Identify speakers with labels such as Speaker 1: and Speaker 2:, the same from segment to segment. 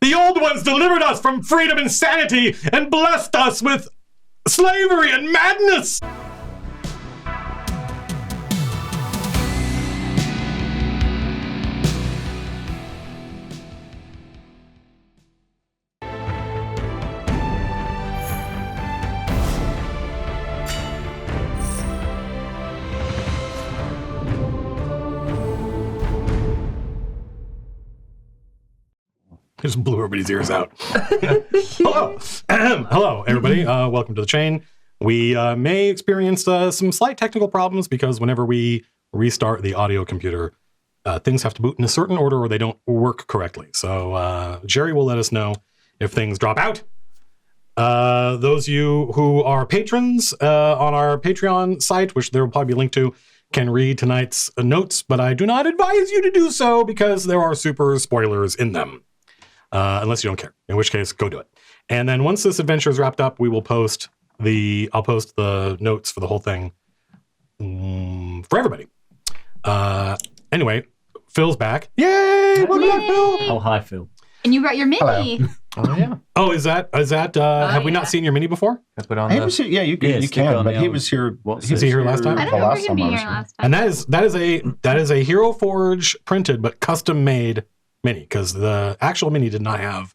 Speaker 1: The old ones delivered us from freedom and sanity and blessed us with slavery and madness. Just blew everybody's ears out. Hello. Hello, everybody. Welcome to the chain. We may experience some slight technical problems because whenever we restart the audio computer, things have to boot in a certain order or they don't work correctly. So Jerry will let us know if things drop out. Those of you who are patrons on our Patreon site, which there will probably be a link to, can read tonight's notes, but I do not advise you to do so because there are super spoilers in them. Unless you don't care, in which case, go do it. And then once this adventure is wrapped up, I'll post the notes for the whole thing for everybody. Anyway, Phil's back. Yay! Welcome back, Phil.
Speaker 2: Oh, hi, Phil.
Speaker 3: And you got your mini.
Speaker 2: Hello. Oh, yeah.
Speaker 1: Oh, is that? Have we not seen your mini before?
Speaker 4: I put on you can, but he was here.
Speaker 1: Was he here last time?
Speaker 3: I don't remember him being here last time.
Speaker 1: And that is a Hero Forge printed but custom made mini, because the actual mini did not have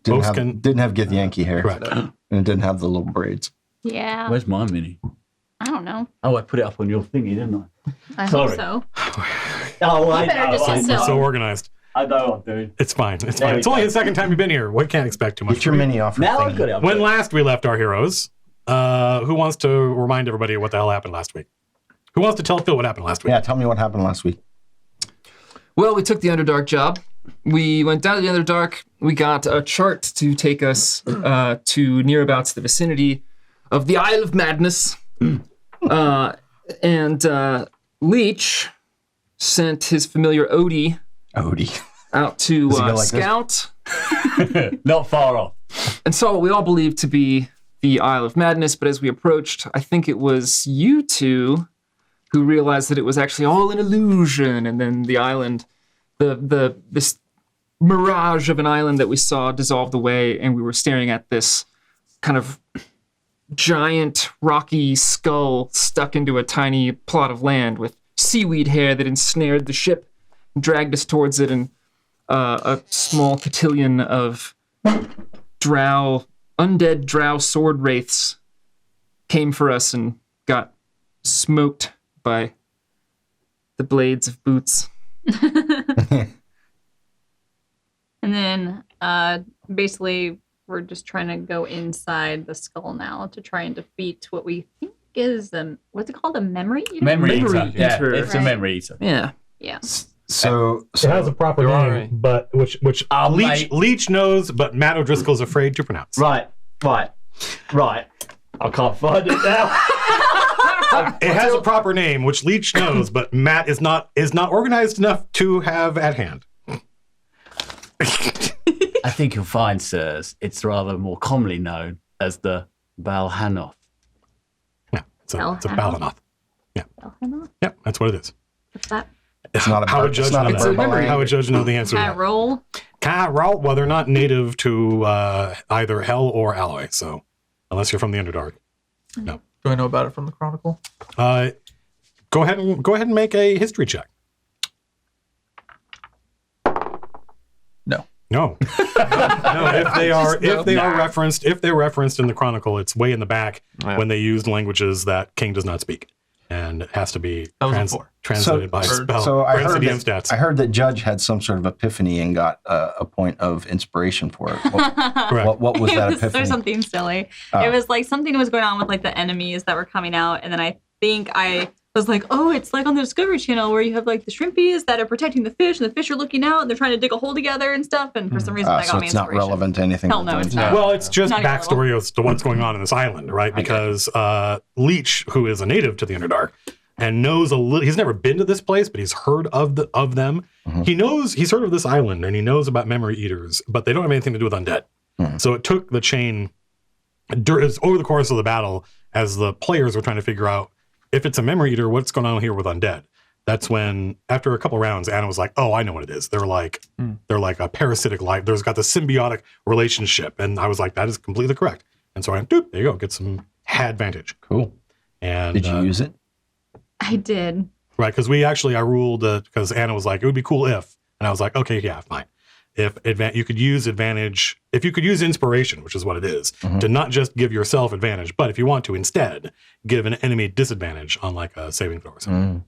Speaker 4: didn't have Githyanki hair.
Speaker 1: Correct.
Speaker 4: And it didn't have the little braids.
Speaker 3: Yeah.
Speaker 2: Where's my mini?
Speaker 3: I don't know.
Speaker 2: Oh, I put it up on your thingy, didn't I?
Speaker 3: I hope so.
Speaker 2: Oh, I
Speaker 3: better just
Speaker 2: know.
Speaker 1: We're so organized.
Speaker 2: I know what I'm doing.
Speaker 1: It's fine. It's fine. It's only the second time you've been here. We can't expect too much.
Speaker 4: Get your mini off.
Speaker 2: Now I've got it.
Speaker 1: When last we left our heroes, who wants to remind everybody what the hell happened last week? Who wants to tell Phil what happened last week?
Speaker 4: Yeah, tell me what happened last week.
Speaker 5: Well, we took the Underdark job. We went down to the Underdark. We got a chart to take us to nearabouts the vicinity of the Isle of Madness. And Leech sent his familiar Odie out to scout.
Speaker 2: Not far off.
Speaker 5: And saw what we all believed to be the Isle of Madness. But as we approached, I think it was you two who realized that it was actually all an illusion. And then the island... this mirage of an island that we saw dissolved away, and we were staring at this kind of giant rocky skull stuck into a tiny plot of land with seaweed hair that ensnared the ship and dragged us towards it, and a small cotillion of undead drow sword wraiths came for us and got smoked by the blades of boots.
Speaker 3: And then basically we're just trying to go inside the skull now to try and defeat what we think is what's it called? A memory eater?
Speaker 2: Memory eater. Yeah,
Speaker 5: eater.
Speaker 2: it's a memory eater.
Speaker 5: Yeah.
Speaker 3: Yeah.
Speaker 4: So
Speaker 1: it has a proper name, but which Leech knows, but Matt O'Driscoll's afraid to pronounce.
Speaker 2: Right. I can't find it now.
Speaker 1: It has a proper name, which Leech knows, but Matt is not organized enough to have at hand.
Speaker 2: I think you'll find, sirs, it's rather more commonly known as the Balhanoth.
Speaker 1: Yeah, it's a Balhanoth. Yeah.
Speaker 3: Balhanoth?
Speaker 1: Yeah, that's what it is.
Speaker 3: What's that?
Speaker 4: It's not a
Speaker 1: How would Judge know that? How would Judge know the answer to that?
Speaker 3: Roll?
Speaker 1: Well, they're not native to either Hell or Alloy, so unless you're from the Underdark. No.
Speaker 6: Do I know about it from the Chronicle?
Speaker 1: Go ahead and make a history check. No. If they're referenced in the Chronicle, it's way in the back when they used languages that King does not speak, and it has to be translated by spell.
Speaker 4: So I
Speaker 1: heard
Speaker 4: that Judge had some sort of epiphany and got a point of inspiration for it. What was that epiphany?
Speaker 3: There's something silly. It was like something was going on with like the enemies that were coming out, and then I think I was like, oh, it's like on the Discovery Channel where you have like the shrimpies that are protecting the fish, and the fish are looking out, and they're trying to dig a hole together and stuff. And for some reason, that got me inspiration.
Speaker 4: So it's not relevant to anything.
Speaker 3: Hell no, it's not.
Speaker 1: Well, it's just backstory as to what's going on in this island, right? Because Leech, who is a native to the Underdark, and knows a little. He's never been to this place, but he's heard of them. Mm-hmm. He's heard of this island, and he knows about memory eaters, but they don't have anything to do with undead. Mm-hmm. So it took the chain over the course of the battle, as the players were trying to figure out if it's a memory eater, what's going on here with undead. that's when, after a couple rounds, Anna was like, "Oh, I know what it is. They're like a parasitic life. There's got the symbiotic relationship." And I was like, "That is completely correct." And so I went, "Doop, there you go. Get some advantage."
Speaker 4: Cool.
Speaker 1: And
Speaker 4: did you use it?
Speaker 3: I did.
Speaker 1: Right, because I ruled because Anna was like, "It would be cool if," and I was like, "Okay, yeah, fine." If you could use advantage, if you could use inspiration, which is what it is, to not just give yourself advantage, but if you want to instead give an enemy disadvantage on like a saving throw or something.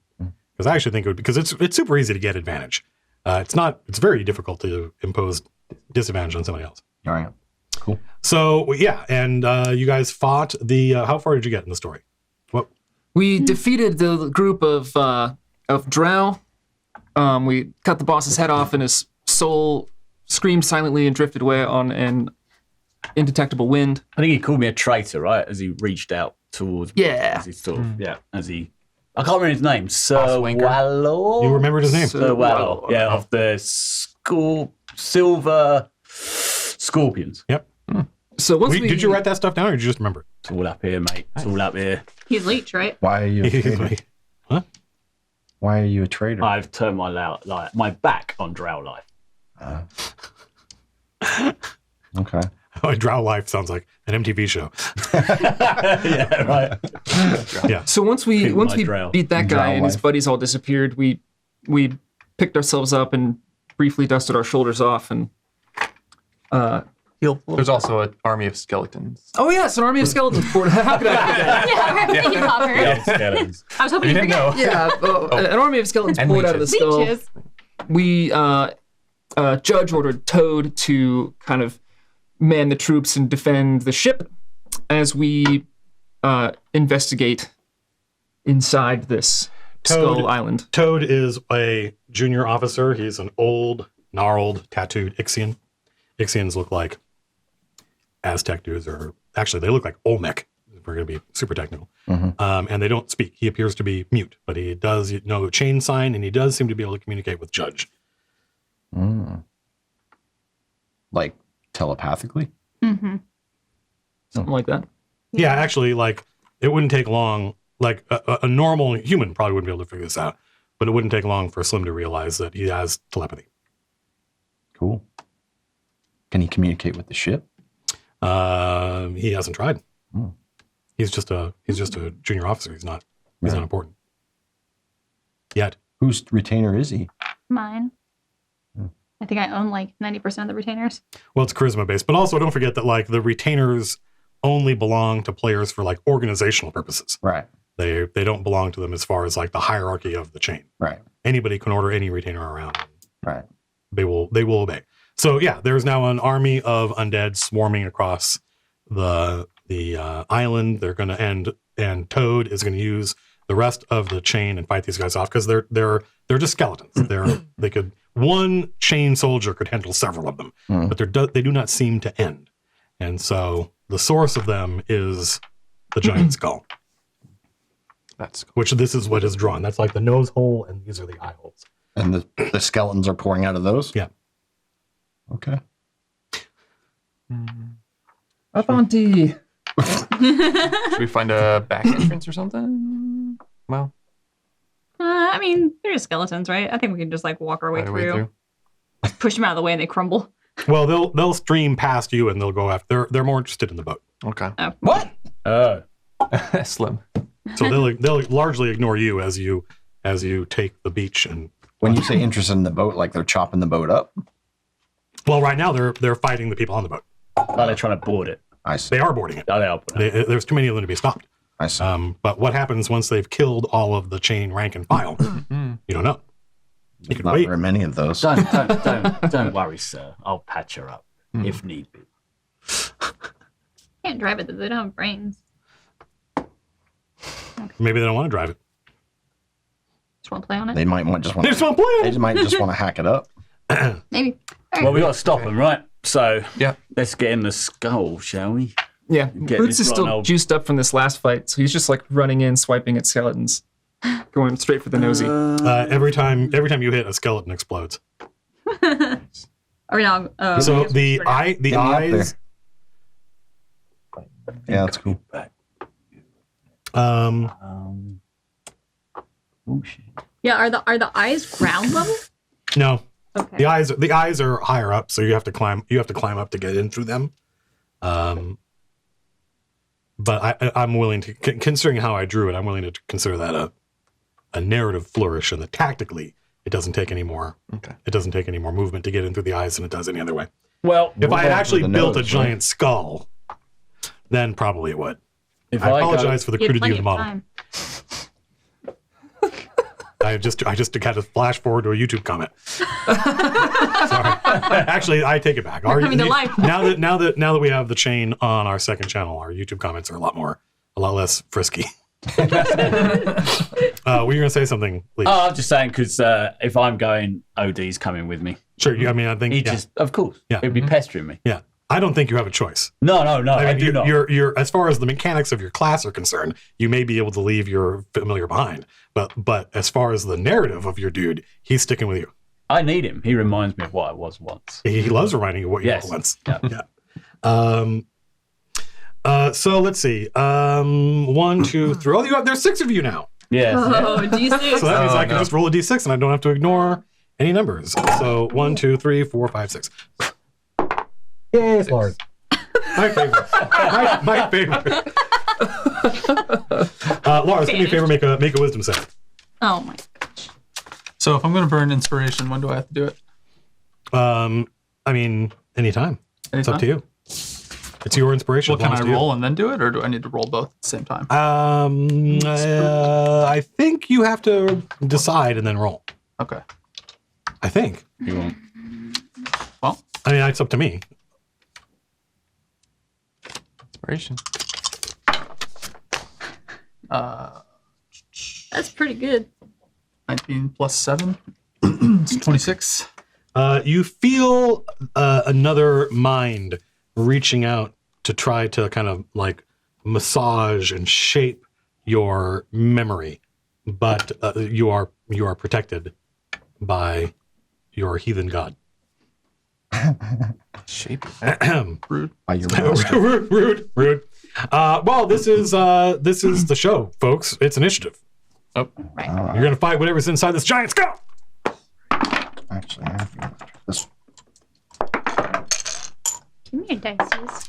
Speaker 1: Because I actually think it would, because it's super easy to get advantage. It's very difficult to impose disadvantage on somebody else.
Speaker 4: All right, cool.
Speaker 1: So yeah, and you guys fought the. How far did you get in the story? What?
Speaker 5: We defeated the group of drow. We cut the boss's head off, and his soul screamed silently and drifted away on an indetectable wind.
Speaker 2: I think he called me a traitor, right? As he reached out towards me.
Speaker 5: Yeah.
Speaker 2: As he sort of, I can't remember his name. Sir Wallow?
Speaker 1: You remembered his name?
Speaker 2: Sir Wallow. Yeah, of the silver scorpions.
Speaker 1: Yep.
Speaker 5: So once
Speaker 1: did you write that stuff down, or did you just remember it?
Speaker 2: It's all up here, mate. It's all up here.
Speaker 3: He's leech, right?
Speaker 4: Why are you a traitor?
Speaker 1: Huh?
Speaker 4: Why are you a traitor?
Speaker 2: I've turned my back on drow life.
Speaker 4: Okay.
Speaker 1: Drow Life sounds like an MTV show.
Speaker 2: Yeah, right.
Speaker 1: Yeah.
Speaker 5: So once we
Speaker 2: drow.
Speaker 5: beat that guy and his buddies all disappeared, we picked ourselves up and briefly dusted our shoulders off and
Speaker 6: There's also an army of skeletons.
Speaker 5: oh yeah, it's an army of skeletons poured. How could I forget?
Speaker 3: Yeah, thank you, Copper.
Speaker 2: Yeah, skeletons.
Speaker 3: I was hoping you
Speaker 6: didn't
Speaker 3: forget.
Speaker 6: know.
Speaker 5: Yeah, an army of skeletons
Speaker 6: And
Speaker 5: poured out of the skull.
Speaker 3: Leeches.
Speaker 5: We judge ordered Toad to kind of man the troops and defend the ship as we investigate inside this Skull Island.
Speaker 1: Toad is a junior officer. He's an old, gnarled, tattooed Ixian. Ixians look like Aztec dudes, or actually they look like Olmec, if we're going to be super technical. And they don't speak. He appears to be mute, but he does know chain sign, and he does seem to be able to communicate with Judge.
Speaker 4: Like telepathically?
Speaker 5: Something like that.
Speaker 1: Yeah, actually, like, it wouldn't take long. Like, a normal human probably wouldn't be able to figure this out, but it wouldn't take long for Slim to realize that he has telepathy.
Speaker 4: Cool. Can he communicate with the ship?
Speaker 1: He hasn't tried. He's just a junior officer. He's not important yet.
Speaker 4: Whose retainer is he?
Speaker 3: Mine. I think I own like 90% of the retainers.
Speaker 1: Well, it's charisma based, but also don't forget that like the retainers only belong to players for like organizational purposes.
Speaker 4: Right.
Speaker 1: They don't belong to them as far as like the hierarchy of the chain.
Speaker 4: Right.
Speaker 1: Anybody can order any retainer around.
Speaker 4: Right.
Speaker 1: They will obey. So yeah, there's now an army of undead swarming across the island. They're going to end, and Toad is going to use the rest of the chain and fight these guys off because they're just skeletons. One chain soldier could handle several of them, but they do not seem to end. And so the source of them is the giant skull.
Speaker 6: That's cool.
Speaker 1: Which this is what is drawn. That's like the nose hole, and these are the eye holes.
Speaker 4: And the skeletons are pouring out of those?
Speaker 1: Yeah.
Speaker 4: Okay.
Speaker 5: Up on D.
Speaker 6: Should we find a back entrance or something? Well,
Speaker 3: I mean, they're just skeletons, right? I think we can just like walk our way
Speaker 6: right away
Speaker 3: through. Push them out of the way and they crumble.
Speaker 1: Well, they'll stream past you and they'll go after. They're more interested in the boat,
Speaker 6: Okay.
Speaker 3: Oh.
Speaker 4: What?
Speaker 6: Slim.
Speaker 1: so they'll largely ignore you as you take the beach. And
Speaker 4: When you say interested in the boat, like they're chopping the boat up?
Speaker 1: well, right now they're fighting the people on the boat.
Speaker 2: Oh, they're trying to board it.
Speaker 4: I see.
Speaker 1: They are boarding it.
Speaker 2: Oh, they are.
Speaker 1: There's too many of them to be stopped.
Speaker 4: I see.
Speaker 1: But what happens once they've killed all of the chain rank and file? You don't know. You can
Speaker 4: Not
Speaker 1: wait.
Speaker 4: very many of those.
Speaker 2: Don't worry, sir. I'll patch her up if need be.
Speaker 3: Can't drive it though. They don't have brains.
Speaker 1: Maybe they don't want to drive it.
Speaker 3: Just want to play on it.
Speaker 4: They might just want
Speaker 1: They just want to play
Speaker 4: They
Speaker 1: it.
Speaker 4: might just want to hack it up.
Speaker 3: Maybe. All right.
Speaker 2: Well, we got to stop them, right? So
Speaker 6: Yeah.
Speaker 2: let's get in the skull, shall we?
Speaker 5: Yeah,
Speaker 2: Get
Speaker 5: Boots
Speaker 2: this
Speaker 5: is still
Speaker 2: run old-
Speaker 5: juiced up from this last fight, so he's just like running in, swiping at skeletons, going straight for the nosy.
Speaker 1: Every time you hit, a skeleton explodes.
Speaker 3: Are we now?
Speaker 1: So the
Speaker 4: Get me up
Speaker 1: eyes.
Speaker 4: Yeah, that's cool.
Speaker 2: Oh shit.
Speaker 3: Yeah, are the eyes ground level?
Speaker 1: No,
Speaker 3: Okay.
Speaker 1: the eyes are higher up, so you have to climb up to get in through them. But I'm willing to, considering how I drew it, I'm willing to consider that a narrative flourish, and that tactically it doesn't take any more.
Speaker 6: Okay.
Speaker 1: It doesn't take any more movement to get in through the eyes than it does any other way.
Speaker 2: Well,
Speaker 1: If I had
Speaker 4: on to
Speaker 1: actually
Speaker 4: the
Speaker 1: built
Speaker 4: nose,
Speaker 1: a giant skull, then probably it would.
Speaker 2: if
Speaker 1: I apologize for the
Speaker 3: You had
Speaker 1: crudity of
Speaker 3: plenty
Speaker 1: the
Speaker 3: of
Speaker 1: model.
Speaker 3: time.
Speaker 1: I just had to flash forward to a YouTube comment. Sorry. Actually, I take it back.
Speaker 3: You're coming to life.
Speaker 1: Now that we have the chain on our second channel, our YouTube comments are a lot less frisky. Were you gonna say something, please?
Speaker 2: Oh, I'm just saying because if I'm going, OD's coming with me.
Speaker 1: Sure. I mean, I think
Speaker 2: He just, of course,
Speaker 1: Yeah.
Speaker 2: he'd be pestering me.
Speaker 1: yeah. I don't think you have a choice.
Speaker 2: No,
Speaker 1: I mean,
Speaker 2: do not.
Speaker 1: you're as far as the mechanics of your class are concerned, you may be able to leave your familiar behind, but as far as the narrative of your dude, he's sticking with you.
Speaker 2: I need him. He reminds me of what I was once.
Speaker 1: He loves reminding you what you
Speaker 2: Yes.
Speaker 1: were once.
Speaker 2: Yeah.
Speaker 1: Yeah. So let's see. 1, 2, 3. Oh, there's 6 of you now.
Speaker 2: Yes.
Speaker 3: Oh, D6.
Speaker 1: So that means I can
Speaker 6: no.
Speaker 1: just roll a d6 and I don't have to ignore any numbers. So 1, 2, 3, 4, 5, 6. Yay, Lord. My favorite. My favorite. Lars, do me a favor. Make a wisdom save.
Speaker 3: Oh my gosh.
Speaker 6: So if I'm going to burn inspiration, when do I have to do it?
Speaker 1: I mean, anytime. It's up to you. It's your inspiration.
Speaker 6: Well, can
Speaker 1: belongs
Speaker 6: I
Speaker 1: to you.
Speaker 6: roll and then do it, or do I need to roll both at the same time?
Speaker 1: I think you have to decide and then roll.
Speaker 6: Okay.
Speaker 1: I think.
Speaker 2: You won't.
Speaker 6: Well,
Speaker 1: I mean, it's up to me.
Speaker 6: inspiration.
Speaker 3: That's pretty good.
Speaker 6: 19 plus 7. It's 26.
Speaker 1: You feel another mind reaching out to try to kind of like massage and shape your memory, but you are protected by your heathen god.
Speaker 6: Shape.
Speaker 1: Rude.
Speaker 4: By your master.
Speaker 1: Rude. Well, this is the show, folks. It's initiative.
Speaker 6: Oh,
Speaker 3: Right.
Speaker 4: All right.
Speaker 1: You're gonna fight whatever's inside this giant skull.
Speaker 4: Actually, I have this.
Speaker 3: Give me your dices.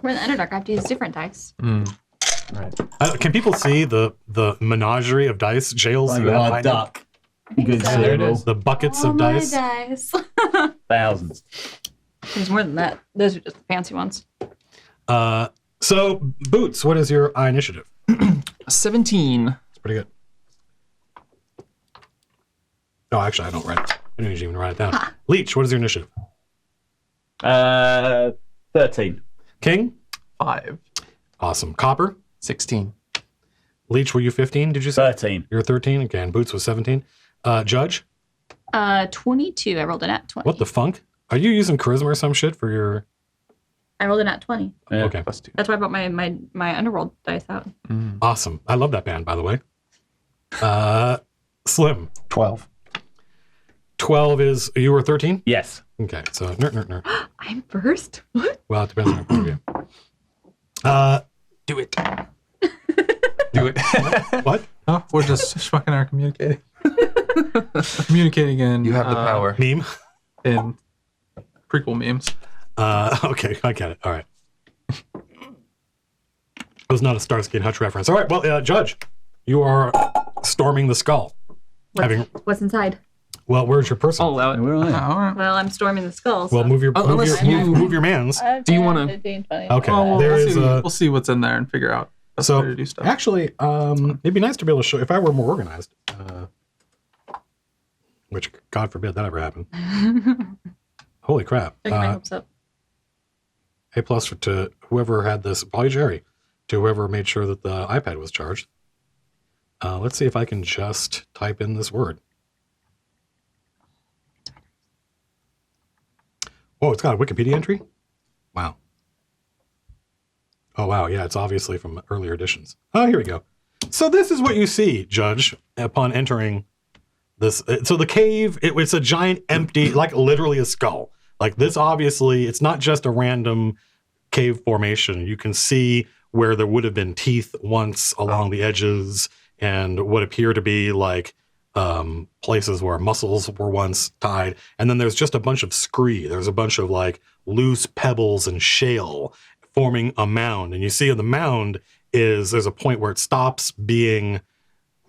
Speaker 3: We're in the Underdark. I have to use different dice.
Speaker 6: right.
Speaker 1: Can people see the menagerie of dice jails?
Speaker 2: Like
Speaker 1: you have
Speaker 2: a
Speaker 1: behind you?
Speaker 2: duck. Good
Speaker 3: so.
Speaker 6: There it
Speaker 2: cereal.
Speaker 6: is.
Speaker 1: The buckets
Speaker 3: All
Speaker 1: of
Speaker 3: my
Speaker 1: dice.
Speaker 3: dice.
Speaker 2: Thousands.
Speaker 3: There's more than that. Those are just the fancy ones.
Speaker 1: So, Boots, what is your initiative?
Speaker 5: 17.
Speaker 1: It's pretty good. No, actually, I don't write it. I didn't even write it down. Leech, what is your initiative?
Speaker 2: 13.
Speaker 1: King?
Speaker 6: 5.
Speaker 1: Awesome. Copper?
Speaker 6: 16.
Speaker 1: Leech, were you 15, did you say?
Speaker 2: 13.
Speaker 1: You're 13? Okay, and Boots was 17. Judge?
Speaker 3: 22. I rolled a nat 20.
Speaker 1: What the funk? Are you using charisma or some shit for your...
Speaker 3: I rolled a nat 20.
Speaker 2: Yeah.
Speaker 1: Okay,
Speaker 6: Plus 2.
Speaker 3: That's why I brought my underworld dice out.
Speaker 1: awesome. I love that band, by the way. Slim?
Speaker 4: 12.
Speaker 1: 12 is... You were 13?
Speaker 2: Yes.
Speaker 1: Okay, so nerd.
Speaker 3: I'm first? What?
Speaker 1: Well, it depends on your point of view.
Speaker 6: Do it. Do it.
Speaker 1: What?
Speaker 6: Oh, we're just fucking our communicating. Communicating in
Speaker 7: You have the power.
Speaker 1: Meme?
Speaker 6: in prequel memes.
Speaker 1: Okay, I get it. All right. It was not a Starsky and Hutch reference. All right, well, Judge, you are storming the skull.
Speaker 3: What's inside?
Speaker 1: Well, where's your person?
Speaker 5: I'll allow it.
Speaker 2: We're on it.
Speaker 6: All right.
Speaker 3: Well, I'm storming the skull.
Speaker 1: Well, move your
Speaker 5: unless you-
Speaker 1: move your mans.
Speaker 5: Do you wanna-
Speaker 1: Okay,
Speaker 6: Well,
Speaker 1: there
Speaker 6: we'll
Speaker 1: is
Speaker 6: see,
Speaker 1: a.
Speaker 6: we'll see what's in there and figure out the
Speaker 1: So
Speaker 6: best way to do stuff.
Speaker 1: actually, it'd be nice to be able to show if I were more organized. Which, God forbid, that ever happened. Holy crap!
Speaker 3: Don't get my hopes up.
Speaker 1: A plus to whoever had this, probably Jerry, to whoever made sure that the iPad was charged. Let's see if I can just type in this word. Oh, it's got a Wikipedia entry? Wow. Oh, wow. Yeah, it's obviously from earlier editions. Oh, here we go. So this is what you see, Judge, upon entering this. So the cave, it's a giant empty, like literally a skull. Like this, obviously, it's not just a random cave formation. You can see where there would have been teeth once along the edges and what appear to be like places where muscles were once tied. And then there's just a bunch of scree. There's a bunch of like loose pebbles and shale forming a mound. And you see on the mound there's a point where it stops being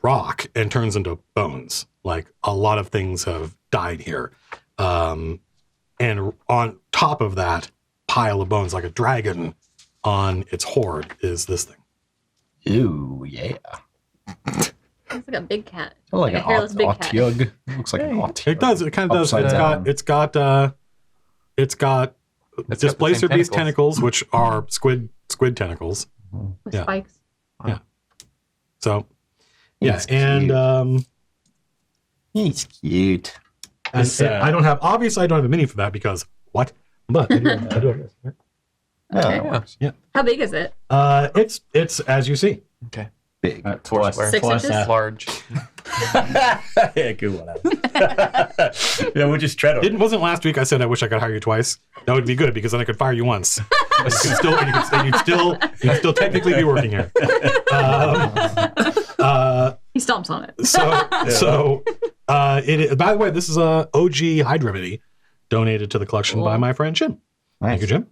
Speaker 1: rock and turns into bones. Like a lot of things have died here. And on top of that pile of bones, like a dragon on its hoard, is this thing.
Speaker 4: Ew, yeah.
Speaker 3: It's like a big cat.
Speaker 4: Like
Speaker 3: a
Speaker 4: an
Speaker 3: hairless big cat.
Speaker 4: Otyug. It looks like an Otyug.
Speaker 1: It does. It kind of does. It's got displacer beast tentacles, which are squid tentacles.
Speaker 3: With spikes.
Speaker 1: Yeah. So, yeah,
Speaker 4: He's
Speaker 1: and
Speaker 4: he's cute.
Speaker 1: I don't have a mini for that because what? But I do have this.
Speaker 3: Okay.
Speaker 4: that works.
Speaker 3: How big is it?
Speaker 1: It's as you see.
Speaker 6: Okay.
Speaker 4: Big.
Speaker 6: Twice.
Speaker 3: 6 inches?
Speaker 6: Large.
Speaker 2: Yeah, good one. Yeah, we'll just tread on it.
Speaker 1: It wasn't last week I said I wish I could hire you twice. That would be good because then I could fire you once. You'd still technically be working here.
Speaker 3: He stomps on it.
Speaker 1: By the way, this is a OG Hide Remedy donated to the collection by my friend Jim.
Speaker 4: Nice.
Speaker 1: Thank you, Jim.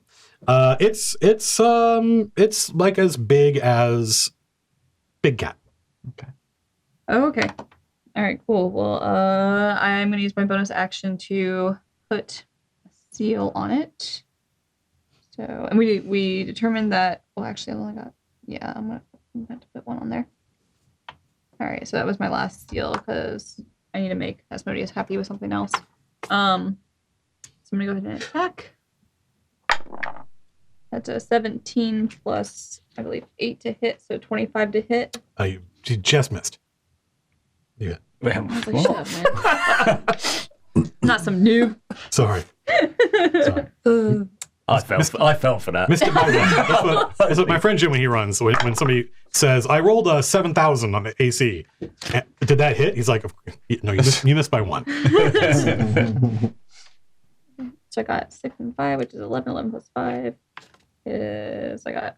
Speaker 1: It's like as big as Big Cat.
Speaker 3: Oh, okay. All right, cool. Well, I'm going to use my bonus action to put a seal on it. So, and we determined that, well, actually, I only got, I'm going to have to put one on there. All right, so that was my last seal because I need to make Asmodeus happy with something else. So I'm going to go ahead and attack. That's a 17 plus, I believe, 8 to hit, so 25 to hit.
Speaker 1: You just missed. Yeah.
Speaker 3: I was like, shut up, man. Not some noob.
Speaker 1: Sorry.
Speaker 2: I fell for that.
Speaker 1: Missed it by one. That's what my friend Jim, when he runs, when somebody says, I rolled a 7,000 on the AC. Did that hit? He's like, no, you missed by one.
Speaker 3: So I got 6 and 5, which is 11. 11 plus 5 is, I got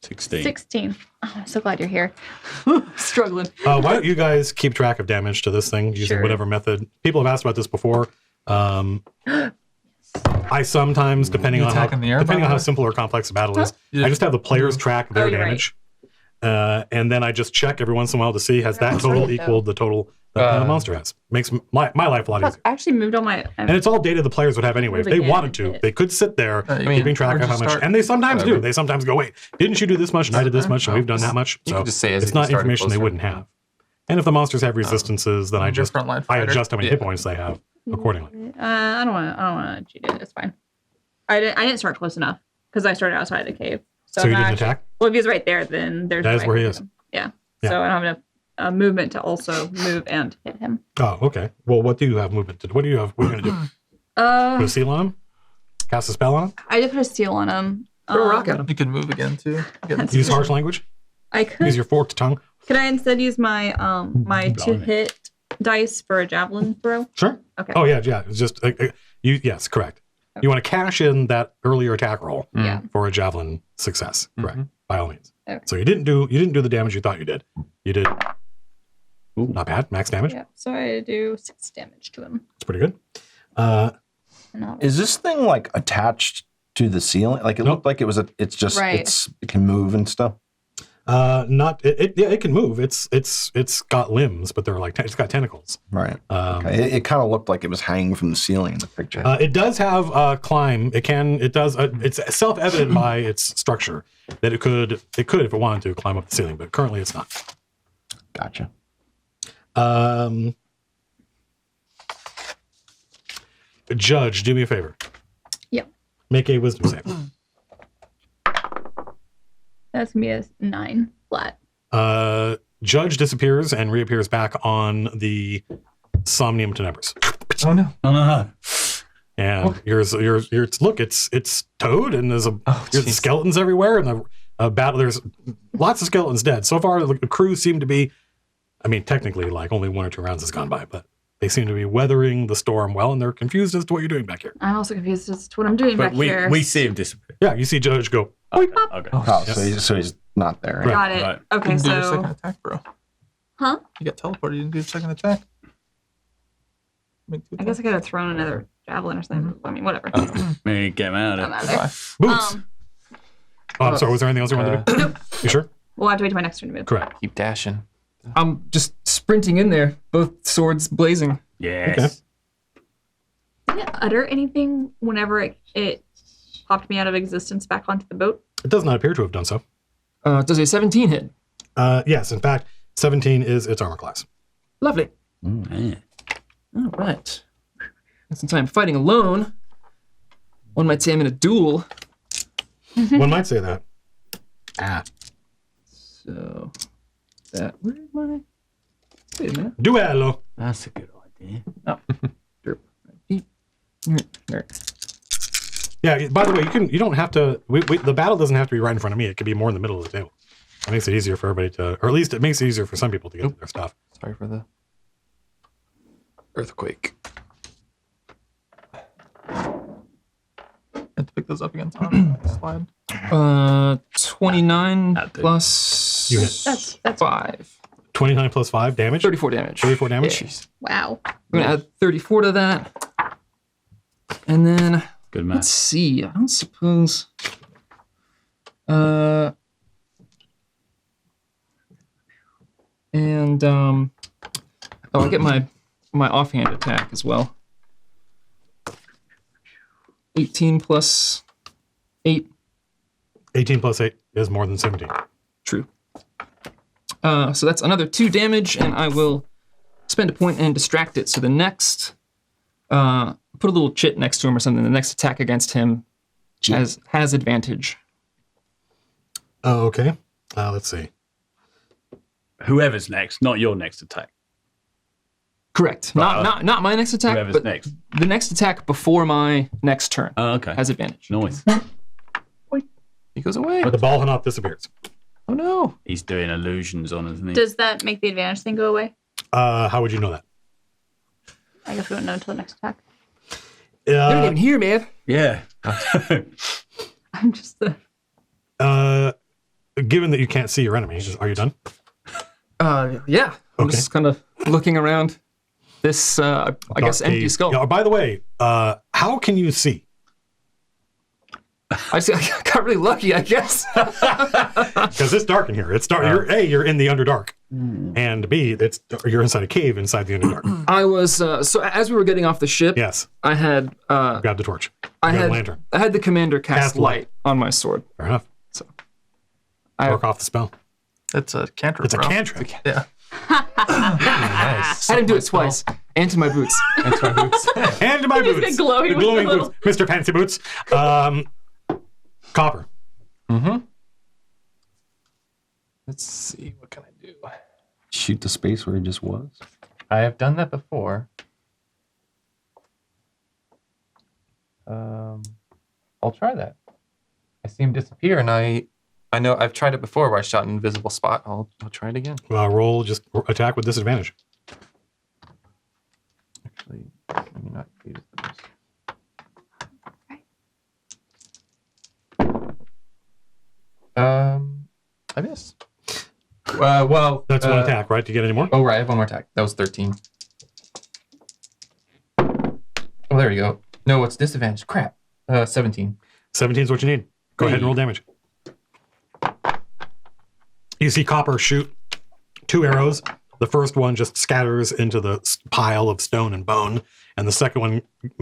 Speaker 3: 16. Oh, I'm so glad you're here. Struggling.
Speaker 1: Why don't you guys keep track of damage to this thing using whatever method? People have asked about this before. I sometimes, depending on how simple or complex a battle is, I just have the players track their damage. Right. And then I just check every once in a while to see has that total equaled the total that the monster has. Makes my life a lot easier.
Speaker 3: I actually moved all my...
Speaker 1: and it's all data the players would have anyway. If they wanted to, they could sit there keeping track of how much. And they sometimes do. They sometimes go, wait, didn't you do this much and I did this much and we've done that much? So it's not information they wouldn't have. And if the monsters have resistances, then I adjust how many hit points they have accordingly.
Speaker 3: I don't want to cheat it. It's fine. I didn't start close enough because I started outside the cave.
Speaker 1: So you didn't attack?
Speaker 3: Well, if he's right there, then there's...
Speaker 1: That is where he is.
Speaker 3: Yeah. So I don't have enough movement to also move and hit him.
Speaker 1: Oh, okay. Well, what do you have movement to do? What are you going to do? Put a seal on him? Cast a spell on him?
Speaker 3: I did put a seal on him.
Speaker 5: Throw a rock at him.
Speaker 6: You can move again, too.
Speaker 1: Use harsh language?
Speaker 3: I could.
Speaker 1: Use your forked tongue?
Speaker 3: Could I instead use my my 2-hit dice for a javelin throw?
Speaker 1: Sure.
Speaker 3: Okay.
Speaker 1: Oh, yeah. It's just... yes, correct. Okay. You want to cash in that earlier attack roll for a javelin success. Correct. By all means. Okay. So you didn't do the damage you thought you did. You did... Ooh, not bad. Max damage.
Speaker 3: Yeah, so I do 6 damage to him.
Speaker 1: That's pretty good.
Speaker 4: Is this thing like attached to the ceiling? Like it looked like it was it can move and stuff.
Speaker 1: It can move. It's got limbs, but they're like it's got tentacles.
Speaker 4: Right. Okay. It kind of looked like it was hanging from the ceiling in the picture.
Speaker 1: It does have climb. It's self-evident by its structure that it could if it wanted to climb up the ceiling, but currently it's not.
Speaker 4: Gotcha.
Speaker 1: Judge, do me a favor.
Speaker 3: Yeah.
Speaker 1: Make a wisdom save.
Speaker 3: That's gonna be a 9 flat.
Speaker 1: Judge disappears and reappears back on the Somnium Tenebris.
Speaker 6: Oh no.
Speaker 1: And yours look, it's Toad and there's skeletons everywhere and the battle. There's lots of skeletons dead. So far, the crew seem to be. I mean, technically, like only 1 or 2 rounds has gone by, but they seem to be weathering the storm well, and they're confused as to what you're doing back here.
Speaker 3: I'm also confused as to what I'm doing back here.
Speaker 2: We see him disappear.
Speaker 1: Yeah, you see Judge go
Speaker 2: Okay.
Speaker 4: Oh, so he's not there. Right?
Speaker 3: Got it.
Speaker 2: Right.
Speaker 3: Okay,
Speaker 6: Didn't do your second
Speaker 3: so
Speaker 6: attack, bro.
Speaker 3: huh?
Speaker 6: You got teleported. You didn't do your second attack. Make two
Speaker 3: I guess I could have thrown another javelin or something. I mean, whatever.
Speaker 2: Maybe get him out
Speaker 3: I'm
Speaker 2: of
Speaker 3: out
Speaker 2: there.
Speaker 3: of there.
Speaker 1: Boots. Oh, I'm sorry. Was there anything else you wanted to do? You sure?
Speaker 3: We'll have to wait till my next turn to move.
Speaker 1: Correct.
Speaker 6: Keep dashing.
Speaker 5: I'm just sprinting in there, both swords blazing.
Speaker 2: Yes.
Speaker 3: Did it utter anything whenever it popped me out of existence back onto the boat?
Speaker 1: It does not appear to have done so.
Speaker 5: Does a 17 hit?
Speaker 1: Yes, in fact, 17 is its armor class.
Speaker 5: Lovely.
Speaker 2: Man.
Speaker 5: All right. And since I'm fighting alone, one might say I'm in a duel.
Speaker 1: One might say that.
Speaker 5: So that where am I? Wait a minute.
Speaker 1: Duello.
Speaker 2: That's a good idea.
Speaker 5: Oh. Derp. There.
Speaker 1: Yeah. By the way, you don't have to. The battle doesn't have to be right in front of me. It could be more in the middle of the table. It makes it easier for everybody to, or at least it makes it easier for some people to get their stuff.
Speaker 6: Sorry for the earthquake. Have to pick those up again, Tom. Slide.
Speaker 5: 29
Speaker 2: That'd do.
Speaker 5: plus
Speaker 1: You hit.
Speaker 3: That's
Speaker 5: 5.
Speaker 1: 29 plus 5 damage.
Speaker 5: 34 damage.
Speaker 1: 34 damage.
Speaker 5: Yeah.
Speaker 3: wow.
Speaker 5: I'm gonna add 34 to that. And then
Speaker 2: Good
Speaker 5: let's
Speaker 2: match.
Speaker 5: see. I don't suppose. And I get my offhand attack as well. 18 plus 8.
Speaker 1: 18 plus 8 is more than 17.
Speaker 5: True. So that's another 2 damage, and I will spend a point and distract it. So the next, put a little chit next to him or something. The next attack against him has advantage.
Speaker 1: Oh, okay. Let's see.
Speaker 2: Whoever's next, not your next attack.
Speaker 5: Correct. Not my next attack,
Speaker 2: Whoever's
Speaker 5: but
Speaker 2: next.
Speaker 5: the next attack before my next turn
Speaker 2: Oh, okay.
Speaker 5: has advantage.
Speaker 2: Nice.
Speaker 6: He goes away.
Speaker 1: But the ball and off disappears.
Speaker 6: Oh no.
Speaker 2: He's doing illusions on us, isn't he?
Speaker 3: Does that make the advantage thing go away?
Speaker 1: How would you know that?
Speaker 3: I guess we won't know until the next attack.
Speaker 5: They're not even here, man.
Speaker 2: Yeah.
Speaker 3: I'm just the.
Speaker 1: Given that you can't see your enemy, are you done?
Speaker 5: Yeah. I'm
Speaker 1: Okay.
Speaker 5: just kind of looking around this, I guess,
Speaker 1: Dark
Speaker 5: empty
Speaker 1: cave.
Speaker 5: skull.
Speaker 1: Yeah, by the way, how can you see?
Speaker 5: I got really lucky, I guess.
Speaker 1: Because it's dark in here. It's dark. You're in the Underdark, and B, you're inside a cave inside the Underdark.
Speaker 5: I was so as we were getting off the ship,
Speaker 1: Yes.
Speaker 5: I had
Speaker 1: Grab the torch.
Speaker 5: I
Speaker 1: Grab
Speaker 5: had
Speaker 1: the lantern.
Speaker 5: I had the commander cast
Speaker 1: Cast light.
Speaker 5: light on my sword.
Speaker 1: Fair enough.
Speaker 5: I
Speaker 1: Work off the spell.
Speaker 6: That's a cantrip.
Speaker 1: It's a
Speaker 6: bro.
Speaker 1: cantrip.
Speaker 6: Yeah. Nice.
Speaker 5: had him do it twice, and to my boots.
Speaker 6: That's my boots.
Speaker 1: And my
Speaker 3: He's
Speaker 1: boots.
Speaker 3: been glowing
Speaker 1: The
Speaker 3: with
Speaker 1: glowing
Speaker 3: the little-
Speaker 1: boots. Mr. Fancy Boots. Copper.
Speaker 6: Let's see. What can I do?
Speaker 4: Shoot the space where he just was.
Speaker 6: I have done that before. I'll try that. I see him disappear, and I know I've tried it before where I shot an invisible spot. I'll try it again.
Speaker 1: Roll just attack with disadvantage.
Speaker 6: Actually, let me not use this. I miss. Well,
Speaker 1: That's one attack, right? Do you get any more?
Speaker 6: Oh, right. I have one more attack. That was 13. Oh, there you go. No, it's disadvantage. Crap. 17.
Speaker 1: 17 is what you need. Go ahead and roll damage. You see Copper shoot 2 arrows. The first one just scatters into the pile of stone and bone, and the second one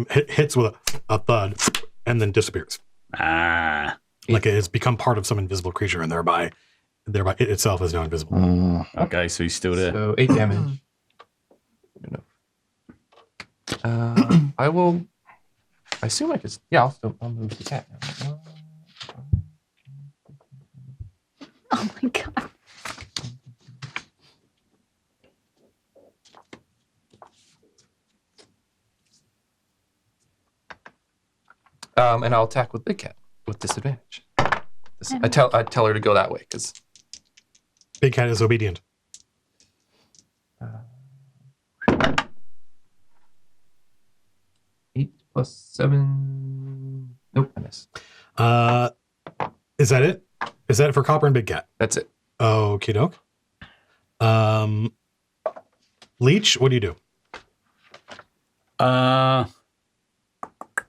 Speaker 1: hits with a thud and then disappears. Like it has become part of some invisible creature, and thereby it itself is now invisible.
Speaker 2: Okay, so he's still there.
Speaker 6: So 8 damage. Good enough. I will. I assume I could. Yeah, I'll move the cat now.
Speaker 3: Oh my god.
Speaker 6: And I'll attack with Big Cat with disadvantage. I tell her to go that way because
Speaker 1: Big Cat is obedient.
Speaker 6: 8 plus 7. Nope, I miss.
Speaker 1: Is that it? Is that it for Copper and Big Cat?
Speaker 6: That's it.
Speaker 1: Okie doke. Leech, what do you do?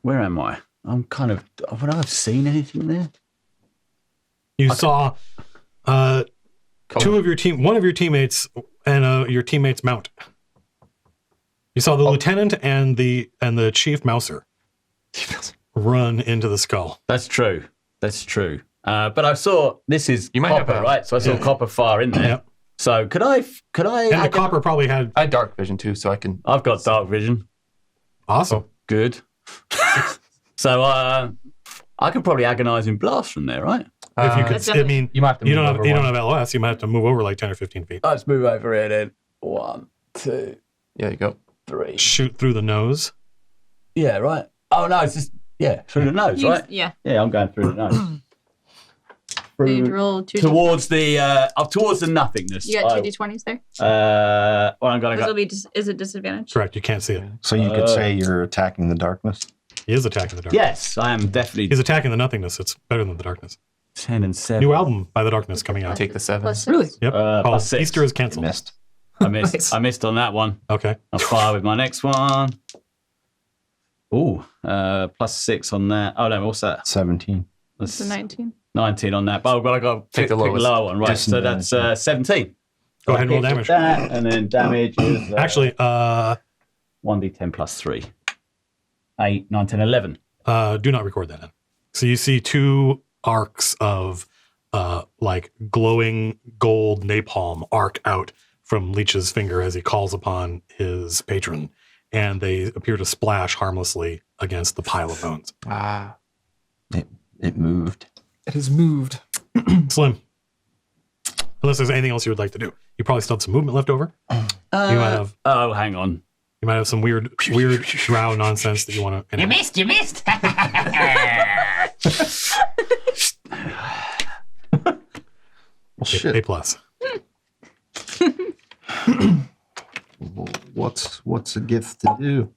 Speaker 2: Where am I? I'm kind of. Would I have seen anything there?
Speaker 1: You saw one of your teammates and your teammate's mount. You saw the lieutenant and the chief mouser run into the skull.
Speaker 2: That's true. But I saw this is
Speaker 6: You might
Speaker 2: Copper,
Speaker 6: have
Speaker 2: right? So I saw Copper far in there.
Speaker 1: Yep.
Speaker 2: So could I?
Speaker 1: And the Copper probably had.
Speaker 6: I had dark vision too, so I can.
Speaker 2: I've got dark vision.
Speaker 1: Awesome.
Speaker 2: Good. So I could probably agonizing blast from there, right?
Speaker 1: If you could, I mean,
Speaker 6: You might have to
Speaker 1: you
Speaker 6: move
Speaker 1: don't
Speaker 6: over
Speaker 1: have
Speaker 6: one.
Speaker 1: LOS. You might have to move over like 10 or 15 feet.
Speaker 2: Let's move over here then. 1, 2,
Speaker 6: Yeah, you go.
Speaker 2: 3.
Speaker 1: Shoot through the nose.
Speaker 2: Yeah, right. Oh no, it's just through the nose, right?
Speaker 3: Yeah.
Speaker 2: Yeah, I'm going through the nose.
Speaker 3: So you roll 2
Speaker 2: towards the nothingness.
Speaker 3: You got 2 d20s there?
Speaker 2: Well, I'm gonna
Speaker 3: This
Speaker 2: go.
Speaker 3: will be is it disadvantage?
Speaker 1: Correct. You can't see it.
Speaker 4: So you could say you're attacking the darkness.
Speaker 1: He is attacking the darkness.
Speaker 2: Yes, I am definitely
Speaker 1: He's attacking the nothingness. It's better than the darkness.
Speaker 2: 10 and 7.
Speaker 1: New album by the darkness coming out.
Speaker 6: Take the 7.
Speaker 3: Plus 6.
Speaker 5: Really?
Speaker 1: Yep.
Speaker 2: plus
Speaker 1: Called
Speaker 2: 6.
Speaker 1: Easter is
Speaker 4: You
Speaker 1: canceled.
Speaker 4: missed.
Speaker 2: I missed.
Speaker 5: Nice.
Speaker 2: I missed on that one.
Speaker 1: Okay.
Speaker 2: I'll fire with my next one. Ooh, plus 6 on that. Oh no, what's that?
Speaker 4: 17.
Speaker 2: That's
Speaker 3: So 19.
Speaker 2: 19 on that. But I got to
Speaker 6: Take the
Speaker 2: pick
Speaker 6: lowest.
Speaker 2: lower one, right? So
Speaker 4: Disadvantage,
Speaker 2: that's 17.
Speaker 1: Go ahead and roll
Speaker 2: Hit
Speaker 1: damage.
Speaker 2: with That, and then damage is
Speaker 1: Actually,
Speaker 2: 1d10 plus 3. 8, 9, 10, 11.
Speaker 1: do not record that in. So you see 2 arcs of like glowing gold napalm arc out from Leech's finger as he calls upon his patron, and they appear to splash harmlessly against the pile of bones.
Speaker 6: Ah.
Speaker 4: It moved.
Speaker 5: It has moved.
Speaker 1: Slim, unless there's anything else you would like to do, you probably still have some movement left over. You might have.
Speaker 2: Oh, hang on.
Speaker 1: You might have some weird drow nonsense that you want to.
Speaker 7: You missed.
Speaker 4: Well, shit.
Speaker 1: A plus.
Speaker 4: What's a gift to do?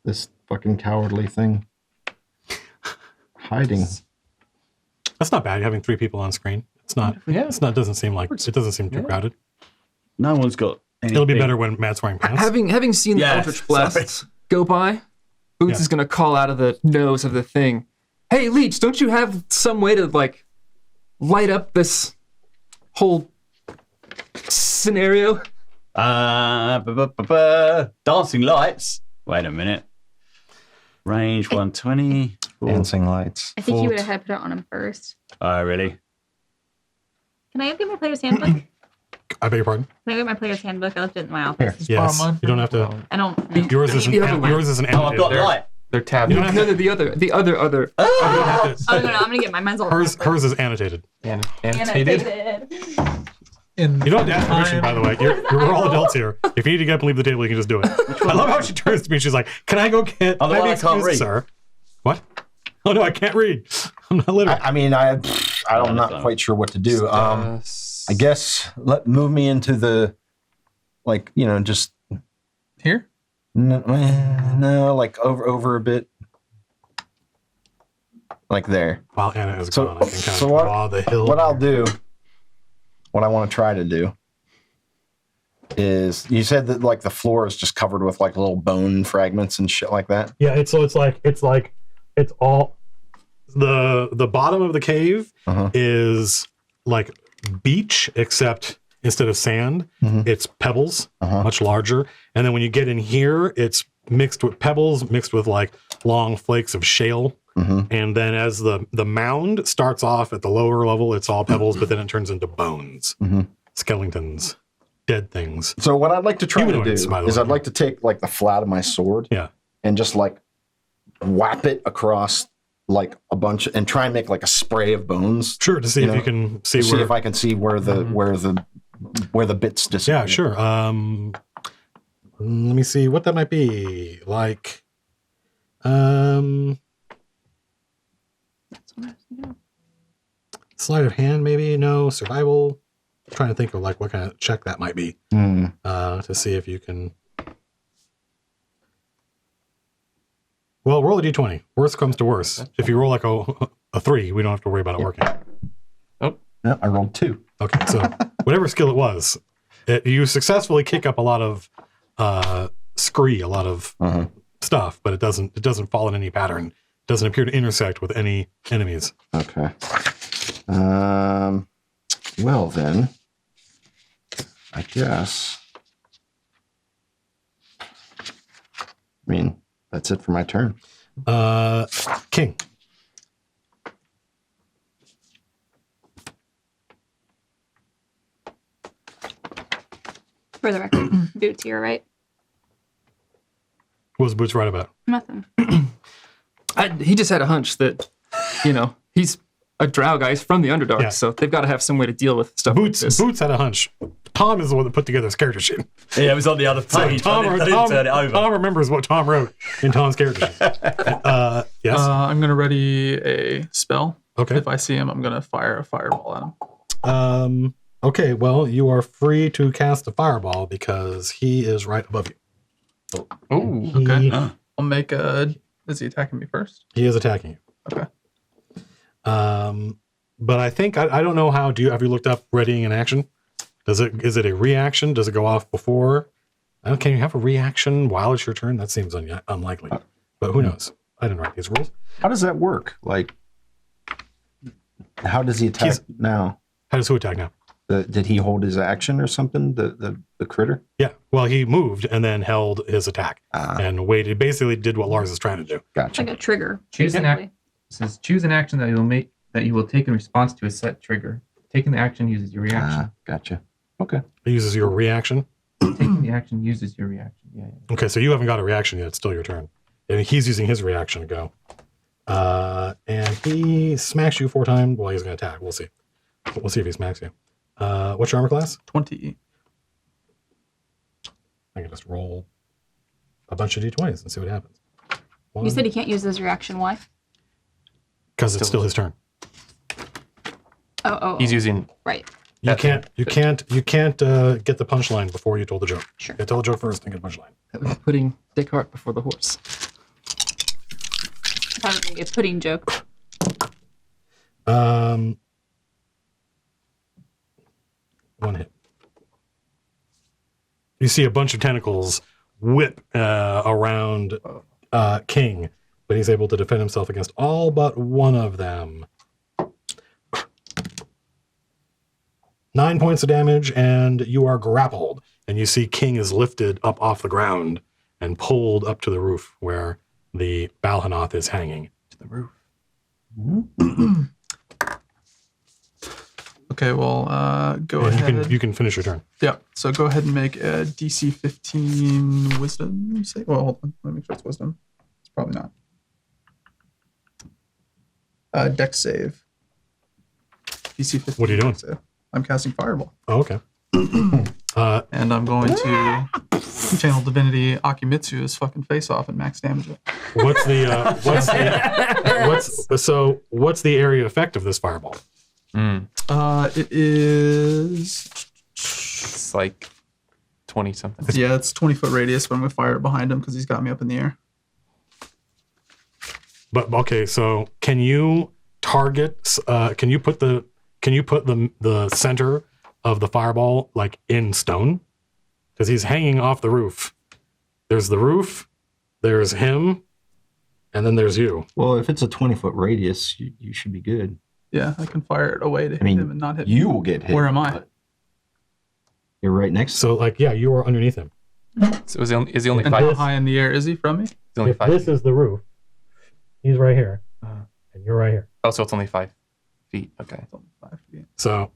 Speaker 4: This fucking cowardly thing. Hiding.
Speaker 1: That's not bad. Having 3 people on screen. It's not.
Speaker 6: Yeah.
Speaker 1: It's not. Doesn't seem like. It doesn't seem too crowded.
Speaker 2: No one's got anything.
Speaker 1: It'll be better when Matt's wearing pants.
Speaker 5: Having seen the
Speaker 2: Yes,
Speaker 5: Eldritch Blasts go by, Boots
Speaker 1: Yeah.
Speaker 5: is going to call out of the nose of the thing, "Hey, Leech, don't you have some way to, like, light up this whole scenario?"
Speaker 2: Dancing lights. Wait a minute. Range 120.
Speaker 4: Dancing lights.
Speaker 3: I think you would have had to put it on him first.
Speaker 2: Oh, really?
Speaker 3: Can I get my player's handbook?
Speaker 1: I beg your pardon.
Speaker 3: Can I get my player's handbook? I left it in my office.
Speaker 1: Yes.
Speaker 6: mine.
Speaker 1: You don't have to.
Speaker 3: I don't.
Speaker 1: Yours isn't.
Speaker 5: The other one.
Speaker 1: Yours isn't
Speaker 2: Oh, I've got
Speaker 1: annotated.
Speaker 2: light.
Speaker 6: They're tabbed.
Speaker 1: You don't have
Speaker 5: No,
Speaker 1: to.
Speaker 5: no, the other.
Speaker 1: You don't have to-
Speaker 3: Oh no, I'm gonna get mine. Mine's all
Speaker 1: Hers is annotated.
Speaker 6: Annotated.
Speaker 1: You don't have to ask permission, by the way. We're all adults here. If you need to get up and leave the table, you can just do it. I love how she turns to me. She's like, "Can I go get?
Speaker 2: Oh, the
Speaker 1: can
Speaker 2: one
Speaker 1: be
Speaker 2: I can't
Speaker 1: excused,
Speaker 2: read.
Speaker 1: sir." What? Oh no, I can't read. I'm not literate.
Speaker 4: I'm not quite sure what to do. I guess move me into the, like, just
Speaker 6: Here?
Speaker 4: no, like over a bit, like there.
Speaker 1: While Anna is
Speaker 4: So-
Speaker 1: gone, I can kind of
Speaker 4: so what-
Speaker 1: draw the hill.
Speaker 4: What I'll do, what I want to try to do, is you said that like the floor is just covered with like little bone fragments and shit like that.
Speaker 1: Yeah, it's all the bottom of the cave
Speaker 4: Uh-huh.
Speaker 1: is like beach, except instead of sand, it's pebbles, much larger. And then when you get in here, it's mixed with pebbles, mixed with like long flakes of shale. And then as the mound starts off at the lower level, it's all pebbles, but then it turns into bones, skeletons, dead things.
Speaker 4: So what I'd like to try to do
Speaker 1: Humanoids, by the
Speaker 4: is
Speaker 1: way.
Speaker 4: I'd like to take like the flat of my sword,
Speaker 1: Yeah.
Speaker 4: and just like whap it across like a bunch and try and make like a spray of bones.
Speaker 1: Sure, to see
Speaker 4: You
Speaker 1: if
Speaker 4: know,
Speaker 1: you can see
Speaker 4: See
Speaker 1: where.
Speaker 4: if I can see where the bits disappear.
Speaker 1: Yeah, sure. Let me see what that might be. Like, sleight of hand, maybe? No. Survival. I'm trying to think of like what kind of check that might be. To see if you can. Well, roll a d20. Worst comes to worst. If you roll like a 3, we don't have to worry about it working.
Speaker 6: Oh.
Speaker 4: No, I rolled 2.
Speaker 1: Okay, so whatever skill it was, you successfully kick up a lot of scree, a lot of stuff, but it doesn't fall in any pattern. It doesn't appear to intersect with any enemies.
Speaker 4: Okay. Well then, I guess. I mean, that's it for my turn.
Speaker 1: King.
Speaker 3: For the record, Boots, you're right.
Speaker 1: What was Boots right about?
Speaker 3: Nothing.
Speaker 5: He just had a hunch that, he's a drow guy. He's from the Underdark, so they've got to have some way to deal with stuff
Speaker 1: Boots,
Speaker 5: like this.
Speaker 1: Boots had a hunch. Tom is the one that put together his character sheet.
Speaker 2: Yeah, it was on the other page.
Speaker 1: So
Speaker 2: I didn't turn it over.
Speaker 1: Tom remembers what Tom wrote in Tom's character sheet. Yes?
Speaker 7: I'm going to ready a spell.
Speaker 1: Okay.
Speaker 7: If I see him, I'm going to fire a fireball at him.
Speaker 1: Okay, well, you are free to cast a fireball because he is right above you.
Speaker 7: Oh, okay. I'll make a... Is he attacking me first?
Speaker 1: He is attacking you.
Speaker 7: Okay.
Speaker 1: But I think, I don't know how, have you looked up readying an action? Is it a reaction? Does it go off before? Can you have a reaction while it's your turn? That seems unlikely. But who knows? I didn't write these rules.
Speaker 4: How does that work? Like, how does he attack now?
Speaker 1: How does who attack now?
Speaker 4: Did he hold his action or something? The critter?
Speaker 1: Yeah. Well, he moved and then held his attack and waited. Basically, did what Lars is trying to do.
Speaker 4: Gotcha.
Speaker 3: Like a trigger.
Speaker 6: Choose an action. Says choose an action that you will take in response to a set trigger. Taking the action uses your reaction.
Speaker 4: Gotcha. Okay.
Speaker 1: It uses your reaction.
Speaker 6: Taking the action uses your reaction. Yeah.
Speaker 1: Okay, so you haven't got a reaction yet. It's still your turn. And he's using his reaction to go. And he smacks you 4 times. Well, he's going to attack. We'll see. We'll see if he smacks you. What's your armor class?
Speaker 7: 20.
Speaker 1: I can just roll a bunch of d20s and see what happens.
Speaker 3: You said he can't use his reaction. Why?
Speaker 1: Because it's still his turn.
Speaker 3: Oh.
Speaker 6: He's using...
Speaker 3: Right.
Speaker 1: You can't get the punchline before you told the joke.
Speaker 3: Sure.
Speaker 1: You tell the joke first and get the punchline.
Speaker 5: That was putting Descartes before the horse.
Speaker 3: I was thinking it's pudding joke.
Speaker 1: One hit. You see a bunch of tentacles whip around King, but he's able to defend himself against all but one of them. 9 points of damage, and you are grappled. And you see King is lifted up off the ground and pulled up to the roof where the Balhanoth is hanging.
Speaker 6: To the roof.
Speaker 7: Okay, well, go ahead.
Speaker 1: You can finish your turn.
Speaker 7: Yeah, so go ahead and make a DC 15 wisdom save. Well, hold on. Let me make sure it's wisdom. It's probably not. Dex save. DC 15.
Speaker 1: What are you doing?
Speaker 7: Save. I'm casting Fireball.
Speaker 1: Oh, okay.
Speaker 7: And I'm going to channel Divinity Akimitsu's fucking face off and max damage it.
Speaker 1: What's the what's the area effect of this fireball?
Speaker 7: It is...
Speaker 6: It's like 20 something.
Speaker 7: Yeah, it's 20-foot radius, but I'm going to fire it behind him because he's got me up in the air.
Speaker 1: But okay, so can you target? Can you put the center of the fireball like in stone? Because he's hanging off the roof. There's the roof, there's him, and then there's you.
Speaker 4: Well, if it's a 20-foot radius, you should be good.
Speaker 7: Yeah, I can fire it away to hit him and not hit
Speaker 4: you will get hit.
Speaker 7: Where am I?
Speaker 4: You're right next to
Speaker 1: So like, yeah, you are underneath him.
Speaker 6: So is he only
Speaker 7: And
Speaker 6: 5?
Speaker 7: how high in the air is he from me?
Speaker 6: He's only
Speaker 1: If
Speaker 6: 5.
Speaker 1: this is the roof, he's right here, and you're right here.
Speaker 6: Oh, so it's only 5 feet. Okay.
Speaker 7: It's only 5 feet.
Speaker 1: So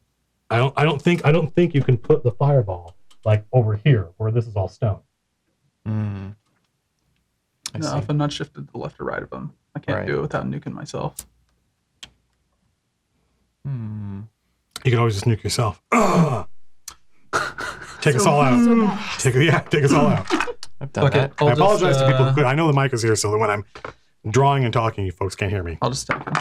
Speaker 1: I don't think you can put the fireball like over here where this is all stone.
Speaker 6: I
Speaker 7: No,
Speaker 6: see.
Speaker 7: if I'm not shifted to the left or right of him, I can't do it without nuking myself.
Speaker 1: You can always just nuke yourself. Take us all out. Take us all out.
Speaker 6: I've done that.
Speaker 1: I apologize to people. I know the mic is here, so that when I'm drawing and talking, you folks can't hear me.
Speaker 7: I'll just attack him.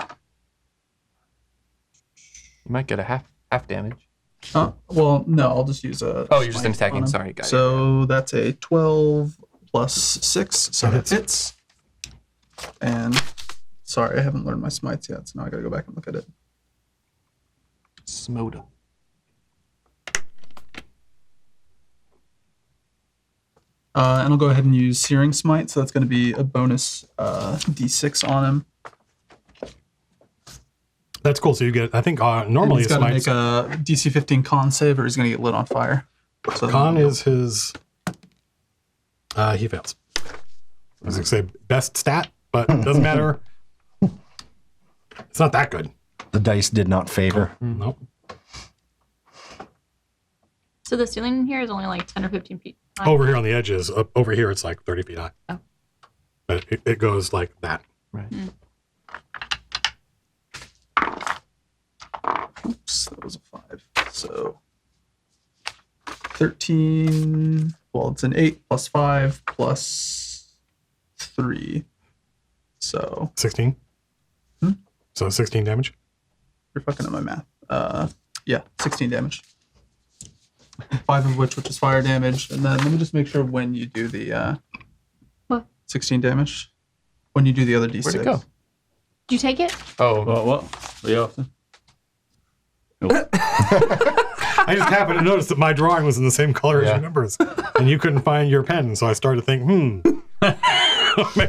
Speaker 6: You might get a half damage.
Speaker 7: Well, no, I'll just use a...
Speaker 6: Oh, you're just
Speaker 7: smite
Speaker 6: attacking.
Speaker 7: on him.
Speaker 6: Sorry, got it.
Speaker 7: So that's a 12 plus 6, so that hits. And sorry, I haven't learned my smites yet, so now I gotta go back and look at it.
Speaker 6: Smoda.
Speaker 7: And I'll go ahead and use Searing Smite, so that's going to be a bonus D6 on him.
Speaker 1: That's cool. So you get, I think, normally
Speaker 7: he's got to
Speaker 1: smites.
Speaker 7: make a DC 15 con save, or he's going to get lit on fire. So
Speaker 1: Con is his. He fails. I was going to say best stat, but it doesn't matter. It's not that good.
Speaker 4: The dice did not favor.
Speaker 1: Nope.
Speaker 3: So the ceiling in here is only like 10 or 15 feet high.
Speaker 1: Over here on the edges, over here it's like 30 feet high.
Speaker 3: Oh.
Speaker 1: But it goes like that.
Speaker 6: Right.
Speaker 7: Oops, that was a 5. So 13. Well, it's an 8 plus 5 plus 3. So
Speaker 1: 16? So 16 damage?
Speaker 7: you're fucking up my math. Yeah, 16 damage. 5 of which is fire damage. And then let me just make sure when you do the
Speaker 3: What?
Speaker 7: 16 damage. When you do the other D6.
Speaker 6: Where'd it go?
Speaker 3: Did you take it?
Speaker 6: Oh,
Speaker 2: What are you after?
Speaker 1: I just happened to notice that my drawing was in the same color as
Speaker 6: Yeah.
Speaker 1: your numbers. And you couldn't find your pen. So I started to think,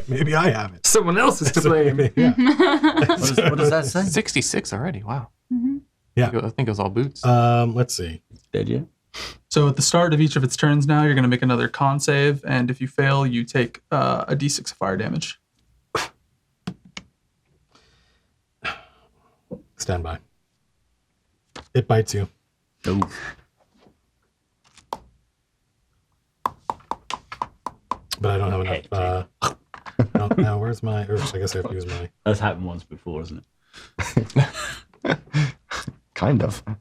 Speaker 1: maybe I have it.
Speaker 5: Someone else is to blame.
Speaker 1: Yeah.
Speaker 2: What does that say?
Speaker 6: 66 already. Wow.
Speaker 1: Yeah.
Speaker 6: I think it was all boots.
Speaker 1: Let's see.
Speaker 2: Did you?
Speaker 7: So at the start of each of its turns now, you're going to make another con save. And if you fail, you take a D6 of fire damage.
Speaker 1: Stand by. It bites you.
Speaker 2: Oh.
Speaker 1: But I don't have enough. Now, where's my... Or I guess I have to use my...
Speaker 2: That's happened once before, isn't it?
Speaker 4: Kind of. I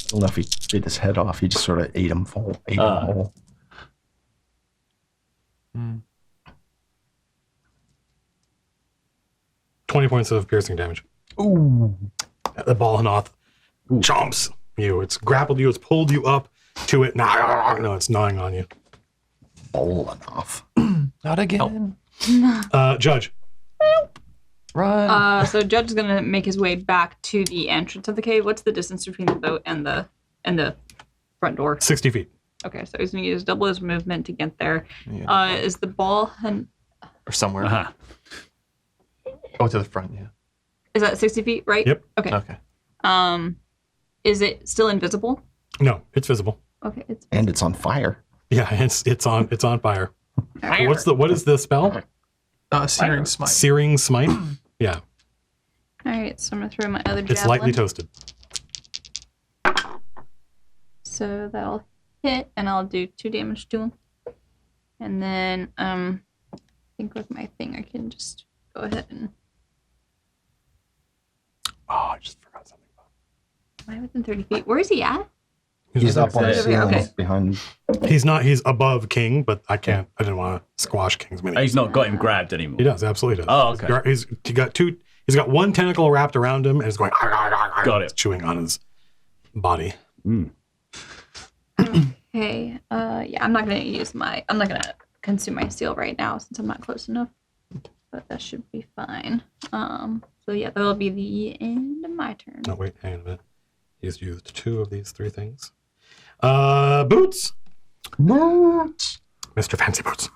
Speaker 4: don't know if he bit his head off. He just sort of ate him whole.
Speaker 1: 20 points of piercing damage.
Speaker 4: Ooh.
Speaker 1: The ball hanoth chomps you. It's grappled you. It's pulled you up to it. No, it's gnawing on you.
Speaker 4: Bowling off.
Speaker 6: Not again.
Speaker 1: Judge.
Speaker 6: Run.
Speaker 3: So Judge is gonna make his way back to the entrance of the cave. What's the distance between the boat and the front door?
Speaker 1: 60 feet.
Speaker 3: Okay, so he's gonna use double his movement to get there.
Speaker 6: Yeah.
Speaker 3: Is the ball
Speaker 6: Or somewhere.
Speaker 2: Uh-huh.
Speaker 6: Oh, to the front, yeah.
Speaker 3: is that 60 feet, right?
Speaker 1: Yep.
Speaker 3: Okay.
Speaker 6: Okay.
Speaker 3: Is it still invisible?
Speaker 1: No, it's visible.
Speaker 3: Okay, it's
Speaker 4: And it's on fire.
Speaker 1: Yeah, it's on fire. What is the spell?
Speaker 7: Searing Smite.
Speaker 1: Searing smite. Yeah,
Speaker 3: all right. So I'm gonna throw my other javelin.
Speaker 1: it's lightly toasted.
Speaker 3: So that'll hit, and I'll do 2 damage to him. And then I think with my thing, I can just go ahead and.
Speaker 1: Oh, I just forgot something.
Speaker 3: Am I within 30 feet? Where is he at?
Speaker 4: He's up on the
Speaker 3: Okay.
Speaker 4: ceiling behind.
Speaker 1: He's not. He's above King, but I can't. I didn't want to squash King's mini.
Speaker 2: He's not got him grabbed anymore.
Speaker 1: He does, absolutely does.
Speaker 2: Oh, okay.
Speaker 1: He's got one tentacle wrapped around him, and it's going.
Speaker 2: Got it.
Speaker 1: Chewing on his body.
Speaker 3: Okay. Yeah, I'm not gonna consume my seal right now since I'm not close enough. But that should be fine. So yeah, that'll be the end of my turn.
Speaker 1: No, wait, hang on a minute. He's used 2 of these 3 things. Boots. Mr. Fancy Boots.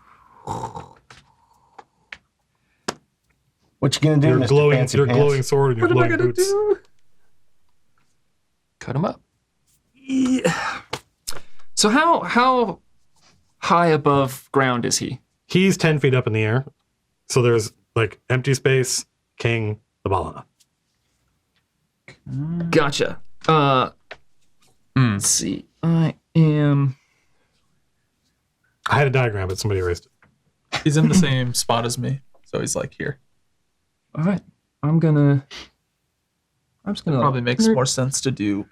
Speaker 4: What you gonna do,
Speaker 1: Your
Speaker 4: Mr.
Speaker 1: glowing,
Speaker 4: Fancy
Speaker 1: your
Speaker 4: Pants?
Speaker 1: glowing sword and your glowing boots.
Speaker 6: Cut him up.
Speaker 5: Yeah. So how high above ground is he?
Speaker 1: He's 10 feet up in the air. So there's like empty space, King, the Balana.
Speaker 5: Gotcha. Let's see. I am.
Speaker 1: I had a diagram, but somebody erased it.
Speaker 7: He's in the same spot as me. So he's like here.
Speaker 5: All right. I'm just gonna.
Speaker 7: Probably makes more sense to do.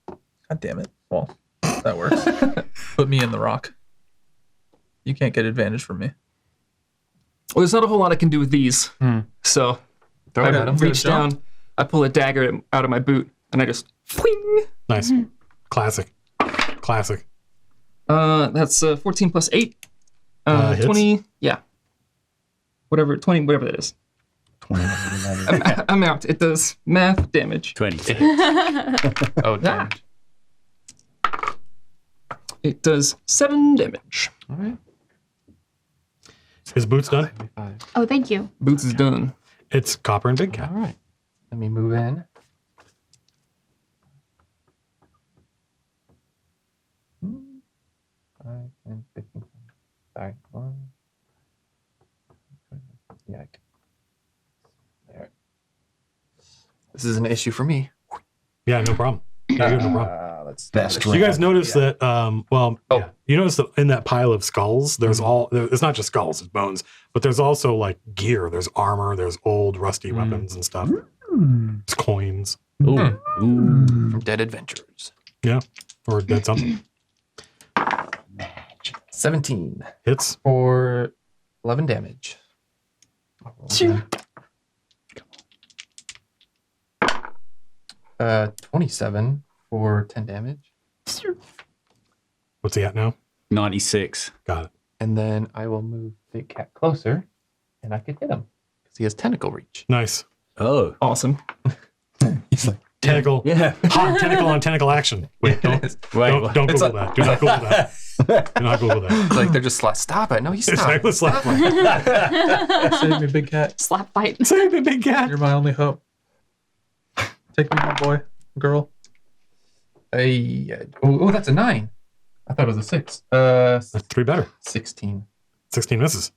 Speaker 7: God damn it. Well, that works. Put me in the rock. You can't get advantage from me.
Speaker 5: Well, there's not a whole lot I can do with these. So
Speaker 6: Throw it
Speaker 5: I
Speaker 6: at him.
Speaker 5: reach down, I pull a dagger out of my boot, and I just. Fling!
Speaker 1: Nice. Classic.
Speaker 5: That's 14 plus 8.
Speaker 1: Hits.
Speaker 5: 20. Yeah. whatever, 20, whatever that is.
Speaker 4: 20.
Speaker 5: I'm out. It does math damage.
Speaker 2: 22.
Speaker 6: Oh, damn.
Speaker 5: It does 7 damage.
Speaker 6: All right.
Speaker 1: His boot's done.
Speaker 6: 75.
Speaker 3: Oh, thank you.
Speaker 5: Boots is done.
Speaker 1: It's Copper and Big Cat.
Speaker 6: All right. Let me move in. Five, 10, 15. Sorry. 1. Yeah. There. This is an issue for me.
Speaker 1: Yeah, no problem. Yeah, no problem.
Speaker 6: Let's
Speaker 4: Best
Speaker 1: You guys notice that, you notice that in that pile of skulls, there's it's not just skulls, it's bones, but there's also like gear. There's armor, there's old rusty weapons and stuff. There's coins.
Speaker 2: Ooh.
Speaker 6: from Dead Adventures.
Speaker 1: Yeah. Or dead something.
Speaker 6: 17
Speaker 1: Hits.
Speaker 6: for 11 damage.
Speaker 5: Sure.
Speaker 6: 27 for 10 damage.
Speaker 1: What's he at now?
Speaker 2: 96.
Speaker 1: Got it.
Speaker 6: And then I will move Big Cat closer and I can hit him because he has tentacle reach.
Speaker 1: Nice.
Speaker 2: Oh.
Speaker 5: Awesome.
Speaker 4: He's like,
Speaker 1: Tentacle.
Speaker 2: Yeah.
Speaker 1: Hot tentacle on tentacle action. Wait, don't
Speaker 2: Wait.
Speaker 1: don't Google that. Do not Google that. Do not Google that.
Speaker 6: It's like they're just like, stop it. No, you stop.
Speaker 1: Exactly. Slap one.
Speaker 7: Save me, big cat.
Speaker 3: Slap fight.
Speaker 1: Save the big cat.
Speaker 7: You're my only hope. Take me, my boy, girl.
Speaker 6: Oh, that's a 9. I thought it was a 6.
Speaker 1: That's 3 better.
Speaker 6: 16.
Speaker 1: 16 misses.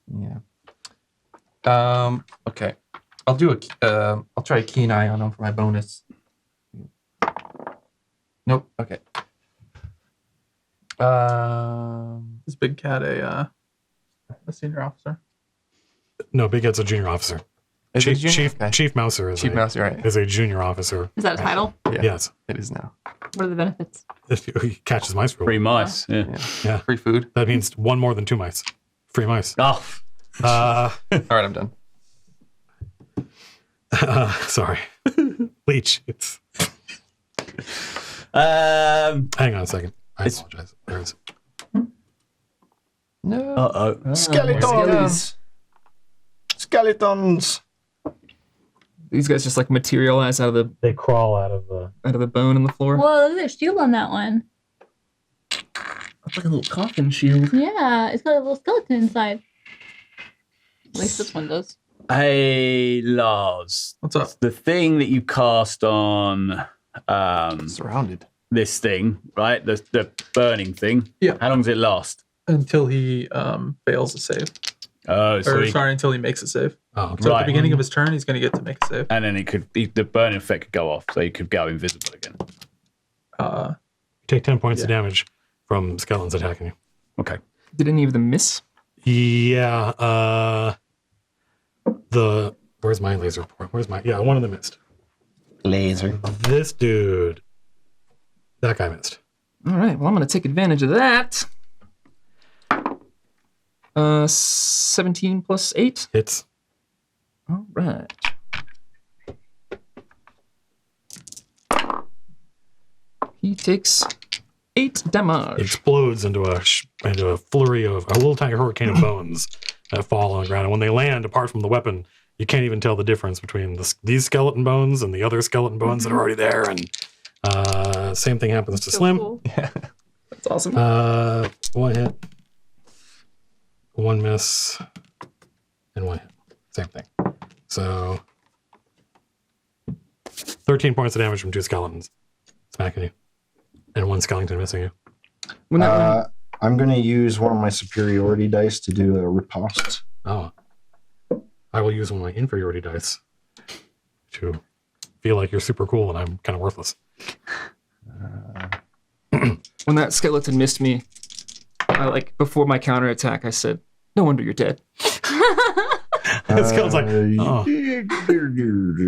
Speaker 6: Yeah. Okay. I'll do I'll try a keen eye on him for my bonus. Nope. Okay.
Speaker 7: Is big cat a senior officer?
Speaker 1: No, Big Cat's a junior officer.
Speaker 6: Is it
Speaker 1: Chief,
Speaker 6: junior? Okay.
Speaker 1: Chief Mouser is
Speaker 6: Chief Mouse, you're right.
Speaker 1: is a junior officer.
Speaker 3: Is that a title?
Speaker 6: Yeah,
Speaker 1: Yes.
Speaker 6: it is now.
Speaker 3: What are the benefits?
Speaker 1: If he catches mice for
Speaker 2: 3 mice. Yeah.
Speaker 1: Yeah.
Speaker 6: Free food.
Speaker 1: that means one more than 2 mice. Free mice.
Speaker 2: Oh.
Speaker 1: Uh,
Speaker 6: All right, I'm done.
Speaker 1: sorry. Leech. It's,
Speaker 2: Um.
Speaker 1: hang on a second. I
Speaker 2: It's-
Speaker 1: apologize. There's
Speaker 6: No.
Speaker 2: Uh-oh.
Speaker 4: Skeletons. Skeletons.
Speaker 5: These guys just like materialize out of
Speaker 1: they crawl out of the
Speaker 5: bone in the floor.
Speaker 3: Whoa, look at their shield on that one.
Speaker 5: It's like a little coffin shield.
Speaker 3: Yeah, it's got a little skeleton inside. At least this one does.
Speaker 2: Hey, Lars.
Speaker 7: What's up?
Speaker 2: The thing that you cast on
Speaker 6: Surrounded.
Speaker 2: this thing, right? The burning thing.
Speaker 7: Yeah.
Speaker 2: How long does it last?
Speaker 7: Until he fails a save.
Speaker 2: Oh, so
Speaker 7: Or
Speaker 2: he-
Speaker 7: sorry, until he makes a save.
Speaker 1: oh,
Speaker 7: So at
Speaker 2: Right.
Speaker 7: the beginning of his turn, he's going to get to make a save.
Speaker 2: and then the burning effect could go off, so you could go invisible again.
Speaker 1: take 10 points of
Speaker 7: Yeah.
Speaker 1: damage from skeletons attacking you.
Speaker 2: Okay.
Speaker 5: Did any of them miss?
Speaker 1: Yeah. Where's my laser port? One of them missed.
Speaker 4: Laser.
Speaker 1: This dude. That guy missed.
Speaker 5: All right. Well, I'm going to take advantage of that. 17 plus 8.
Speaker 1: Hits.
Speaker 5: All right. He takes 8
Speaker 1: It
Speaker 5: damage.
Speaker 1: explodes into a flurry of a little tiny hurricane of bones that fall on the ground. And when they land, apart from the weapon, you can't even tell the difference between these skeleton bones and the other skeleton bones that are already there. And same thing happens to
Speaker 3: So
Speaker 1: Slim.
Speaker 3: cool.
Speaker 5: That's awesome.
Speaker 1: 1 hit, 1 miss, and 1 hit. Same thing. So 13 points of damage from 2 skeletons smacking you, and 1 skeleton missing you.
Speaker 5: When that
Speaker 4: I'm going to use one of my superiority dice to do a riposte.
Speaker 1: Oh. I will use one of my inferiority dice to feel like you're super cool and I'm kind of worthless.
Speaker 5: when that skeleton missed me, before my counterattack, I said, "No wonder you're dead."
Speaker 1: The skeleton's like, oh.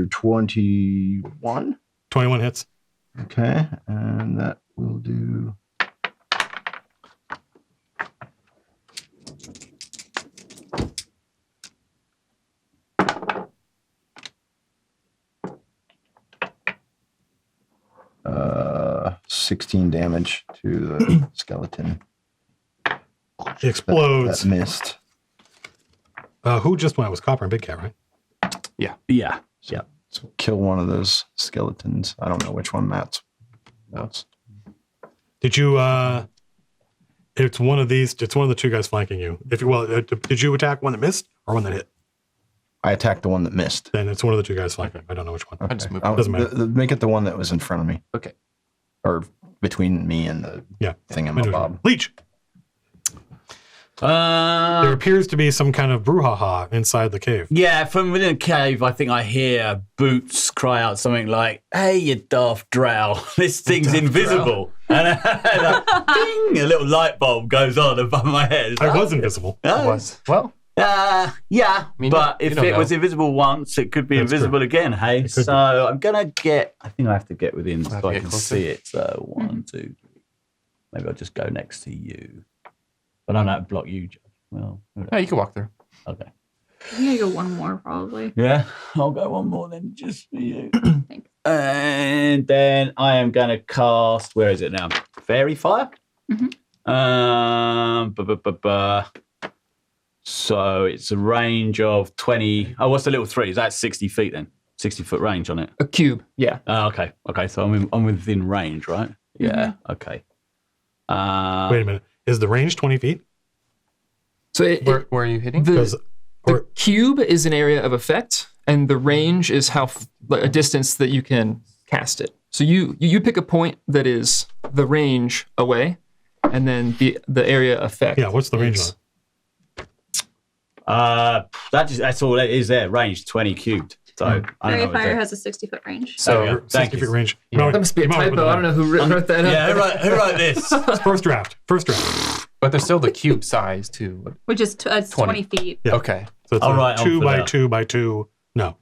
Speaker 4: 21.
Speaker 1: 21 hits.
Speaker 4: Okay, and that will do. Uh, 16 damage to the skeleton.
Speaker 1: It explodes.
Speaker 4: That missed.
Speaker 1: Who just went? It was Copper and Big Cat, right?
Speaker 2: Yeah.
Speaker 4: So kill one of those skeletons. I don't know which one Matt's. That's
Speaker 1: Did you? It's one of these. It's one of the two guys flanking you. Did you attack one that missed or one that hit?
Speaker 4: I attacked the one that missed.
Speaker 1: Then it's one of the two guys flanking. I don't know which one.
Speaker 6: I just moved.
Speaker 1: Doesn't matter.
Speaker 4: Make it the one that was in front of me.
Speaker 6: Okay.
Speaker 4: Or between me and the thingamabob.
Speaker 1: Leech. There appears to be some kind of brouhaha inside the cave.
Speaker 2: Yeah, from within a cave, I think I hear Boots cry out something like, "Hey, you daft drow, this thing's invisible." And ding, a little light bulb goes on above my head.
Speaker 1: I was invisible.
Speaker 6: It was. Well,
Speaker 2: yeah,
Speaker 6: mean,
Speaker 2: but
Speaker 6: you
Speaker 2: if
Speaker 6: don't
Speaker 2: it
Speaker 6: know.
Speaker 2: was invisible once, it could be
Speaker 1: That's
Speaker 2: invisible
Speaker 1: true.
Speaker 2: again, hey?
Speaker 1: It could
Speaker 2: So I'm going to get, I think I have to get within
Speaker 6: Have
Speaker 2: so
Speaker 6: to
Speaker 2: I
Speaker 6: get
Speaker 2: can
Speaker 6: closer.
Speaker 2: see it. So 1, 2, 3. Maybe I'll just go next to you. But I don't block you, Judge. Well,
Speaker 6: yeah, you can walk through.
Speaker 2: okay.
Speaker 3: I'm gonna go one more probably.
Speaker 2: Yeah, I'll go one more then just for you.
Speaker 3: Thanks.
Speaker 2: And then I am going to cast, where is it now? Fairy Fire? So it's a range of 20. Oh, what's the little 3? Is that 60 feet then? 60-foot range on it.
Speaker 5: A cube. Yeah.
Speaker 2: Okay. So I'm within range, right? Yeah. Okay.
Speaker 1: Wait a minute. Is the range 20 feet?
Speaker 5: So
Speaker 6: Where are you hitting?
Speaker 1: Because
Speaker 5: the cube is an area of effect, and the range is a distance that you can cast it. So you pick a point that is the range away, and then the area effect.
Speaker 1: yeah, what's the range on it?
Speaker 2: That's all it is there. Range 20 cubed. So I don't
Speaker 3: Fairy
Speaker 2: know.
Speaker 3: Fire has a 60-foot range.
Speaker 2: So
Speaker 1: Or 60 feet range.
Speaker 6: Yeah.
Speaker 5: That must be a typo. I don't know who wrote that up.
Speaker 2: Yeah, who wrote this?
Speaker 1: It's first draft.
Speaker 6: But there's still the cube size too.
Speaker 3: Which is 20 feet.
Speaker 1: Yeah.
Speaker 6: Okay.
Speaker 1: So it's
Speaker 2: All
Speaker 1: a
Speaker 2: right, I'll
Speaker 1: 2
Speaker 2: put
Speaker 1: by
Speaker 2: that.
Speaker 1: 2 by 2. No,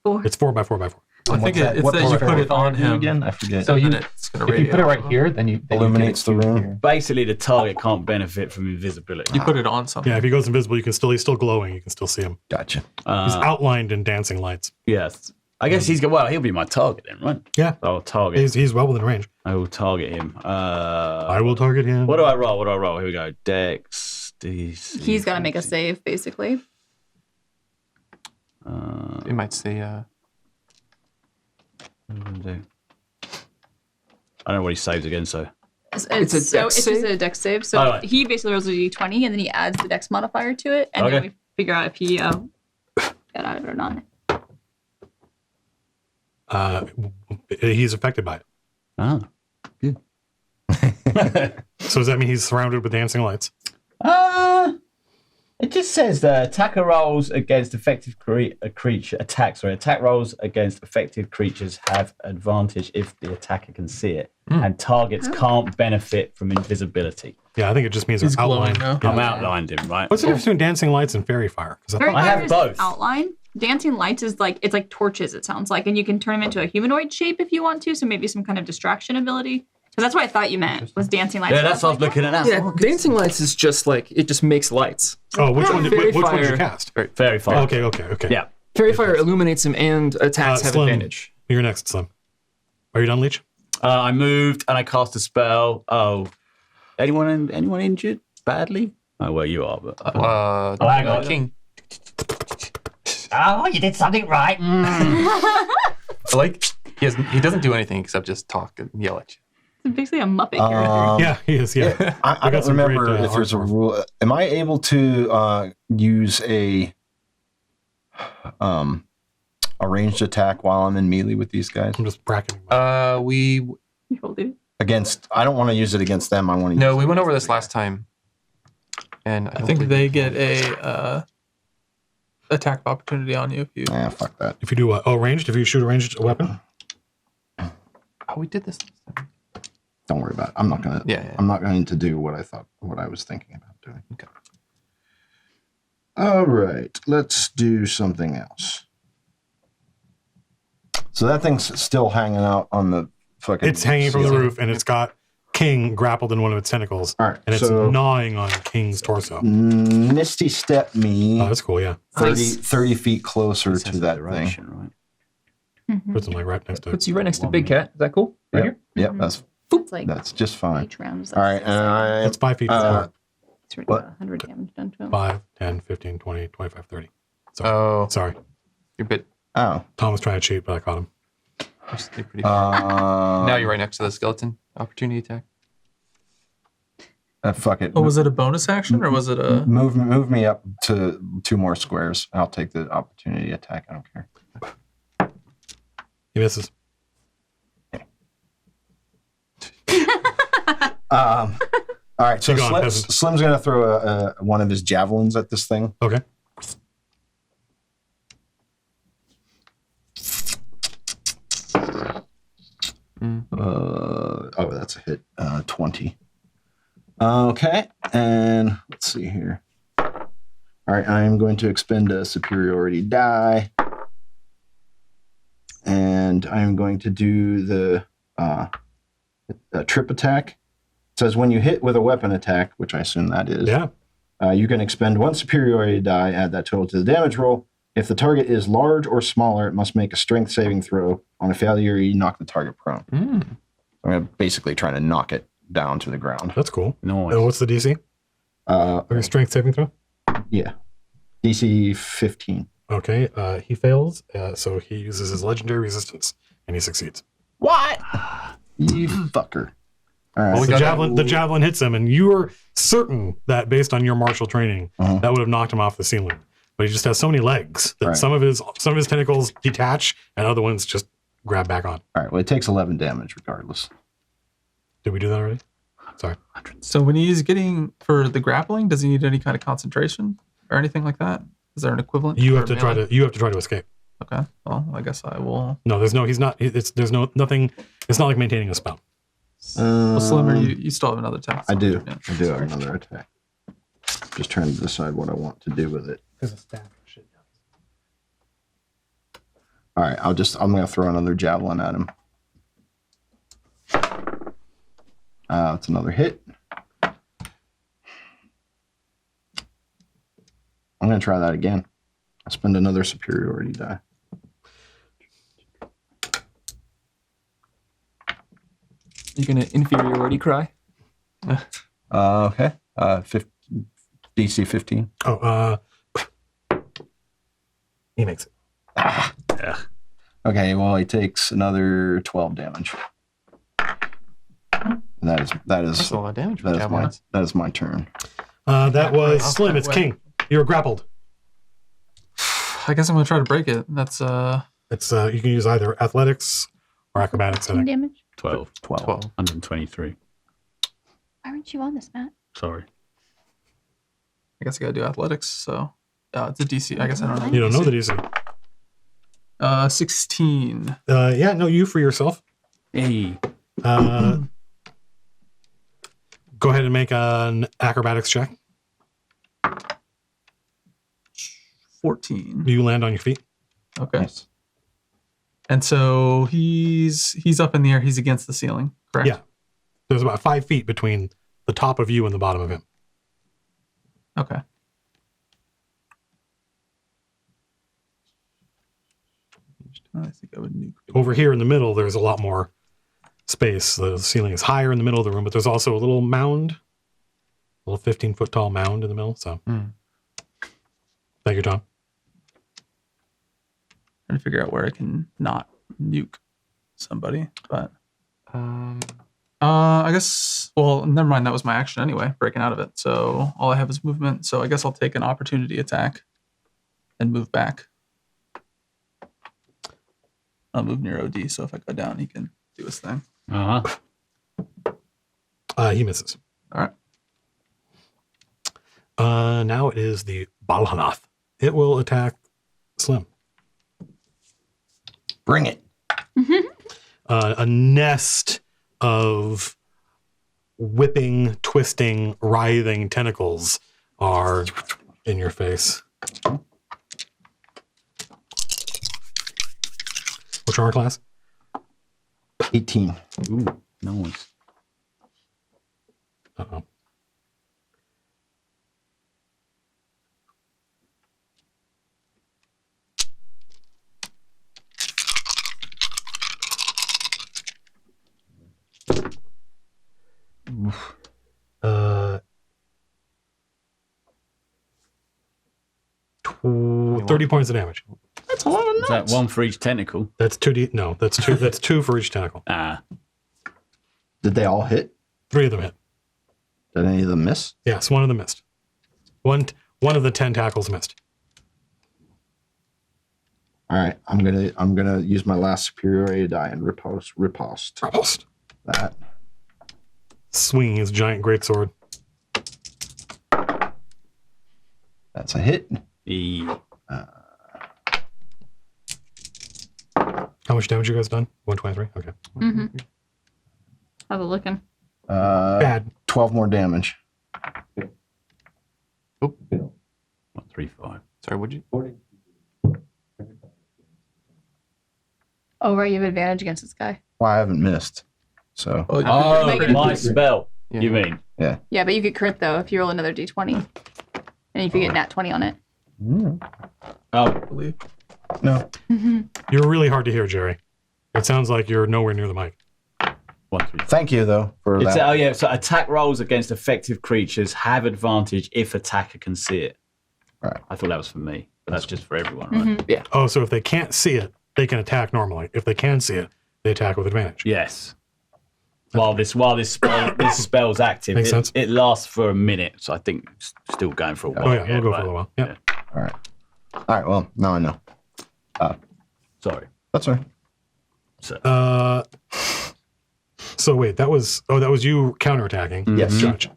Speaker 3: 4.
Speaker 1: it's 4 by 4 by 4.
Speaker 7: I think it's that you put it on him
Speaker 4: again. I forget.
Speaker 6: So
Speaker 7: and then it's gonna
Speaker 6: if you put it right here, then you
Speaker 4: Illuminates the room.
Speaker 6: Here.
Speaker 2: Basically, the target can't benefit from invisibility.
Speaker 7: you put it on something.
Speaker 1: Yeah, if he goes invisible, he's still glowing. You can still see him.
Speaker 4: Gotcha.
Speaker 1: He's outlined in dancing lights.
Speaker 2: Yes. I guess he'll be my target then, right?
Speaker 1: Yeah,
Speaker 2: I'll target.
Speaker 1: he's well within range.
Speaker 2: I will target him.
Speaker 1: I will target him.
Speaker 2: What do I roll? Here we go. Dex. DC,
Speaker 3: He's got to make a save, basically.
Speaker 6: You might say,
Speaker 2: what am I gonna do? I don't know what he saves again, so.
Speaker 5: It's a dex
Speaker 3: just
Speaker 5: save?
Speaker 3: a dex save. So
Speaker 2: Alright.
Speaker 3: he basically rolls a d20, and then he adds the dex modifier to it, and then
Speaker 2: Okay.
Speaker 3: we figure out if he got out of it or not.
Speaker 1: He's affected by it.
Speaker 2: Ah. Good.
Speaker 1: So does that mean he's surrounded with dancing lights?
Speaker 2: It just says attacker rolls against effective attack rolls against effective creatures have advantage if the attacker can see it, and targets can't benefit from invisibility.
Speaker 1: Yeah, I think it just means
Speaker 7: He's
Speaker 1: it's outlined.
Speaker 7: glowing now.
Speaker 2: I'm outlined him, right?
Speaker 1: What's the difference between dancing lights and fairy fire? 'Cause I
Speaker 3: Fairy
Speaker 1: thought-
Speaker 2: I have
Speaker 3: Fire is
Speaker 2: both.
Speaker 3: Outline. Dancing lights is it's like torches. It sounds like, and you can turn them into a humanoid shape if you want to. So maybe some kind of distraction ability. So that's what I thought you meant was dancing lights.
Speaker 2: Yeah, that's what I was looking at now.
Speaker 5: Yeah, dancing lights is just like it just makes lights.
Speaker 1: Oh, which one did
Speaker 5: Fairy
Speaker 1: you
Speaker 5: fire.
Speaker 1: cast?
Speaker 2: Fairy fire.
Speaker 1: Okay.
Speaker 2: Yeah.
Speaker 5: Fairy fire illuminates him, and attacks have
Speaker 1: Slim,
Speaker 5: advantage.
Speaker 1: You're next, Slim. Are you done, Leech?
Speaker 2: I moved and I cast a spell. Oh, anyone injured badly? Oh, well, you are, but
Speaker 6: hang on. King.
Speaker 2: oh, you did something right.
Speaker 6: Like he doesn't do anything except just talk and yell at you.
Speaker 3: It's basically a Muppet character.
Speaker 1: Yeah, he is. Yeah.
Speaker 4: I
Speaker 1: got
Speaker 4: don't
Speaker 1: some
Speaker 4: remember
Speaker 1: great,
Speaker 4: if there's a
Speaker 1: art for
Speaker 4: rule. Am I able to use a ranged attack while I'm in melee with these guys?
Speaker 1: I'm just bracketing.
Speaker 6: We
Speaker 3: You hold it.
Speaker 4: Against, I don't want to use it against them. I want to.
Speaker 6: no, we went over this last time, and
Speaker 7: I think they get a attack of opportunity on you if you.
Speaker 4: Yeah, fuck that.
Speaker 1: If you do ranged, if you shoot a ranged weapon,
Speaker 6: Oh, we did this last time.
Speaker 4: Don't worry about it. I'm not gonna.
Speaker 6: Yeah.
Speaker 4: I'm not going to do what I was thinking about doing.
Speaker 6: Okay.
Speaker 4: All right, let's do something else. So that thing's still hanging out on the fucking.
Speaker 1: it's hanging from the
Speaker 4: ceiling.
Speaker 1: roof, and it's got King grappled in one of its tentacles,
Speaker 4: All right,
Speaker 1: and it's
Speaker 4: so
Speaker 1: gnawing on King's torso.
Speaker 4: Misty step me
Speaker 1: Oh, that's cool. Yeah,
Speaker 4: 30 feet closer
Speaker 2: This
Speaker 4: to
Speaker 2: has
Speaker 4: that
Speaker 2: duration,
Speaker 4: thing.
Speaker 2: right?
Speaker 1: puts him like right next to it.
Speaker 5: Puts you right next to Big Cat. Is that cool? Right
Speaker 4: Yep,
Speaker 5: here.
Speaker 4: yep,
Speaker 3: It's like
Speaker 4: that's just fine.
Speaker 3: each round.
Speaker 4: All right, and I
Speaker 1: It's 5 feet.
Speaker 4: uh,
Speaker 3: It's already
Speaker 4: What?
Speaker 3: got 100 damage done to him.
Speaker 1: 5, 10, 15, 20, 25, 30. Sorry.
Speaker 6: Oh,
Speaker 1: Sorry.
Speaker 6: you're a bit.
Speaker 4: Oh.
Speaker 1: Tom was trying to cheat, but I caught him.
Speaker 6: You're pretty far.
Speaker 4: Uh,
Speaker 6: Now you're right next to the skeleton. Opportunity attack.
Speaker 4: Fuck it.
Speaker 7: Oh, was it a bonus action or was it a?
Speaker 4: Move me up to 2 more squares. I'll take the opportunity attack. I don't care.
Speaker 1: He misses.
Speaker 4: All right, so
Speaker 1: Keep going,
Speaker 4: Slim's going to throw one of his javelins at this thing.
Speaker 1: Okay.
Speaker 4: That's a hit. 20. Okay, and let's see here. All right, I am going to expend a superiority die. And I'm going to do the trip attack. It says when you hit with a weapon attack, which I assume that is,
Speaker 1: Yeah.
Speaker 4: you can expend 1 superiority die, add that total to the damage roll. If the target is large or smaller, it must make a strength saving throw. On a failure, you knock the target prone. I'm basically trying to knock it down to the ground.
Speaker 1: That's cool.
Speaker 2: Nice.
Speaker 1: What's the DC? Your strength saving throw?
Speaker 4: Yeah. DC 15.
Speaker 1: Okay. He fails, so he uses his legendary resistance, and he succeeds.
Speaker 4: What? You fucker. All right.
Speaker 1: Well, the javelin hits him, and you are certain that based on your martial training, that would have knocked him off the ceiling. But he just has so many legs that some of his tentacles detach, and other ones just grab back on.
Speaker 4: All right. Well, it takes 11 damage regardless.
Speaker 1: Did we do that already? Sorry.
Speaker 7: So when he's getting for the grappling, does he need any kind of concentration or anything like that? Is there an equivalent?
Speaker 1: You
Speaker 7: for
Speaker 1: have to
Speaker 7: melee?
Speaker 1: try to escape.
Speaker 7: Okay. Well, I guess I will.
Speaker 1: No, there's no. He's not. There's nothing. It's not like maintaining a spell.
Speaker 7: Well, Slimmer, you still have another attack.
Speaker 4: I do.
Speaker 7: Yeah.
Speaker 4: I do have another attack. Just trying to decide what I want to do with it.
Speaker 1: There's a stack of shit.
Speaker 4: All right, I'm going to throw another javelin at him. It's another hit. I'm going to try that again. I'll spend another superiority die.
Speaker 5: You gonna inferiority cry?
Speaker 4: Okay. DC 15.
Speaker 1: Oh, he makes it.
Speaker 4: Okay, well, he takes another 12 damage. And that is
Speaker 6: That's a lot of damage.
Speaker 4: that is my turn.
Speaker 1: That was Slim. It's King. You're grappled.
Speaker 7: I guess I'm gonna try to break it. That's
Speaker 1: It's you can use either athletics or acrobatics. I think.
Speaker 3: Damage?
Speaker 2: 12. 123.
Speaker 3: Why aren't you on this, Matt?
Speaker 2: Sorry.
Speaker 7: I guess I gotta do athletics. So it's a DC. I guess I don't know.
Speaker 1: You don't know the DC.
Speaker 7: 16.
Speaker 1: Yeah, no, you for yourself.
Speaker 2: Hey.
Speaker 1: Go ahead and make an acrobatics check.
Speaker 7: 14.
Speaker 1: You land on your feet.
Speaker 7: Okay.
Speaker 4: Nice.
Speaker 7: And so he's up in the air. He's against the ceiling. Correct.
Speaker 1: Yeah. There's about 5 feet between the top of you and the bottom of him.
Speaker 7: Okay. I think I would nuke.
Speaker 1: Over here in the middle, there's a lot more space. The ceiling is higher in the middle of the room, but there's also a little mound, a little 15-foot tall mound in the middle. So, Thank you, Tom.
Speaker 7: Trying to figure out where I can not nuke somebody, but I guess. Well, never mind. That was my action anyway, breaking out of it. So all I have is movement. So I guess I'll take an opportunity attack and move back. I'll move near OD, so if I go down, he can do his thing.
Speaker 1: He misses.
Speaker 7: All right.
Speaker 1: Now it is the Balhanath. It will attack Slim.
Speaker 4: Bring it.
Speaker 1: A nest of whipping, twisting, writhing tentacles are in your face. What's your armor class?
Speaker 4: 18.
Speaker 2: Ooh, nice.
Speaker 1: Uh-oh. 30 points of damage.
Speaker 4: That's a lot of
Speaker 2: Is that one for each tentacle?
Speaker 1: That's 2d. No, that's two. That's 2 for each tentacle.
Speaker 2: Ah.
Speaker 4: Did they all hit?
Speaker 1: 3 of them hit.
Speaker 4: Did any of them miss?
Speaker 1: Yes, 1 of them missed. One of the 10 tackles missed.
Speaker 4: All right, I'm gonna use my last superiority die and riposte
Speaker 1: Riposte.
Speaker 4: that.
Speaker 1: Swinging his giant greatsword.
Speaker 4: That's a hit.
Speaker 1: How much damage you guys done? 123. Okay.
Speaker 3: Mm-hmm. How's it looking?
Speaker 1: Bad.
Speaker 4: 12 more damage.
Speaker 6: Oh,
Speaker 2: 135.
Speaker 6: sorry, what'd you?
Speaker 3: Oh, right. You have advantage against this guy.
Speaker 4: Well, I haven't missed. So
Speaker 7: Oh,
Speaker 2: Oh, my spell.
Speaker 6: Yeah.
Speaker 2: You mean?
Speaker 3: Yeah, but you could crit though if you roll another d20, and if you get nat 20 on it.
Speaker 2: Oh,
Speaker 7: believe.
Speaker 4: no.
Speaker 1: You're really hard to hear, Jerry. It sounds like you're nowhere near the mic.
Speaker 2: 135.
Speaker 4: Thank you though for
Speaker 2: It's,
Speaker 4: that.
Speaker 2: oh yeah, so attack rolls against effective creatures have advantage if attacker can see it.
Speaker 4: Right.
Speaker 2: I thought that was for me, but that's just for everyone, right?
Speaker 3: Mhm.
Speaker 1: Oh, so if they can't see it, they can attack normally. If they can see it, they attack with advantage.
Speaker 2: Yes. While this spell's active,
Speaker 1: Makes sense.
Speaker 2: it lasts for a minute, so I think it's still going for a while.
Speaker 1: Oh yeah, we'll go for a
Speaker 2: but-
Speaker 1: little while. Yeah.
Speaker 4: All right. All right. Well, now I know.
Speaker 2: Sorry.
Speaker 4: That's all right.
Speaker 1: So wait, that was you counterattacking.
Speaker 4: Yes.
Speaker 1: Judge.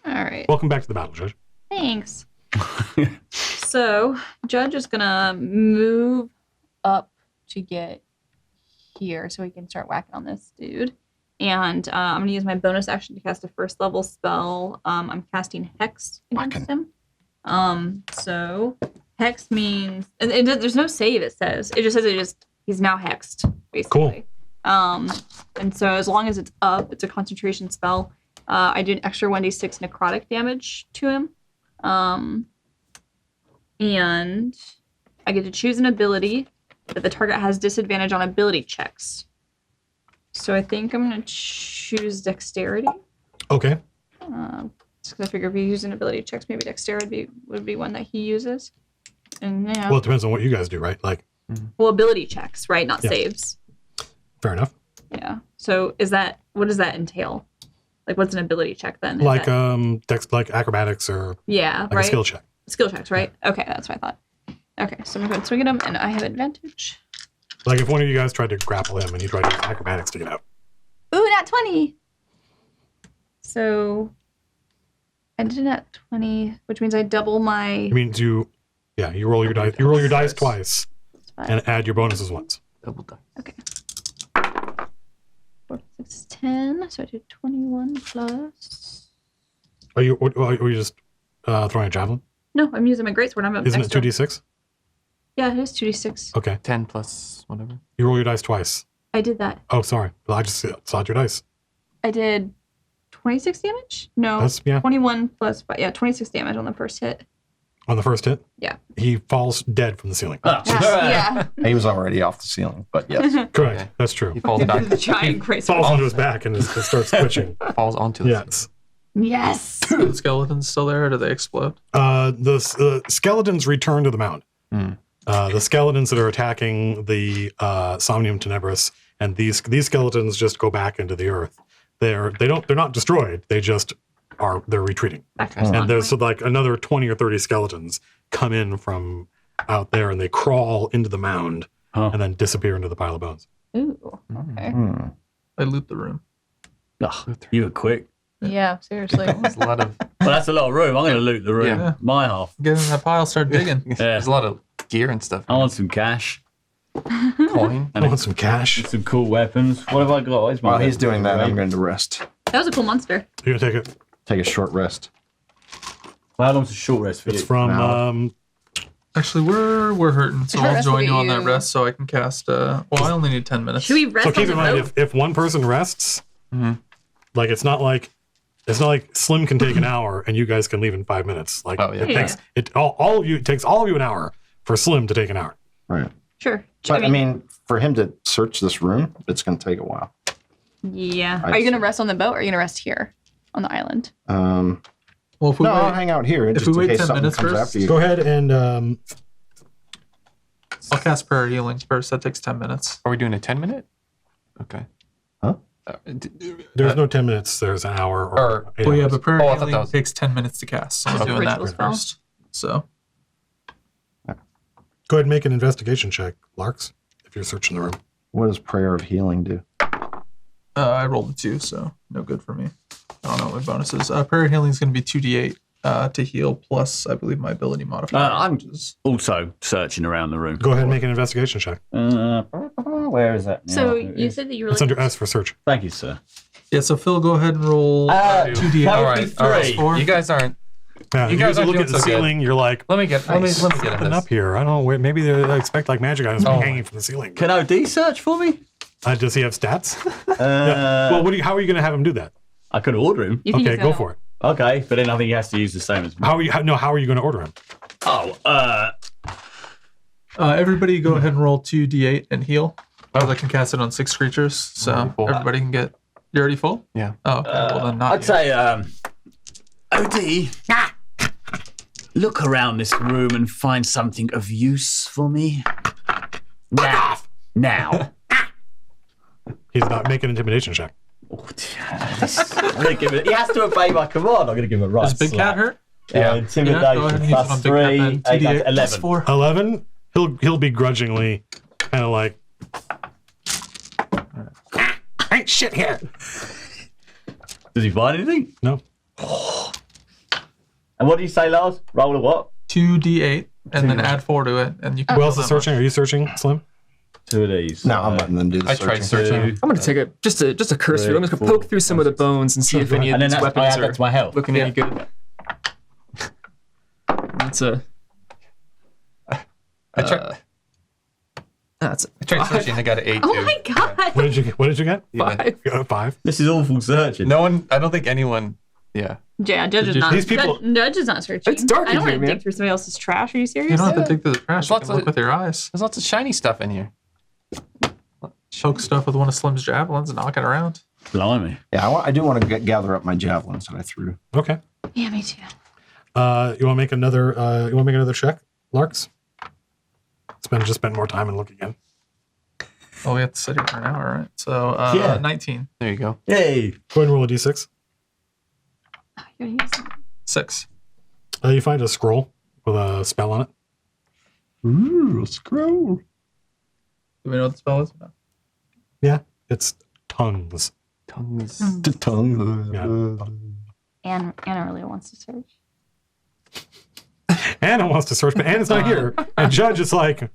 Speaker 3: All right.
Speaker 1: Welcome back to the battle, Judge.
Speaker 3: Thanks. So, Judge is gonna move up to get here so he can start whacking on this dude. And I'm gonna use my bonus action to cast a first level spell. I'm casting Hex against him. So Hex means there's no save. It says it just says he's now hexed basically.
Speaker 1: Cool.
Speaker 3: And so as long as it's up, it's a concentration spell. I do an extra 1d6 necrotic damage to him. And I get to choose an ability that the target has disadvantage on ability checks. So I think I'm going to choose dexterity.
Speaker 1: Okay.
Speaker 3: Just because I figure if he uses an ability checks, maybe dexterity would be one that he uses. And yeah.
Speaker 1: Well, it depends on what you guys do, right? Like,
Speaker 3: Well, ability checks, right? Not
Speaker 1: Yeah.
Speaker 3: saves.
Speaker 1: fair enough.
Speaker 3: Yeah. So what does that entail? Like, what's an ability check then? Is
Speaker 1: Like
Speaker 3: that-
Speaker 1: like acrobatics or
Speaker 3: yeah,
Speaker 1: like
Speaker 3: right.
Speaker 1: a skill check.
Speaker 3: Skill checks, right? Okay, that's what I thought. Okay, so I'm going to swing at him, and I have advantage.
Speaker 1: Like if one of you guys tried to grapple him and he tried to use acrobatics to get out.
Speaker 3: Ooh, nat 20. So I did nat 20, which means I double my.
Speaker 1: It means you roll your dice. You roll your dice twice
Speaker 3: Five.
Speaker 1: and add your bonuses once.
Speaker 6: Double die.
Speaker 3: Okay. 4, 6, 10. So I did 21 plus.
Speaker 1: Are you just throwing a javelin?
Speaker 3: No, I'm using my greatsword. I'm
Speaker 1: Isn't
Speaker 3: extra.
Speaker 1: it 2d6?
Speaker 3: Yeah, it is 2d6.
Speaker 1: Okay.
Speaker 6: 10 plus whatever.
Speaker 1: You roll your dice twice.
Speaker 3: I did that.
Speaker 1: Oh, sorry. Well, I just saw your dice.
Speaker 3: I did 26 damage? No.
Speaker 1: That's yeah.
Speaker 3: 21 plus 5. Yeah, 26 damage on the first hit.
Speaker 1: On the first hit,
Speaker 3: Yeah.
Speaker 1: he falls dead from the ceiling.
Speaker 3: Yeah.
Speaker 4: He was already off the ceiling, but yes.
Speaker 1: Correct.
Speaker 6: Okay.
Speaker 1: That's true.
Speaker 6: He falls back,
Speaker 3: Giant greatsword.
Speaker 1: Falls onto his back and it starts twitching.
Speaker 6: falls onto the
Speaker 1: Yes.
Speaker 3: Yes.
Speaker 7: Are the skeletons still there, or do they explode?
Speaker 1: The skeletons return to the mound.
Speaker 6: Hmm.
Speaker 1: The skeletons that are attacking the Somnium Tenebris, and these skeletons just go back into the earth. They're not destroyed. They're retreating.
Speaker 3: Back to
Speaker 6: Okay.
Speaker 3: spawn
Speaker 1: And there's
Speaker 3: point.
Speaker 1: like another 20 or 30 skeletons come in from out there, and they crawl into the mound
Speaker 2: Huh.
Speaker 1: and then disappear into the pile of bones.
Speaker 3: Ooh. Okay.
Speaker 7: I loot the room.
Speaker 2: Ugh, you were quick.
Speaker 3: Yeah, seriously.
Speaker 6: There's a lot of
Speaker 2: Well, that's a lot of room. I'm going to loot the room.
Speaker 6: Yeah.
Speaker 2: My half.
Speaker 7: Get in that pile, start digging.
Speaker 6: there's a lot of gear and stuff.
Speaker 2: I want some cash.
Speaker 6: Coin.
Speaker 1: I want some cash.
Speaker 2: Some cool weapons. What have I got? Where's my
Speaker 4: While he's
Speaker 2: weapons?
Speaker 4: doing that, I'm
Speaker 2: Right?
Speaker 4: going to rest.
Speaker 3: That was a cool monster.
Speaker 1: You're gonna take it.
Speaker 4: Take a short rest.
Speaker 2: Well, how long's a short rest for
Speaker 1: It's
Speaker 2: you?
Speaker 1: from
Speaker 4: Now.
Speaker 7: Actually, we're hurting, so
Speaker 3: Short
Speaker 7: I'll
Speaker 3: rest will
Speaker 7: join
Speaker 3: get
Speaker 7: you on that
Speaker 3: you-
Speaker 7: rest so I can cast. Well, I only need 10 minutes.
Speaker 3: Should we rest
Speaker 1: So
Speaker 3: on
Speaker 1: keep
Speaker 3: the
Speaker 1: in mind,
Speaker 3: boat?
Speaker 1: if one person rests, like it's not like Slim can take an hour and you guys can leave in 5 minutes. Like
Speaker 6: Oh, yeah.
Speaker 1: it takes all of you. It takes all of you an hour for Slim to take an hour.
Speaker 4: Right.
Speaker 3: Sure.
Speaker 4: But I mean, for him to search this room, it's going to take a while.
Speaker 3: Yeah.
Speaker 4: I
Speaker 3: Are you going to
Speaker 4: see.
Speaker 3: rest on the boat or are you going to rest here on the island?
Speaker 7: Well, if we
Speaker 4: I'll
Speaker 7: wait,
Speaker 4: hang out here
Speaker 7: if
Speaker 4: just
Speaker 7: we
Speaker 4: in
Speaker 7: wait
Speaker 4: case
Speaker 7: 10
Speaker 4: something
Speaker 7: minutes
Speaker 4: comes
Speaker 7: first-
Speaker 4: after you.
Speaker 1: Go ahead and
Speaker 7: I'll cast Prayer Healing first. That takes 10 minutes.
Speaker 6: Are we doing a 10-minute? Okay.
Speaker 4: Huh?
Speaker 1: there's no 10 minutes. There's an hour or 8
Speaker 7: Well, yeah,
Speaker 1: hours.
Speaker 7: but Prayer
Speaker 6: Oh, I thought
Speaker 7: Healing
Speaker 6: that was-
Speaker 7: takes 10 minutes to cast. So I'm
Speaker 3: It's a
Speaker 7: doing that
Speaker 3: ritual spell.
Speaker 7: first. So
Speaker 1: Go ahead and make an investigation check, Larks, if you're searching the room.
Speaker 4: What does Prayer of Healing do?
Speaker 7: I rolled a 2, so no good for me. I don't know what my bonus is. Prayer Healing is going to be 2d8 to heal, plus I believe my ability modifier.
Speaker 2: I'm
Speaker 7: which is
Speaker 2: also searching around the room.
Speaker 1: Go ahead and make an investigation check.
Speaker 2: Where is that? now?
Speaker 3: So
Speaker 2: Here it
Speaker 3: you
Speaker 2: is.
Speaker 3: said that you were
Speaker 1: It's
Speaker 3: like,
Speaker 1: under S for search.
Speaker 2: Thank you, sir.
Speaker 7: yeah. So Phil, go ahead and roll 2d8.
Speaker 2: that
Speaker 6: All
Speaker 2: would be
Speaker 6: right, all right.
Speaker 2: 3.
Speaker 7: Four.
Speaker 6: You guys aren't.
Speaker 1: Yeah,
Speaker 6: You
Speaker 1: you
Speaker 6: guys
Speaker 1: guys
Speaker 6: aren't
Speaker 1: look
Speaker 6: doing
Speaker 1: at the
Speaker 6: so good.
Speaker 1: ceiling. You're like,
Speaker 6: Let me get
Speaker 1: what's
Speaker 6: in
Speaker 1: happening
Speaker 6: this.
Speaker 1: up here? I don't know. Maybe they expect like magic items to be hanging from the ceiling.
Speaker 2: Can OD search for me?
Speaker 1: Does he have stats?
Speaker 2: Uh,
Speaker 1: Well, how are you going to have him do that?
Speaker 2: I could order him.
Speaker 3: you think
Speaker 1: Okay,
Speaker 3: he's
Speaker 1: go
Speaker 3: gonna-
Speaker 1: for it.
Speaker 2: Okay, but then I think he has to use the same as me.
Speaker 1: How are you going to order him?
Speaker 7: Everybody, go ahead and roll 2d8 and heal. I can cast it on 6 creatures, so
Speaker 6: Already full.
Speaker 7: everybody can get. You already full?
Speaker 6: Yeah.
Speaker 7: Oh, okay. Well, then not
Speaker 2: I'd
Speaker 7: yet.
Speaker 2: say, OD, look around this room and find something of use for me. Now. Now.
Speaker 1: He's not making an intimidation check.
Speaker 2: Oh, I'm gonna give it. He has to obey my command. I'm going to give him a right.
Speaker 7: Does Big Cat hurt?
Speaker 6: Yeah.
Speaker 2: Intimidation
Speaker 7: Yeah, go ahead and use it
Speaker 2: plus
Speaker 7: on Big Cat
Speaker 2: 3.
Speaker 7: then.
Speaker 2: That's
Speaker 7: 2d8 plus
Speaker 2: 11.
Speaker 7: 4.
Speaker 1: 11. He'll begrudgingly kind of like, ain't shit here.
Speaker 2: Does he find anything?
Speaker 1: No.
Speaker 2: And what do you say, Lars? Roll a what?
Speaker 7: 2d8 and then add 4 to it, and you can.
Speaker 1: Who else
Speaker 7: kill
Speaker 1: is
Speaker 7: them.
Speaker 1: searching? Are you searching, Slim?
Speaker 2: 2 of these.
Speaker 4: No, I'm letting them do the
Speaker 6: I tried
Speaker 4: searching.
Speaker 6: searching.
Speaker 5: I'm gonna take a just a cursory. I'm just gonna poke through some of the bones and see if any of
Speaker 2: And then
Speaker 5: these
Speaker 2: that's, I
Speaker 5: weapons
Speaker 2: add
Speaker 5: are
Speaker 2: that to my health.
Speaker 5: looking any good. That's a.
Speaker 6: I tried,
Speaker 5: That's
Speaker 6: I tried searching. I got an 8
Speaker 3: Oh
Speaker 6: too.
Speaker 3: my god!
Speaker 1: What did you get? What did you get?
Speaker 6: Yeah.
Speaker 5: 5.
Speaker 1: 5.
Speaker 2: This is awful searching.
Speaker 6: No one. I don't think anyone. Yeah.
Speaker 3: Yeah, Judge is not.
Speaker 1: These people-
Speaker 3: Judge is not searching.
Speaker 5: It's dark
Speaker 3: I
Speaker 5: in
Speaker 3: don't want
Speaker 5: here,
Speaker 3: to
Speaker 5: man.
Speaker 3: dig through somebody else's trash. Are you
Speaker 7: You
Speaker 3: serious?
Speaker 7: don't have to dig through the trash. You
Speaker 6: Lots
Speaker 7: can look
Speaker 6: of-
Speaker 7: with your eyes.
Speaker 6: There's lots of shiny stuff in here.
Speaker 7: Choke stuff with one of Slim's javelins and knock it around.
Speaker 2: Blimey.
Speaker 4: Yeah, I do want to gather up my javelins that I threw.
Speaker 1: Okay.
Speaker 3: Yeah, me too.
Speaker 1: You want to make another? You want to make another check, Larks? Spend more time and look again.
Speaker 7: Oh, we have to sit here for an hour, right? So,
Speaker 2: Yeah.
Speaker 7: 19.
Speaker 6: There you go.
Speaker 2: Yay.
Speaker 1: Go ahead and roll a d6.
Speaker 3: Oh, you're gonna use it.
Speaker 7: 6.
Speaker 1: You find a scroll with a spell on it.
Speaker 4: Ooh, a scroll.
Speaker 7: Do we know what the spell is? No.
Speaker 1: Yeah, it's tongues.
Speaker 6: Tongues.
Speaker 4: The tongue.
Speaker 1: Yeah.
Speaker 3: Anna really wants to search.
Speaker 1: Anna wants to search, but Anna's not here. And Judge is like,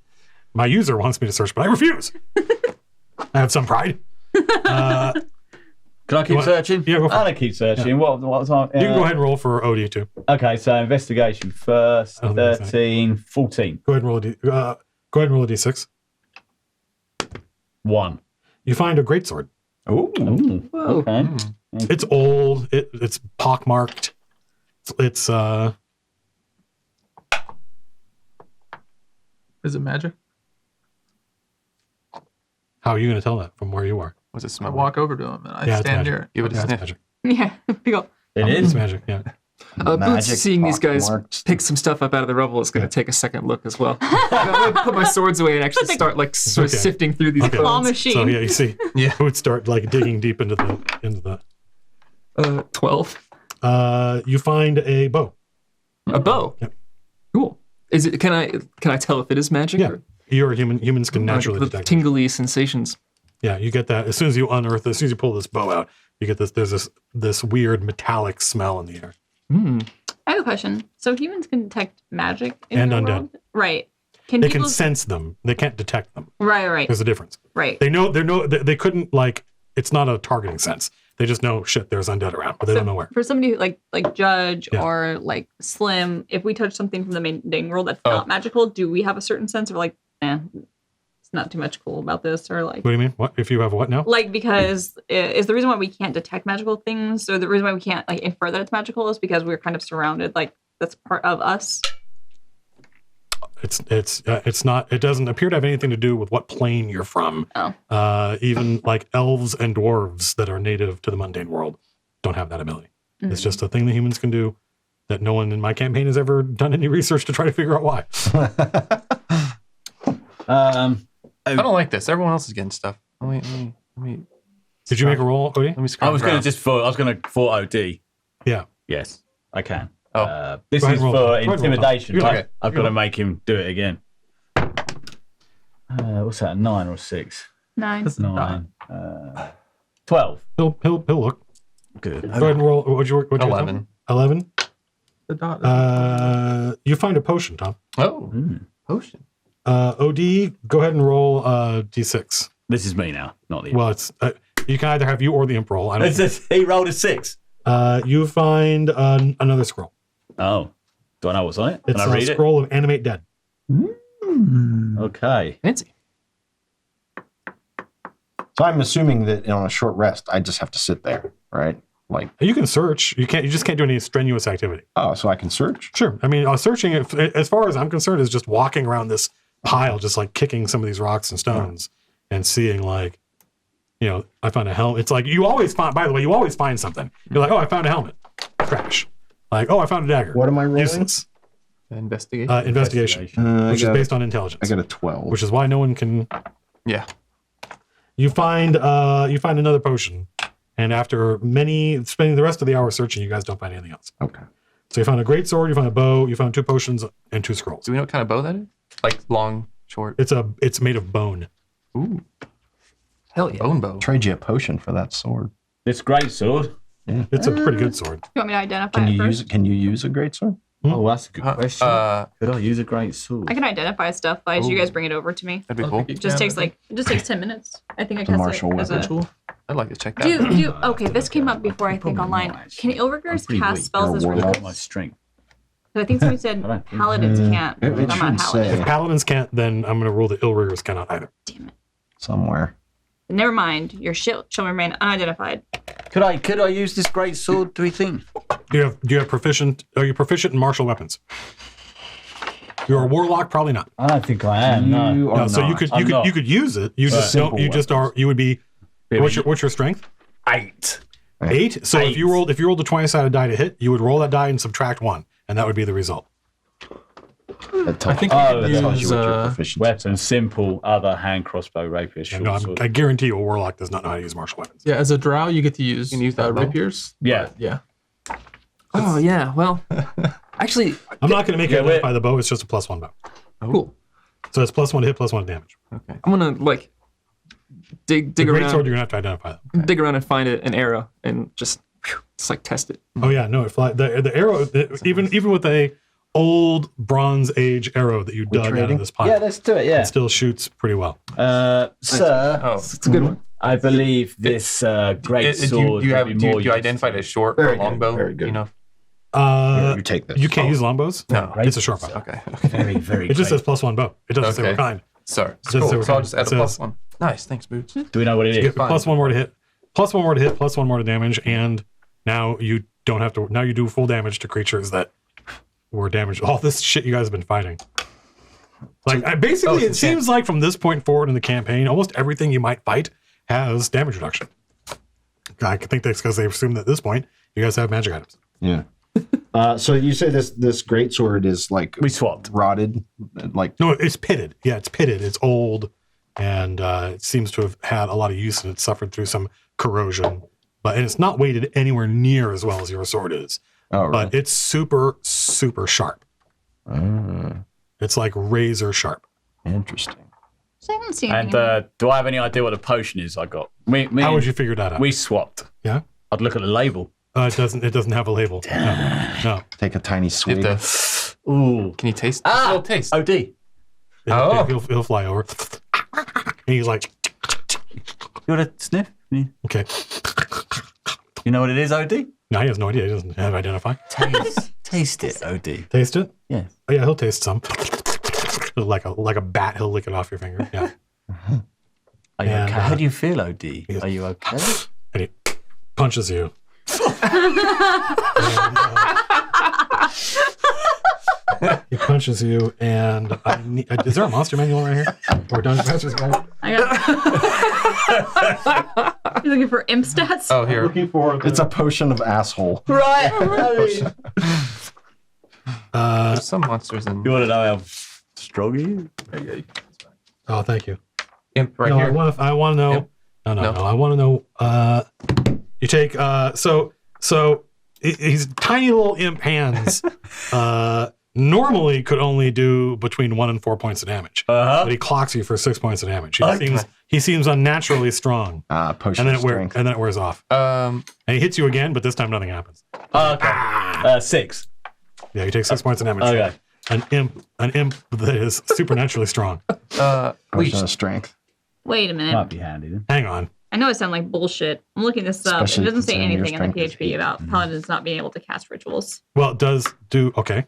Speaker 1: my user wants me to search, but I refuse. I have some pride.
Speaker 2: Can I keep
Speaker 1: want-
Speaker 2: searching?
Speaker 1: Yeah, go for it.
Speaker 2: I'm going to keep searching. What time?
Speaker 1: You can go ahead and roll for OD too.
Speaker 2: Okay, so investigation first.
Speaker 1: I don't think it's
Speaker 2: 13, 14.
Speaker 1: Go ahead and roll go ahead and roll a d6.
Speaker 2: 1.
Speaker 1: You find a greatsword.
Speaker 4: Ooh.
Speaker 2: Ooh, okay.
Speaker 1: It's old. It's pockmarked. It's
Speaker 7: Is it magic?
Speaker 1: how are you going to tell that from where you are?
Speaker 6: What's it
Speaker 7: I
Speaker 6: smell?
Speaker 7: walk over to him and I
Speaker 1: Yeah, it's
Speaker 7: stand
Speaker 1: magic.
Speaker 7: near it.
Speaker 6: Give it a
Speaker 1: Yeah, it's
Speaker 6: sniff.
Speaker 1: magic.
Speaker 3: Yeah, people.
Speaker 2: It
Speaker 1: It's
Speaker 2: is.
Speaker 1: magic. Yeah.
Speaker 5: Boots
Speaker 4: Magic
Speaker 5: seeing these guys
Speaker 4: pockmarked.
Speaker 5: pick some stuff up out of the rubble is going to take a second look as well. I'm going to put my swords away and actually start like sort of
Speaker 1: Okay.
Speaker 5: sifting through these
Speaker 1: Okay.
Speaker 3: Claw
Speaker 5: bones.
Speaker 3: machine.
Speaker 1: So yeah, you see,
Speaker 6: Yeah.
Speaker 1: who would start like digging deep into the.
Speaker 5: 12.
Speaker 1: You find a bow.
Speaker 5: A bow.
Speaker 1: Yep.
Speaker 5: Cool. Is it? Can I tell if it is magic?
Speaker 1: Yeah.
Speaker 5: Or,
Speaker 1: You're a human. Humans can naturally
Speaker 5: the
Speaker 1: detect.
Speaker 5: tingly sensations.
Speaker 1: Yeah, you get that as soon as you unearth. As soon as you pull this bow out, you get this. There's this weird metallic smell in the air.
Speaker 5: Hmm.
Speaker 3: I have a question. So humans can detect magic
Speaker 1: And
Speaker 3: the
Speaker 1: undead.
Speaker 3: world? Right. Can
Speaker 1: They
Speaker 3: people
Speaker 1: can sense them. They can't detect them.
Speaker 3: Right.
Speaker 1: There's a difference.
Speaker 3: Right.
Speaker 1: They know. They couldn't like. It's not a targeting sense. They just know shit. There's undead around, but they
Speaker 3: So
Speaker 1: don't know where.
Speaker 3: For somebody who, like Judge
Speaker 1: Yeah.
Speaker 3: or like Slim, if we touch something from the main world that's
Speaker 6: Oh.
Speaker 3: not magical, do we have a certain sense of like, it's not too much cool about this, or like,
Speaker 1: What do you mean? What if you have what now?
Speaker 3: like because is the reason why we can't detect magical things, or the reason why we can't like infer that it's magical is because we're kind of surrounded, like that's part of us.
Speaker 1: It's not. It doesn't appear to have anything to do with what plane you're from.
Speaker 3: Oh.
Speaker 1: Even like elves and dwarves that are native to the mundane world don't have that ability. It's just a thing that humans can do. that no one in my campaign has ever done any research to try to figure out why.
Speaker 6: I don't like this. Everyone else is getting stuff. Let me
Speaker 1: Did you make a roll, Cody?
Speaker 6: Let me
Speaker 2: I was going to
Speaker 6: just.
Speaker 2: I was going to for OD.
Speaker 1: Yeah.
Speaker 2: Yes, I can.
Speaker 6: Oh.
Speaker 2: This
Speaker 1: Go ahead
Speaker 2: is
Speaker 1: and roll.
Speaker 2: for
Speaker 1: Go ahead and roll, Tom.
Speaker 2: intimidation.
Speaker 1: You're
Speaker 2: Right?
Speaker 1: okay.
Speaker 2: I've got to make him do it again. What's that? 9 or a 6?
Speaker 3: 9.
Speaker 2: 9. 12.
Speaker 1: He'll look.
Speaker 2: Good.
Speaker 1: Go ahead and roll. What'd you
Speaker 6: 11.
Speaker 1: 11?
Speaker 7: The dot.
Speaker 1: You find a potion, Tom.
Speaker 6: Oh, potion.
Speaker 1: OD, go ahead and roll D6.
Speaker 2: This is me now, not the.
Speaker 1: Well, it's you can either have you or the imp roll. I don't.
Speaker 2: He rolled a 6.
Speaker 1: You find another scroll.
Speaker 2: Oh, do I know what's on it?
Speaker 1: It's
Speaker 2: Can I
Speaker 1: a
Speaker 2: read
Speaker 1: scroll of animate dead.
Speaker 2: it? Okay.
Speaker 5: Fancy.
Speaker 4: So I'm assuming that on a short rest, I just have to sit there, right? Like,
Speaker 1: You can search. You just can't do any strenuous activity.
Speaker 4: oh, so I can search?
Speaker 1: Sure. I mean, searching, as far as I'm concerned, is just walking around this pile, just like kicking some of these rocks and stones and seeing, like, you know, I found a helmet. It's like you always find, by the way, you always find something. You're like, oh, I found a helmet. Trash. Like, oh, I found a dagger.
Speaker 4: What am I rolling?
Speaker 1: Useless.
Speaker 6: Investigate.
Speaker 1: Investigation, which is based on intelligence.
Speaker 4: I got a 12.
Speaker 1: Which is why no one can.
Speaker 6: Yeah.
Speaker 1: You find another potion, and after spending the rest of the hour searching, you guys don't find anything else.
Speaker 4: Okay.
Speaker 1: So you found a great sword, you found a bow, you found 2 potions and 2 scrolls.
Speaker 6: Do we know what kind of bow that is? Like long, short.
Speaker 1: It's made of bone.
Speaker 6: Ooh.
Speaker 5: Hell yeah.
Speaker 6: Bone bow.
Speaker 4: Trade you a potion for that sword.
Speaker 2: This great sword.
Speaker 1: It's a pretty good sword.
Speaker 3: You want me to identify
Speaker 4: Can
Speaker 3: it
Speaker 4: you
Speaker 3: first?
Speaker 4: use it? Can you use a great sword?
Speaker 2: Oh, that's a good question. Could I use a great sword?
Speaker 3: I can identify stuff as you guys bring it over to me.
Speaker 6: That'd be cool.
Speaker 3: It just takes 10 minutes. I think I
Speaker 4: a
Speaker 3: can
Speaker 4: martial
Speaker 3: as
Speaker 4: weapon.
Speaker 6: I'd like to check that.
Speaker 3: Do okay, this came up before I think
Speaker 2: Probably
Speaker 3: online.
Speaker 2: not, actually.
Speaker 3: Can Illriggers
Speaker 2: pretty
Speaker 3: cast
Speaker 2: weak.
Speaker 3: spells
Speaker 4: You're
Speaker 3: as
Speaker 4: a warlock.
Speaker 3: rulers?
Speaker 2: My strength.
Speaker 3: I think somebody said
Speaker 2: I don't think-
Speaker 3: paladins can't.
Speaker 4: It
Speaker 3: I'm not
Speaker 4: should
Speaker 3: paladin.
Speaker 4: say
Speaker 1: If paladins can't, then I'm going to rule that Illriggers cannot either.
Speaker 3: Damn it.
Speaker 4: somewhere.
Speaker 3: Never mind. Your shield shall remain unidentified.
Speaker 2: Could I use this great sword? Do we think?
Speaker 1: Do you have proficient? Are you proficient in martial weapons? You're a warlock, probably not.
Speaker 2: I don't think I am. No.
Speaker 4: You are
Speaker 1: No, so
Speaker 4: not.
Speaker 1: you could use it. You just don't.
Speaker 4: Simple
Speaker 1: You just are. You would be. What's your strength?
Speaker 2: 8.
Speaker 1: 8. So if you
Speaker 2: 8.
Speaker 1: rolled a 20-sided die to hit, you would roll that die and subtract 1, and that would be the result.
Speaker 4: That tells,
Speaker 7: I think
Speaker 4: that
Speaker 7: you could
Speaker 4: tells
Speaker 7: use,
Speaker 4: you what your proficiency.
Speaker 2: Weapon, simple, other, hand, crossbow, rapier, short
Speaker 1: No,
Speaker 2: sword.
Speaker 1: I guarantee you, a warlock does not know how to use martial weapons.
Speaker 7: Yeah, as a drow, you get to use,
Speaker 6: You can use that bow?
Speaker 7: rapiers.
Speaker 2: Yeah.
Speaker 7: But, yeah.
Speaker 5: Oh yeah. Well, actually,
Speaker 1: I'm not going to make you
Speaker 2: Yeah,
Speaker 1: identify the bow. It's just a +1 bow.
Speaker 7: Cool.
Speaker 1: So it's +1 to hit, +1 to damage.
Speaker 6: Okay.
Speaker 5: I'm gonna like dig
Speaker 1: The great
Speaker 5: around,
Speaker 1: sword, you're going to have to identify them.
Speaker 5: dig around and find an arrow and just like test it.
Speaker 1: Oh yeah, no, it flies. The arrow, even with a old Bronze Age arrow that you dug out of this pile,
Speaker 2: Yeah, let's do it. Yeah.
Speaker 1: it still shoots pretty well.
Speaker 2: Sir,
Speaker 6: Oh.
Speaker 5: It's a good one.
Speaker 2: I believe this great
Speaker 6: Do
Speaker 2: sword
Speaker 6: you
Speaker 2: would
Speaker 6: have
Speaker 2: be
Speaker 6: do
Speaker 2: more
Speaker 6: you identify it as short or
Speaker 4: Very good,
Speaker 6: longbow?
Speaker 4: very good.
Speaker 6: You know.
Speaker 4: You take this.
Speaker 1: You can't use longbows.
Speaker 6: No.
Speaker 1: It's a short bow.
Speaker 6: Okay.
Speaker 2: very, very
Speaker 1: It just
Speaker 2: great.
Speaker 1: says +1 bow. It doesn't say what
Speaker 6: Okay.
Speaker 1: kind.
Speaker 6: Sorry.
Speaker 1: It says
Speaker 6: Cool.
Speaker 1: what
Speaker 6: So I'll
Speaker 1: kind.
Speaker 6: just add
Speaker 1: It
Speaker 6: a
Speaker 1: says-
Speaker 6: +1. Nice. Thanks, Boots.
Speaker 2: Do we know what it is?
Speaker 6: fine.
Speaker 1: +1 more to hit, +1 more to hit, +1 more to damage, and now you don't have to. Now you do full damage to creatures that were damaged. All this shit you guys have been fighting. Like basically, it seems like from this point forward in the campaign, almost everything you might fight has damage reduction. I think that's because they assume that at this point you guys have magic items.
Speaker 4: Yeah. So you say this great sword is like
Speaker 2: We swapped.
Speaker 4: rotted, like
Speaker 1: No, it's pitted. Yeah, it's pitted. It's old, and it seems to have had a lot of use, and it's suffered through some corrosion. And it's not weighted anywhere near as well as your sword is.
Speaker 4: oh,
Speaker 1: But it's super, super sharp. It's like razor sharp.
Speaker 4: interesting.
Speaker 3: So I don't see
Speaker 2: And
Speaker 3: anything.
Speaker 2: do I have any idea what the potion is I got?
Speaker 1: How would you figure that out?
Speaker 2: We swapped.
Speaker 1: Yeah.
Speaker 2: I'd look at the label.
Speaker 1: It doesn't have a label. No.
Speaker 4: Take a tiny
Speaker 6: You
Speaker 4: swig.
Speaker 6: have to,
Speaker 2: Ooh.
Speaker 6: can you taste?
Speaker 2: Ah!
Speaker 6: Oh, taste.
Speaker 2: OD.
Speaker 6: Oh.
Speaker 1: He'll fly over. And he's like,
Speaker 2: You want to sniff? Yeah.
Speaker 1: okay.
Speaker 2: You know what it is, OD?
Speaker 1: No, he has no idea. He doesn't have identify.
Speaker 2: Taste it, OD.
Speaker 1: Taste it?
Speaker 2: Yes.
Speaker 1: Oh, yeah, he'll taste some. Like a bat, he'll lick it off your finger. Yeah.
Speaker 2: Are you
Speaker 1: And,
Speaker 2: okay? How do you feel, OD? Are you okay?
Speaker 1: And he punches you. He punches you, and is there a monster manual right here? Or Dungeon Master's Guide?
Speaker 3: I got. You looking for imp stats?
Speaker 6: Oh, here.
Speaker 1: Looking for
Speaker 4: It's a potion of asshole.
Speaker 2: Right.
Speaker 6: There's some monsters in
Speaker 2: You want to know how strong he is?
Speaker 7: Yeah.
Speaker 1: Oh, thank you.
Speaker 6: Imp right
Speaker 1: no,
Speaker 6: here.
Speaker 1: I want to know.
Speaker 6: Yep.
Speaker 1: No.
Speaker 6: No.
Speaker 1: I want to know. You take so his tiny little imp hands normally could only do between 1 and 4 points of damage, but he clocks you for 6 points of damage. He seems unnaturally strong,
Speaker 4: Potion
Speaker 1: and
Speaker 4: of
Speaker 1: then
Speaker 4: strength.
Speaker 1: it wears off. And he hits you again, but this time nothing happens.
Speaker 2: Okay. 6.
Speaker 1: Yeah, you take 6 points of damage.
Speaker 2: Okay.
Speaker 1: An imp that is supernaturally strong.
Speaker 4: Potion
Speaker 6: Leech.
Speaker 4: of strength.
Speaker 3: Wait a minute.
Speaker 2: Might be handy then.
Speaker 1: Hang on.
Speaker 3: I know it sounds like bullshit. I'm looking this up.
Speaker 4: Especially
Speaker 3: It doesn't say
Speaker 4: considering your
Speaker 3: anything in the
Speaker 4: strength is
Speaker 3: PHP about paladins not being able to cast rituals.
Speaker 1: Well, it does do okay.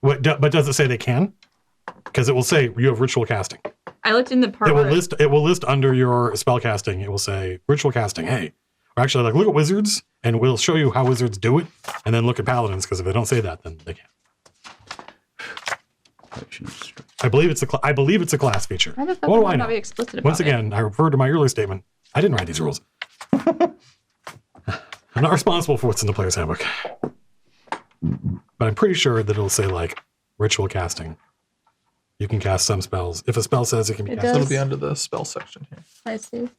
Speaker 1: But does it say they can? Because it will say you have ritual casting.
Speaker 3: I looked in the part
Speaker 1: It will
Speaker 3: where
Speaker 1: list. It will list under your spell casting. It will say ritual casting. Hey, or actually, like look at wizards, and we'll show you how wizards do it, and then look at paladins. Because if they don't say that, then they can't.
Speaker 2: Potion of strength.
Speaker 1: I believe it's a class feature.
Speaker 3: Why the fuck
Speaker 1: What do
Speaker 3: would
Speaker 1: I
Speaker 3: I not
Speaker 1: know?
Speaker 3: be explicit about
Speaker 1: Once
Speaker 3: it?
Speaker 1: again, I refer to my earlier statement. I didn't write these rules. I'm not responsible for what's in the player's handbook, but I'm pretty sure that it'll say like ritual casting. You can cast some spells. If a spell says it can be
Speaker 3: It
Speaker 1: cast,
Speaker 3: does.
Speaker 7: It'll be under the spell section here.
Speaker 3: I see.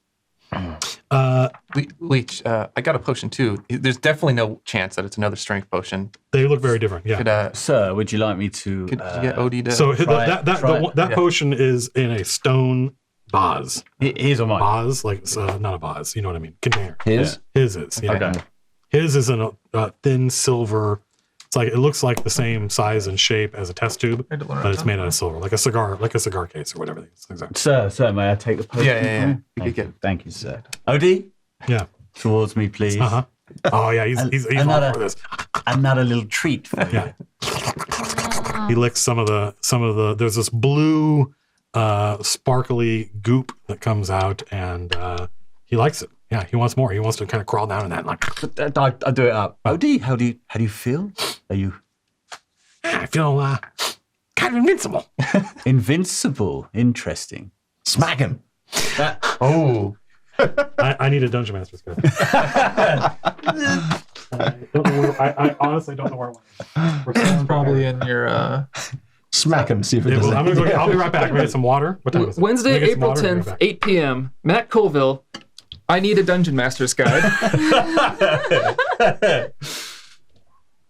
Speaker 6: Leech, I got a potion too. There's definitely no chance that it's another strength potion.
Speaker 1: they look very different. Yeah.
Speaker 6: Could
Speaker 2: Sir, would you like me to...
Speaker 6: you get OD to?
Speaker 1: So
Speaker 2: try
Speaker 1: that
Speaker 2: it.
Speaker 1: potion is in a stone vase.
Speaker 2: Here's on mine.
Speaker 1: Vase, like it's, not a vase. You know what I mean? Container.
Speaker 4: His?
Speaker 1: His is. Yeah.
Speaker 2: Okay.
Speaker 1: His is in a thin silver. It's like it looks like the same size and shape as a test tube,
Speaker 7: I had to learn
Speaker 1: but it's
Speaker 7: that.
Speaker 1: made out of silver, like a cigar case or whatever these things are.
Speaker 2: Sir, may I take the potion?
Speaker 6: Yeah. You
Speaker 2: Thank
Speaker 6: could get.
Speaker 2: you. Thank you, sir. OD,
Speaker 1: Yeah.
Speaker 2: towards me, please.
Speaker 1: Uh huh. Oh yeah, he's all
Speaker 2: another-
Speaker 1: for this.
Speaker 2: Another little treat for you.
Speaker 1: Yeah. He licks some of the. There's this blue, sparkly goop that comes out, and he likes it. Yeah, he wants more. He wants to kind of crawl down in that. Like,
Speaker 2: I do it up. OD, how do you feel? Are you
Speaker 1: I feel kind of invincible.
Speaker 2: invincible? Interesting.
Speaker 4: Smack him.
Speaker 6: Oh,
Speaker 1: I need a dungeon master's guide. I honestly don't know where it went.
Speaker 7: It's probably in your.
Speaker 4: Smack him. See if it
Speaker 1: Yeah,
Speaker 4: does
Speaker 1: well, I'll be right back. I'm gonna get some water. What time is it?
Speaker 5: Wednesday,
Speaker 1: Let me get some
Speaker 5: April
Speaker 1: water and be
Speaker 5: 10th,
Speaker 1: right back.
Speaker 5: 8 p.m. Matt Colville. I need a dungeon master's guide.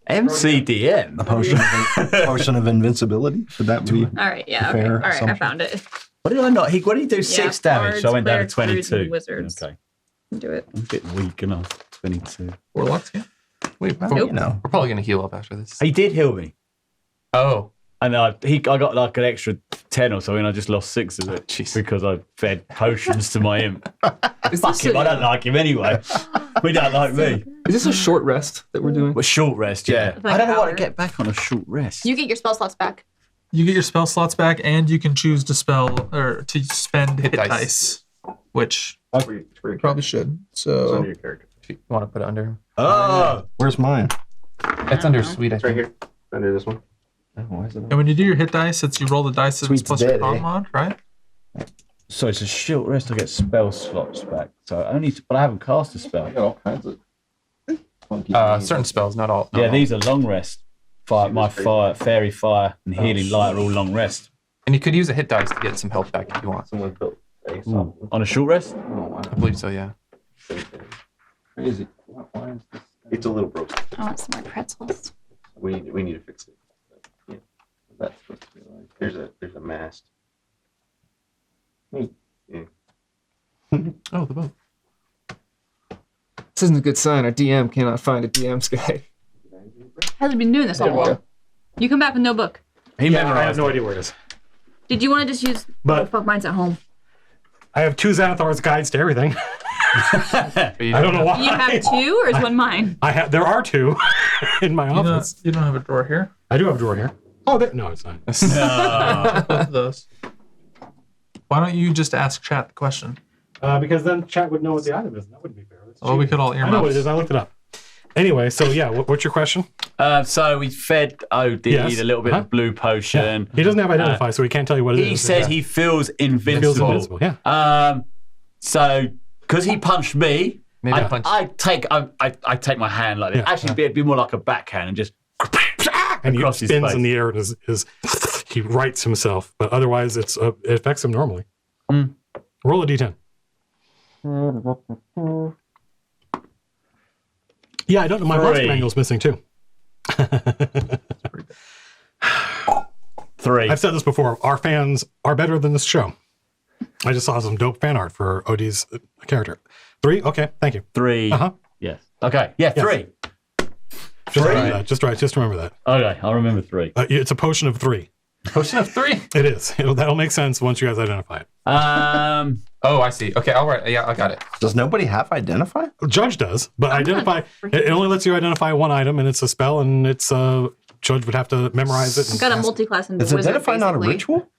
Speaker 2: MCDM.
Speaker 4: A potion of invincibility. Would that be?
Speaker 3: All right, yeah, okay.
Speaker 4: Fair
Speaker 3: All right, I
Speaker 4: assumption.
Speaker 3: found it.
Speaker 2: What did I not? What did he do? 6 damage. So I went down to
Speaker 3: bards, clerics,
Speaker 2: 22.
Speaker 3: and wizards.
Speaker 2: Okay.
Speaker 3: Do it.
Speaker 2: I'm a bit weak enough. 22.
Speaker 7: Warlocks, yeah.
Speaker 6: wait.
Speaker 3: Nope.
Speaker 4: No.
Speaker 6: We're probably gonna heal up after this.
Speaker 2: He did heal me.
Speaker 6: Oh,
Speaker 2: And I got like an extra 10 or something. I just lost 6 of it
Speaker 6: Jeez.
Speaker 2: because I fed potions to my imp.
Speaker 5: Is
Speaker 2: Fuck
Speaker 5: this,
Speaker 2: him. I don't like him anyway. We don't like me.
Speaker 5: is this a short rest that we're doing?
Speaker 2: But short rest, yeah.
Speaker 3: Like
Speaker 2: I don't know what to
Speaker 3: hour.
Speaker 2: get back on a short rest.
Speaker 3: You get your spell slots back.
Speaker 7: You get your spell slots back, and you can choose to spell or to spend hit
Speaker 6: dice.
Speaker 7: dice, which
Speaker 4: For your
Speaker 7: probably should. So
Speaker 4: character.
Speaker 6: if you want to put it under him.
Speaker 2: Oh,
Speaker 4: Where's mine?
Speaker 6: It's under sweet. I think.
Speaker 8: here, under this one.
Speaker 4: Oh, why is it?
Speaker 7: and when you do your hit dice, it's you roll the dice
Speaker 4: Sweet's
Speaker 7: plus your
Speaker 4: dead,
Speaker 7: con
Speaker 4: eh?
Speaker 7: mod, right?
Speaker 2: so it's a short rest. I get spell slots back. So but I haven't cast a spell.
Speaker 4: I got all kinds of funky
Speaker 6: Certain spells, not all.
Speaker 2: Yeah, these are long rest. Fairy fire, and healing light are all long rest.
Speaker 6: And you could use a hit dice to get some health back if you want.
Speaker 8: Someone built a
Speaker 2: Ooh. On a short rest?
Speaker 6: I believe so. Yeah.
Speaker 4: crazy. Why is this?
Speaker 8: It's a little broken.
Speaker 3: I want some more pretzels.
Speaker 8: We need to fix it. Yeah. That's supposed to be like there's a mast.
Speaker 6: Oh, the boat.
Speaker 5: This isn't a good sign. Our DM cannot find a DM's guide.
Speaker 3: How's he been doing this all along? You come back with no book.
Speaker 2: He
Speaker 1: I have
Speaker 2: memorized
Speaker 1: no idea where it is.
Speaker 3: Did you want to just use?
Speaker 1: But-
Speaker 3: oh, fuck, mine's at home.
Speaker 1: I have 2 Xanathar's guides to everything.
Speaker 6: But you
Speaker 1: I don't know why.
Speaker 3: You have 2, or is one mine?
Speaker 1: There are 2 in my
Speaker 7: You don't,
Speaker 1: office.
Speaker 7: you don't have a drawer here.
Speaker 1: I do have a drawer here. Oh, no, it's not.
Speaker 7: Both of those. Why don't you just ask chat the question?
Speaker 1: Because then chat would know what the item is. And that wouldn't be fair. That's
Speaker 7: Oh, we
Speaker 1: cheating.
Speaker 7: could all
Speaker 1: I know what it is.
Speaker 7: earmuffs.
Speaker 1: I looked it up. Anyway, so yeah, what's your question?
Speaker 2: So we fed OD
Speaker 1: Yes.
Speaker 2: a little bit
Speaker 1: Uh-huh.
Speaker 2: of blue potion.
Speaker 1: He doesn't have identify, so he can't tell you what it is.
Speaker 2: He says
Speaker 1: Yeah.
Speaker 2: he feels
Speaker 1: He
Speaker 2: invincible.
Speaker 1: feels invincible. Yeah.
Speaker 2: So because he punched me,
Speaker 6: Maybe punch.
Speaker 2: I take my hand like this.
Speaker 1: Yeah,
Speaker 2: Actually, it'd be more like a backhand and just
Speaker 1: and he
Speaker 2: Across his
Speaker 1: spins
Speaker 2: face.
Speaker 1: in the air and he rights himself, but otherwise it affects him normally. Roll a d10. Yeah, I don't know. My monster manual's missing too.
Speaker 2: 3.
Speaker 1: I've said this before. Our fans are better than this show. I just saw some dope fan art for Odie's character. 3? Okay, thank you.
Speaker 2: 3.
Speaker 1: Uh-huh.
Speaker 2: Yes. Okay. Yeah, 3.
Speaker 1: Just remember that. Just remember that.
Speaker 2: Okay, I'll remember 3.
Speaker 1: It's a potion of 3.
Speaker 6: Potion of 3.
Speaker 1: It is. That'll make sense once you guys identify it.
Speaker 6: Oh, I see. Okay, all right. Yeah, I got it.
Speaker 4: Does nobody have identify?
Speaker 1: Judge does, but identify. It only lets you identify one item, and it's a spell, and it's Judge would have to memorize it.
Speaker 3: I've got a multi-class into
Speaker 4: Is
Speaker 3: wizard.
Speaker 4: identify not a
Speaker 3: basically.
Speaker 4: ritual?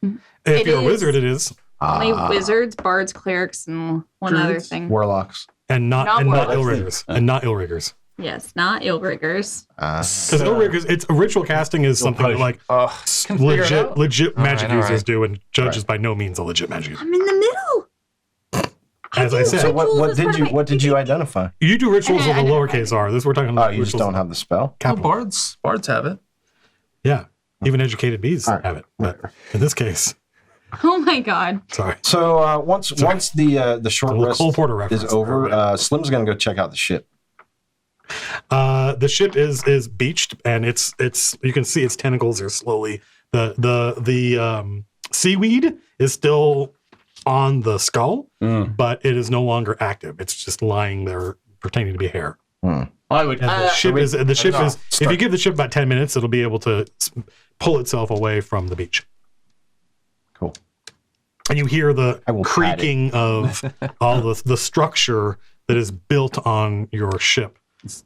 Speaker 1: If
Speaker 3: It
Speaker 1: you're a
Speaker 3: is.
Speaker 1: wizard, it is,
Speaker 3: Only wizards, bards, clerics, and one other
Speaker 2: Druids?
Speaker 3: thing.
Speaker 4: Warlocks.
Speaker 1: and not
Speaker 3: Not
Speaker 1: ill
Speaker 3: warlocks.
Speaker 1: riggers, and not ill riggers.
Speaker 3: Yes, not ill riggers.
Speaker 1: Because ill riggers, it's ritual casting is something that like
Speaker 6: Can figure it out.
Speaker 1: legit
Speaker 6: All
Speaker 1: magic
Speaker 6: right, all
Speaker 1: users
Speaker 6: right.
Speaker 1: do, and Judge is by no means a legit magic user.
Speaker 3: I'm in the middle.
Speaker 1: As I said,
Speaker 4: So
Speaker 3: Rituals
Speaker 4: what
Speaker 3: is
Speaker 4: did
Speaker 3: part
Speaker 4: you
Speaker 3: of
Speaker 4: what did you identify?
Speaker 1: you do rituals with a
Speaker 3: I know.
Speaker 1: lowercase r. This we're talking
Speaker 4: Oh,
Speaker 1: about.
Speaker 4: you just
Speaker 1: rituals
Speaker 4: don't have the spell?
Speaker 7: Oh,
Speaker 1: capital.
Speaker 7: bards have it.
Speaker 1: Yeah, even educated bees
Speaker 4: All right.
Speaker 1: have it, but in this case,
Speaker 3: Oh my god.
Speaker 1: sorry.
Speaker 4: So once the short
Speaker 1: A little
Speaker 4: rest
Speaker 1: Cole Porter
Speaker 4: is
Speaker 1: reference.
Speaker 4: over, Slim's gonna go check out the ship.
Speaker 1: The ship is beached, and it's you can see its tentacles are slowly the seaweed is still on the skull, but it is no longer active. It's just lying there pretending to be hair.
Speaker 2: I would.
Speaker 1: And the ship is if you give the ship about 10 minutes, it'll be able to pull itself away from the beach.
Speaker 4: Cool.
Speaker 1: And you hear the
Speaker 4: I will pat
Speaker 1: creaking of all the structure that is built on your ship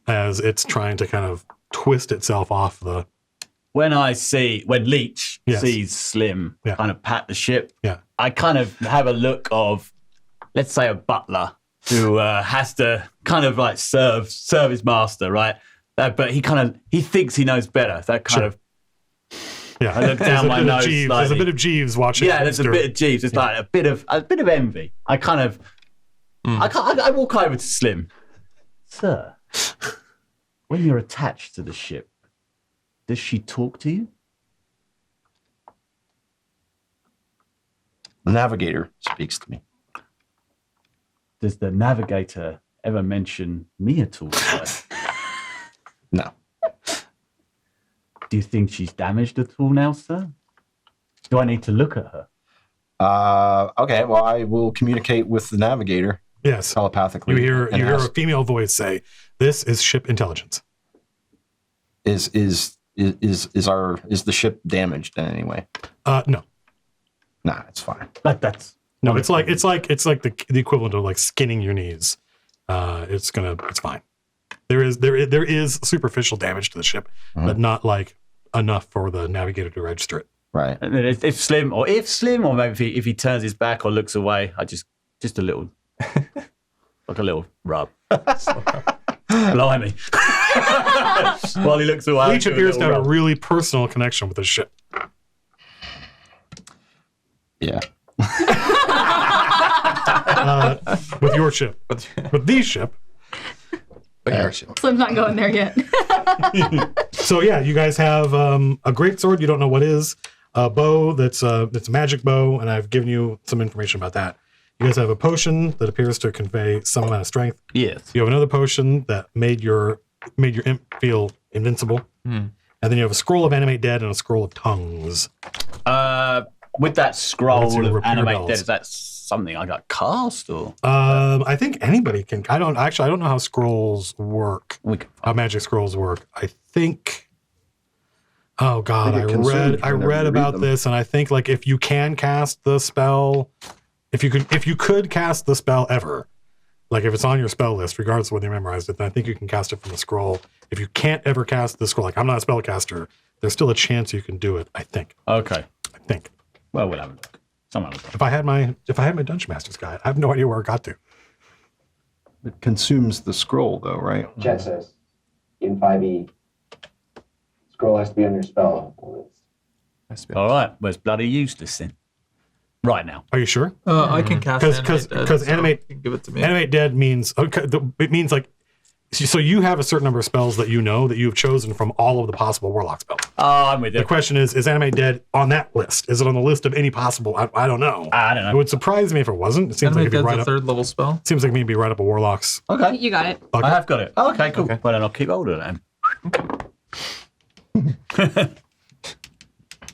Speaker 1: as it's trying to kind of twist itself off the.
Speaker 2: When Leech
Speaker 1: Yes.
Speaker 2: sees Slim
Speaker 1: Yeah.
Speaker 2: kind of pat the ship,
Speaker 1: Yeah.
Speaker 2: I kind of have a look of, let's say, a butler who has to kind of like serve his master, right? But he thinks he knows better. That kind
Speaker 1: Sure.
Speaker 2: of
Speaker 1: Yeah,
Speaker 2: I look down my nose
Speaker 1: There's a
Speaker 2: slightly.
Speaker 1: bit of Jeeves watching.
Speaker 2: yeah. There's a
Speaker 1: Mr.
Speaker 2: bit of Jeeves. It's like a bit of envy. I kind of I walk over to Slim, sir. When you're attached to the ship, does she talk to you?
Speaker 4: The navigator speaks to me.
Speaker 2: Does the navigator ever mention me at all, sir?
Speaker 4: No.
Speaker 2: Do you think she's damaged at all now, sir? Do I need to look at her?
Speaker 4: Okay, well, I will communicate with the navigator
Speaker 1: Yes,
Speaker 4: telepathically.
Speaker 1: you hear
Speaker 4: and ask,
Speaker 1: a female voice say, "This is ship intelligence."
Speaker 4: is the ship damaged in any way?
Speaker 1: No,
Speaker 4: Nah, it's fine.
Speaker 2: That's
Speaker 1: no, it's like the equivalent of like skinning your knees. It's fine. There is superficial damage to the ship, but not like enough for the navigator to register it.
Speaker 4: Right.
Speaker 2: And then if Slim, or maybe if he turns his back or looks away, I just a little, like a little rub. Blimey. While he looks away.
Speaker 1: Leech
Speaker 2: I do
Speaker 1: appears to
Speaker 2: little
Speaker 1: have a
Speaker 2: rub.
Speaker 1: really personal connection with the ship.
Speaker 4: Yeah.
Speaker 1: With your ship, with the ship.
Speaker 6: But your ship.
Speaker 3: Slim's not going there yet.
Speaker 1: So yeah, you guys have a great sword. You don't know what is a bow. That's a magic bow, and I've given you some information about that. You guys have a potion that appears to convey some amount of strength.
Speaker 2: Yes.
Speaker 1: You have another potion that made your imp feel invincible, and then you have a scroll of animate dead and a scroll of tongues.
Speaker 2: With that scroll
Speaker 1: What's your
Speaker 2: of
Speaker 1: repair
Speaker 2: animate
Speaker 1: bells?
Speaker 2: dead, is that something I got cast or
Speaker 1: I think anybody can. I don't know how scrolls work.
Speaker 2: we can
Speaker 1: How magic scrolls work. I think. Oh God,
Speaker 4: They
Speaker 1: I
Speaker 4: get consumed
Speaker 1: read
Speaker 4: whenever you read
Speaker 1: about
Speaker 4: them.
Speaker 1: this, and I think like if you can cast the spell, if you could cast the spell ever, like if it's on your spell list, regardless of whether you memorized it, then I think you can cast it from the scroll. If you can't ever cast the scroll, like I'm not a spellcaster, there's still a chance you can do it. I think.
Speaker 2: Okay.
Speaker 1: Well,
Speaker 2: We'll have a look. Someone will look.
Speaker 1: if I had my Dungeon Master's guide, I have no idea where it got to.
Speaker 4: It consumes the scroll, though, right?
Speaker 8: Chat says in 5e, scroll has to be on your spell list.
Speaker 2: All right. Well, it's bloody useless then. Right now.
Speaker 1: Are you sure?
Speaker 7: I can cast
Speaker 1: Because
Speaker 7: Animate Dead,
Speaker 1: because
Speaker 7: so
Speaker 1: animate
Speaker 7: you can give it to me.
Speaker 1: animate dead means it means like So you have a certain number of spells that you know that you've chosen from all of the possible warlock spells.
Speaker 2: Oh, I'm with you.
Speaker 1: The question is Animate Dead on that list? Is it on the list of any possible? I don't know.
Speaker 2: I don't know.
Speaker 1: It would surprise me if it wasn't. It seems like
Speaker 7: Animate
Speaker 1: it'd be
Speaker 7: Dead's
Speaker 1: right
Speaker 7: a
Speaker 1: up.
Speaker 7: third level spell.
Speaker 1: Seems like maybe right up a warlock's.
Speaker 2: Okay.
Speaker 3: You got it.
Speaker 2: I have got it. Oh, okay, cool.
Speaker 6: Okay.
Speaker 2: Well, then I'll keep hold of it then.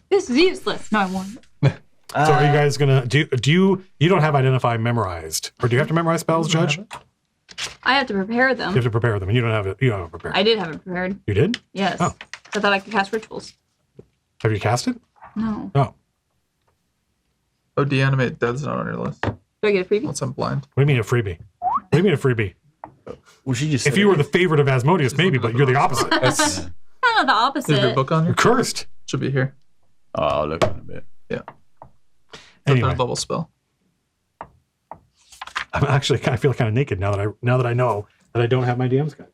Speaker 3: This is useless. No, I won't.
Speaker 1: So are you guys gonna do you don't have Identify memorized, or do you have to memorize spells, Judge? You
Speaker 3: I have to prepare them.
Speaker 1: have to prepare them, and you don't have it. You don't have it prepared.
Speaker 3: I did have it prepared.
Speaker 1: You did?
Speaker 3: Yes.
Speaker 1: Oh.
Speaker 3: I thought I could cast rituals.
Speaker 1: Have you cast it?
Speaker 3: No.
Speaker 1: Oh,
Speaker 7: Oh, Deanimate Dead's not on your list.
Speaker 3: Do I get a freebie?
Speaker 7: Unless I'm blind.
Speaker 1: what do you mean a freebie? What do you mean a freebie?
Speaker 2: Well, she just
Speaker 1: If you were the favorite of Asmodeus, maybe, but you're the opposite.
Speaker 6: That's,
Speaker 3: Kind of the
Speaker 7: Is your
Speaker 3: opposite.
Speaker 7: book on
Speaker 1: You're
Speaker 7: here?
Speaker 1: cursed.
Speaker 7: Should be here.
Speaker 2: Oh, I'll look in a bit.
Speaker 7: Yeah. It's a
Speaker 1: Anyway.
Speaker 7: third level spell.
Speaker 1: I'm actually I feel kind of naked now that I know that I don't have my DM's guide.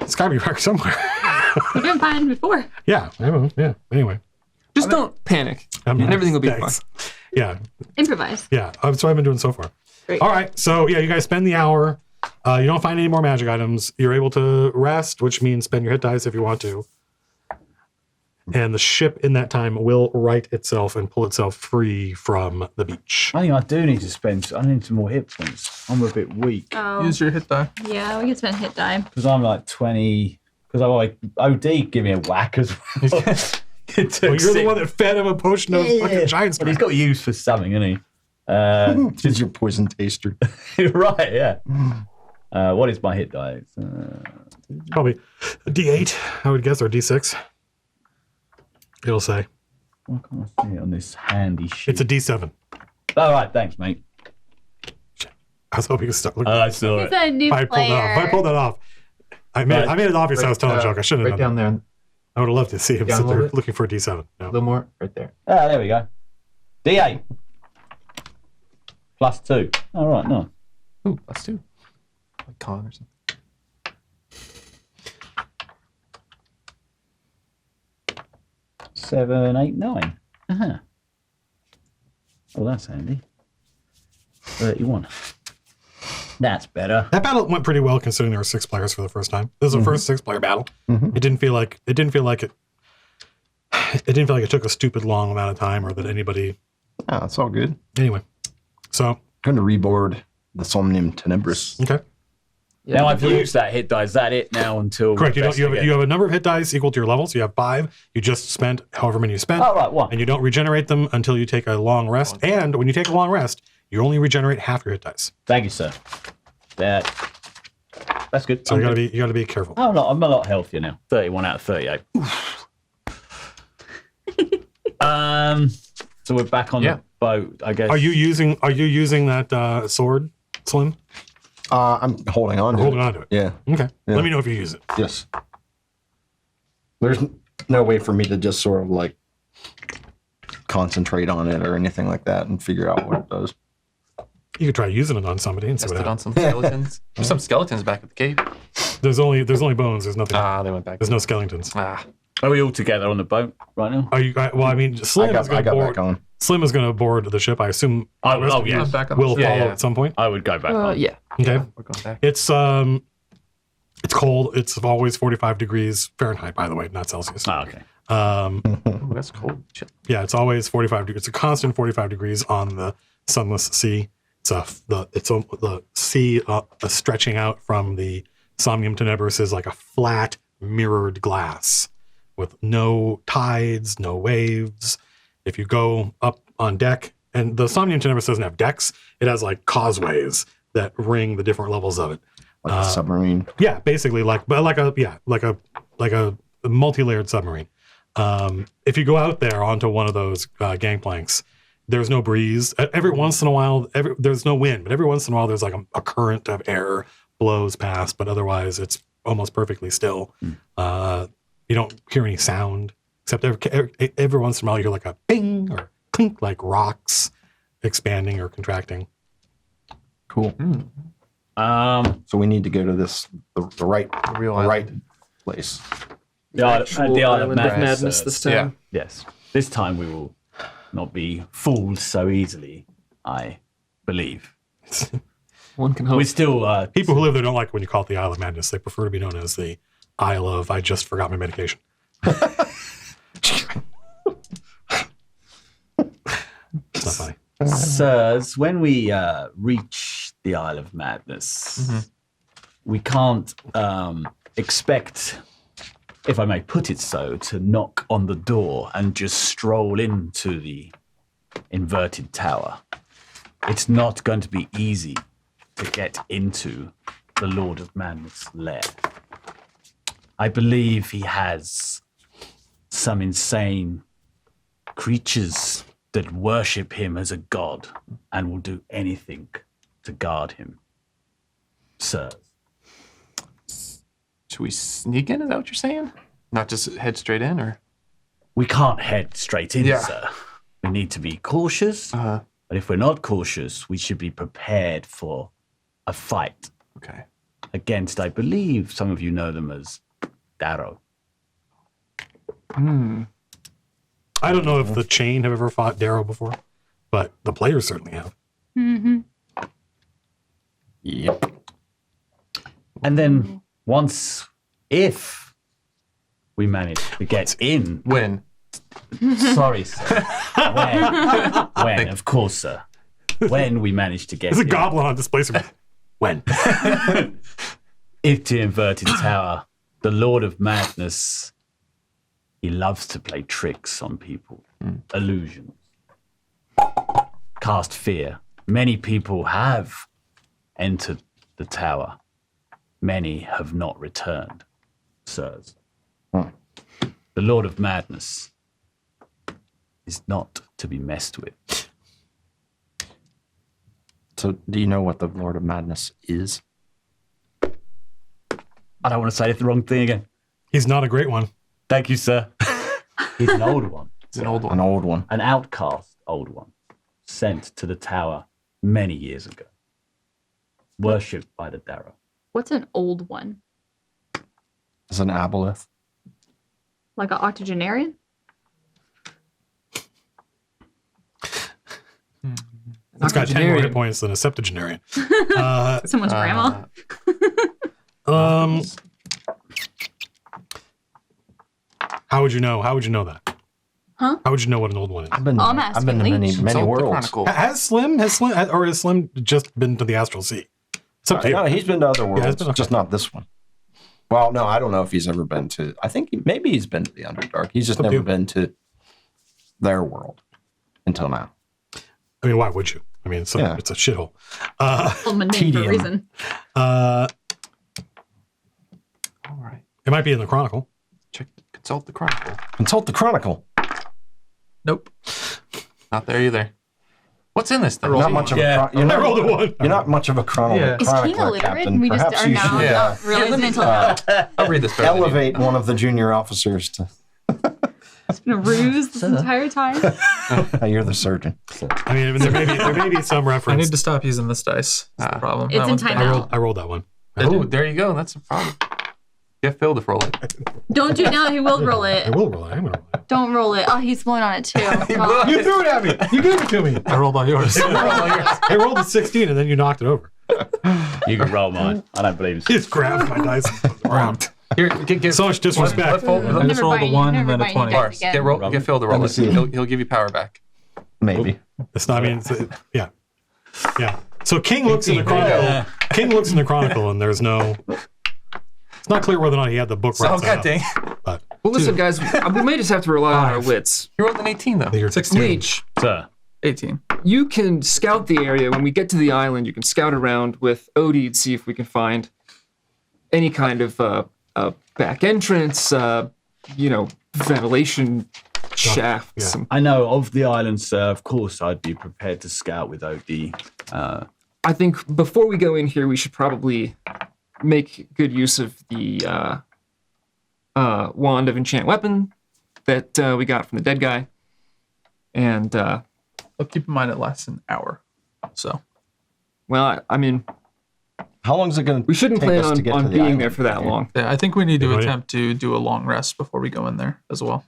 Speaker 1: It's got to be marked somewhere.
Speaker 3: We're doing fine before.
Speaker 1: Yeah. I don't know. Yeah. Anyway.
Speaker 5: Just don't panic.
Speaker 1: I'm-
Speaker 5: And everything will be
Speaker 1: thanks.
Speaker 5: fine.
Speaker 1: Yeah.
Speaker 3: Improvise.
Speaker 1: Yeah. That's what I've been doing so far.
Speaker 3: Great.
Speaker 1: All right. So yeah, you guys spend the hour. You don't find any more magic items. You're able to rest, which means spend your hit dice if you want to. And the ship in that time will right itself and pull itself free from the beach.
Speaker 2: I think I do need to spend. I need some more hit points. I'm a bit weak
Speaker 3: Oh,
Speaker 7: Use your hit die.
Speaker 3: yeah, we can spend hit die.
Speaker 2: because I'm like 20. Because I like OD give me a whack as well. It took
Speaker 1: Well, you're the
Speaker 2: six-
Speaker 1: one that fed him a potion of fucking giant
Speaker 2: But he's
Speaker 1: strength.
Speaker 2: got use for something, isn't he?
Speaker 4: It's your poison taster.
Speaker 2: Right, yeah. What is my hit die? It's,
Speaker 1: Probably a D8, I would guess, or a D6. It'll say.
Speaker 2: why can't I see it on this handy sheet?
Speaker 1: It's a D7.
Speaker 2: All right, thanks, mate.
Speaker 1: I was hoping you could start looking.
Speaker 2: I saw
Speaker 3: It's
Speaker 2: it.
Speaker 3: a new
Speaker 1: I pulled that off. I pulled that off. I made it obvious I was telling a joke. I shouldn't have
Speaker 6: right
Speaker 1: done
Speaker 6: down
Speaker 1: that.
Speaker 6: there.
Speaker 1: I would have loved to see him
Speaker 6: Down a
Speaker 1: sit there
Speaker 6: little bit.
Speaker 1: looking for a D7.
Speaker 6: A
Speaker 1: No.
Speaker 6: little more. Right there.
Speaker 2: Ah, there we go. D8. +2. All right, no.
Speaker 6: Ooh, let's do. Like con or something.
Speaker 2: 7, 8, 9. Uh-huh. Oh, that's handy. 31. That's better.
Speaker 1: That battle went pretty well considering there were 6 players for the first time. This was the first 6-player battle. It didn't feel like it didn't feel like it took a stupid long amount of time or that anybody
Speaker 4: Oh, it's all good.
Speaker 1: anyway. So,
Speaker 4: I'm going to reboard the Somnium Tenebris.
Speaker 1: okay.
Speaker 2: Now I've used that hit die. Is that it now until...
Speaker 1: Correct. You
Speaker 2: investigate?
Speaker 1: have a number of hit dice equal to your level. So you have 5. You just spent however many you spent.
Speaker 2: Oh, right, one.
Speaker 1: And you don't regenerate them until you take a long rest. And when you take a long rest, you only regenerate half your hit dice.
Speaker 2: Thank you, sir. That's good.
Speaker 1: So you gotta be careful.
Speaker 2: I'm a lot healthier now. 31 out of 38. So we're back on the boat, I guess.
Speaker 1: Are you using that sword, Slim?
Speaker 4: I'm holding on to
Speaker 1: Holding
Speaker 4: it.
Speaker 1: on to it.
Speaker 4: Yeah.
Speaker 1: Okay.
Speaker 4: Yeah.
Speaker 1: Let me know if you use it.
Speaker 4: Yes. There's no way for me to just sort of like concentrate on it or anything like that and figure out what it does.
Speaker 1: You could try using it on somebody and see
Speaker 6: Test
Speaker 1: what
Speaker 6: it on
Speaker 1: happens.
Speaker 6: some skeletons. There's some skeletons back at the cave.
Speaker 1: There's only bones. There's nothing.
Speaker 6: Ah, they went back.
Speaker 1: There's no skeletons.
Speaker 6: Ah,
Speaker 2: Are we all together on the boat right now?
Speaker 1: Are you? Well, I mean, Slim is
Speaker 4: I
Speaker 1: going
Speaker 4: got
Speaker 1: to
Speaker 4: back
Speaker 1: board.
Speaker 4: on.
Speaker 1: Slim is going to board the ship. I assume.
Speaker 2: Oh,
Speaker 1: the rest
Speaker 2: oh,
Speaker 1: of
Speaker 2: yeah.
Speaker 1: you
Speaker 7: I'm back on
Speaker 1: will
Speaker 7: the
Speaker 1: follow
Speaker 6: yeah.
Speaker 1: at some point.
Speaker 2: I would go back on.
Speaker 5: Yeah.
Speaker 1: Okay.
Speaker 6: we're going back.
Speaker 1: It's cold. It's always 45 degrees Fahrenheit, by the way, not Celsius.
Speaker 2: Oh, okay.
Speaker 6: Ooh, that's cold. Shit.
Speaker 1: Yeah, it's always 45 degrees. It's a constant 45 degrees on the sunless sea. The sea stretching out from the Somnium Tenebris is like a flat mirrored glass with no tides, no waves. If you go up on deck, and the Somnium Tenebris doesn't have decks, it has like causeways that ring the different levels of it.
Speaker 4: Like a submarine.
Speaker 1: Yeah, basically like a multi-layered submarine. If you go out there onto one of those gangplanks, there's no breeze. Every once in a while, there's no wind, but every once in a while there's like a current of air blows past, but otherwise it's almost perfectly still. You don't hear any sound, except every once in a while you hear like a ping or clink, like rocks expanding or contracting.
Speaker 4: Cool. So we need to go to the right place.
Speaker 2: The Isle
Speaker 5: Actual
Speaker 2: of
Speaker 5: Island of
Speaker 2: Madness.
Speaker 5: Madness this time.
Speaker 6: Yeah.
Speaker 2: Yes. This time we will not be fooled so easily, I believe.
Speaker 5: One can hope.
Speaker 2: We still
Speaker 1: People who live there don't like when you call it the Isle of Madness. They prefer to be known as the Isle of I just forgot my medication. It's not funny.
Speaker 2: Sirs, when we reach the Isle of Madness, we can't expect, if I may put it so, to knock on the door and just stroll into the inverted tower. It's not going to be easy to get into the Lord of Madness' lair. I believe he has some insane creatures that worship him as a god and will do anything to guard him. Sirs.
Speaker 6: Should we sneak in? Is that what you're saying? Not just head straight in, or?
Speaker 2: We can't head straight in,
Speaker 6: Yeah.
Speaker 2: sir. We need to be cautious,
Speaker 6: Uh-huh.
Speaker 2: but if we're not cautious, we should be prepared for a fight
Speaker 6: Okay.
Speaker 2: against, I believe some of you know them as Darrow.
Speaker 1: I don't know if the chain have ever fought Darrow before, but the players certainly have.
Speaker 3: Mm-hmm.
Speaker 4: Yep.
Speaker 2: And then if we manage to get in,
Speaker 6: When?
Speaker 2: sorry, sir. When, of course, sir. When we manage to get
Speaker 1: There's a
Speaker 2: in,
Speaker 1: goblin on displacement. When?
Speaker 2: if to inverted tower, the Lord of Madness, he loves to play tricks on people, illusions, cast fear. Many people have entered the tower. Many have not returned, sirs. The Lord of Madness is not to be messed with.
Speaker 4: So, do you know what the Lord of Madness is?
Speaker 2: I don't want to say the wrong thing again.
Speaker 1: He's not a great one.
Speaker 2: Thank you, sir. He's an old one.
Speaker 6: It's an old one.
Speaker 4: An old one.
Speaker 2: An outcast old one, sent to the tower many years ago, worshipped by the Darrow.
Speaker 3: What's an old one?
Speaker 4: It's an aboleth.
Speaker 3: Like an octogenarian?
Speaker 1: It's got 10 more
Speaker 5: Octogenarian.
Speaker 1: hit points than a septuagenarian.
Speaker 3: Someone's grandma?
Speaker 1: How would you know? How would you know that?
Speaker 3: Huh?
Speaker 1: How would you know what an old one is?
Speaker 4: I've been.
Speaker 3: Oh, I'm
Speaker 4: I've been to
Speaker 3: asking
Speaker 4: many,
Speaker 3: Leech.
Speaker 4: many
Speaker 6: Consult the
Speaker 4: worlds.
Speaker 6: Chronicle.
Speaker 1: Has Slim just been to the Astral Sea? It's up to you.
Speaker 4: No, he's been to other worlds,
Speaker 1: he's been- okay.
Speaker 4: just not this one. Well, no, I don't know if he's ever been to. I think maybe he's been to the Underdark. He's just
Speaker 1: Up to
Speaker 4: never
Speaker 1: you.
Speaker 4: been to their world until now.
Speaker 1: I mean, why would you? I mean, it's a,
Speaker 4: Yeah.
Speaker 1: it's a shithole.
Speaker 3: Called my name for a
Speaker 4: Tedium.
Speaker 3: reason.
Speaker 6: All right.
Speaker 1: It might be in the Chronicle.
Speaker 6: Consult the Chronicle.
Speaker 4: Consult the Chronicle.
Speaker 7: Nope.
Speaker 6: Not there either. What's in this thing?
Speaker 4: Not much of
Speaker 2: Yeah.
Speaker 4: a. You're
Speaker 1: I
Speaker 4: not,
Speaker 1: rolled a one.
Speaker 4: you're not much of a
Speaker 7: Yeah.
Speaker 4: chronicler,
Speaker 3: Is King illiterate?
Speaker 4: Captain.
Speaker 3: And we just
Speaker 4: Perhaps
Speaker 3: are
Speaker 4: you
Speaker 3: now
Speaker 4: should
Speaker 3: not realizing until now.
Speaker 6: I'll read this. better than you.
Speaker 4: elevate one of the junior officers to.
Speaker 3: It's been a ruse this entire time.
Speaker 4: You're the surgeon.
Speaker 1: I mean, there may be some
Speaker 7: I
Speaker 1: reference.
Speaker 7: need to stop using this dice. That's the problem.
Speaker 3: It's
Speaker 7: That
Speaker 3: in
Speaker 7: one's bad.
Speaker 3: timeout.
Speaker 1: I rolled that one.
Speaker 6: Oh, there you go. That's a problem. Get Phil to roll it.
Speaker 3: Don't do it now. He will roll
Speaker 1: I
Speaker 3: it.
Speaker 1: will roll it. I'm going to roll it.
Speaker 3: Don't roll it. Oh, he's blowing on it too. God.
Speaker 1: You threw it at me. You gave it to me.
Speaker 7: I rolled all yours.
Speaker 1: I rolled a 16 and then you knocked it over.
Speaker 2: You can roll mine. I don't believe
Speaker 1: He just grabbed my dice. Ground.
Speaker 6: Here, get
Speaker 1: So much disrespect.
Speaker 7: I just rolled a 1 and then a 20.
Speaker 6: Lars, get Phil to roll it. He'll give you power back.
Speaker 4: Maybe.
Speaker 1: It's not. I mean, yeah, yeah. So King looks in the Chronicle. King looks in the Chronicle, and there's no. It's not clear whether or not he had the book right.
Speaker 6: Oh, God dang.
Speaker 1: But
Speaker 5: Well, listen, guys, we may just have to rely on our wits.
Speaker 6: You rolled an 18, though.
Speaker 1: you're
Speaker 7: 16.
Speaker 5: Leech,
Speaker 2: Sir,
Speaker 7: 18.
Speaker 5: you can scout the area. When we get to the island, you can scout around with Odie to see if we can find any kind of back entrance, ventilation shaft.
Speaker 1: yeah.
Speaker 5: Some,
Speaker 2: I know of the island, sir. Of course, I'd be prepared to scout with OD.
Speaker 5: I think before we go in here, we should probably make good use of the wand of enchant weapon that we got from the dead guy. And,
Speaker 7: I'll keep in mind it lasts an hour. So
Speaker 5: well, I mean,
Speaker 4: How long is it going to
Speaker 5: we shouldn't
Speaker 4: take
Speaker 5: plan
Speaker 4: us to get to
Speaker 5: on
Speaker 4: the
Speaker 5: being
Speaker 4: island
Speaker 5: there for that
Speaker 4: from here?
Speaker 5: long.
Speaker 7: yeah, I think we need to
Speaker 1: Yeah,
Speaker 7: attempt to do a long rest before we go in there as well.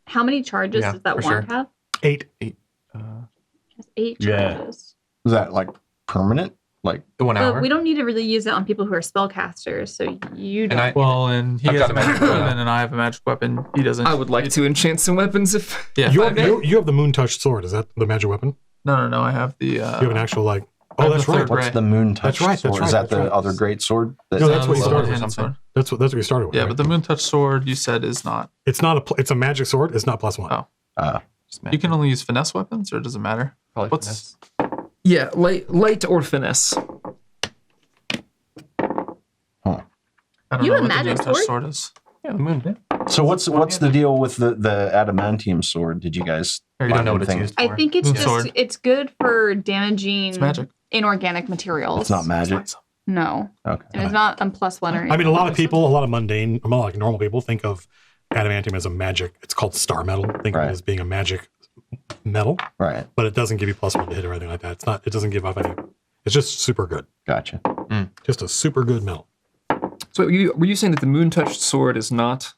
Speaker 3: How many charges
Speaker 6: Yeah,
Speaker 3: does that
Speaker 6: for
Speaker 3: wand
Speaker 6: sure.
Speaker 3: have?
Speaker 1: 8.
Speaker 3: It has 8
Speaker 2: Yeah.
Speaker 3: charges.
Speaker 4: Is that like permanent? Like,
Speaker 6: 1 hour.
Speaker 3: But we don't need to really use it on people who are spellcasters, so you don't.
Speaker 7: And he
Speaker 6: I've
Speaker 7: has
Speaker 6: got
Speaker 7: a
Speaker 6: a
Speaker 7: magic
Speaker 6: magic
Speaker 7: weapon,
Speaker 6: weapon.
Speaker 7: and I have a magic weapon. He doesn't.
Speaker 5: I would like to enchant some weapons if.
Speaker 7: Yeah.
Speaker 1: You have the moon touched sword. Is that the magic weapon?
Speaker 7: No. I have the.
Speaker 1: You have an actual
Speaker 7: I
Speaker 1: Oh,
Speaker 7: have
Speaker 1: that's
Speaker 7: the
Speaker 1: right.
Speaker 7: third
Speaker 4: what's
Speaker 7: ray.
Speaker 4: the moon touch
Speaker 1: That's right, that's
Speaker 4: sword?
Speaker 1: right,
Speaker 4: Is that
Speaker 1: that's
Speaker 4: the
Speaker 1: right.
Speaker 4: other great sword?
Speaker 1: No, that's what you started
Speaker 7: hand
Speaker 1: with.
Speaker 7: sword.
Speaker 1: That's what you started with.
Speaker 7: Yeah,
Speaker 1: right?
Speaker 7: but the moon touch sword you said is not.
Speaker 1: it's not it's a magic sword. It's not +1.
Speaker 7: Oh. You can only use finesse weapons, or does it matter?
Speaker 6: Probably
Speaker 7: What's
Speaker 5: Yeah, light or finesse.
Speaker 7: I don't
Speaker 3: You
Speaker 7: know
Speaker 3: have
Speaker 7: what the
Speaker 3: magic
Speaker 7: moon touch
Speaker 3: sword?
Speaker 7: sword is.
Speaker 6: Yeah, the moon. Yeah.
Speaker 4: So what's the deal with the adamantium sword? Did you guys?
Speaker 6: Or you don't know what
Speaker 4: find
Speaker 6: it's
Speaker 4: anything?
Speaker 6: used for.
Speaker 3: I think it's
Speaker 7: Moon
Speaker 3: just
Speaker 7: sword.
Speaker 3: it's good for damaging
Speaker 7: It's magic.
Speaker 3: inorganic materials.
Speaker 4: It's not magic.
Speaker 3: No,
Speaker 4: Okay.
Speaker 3: and it's not a +1 or anything.
Speaker 1: I mean, a lot of people, a lot of mundane, like normal people, think of adamantium as a magic. It's called star metal. Think of
Speaker 4: Right.
Speaker 1: it as being a magic metal,
Speaker 4: Right.
Speaker 1: but it doesn't give you +1 to hit or anything like that. It's not. It doesn't give up any. It's just super good.
Speaker 4: Gotcha.
Speaker 1: Just a super good metal.
Speaker 5: So were you saying that the moon touched sword is not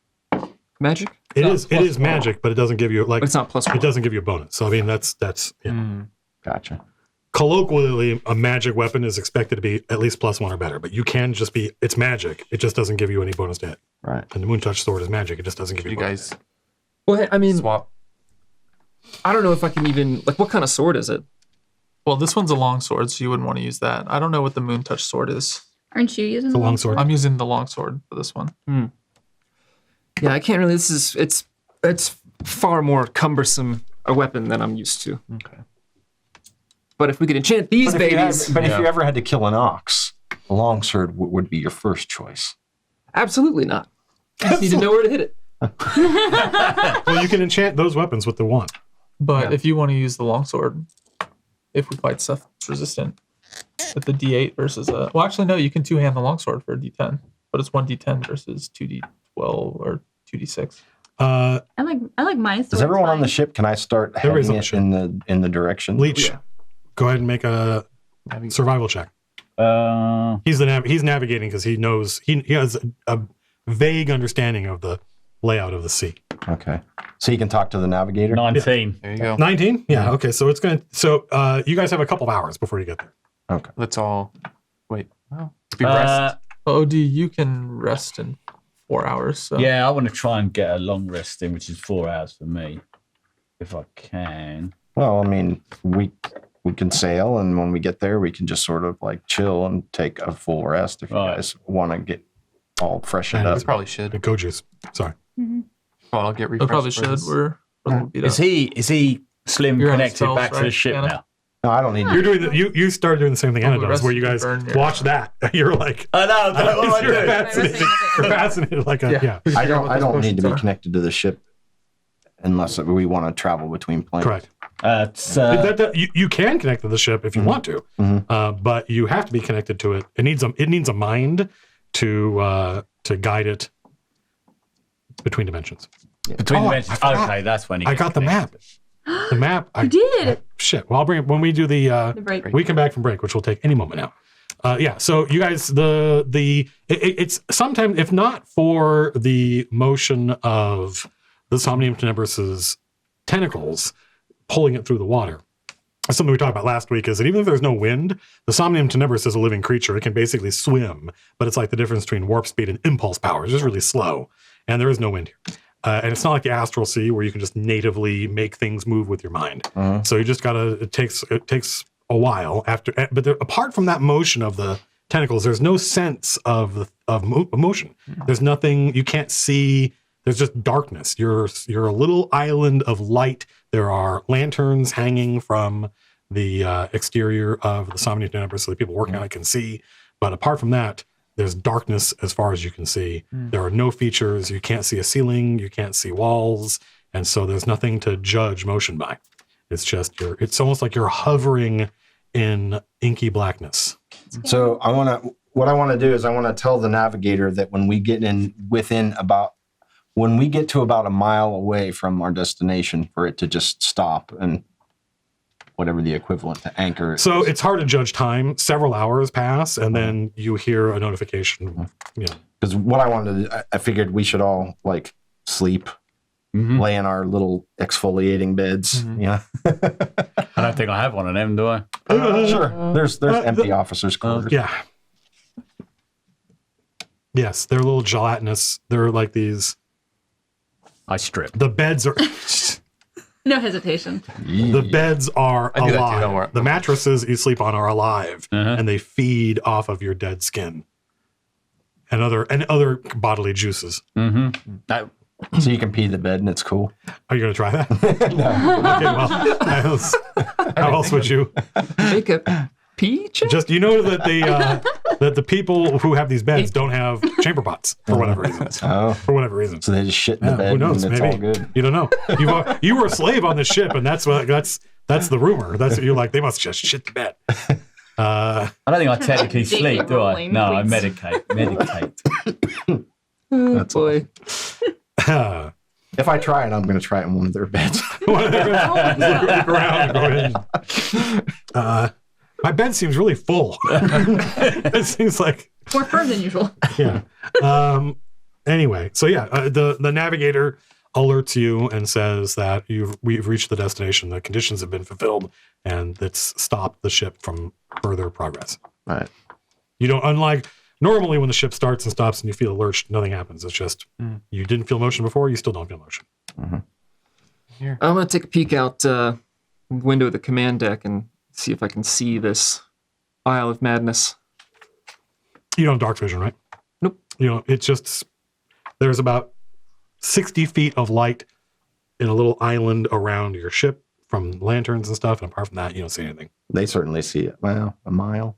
Speaker 5: magic?
Speaker 1: It is magic, but it doesn't give you like.
Speaker 5: But it's not +1.
Speaker 1: It doesn't give you a bonus. So I mean, that's yeah.
Speaker 4: Gotcha.
Speaker 1: Colloquially, a magic weapon is expected to be at least +1 or better, but you can just be. It's magic. It just doesn't give you any bonus to hit.
Speaker 4: Right.
Speaker 1: And the moon touch sword is magic. It just doesn't give you.
Speaker 6: You
Speaker 1: bonus.
Speaker 6: guys
Speaker 5: Well, I mean,
Speaker 6: swap.
Speaker 5: I don't know if I can even like. What kind of sword is it?
Speaker 7: Well, this one's a long sword, so you wouldn't want to use that. I don't know what the moon touch sword is.
Speaker 3: Aren't you using
Speaker 1: It's a long sword.
Speaker 7: I'm using the long sword for this one.
Speaker 5: Yeah, I can't really. It's far more cumbersome a weapon than I'm used to.
Speaker 6: Okay.
Speaker 5: But if we could enchant these babies,
Speaker 4: If you ever had to kill an ox, a long sword would be your first choice.
Speaker 5: absolutely not. You just need to know where to hit it.
Speaker 1: Well, you can enchant those weapons with the one.
Speaker 7: But if you want to use the longsword, if we fight stuff that's resistant, with the D8 versus a. Well, actually, no, you can two-hand the longsword for a D10, but it's 1D10 versus 2D12 or 2D6.
Speaker 3: I like my sword.
Speaker 4: Is everyone on the ship? Can I start
Speaker 1: Everybody's
Speaker 4: heading
Speaker 1: on the
Speaker 4: it in the direction?
Speaker 1: Leech,
Speaker 5: Yeah.
Speaker 1: go ahead and make a survival check. He's navigating because he knows he has a vague understanding of the layout of the sea.
Speaker 4: Okay. So you can talk to the navigator.
Speaker 2: 19.
Speaker 6: There you go.
Speaker 1: 19? Yeah. Okay. So it's gonna. So you guys have a couple of hours before you get there.
Speaker 4: Okay.
Speaker 6: Let's all wait. Well, be rest.
Speaker 7: OD, you can rest in 4 hours. So.
Speaker 2: Yeah, I want to try and get a long rest in, which is 4 hours for me, if I can.
Speaker 4: Well, I mean, we can sail, and when we get there, we can just sort of like chill and take a full rest if you
Speaker 2: Right.
Speaker 4: guys want to get all freshened
Speaker 1: And
Speaker 4: up.
Speaker 6: We probably should.
Speaker 1: Go juice. Sorry.
Speaker 6: Well, I'll get
Speaker 7: We
Speaker 6: refreshed.
Speaker 7: probably
Speaker 6: for
Speaker 7: should.
Speaker 6: this.
Speaker 7: We're a little beat up.
Speaker 2: Is he slim
Speaker 7: You're on
Speaker 2: connected
Speaker 7: spells,
Speaker 2: back to the
Speaker 7: right,
Speaker 2: ship
Speaker 7: Anna?
Speaker 2: now?
Speaker 4: No, I don't need
Speaker 1: You're
Speaker 4: to.
Speaker 1: doing you started doing the same thing Anna
Speaker 7: the
Speaker 1: does,
Speaker 7: rest
Speaker 1: where you
Speaker 7: of you
Speaker 1: guys
Speaker 7: burn your-
Speaker 1: watch that. You're like,
Speaker 2: I know. What
Speaker 1: you're
Speaker 2: am I doing?
Speaker 1: fascinated. You're fascinated. Like a yeah.
Speaker 4: I don't.
Speaker 7: what
Speaker 4: I
Speaker 7: those
Speaker 4: don't need to be
Speaker 7: potions are.
Speaker 4: connected to the ship unless we want to travel between planes.
Speaker 1: Correct. You can connect to the ship if you want to, but you have to be connected to it. It needs a mind to guide it between dimensions.
Speaker 2: Between
Speaker 1: Oh,
Speaker 2: the
Speaker 1: I
Speaker 2: benches.
Speaker 1: forgot.
Speaker 2: Okay, that's when he
Speaker 1: I
Speaker 2: gets
Speaker 1: got the map.
Speaker 2: connected.
Speaker 1: The map.
Speaker 3: You did.
Speaker 1: Shit. Well, I'll bring it when we do the
Speaker 3: break.
Speaker 1: we come back from break, which will take any moment now. Yeah. So you guys, it's sometimes if not for the motion of the Somnium Tenebris's tentacles pulling it through the water. Something we talked about last week is that even if there's no wind, the Somnium Tenebris is a living creature. It can basically swim, but it's like the difference between warp speed and impulse power. It's just really slow, and there is no wind here. And it's not like the astral sea where you can just natively make things move with your mind. So you just gotta. It takes a while after. But apart from that motion of the tentacles, there's no sense of motion. There's nothing you can't see. There's just darkness. You're a little island of light. There are lanterns hanging from the exterior of the Somnium Tenebris, so the people working on it can see. But apart from that, there's darkness as far as you can see. There are no features. You can't see a ceiling. You can't see walls. And so there's nothing to judge motion by. It's just it's almost like you're hovering in inky blackness.
Speaker 4: So what I want to do is I want to tell the navigator that when we get to about a mile away from our destination, for it to just stop and whatever the equivalent to anchor.
Speaker 1: So it's hard to judge time. Several hours pass, and then you hear a notification.
Speaker 4: Because what I wanted to, I figured we should all like sleep lay in our little exfoliating beds. Yeah.
Speaker 2: I don't think I have one of them, do I?
Speaker 4: Sure. There's empty officers' quarters.
Speaker 1: Yeah. Yes, they're a little gelatinous. They're like these.
Speaker 2: I strip.
Speaker 1: The beds are.
Speaker 3: No hesitation.
Speaker 1: The beds are
Speaker 6: I do that too, don't
Speaker 1: alive.
Speaker 6: worry.
Speaker 1: The mattresses you sleep on are alive,
Speaker 2: Uh-huh.
Speaker 1: and they feed off of your dead skin and other bodily juices.
Speaker 2: Mm-hmm.
Speaker 4: So you can pee the bed and it's cool.
Speaker 1: Are you going to try that? Okay, well, how else would you?
Speaker 5: Make a pee check?
Speaker 1: Just that the people who have these beds don't have chamber pots for whatever reason.
Speaker 4: Oh.
Speaker 1: For whatever reason.
Speaker 4: So they just shit in the
Speaker 1: Yeah,
Speaker 4: bed
Speaker 1: who knows?
Speaker 4: and it's
Speaker 1: Maybe
Speaker 4: all good.
Speaker 1: you don't know. You were a slave on this ship, and that's the rumor. That's you're like they must just shit the bed.
Speaker 2: I don't think I technically
Speaker 3: J.K.
Speaker 2: sleep, do I?
Speaker 3: Rowling,
Speaker 2: No, I
Speaker 3: please.
Speaker 2: medicate.
Speaker 5: Oh,
Speaker 4: That's
Speaker 5: boy.
Speaker 4: If I try it, I'm going to try it in one of their beds.
Speaker 1: Look around and go in. My bed seems really full. It seems like
Speaker 3: More firm than usual.
Speaker 1: yeah. Anyway, so yeah, the navigator alerts you and says that we've reached the destination. The conditions have been fulfilled, and it's stopped the ship from further progress.
Speaker 4: Right.
Speaker 1: You don't, unlike normally when the ship starts and stops and you feel lurched, nothing happens. It's just you didn't feel motion before, you still don't feel motion.
Speaker 5: I'm going to take a peek out window of the command deck and see if I can see this Isle of Madness.
Speaker 1: You don't have dark vision, right?
Speaker 5: Nope.
Speaker 1: You know, it's just there's about 60 feet of light in a little island around your ship from lanterns and stuff, and apart from that, you don't see anything.
Speaker 4: They certainly see it. Well, a mile.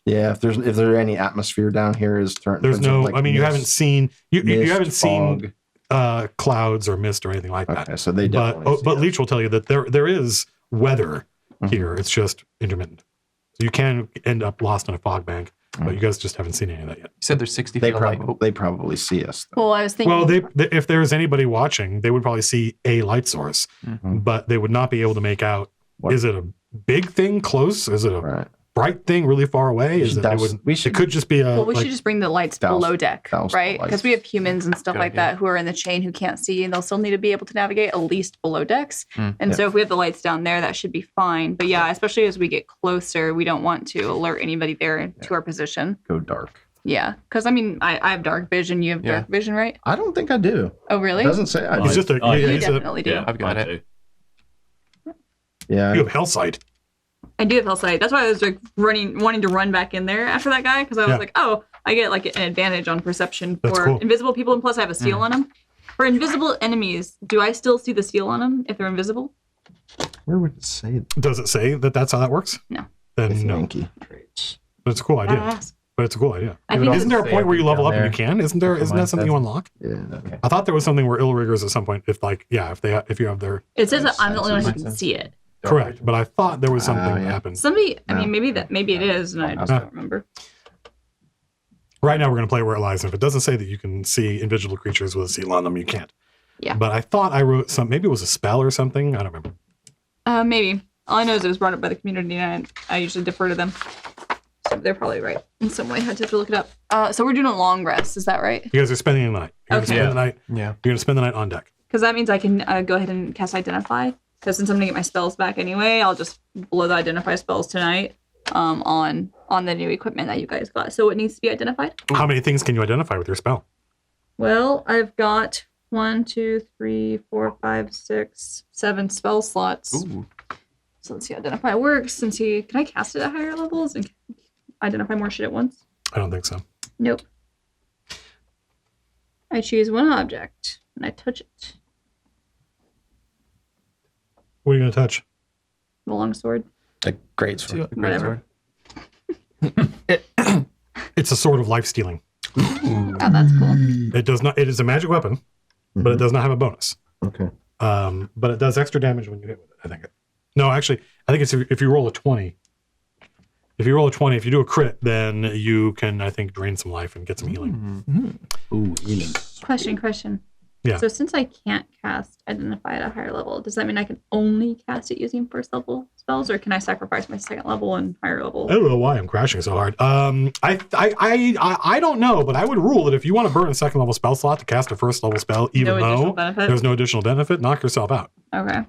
Speaker 4: Yeah, if there's any atmosphere down here,
Speaker 1: There's no.
Speaker 4: like
Speaker 1: I mean, you haven't seen you haven't seen
Speaker 4: fog.
Speaker 1: Clouds or mist or anything like that.
Speaker 4: Okay, so they definitely.
Speaker 1: But
Speaker 4: see
Speaker 1: Leech will tell you that there is weather here. It's just intermittent. So you can end up lost in a fog bank, but you guys just haven't seen any of that yet.
Speaker 6: You said there's 60
Speaker 4: They
Speaker 6: feet of light.
Speaker 4: probably see us. Though.
Speaker 3: Well, I was thinking.
Speaker 1: Well, they if there's anybody watching, they would probably see a light source, but they would not be able to make out. Is it a big thing close? Is it a
Speaker 4: Right.
Speaker 1: bright thing really far away? Is it? It could just be a.
Speaker 3: Well, we should just bring the lights below deck,
Speaker 4: douse the
Speaker 3: right?
Speaker 4: lights.
Speaker 3: Because we have humans and stuff
Speaker 6: Good
Speaker 3: like
Speaker 6: idea.
Speaker 3: that who are in the chain who can't see, and they'll still need to be able to navigate at least below decks. And so if we have the lights down there, that should be fine. But yeah, especially as we get closer, we don't want to alert anybody there to our position.
Speaker 4: Go dark.
Speaker 3: Yeah, because I mean, I have dark vision. You have dark vision, right?
Speaker 4: I don't think I do.
Speaker 3: Oh, really?
Speaker 4: It doesn't say I do.
Speaker 1: He's just a.
Speaker 3: You
Speaker 1: he's a
Speaker 3: definitely do.
Speaker 6: I've got it.
Speaker 4: Yeah.
Speaker 1: you have hell sight.
Speaker 3: I do have hell sight. That's why I was like wanting to run back in there after that guy because I was
Speaker 1: Yeah.
Speaker 3: like, oh, I get like an advantage on perception
Speaker 1: That's
Speaker 3: for
Speaker 1: cool.
Speaker 3: invisible people, and plus I have a seal on them. For invisible enemies, do I still see the seal on them if they're invisible?
Speaker 4: Where would it say that?
Speaker 1: Does it say that that's how that works?
Speaker 3: No.
Speaker 1: Then no.
Speaker 4: Yankee.
Speaker 1: But it's a cool idea.
Speaker 3: Ask.
Speaker 1: But it's a cool idea.
Speaker 3: I think
Speaker 1: Isn't there a
Speaker 6: Say
Speaker 1: point where you
Speaker 6: everything
Speaker 1: level up
Speaker 6: down
Speaker 1: and you can? Isn't that something you unlock?
Speaker 4: Yeah.
Speaker 1: I thought there was something where ill riggers at some point, if you have their
Speaker 3: It says that I'm the only one who
Speaker 6: Makes
Speaker 3: can
Speaker 6: sense.
Speaker 3: see it.
Speaker 1: correct, but I thought there was something that
Speaker 4: yeah.
Speaker 1: happened.
Speaker 3: Somebody, I
Speaker 4: No.
Speaker 3: mean, maybe it is, and I just don't remember.
Speaker 1: Right now, we're going to play where it lies. And if it doesn't say that you can see invisible creatures with a seal on them, you can't.
Speaker 3: Yeah.
Speaker 1: But I thought I wrote maybe it was a spell or something. I don't remember.
Speaker 3: Maybe. All I know is it was brought up by the community, and I usually defer to them. So they're probably right in some way. I had to look it up. So we're doing a long rest. Is that right?
Speaker 1: You guys are spending the night. You're
Speaker 3: Okay.
Speaker 1: going to spend the night.
Speaker 6: Yeah.
Speaker 1: You're going to spend the night on deck.
Speaker 3: Because that means I can go ahead and cast Identify. Because since I'm gonna get my spells back anyway, I'll just blow the Identify spells tonight on the new equipment that you guys got. So it needs to be identified.
Speaker 1: How many things can you identify with your spell?
Speaker 3: Well, I've got 1, 2, 3, 4, 5, 6, 7 spell slots.
Speaker 6: Ooh.
Speaker 3: So let's see how Identify works. Can I cast it at higher levels and identify more shit at once?
Speaker 1: I don't think so.
Speaker 3: Nope. I choose one object and I touch it.
Speaker 1: What are you going to touch?
Speaker 3: The longsword.
Speaker 4: The great sword.
Speaker 3: Whatever.
Speaker 1: It's a sword of life stealing.
Speaker 3: Oh, that's cool.
Speaker 1: It does not. It is a magic weapon, but it does not have a bonus.
Speaker 4: Okay.
Speaker 1: But it does extra damage when you hit with it. I think. No, actually, I think it's if you roll a 20. If you roll a 20, if you do a crit, then you can, I think, drain some life and get some healing.
Speaker 2: Ooh, healing.
Speaker 3: Question.
Speaker 1: Yeah.
Speaker 3: So since I can't cast Identify at a higher level, does that mean I can only cast it using first level spells, or can I sacrifice my second level and higher level?
Speaker 1: I don't know why I'm crashing so hard. I don't know, but I would rule that if you want to burn a second level spell slot to cast a first level spell, even though there's no additional benefit, knock yourself out.
Speaker 3: Okay.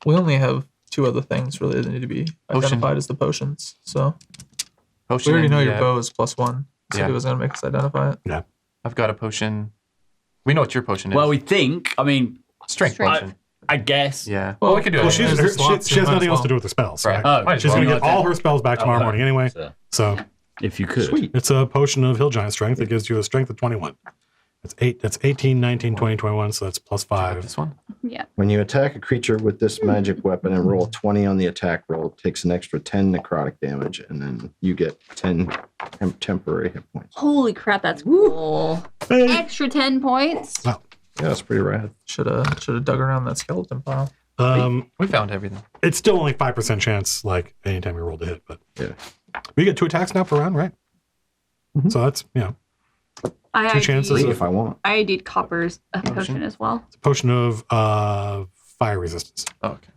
Speaker 7: We only have 2 other things really that need to be identified as the potions. So we already know your bow is +1. So it was going to make us identify it.
Speaker 1: Yeah.
Speaker 6: I've got a potion. We know what your potion is.
Speaker 9: Well, we think. I mean,
Speaker 6: strength potion.
Speaker 9: I guess.
Speaker 6: Yeah. Well, we could do it.
Speaker 1: Well, she has nothing else to do with the spells.
Speaker 6: Right.
Speaker 1: Oh, she's going to get all her spells back tomorrow morning anyway. So
Speaker 9: if you could.
Speaker 4: Sweet.
Speaker 1: It's a potion of Hill Giant Strength that gives you a strength of 21. That's 18, 19, 20, 21, so that's +5.
Speaker 6: This one?
Speaker 3: Yeah.
Speaker 4: When you attack a creature with this magic weapon and roll 20 on the attack roll, it takes an extra 10 necrotic damage, and then you get 10 temporary hit points.
Speaker 3: Holy crap, that's cool. Extra 10 points.
Speaker 1: Wow.
Speaker 4: Yeah, that's pretty rad.
Speaker 7: Should have dug around that skeleton pile.
Speaker 6: We found everything.
Speaker 1: It's still only 5% chance, like anytime you roll to hit, but
Speaker 4: yeah,
Speaker 1: we get 2 attacks now per round, right? Mm-hmm. So that's 2 chances.
Speaker 4: If I want,
Speaker 3: I ID'd Copper's potion as well.
Speaker 1: It's a potion of fire resistance.
Speaker 6: Oh, okay.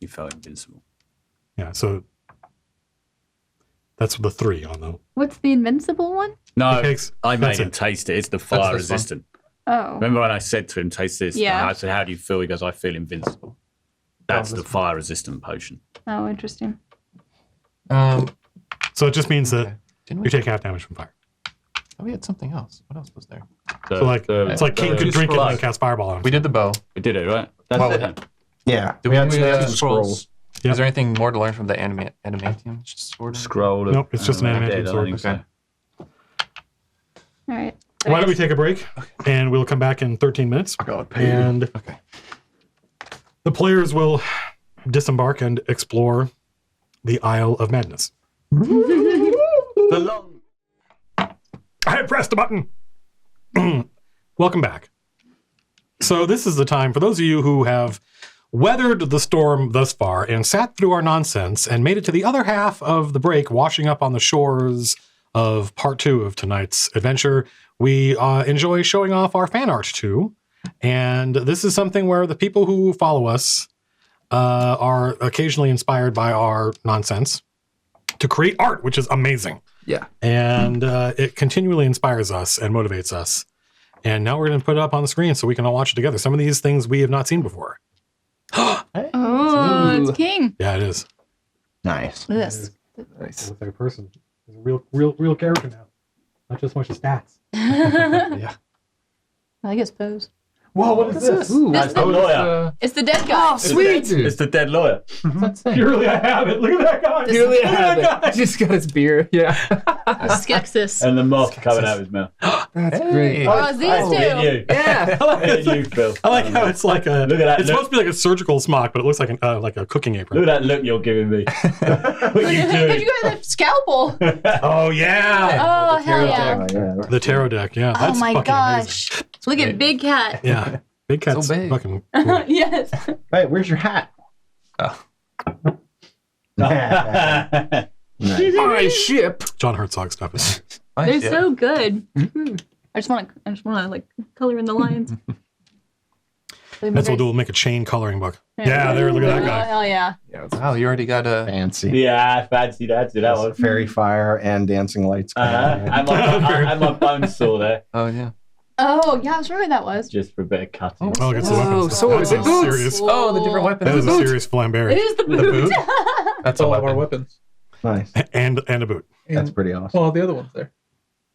Speaker 9: You felt invincible.
Speaker 1: Yeah, so that's the 3 on the.
Speaker 3: What's the invincible one?
Speaker 9: No,
Speaker 1: takes,
Speaker 9: I made him taste it. It's the fire resistant.
Speaker 3: Oh.
Speaker 9: Remember when I said to him, taste this?
Speaker 3: Yeah.
Speaker 9: And I said, how do you feel? He goes, I feel invincible. That's the fire resistant potion.
Speaker 3: Oh, interesting.
Speaker 1: So it just means that
Speaker 6: Didn't we?
Speaker 1: you take half damage from fire.
Speaker 6: Oh, we had something else. What else was there?
Speaker 1: So like it's like King could drink it and cast fireball on him.
Speaker 6: We did the bow.
Speaker 9: We did it, right? That's
Speaker 6: Well,
Speaker 9: it.
Speaker 4: yeah.
Speaker 6: Do we have
Speaker 4: some
Speaker 6: scrolls?
Speaker 1: Yeah.
Speaker 6: Is there anything more to learn from the adamantium sword?
Speaker 9: Scroll.
Speaker 1: Nope, it's just an adamantium sword.
Speaker 6: Okay.
Speaker 3: All right.
Speaker 1: Why don't we take a break and we'll come back in 13 minutes. And the players will disembark and explore the Isle of Madness. I pressed the button. Welcome back. So this is the time for those of you who have weathered the storm thus far and sat through our nonsense and made it to the other half of the break, washing up on the shores of part 2 of tonight's adventure. We enjoy showing off our fan art too. And this is something where the people who follow us are occasionally inspired by our nonsense to create art, which is amazing.
Speaker 5: Yeah.
Speaker 1: And it continually inspires us and motivates us. And now we're going to put it up on the screen so we can all watch it together. Some of these things we have not seen before.
Speaker 3: Oh, it's King.
Speaker 1: Yeah, it is.
Speaker 4: Nice.
Speaker 3: This.
Speaker 1: Nice. Looks like a person. It's a real character now. Not just a bunch of stats.
Speaker 3: Yeah. I guess pose.
Speaker 1: Whoa, what is this?
Speaker 9: Ooh, that's the lawyer.
Speaker 3: It's the dead guy.
Speaker 5: Oh, sweet.
Speaker 9: It's the dead lawyer.
Speaker 1: Purely I have it. Look at that guy.
Speaker 5: Purely I have it. He just got his beer. Yeah.
Speaker 3: Skeksis.
Speaker 9: And the moth coming out of his mouth.
Speaker 5: That's great.
Speaker 3: Oh, it's these two.
Speaker 9: You.
Speaker 5: Yeah.
Speaker 9: You, Phil.
Speaker 1: I like how it's like a.
Speaker 9: Look at that
Speaker 1: It's
Speaker 9: look.
Speaker 1: supposed to be like a surgical smock, but it looks like a cooking apron.
Speaker 9: Look at that look you're giving me. What you
Speaker 3: Could
Speaker 9: doing?
Speaker 3: you got a scalpel?
Speaker 1: Oh yeah.
Speaker 3: Oh, hell yeah.
Speaker 4: Yeah.
Speaker 1: The tarot deck. Yeah.
Speaker 3: Oh
Speaker 1: That's
Speaker 3: my
Speaker 1: fucking
Speaker 3: gosh. Look at Big Cat.
Speaker 1: amazing. Yeah. Big Cat's
Speaker 6: So big.
Speaker 1: fucking.
Speaker 3: Yes.
Speaker 4: Hey, where's your hat?
Speaker 6: Oh.
Speaker 4: Nice.
Speaker 5: My ship.
Speaker 1: John Herzog stuff. Is
Speaker 3: They're so good. I just want to like color in the lines.
Speaker 1: That's what we'll make a chain coloring book. Yeah, there. Look at that
Speaker 3: Oh,
Speaker 1: guy.
Speaker 3: hell yeah.
Speaker 6: Wow, you already got a.
Speaker 4: Fancy.
Speaker 9: Yeah, fancy that. Do that one.
Speaker 4: Fairy fire and dancing lights.
Speaker 9: And my bone saw there
Speaker 6: Oh yeah.
Speaker 3: Oh, yeah, I was wondering what that was.
Speaker 9: just for a bit of cutting.
Speaker 1: Oh, get some
Speaker 5: Whoa,
Speaker 1: weapons.
Speaker 5: swords
Speaker 1: That's
Speaker 5: and
Speaker 1: a
Speaker 5: boots.
Speaker 1: serious.
Speaker 6: Oh, the different weapons.
Speaker 1: That is a
Speaker 5: boot.
Speaker 1: serious flambear.
Speaker 3: It is the boot.
Speaker 6: That's a
Speaker 7: all of our
Speaker 6: weapon.
Speaker 7: weapons.
Speaker 4: Nice.
Speaker 1: And a boot.
Speaker 4: That's
Speaker 7: And,
Speaker 4: pretty awesome.
Speaker 7: well, the other one's there.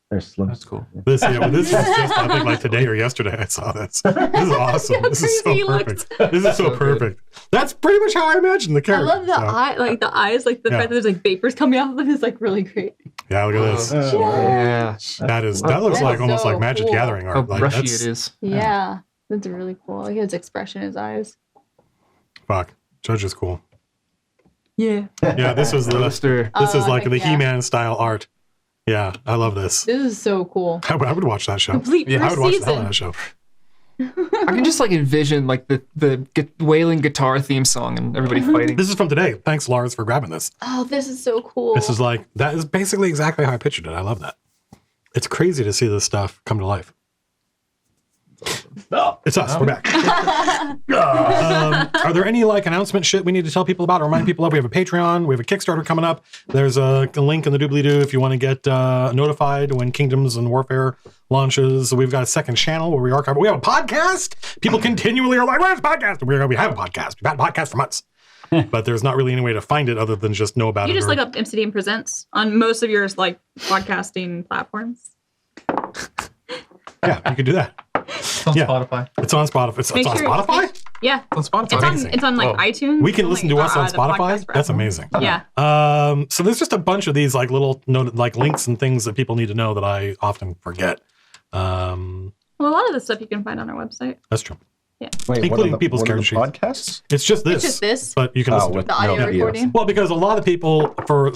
Speaker 4: They're slim.
Speaker 6: That's cool.
Speaker 1: This is just I think like today or yesterday I saw this. This is awesome. This is so
Speaker 3: Crazy
Speaker 1: perfect. This is so perfect. That's pretty much how I imagined the
Speaker 3: I
Speaker 1: character.
Speaker 3: love the
Speaker 1: so.
Speaker 3: eye, like the eyes, like the
Speaker 1: Yeah.
Speaker 3: fact that there's like vapors coming off of them is like really great.
Speaker 1: Yeah, look at this.
Speaker 5: Yeah.
Speaker 1: That looks
Speaker 3: That's
Speaker 1: like almost
Speaker 3: so
Speaker 1: like Magic
Speaker 3: cool.
Speaker 1: Gathering
Speaker 5: How
Speaker 1: art. Like,
Speaker 5: brushy
Speaker 1: that's,
Speaker 5: it is.
Speaker 3: Yeah, that's really cool. Like his expression, his eyes.
Speaker 1: Fuck. Judge is cool.
Speaker 3: Yeah.
Speaker 1: Yeah, this was the
Speaker 5: Poster.
Speaker 1: this is
Speaker 3: Oh,
Speaker 1: like the
Speaker 3: yeah.
Speaker 1: He-Man style art. Yeah, I love this.
Speaker 3: This is so cool.
Speaker 1: I would watch that show.
Speaker 3: Complete
Speaker 1: I
Speaker 3: first
Speaker 1: would watch the hell out
Speaker 3: season.
Speaker 1: of that show.
Speaker 5: I can just like envision like the wailing guitar theme song and everybody fighting.
Speaker 1: This is from today. Thanks, Lars, for grabbing this.
Speaker 3: Oh, this is so cool.
Speaker 1: This is like that is basically exactly how I pictured it. I love that. It's crazy to see this stuff come to life. It's us. We're back. Are there any like announcement shit we need to tell people about or remind people of? We have a Patreon. We have a Kickstarter coming up. There's a link in the doobly-doo if you want to get notified when Kingdoms and Warfare launches. We've got a second channel where we archive. We have a podcast. People continually are like, where's the podcast? We have a podcast. We've had a podcast for months. But there's not really any way to find it other than just know about it.
Speaker 3: You just look up MCDM Presents on most of your like podcasting platforms.
Speaker 1: Yeah, you can do that.
Speaker 7: It's on Spotify.
Speaker 1: It's on Spotify. It's on Spotify?
Speaker 3: Yeah.
Speaker 7: It's on Spotify.
Speaker 3: It's on like iTunes.
Speaker 1: We can listen to us on
Speaker 3: the
Speaker 1: Spotify?
Speaker 3: podcast
Speaker 1: That's
Speaker 3: app.
Speaker 1: amazing.
Speaker 3: Yeah.
Speaker 1: So there's just a bunch of these like little like links and things that people need to know that I often forget.
Speaker 3: Well, a lot of the stuff you can find on our website.
Speaker 1: That's true.
Speaker 3: Yeah.
Speaker 4: Wait,
Speaker 1: including people's
Speaker 4: what are
Speaker 1: character
Speaker 4: the
Speaker 1: sheets.
Speaker 4: podcasts?
Speaker 1: It's just this.
Speaker 3: It's just this.
Speaker 1: But you can listen to it.
Speaker 3: The audio recording.
Speaker 1: Well, because a lot of people for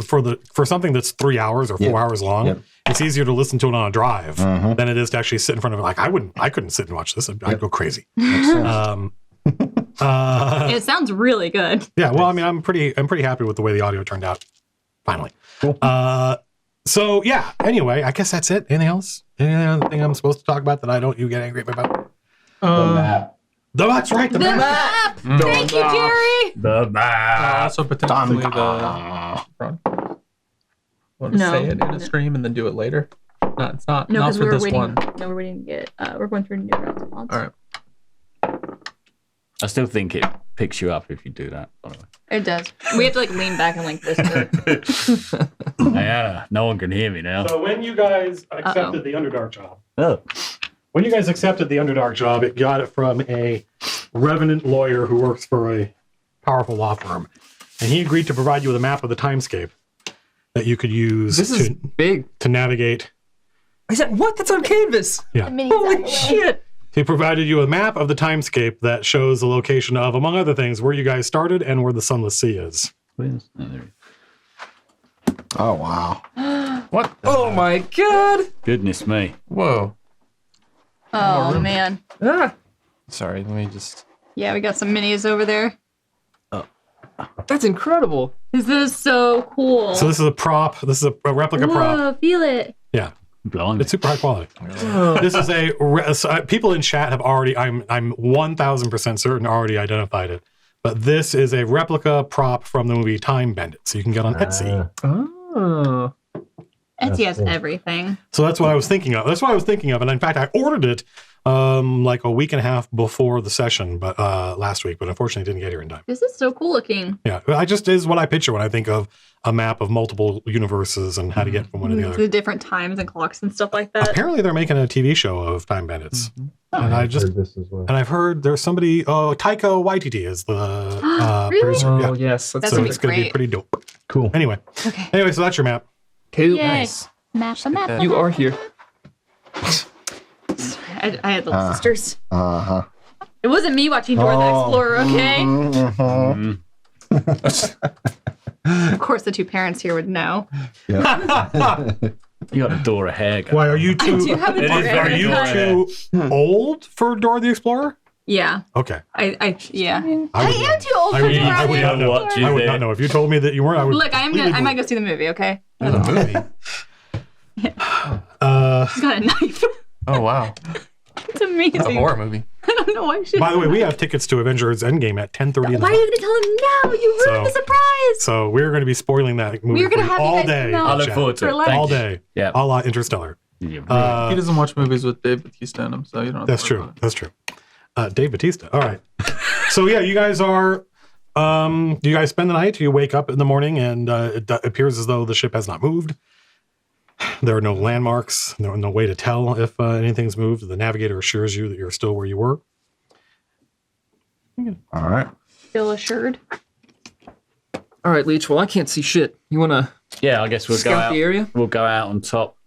Speaker 1: something that's 3 hours or 4 hours long, it's easier to listen to it on a drive than it is to actually sit in front of it. Like I couldn't sit and watch this. I'd go crazy.
Speaker 3: It sounds really good.
Speaker 1: Yeah. Well, I mean, I'm pretty happy with the way the audio turned out. Finally. Cool. So yeah. Anyway, I guess that's it. Anything else? Anything I'm supposed to talk about that you get angry about?
Speaker 8: The map.
Speaker 1: That's right. The map.
Speaker 3: Thank you, Jerry.
Speaker 9: The map.
Speaker 7: Also potentially the front. Want to say it in a stream and then do it later? No, it's not.
Speaker 3: No,
Speaker 7: not
Speaker 3: because
Speaker 7: for
Speaker 3: we're
Speaker 7: this
Speaker 3: waiting.
Speaker 7: one.
Speaker 3: No, we're waiting to get. We're going through new rounds of mods.
Speaker 7: All right.
Speaker 9: I still think it picks you up if you do that, by the way.
Speaker 3: It does. We have to like lean back and like whisper.
Speaker 9: Yeah, no one can hear me now.
Speaker 1: So when you guys accepted the Underdark job,
Speaker 9: Oh.
Speaker 1: when you guys accepted the Underdark job, it got it from a revenant lawyer who works for a powerful law firm, and he agreed to provide you with a map of the timescape that you could use
Speaker 5: This is big.
Speaker 1: to navigate.
Speaker 5: I said, what? That's on canvas.
Speaker 1: Yeah.
Speaker 5: Holy shit.
Speaker 1: He provided you a map of the timescape that shows the location of, among other things, where you guys started and where the Sunless Sea is.
Speaker 4: Oh, wow.
Speaker 6: What?
Speaker 5: Oh my god.
Speaker 9: Goodness me.
Speaker 6: Whoa.
Speaker 3: Oh man.
Speaker 5: Ah,
Speaker 6: Sorry, let me just.
Speaker 3: Yeah, we got some minis over there.
Speaker 5: that's incredible.
Speaker 3: This is so cool.
Speaker 1: So this is a prop. This is a replica prop.
Speaker 3: Whoa, feel it.
Speaker 1: Yeah.
Speaker 9: Blimey.
Speaker 1: It's super high quality. This is people in chat have already, I'm 1000% certain already identified it. But this is a replica prop from the movie Time Bandit. So you can get on Etsy.
Speaker 5: Oh.
Speaker 3: Etsy has everything.
Speaker 1: So that's what I was thinking of. And in fact, I ordered it like a week and a half before the session, but last week, but unfortunately didn't get here in time.
Speaker 3: This is so cool looking.
Speaker 1: Yeah, I just is what I picture when I think of a map of multiple universes and how to get from one to the other.
Speaker 3: The different times and clocks and stuff like that.
Speaker 1: Apparently they're making a TV show of Time Bandits. And
Speaker 8: I've heard this as well.
Speaker 1: And I've heard there's somebody, Taika Waititi is the
Speaker 3: Really?
Speaker 1: producer.
Speaker 5: Oh,
Speaker 1: Yeah.
Speaker 5: yes.
Speaker 3: That's
Speaker 1: So
Speaker 3: gonna be
Speaker 1: it's going to be
Speaker 3: great.
Speaker 1: pretty dope.
Speaker 4: Cool.
Speaker 1: Anyway,
Speaker 3: Okay.
Speaker 1: so that's your map.
Speaker 5: Cool.
Speaker 3: Yay.
Speaker 5: Nice.
Speaker 3: Map.
Speaker 5: You are here.
Speaker 3: I had little sisters.
Speaker 4: Uh-huh.
Speaker 3: It wasn't me watching Dora the Explorer, okay?
Speaker 4: Mm-hmm.
Speaker 3: Of course, the two parents here would know.
Speaker 9: You got a Dora hair guy.
Speaker 1: Why are you two?
Speaker 3: I do have a
Speaker 9: It
Speaker 3: Dora
Speaker 9: is very
Speaker 1: Are you
Speaker 3: haircut.
Speaker 1: too old for Dora the Explorer?
Speaker 3: Yeah.
Speaker 1: Okay.
Speaker 3: Yeah.
Speaker 1: I would
Speaker 3: am too old
Speaker 1: I
Speaker 3: for
Speaker 1: would,
Speaker 3: Dora
Speaker 1: I would
Speaker 3: the
Speaker 1: not know.
Speaker 9: What you
Speaker 1: I would
Speaker 9: did.
Speaker 1: not know. If you told me that you weren't, I would.
Speaker 3: Look, I
Speaker 1: completely
Speaker 3: might go see the movie, okay?
Speaker 1: believe the movie.
Speaker 3: He's got a knife.
Speaker 6: Oh, wow.
Speaker 3: It's
Speaker 6: It's a
Speaker 3: amazing.
Speaker 6: horror movie.
Speaker 3: I don't know why she.
Speaker 1: By the way, we have tickets to Avengers Endgame at 10:30 in the
Speaker 3: Why are
Speaker 1: night.
Speaker 3: you going to tell him now? You ruined the surprise.
Speaker 1: So we're going to be spoiling that movie
Speaker 3: We're gonna
Speaker 1: for you
Speaker 3: have you
Speaker 1: all
Speaker 3: guys
Speaker 1: day.
Speaker 3: come out
Speaker 9: I look
Speaker 1: Chat.
Speaker 9: forward to
Speaker 3: For
Speaker 9: it.
Speaker 3: life.
Speaker 9: Thank
Speaker 1: All
Speaker 9: you.
Speaker 1: day.
Speaker 9: Yeah.
Speaker 1: A la Interstellar.
Speaker 9: Yeah,
Speaker 7: He doesn't watch movies with Dave Bautista in them, so you don't have to
Speaker 1: That's
Speaker 7: worry
Speaker 1: true.
Speaker 7: about it.
Speaker 1: That's true. Dave Bautista. All right. So yeah, you guys are. Do you guys spend the night? You wake up in the morning, and it appears as though the ship has not moved. There are no landmarks. There are no way to tell if anything's moved. The navigator assures you that you're still where you were.
Speaker 4: All right.
Speaker 3: Feel assured.
Speaker 5: All right, Leech. Well, I can't see shit. You want to
Speaker 9: Yeah, I guess we'll go
Speaker 5: scout
Speaker 9: out.
Speaker 5: the area?
Speaker 9: We'll go out on top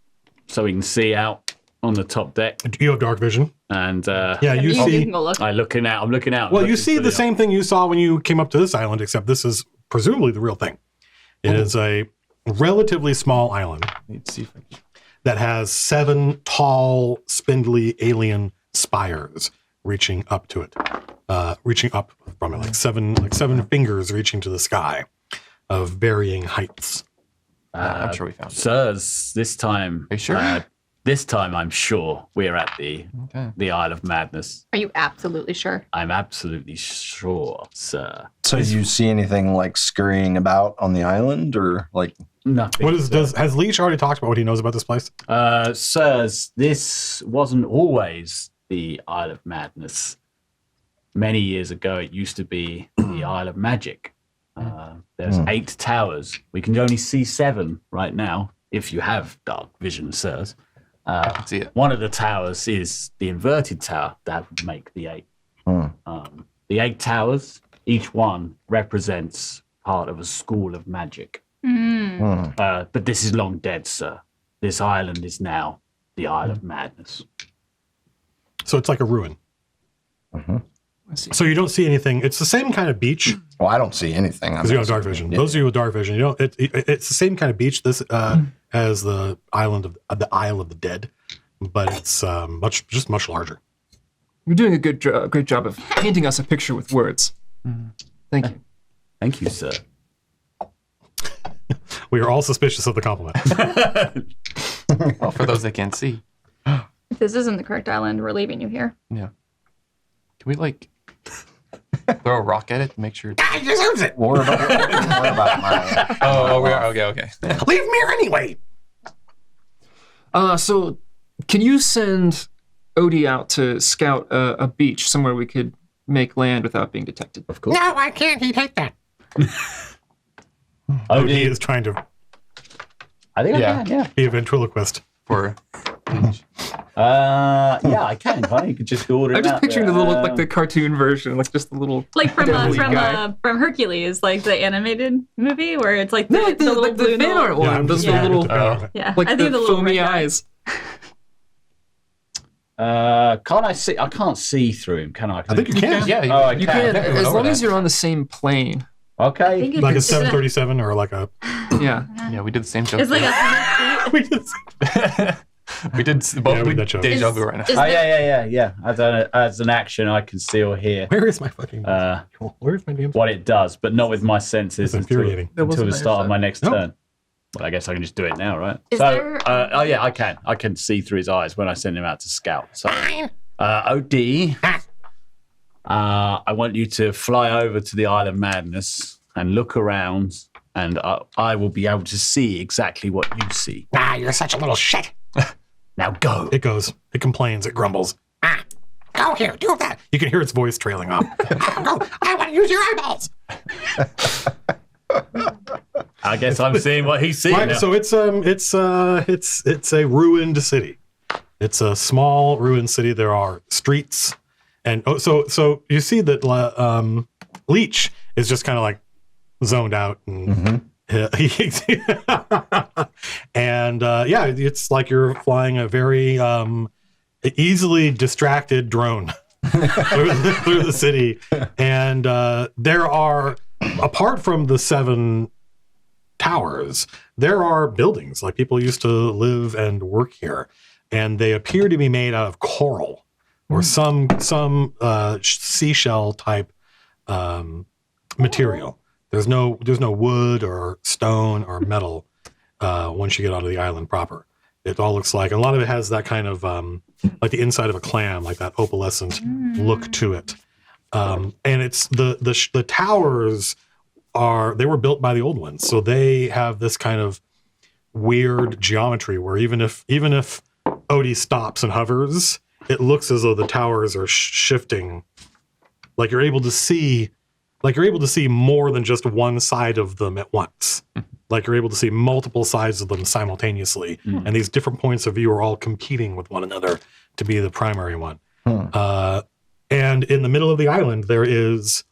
Speaker 9: so we can see out on the top deck.
Speaker 1: You have dark vision.
Speaker 9: And
Speaker 1: Yeah,
Speaker 3: You
Speaker 1: you
Speaker 3: can
Speaker 1: see.
Speaker 3: go look.
Speaker 9: I'm looking out.
Speaker 1: Well, you
Speaker 9: looking
Speaker 1: see
Speaker 9: for
Speaker 1: the same thing you saw when you came up to this island, except this is presumably the real thing. It is a relatively small island
Speaker 6: Let's see if I can.
Speaker 1: that has 7 tall, spindly alien spires reaching up to it, reaching up from it, like seven fingers reaching to the sky, of varying heights.
Speaker 6: I'm sure we found it.
Speaker 9: Sirs, this time.
Speaker 6: Are you sure?
Speaker 9: This time, I'm sure we're at the Isle of Madness.
Speaker 3: Are you absolutely sure?
Speaker 9: I'm absolutely sure, sir.
Speaker 4: So do you see anything like scurrying about on the island, or like
Speaker 9: Nothing.
Speaker 1: Has Leech already talked about what he knows about this place?
Speaker 9: Sirs, this wasn't always the Isle of Madness. Many years ago, it used to be the Isle of Magic. There's 8 towers. We can only see 7 right now, if you have dark vision, sirs.
Speaker 6: See it.
Speaker 9: One of the towers is the inverted tower. That would make the 8. The 8 towers, each one represents part of a school of magic. But this is long dead, sir. This island is now the Isle of Madness.
Speaker 1: So it's like a ruin. So you don't see anything. It's the same kind of beach.
Speaker 4: Well, I don't see anything.
Speaker 1: Because you have dark vision. Yeah. Those of you with dark vision, you know, it's the same kind of beach. This as the island of the Isle of the Dead, but it's much larger.
Speaker 5: You're doing a great job of painting us a picture with words. Thank you.
Speaker 9: Thank you, sir.
Speaker 1: We are all suspicious of the compliment.
Speaker 6: Well, for those that can't see.
Speaker 3: If this isn't the correct island, we're leaving you here.
Speaker 6: Yeah. Can we like throw a rock at it to make sure?
Speaker 1: Guy deserves it.
Speaker 4: What about my?
Speaker 6: Oh, we are okay.
Speaker 1: Leave me here anyway.
Speaker 5: So can you send Odie out to scout a beach somewhere we could make land without being detected?
Speaker 9: Of course.
Speaker 1: No, I can't. He'd hate that.
Speaker 2: Odie
Speaker 1: is trying to
Speaker 2: I think I can, yeah.
Speaker 1: be a ventriloquist.
Speaker 6: For
Speaker 2: yeah, I can. Huh? You could just order.
Speaker 5: I'm just picturing the little, like the cartoon version, like just the little,
Speaker 3: like from Hercules, like the animated movie where it's like the little blue
Speaker 5: fan art one, just the little, like
Speaker 3: I think
Speaker 5: the
Speaker 3: little
Speaker 5: foamy eyes.
Speaker 2: Can't I see? I can't see through him, can I?
Speaker 1: I think you can.
Speaker 6: Yeah,
Speaker 5: you can, as long as you're on the same plane.
Speaker 2: Okay.
Speaker 1: Like a 737 or like a.
Speaker 5: Yeah,
Speaker 6: we did the same joke.
Speaker 3: It's like
Speaker 1: we did.
Speaker 6: We did both.
Speaker 1: Yeah, we did
Speaker 6: deja vu right now.
Speaker 2: Oh yeah. As an action, I can see or hear.
Speaker 1: Where is my fucking? Where's my damn?
Speaker 2: What it does, but not with my senses
Speaker 1: That's infuriating.
Speaker 2: until the start of my next
Speaker 1: No.
Speaker 2: turn. Well, I guess I can just do it now, right?
Speaker 3: Is
Speaker 2: so,
Speaker 3: there-
Speaker 2: oh yeah, I can. I can see through his eyes when I send him out to scout. So, OD, I want you to fly over to the Isle of Madness and look around, and I will be able to see exactly what you see.
Speaker 1: You're such a little shit.
Speaker 2: Now go.
Speaker 1: It goes. It complains. It grumbles. Go here. Do that. You can hear its voice trailing off. Go. I want to use your eyeballs.
Speaker 2: I guess I'm seeing what he's seeing.
Speaker 1: Right,
Speaker 2: now.
Speaker 1: so it's a ruined city. It's a small ruined city. There are streets, and so you see that Leech is just kind of like zoned out, and and it's like you're flying a very easily distracted drone through the city, and there are, apart from the 7 towers, there are buildings. Like, people used to live and work here, and they appear to be made out of coral or some seashell type material. There's no wood or stone or metal once you get onto the island proper. It all looks like, a lot of it has that kind of like the inside of a clam, like that opalescent look to it. And it's the towers they were built by the old ones, so they have this kind of weird geometry where even if Odie stops and hovers, it looks as though the towers are shifting. Like you're able to see more than just one side of them at once. Like you're able to see multiple sides of them simultaneously, and these different points of view are all competing with one another to be the primary one. And in the middle of the island, there is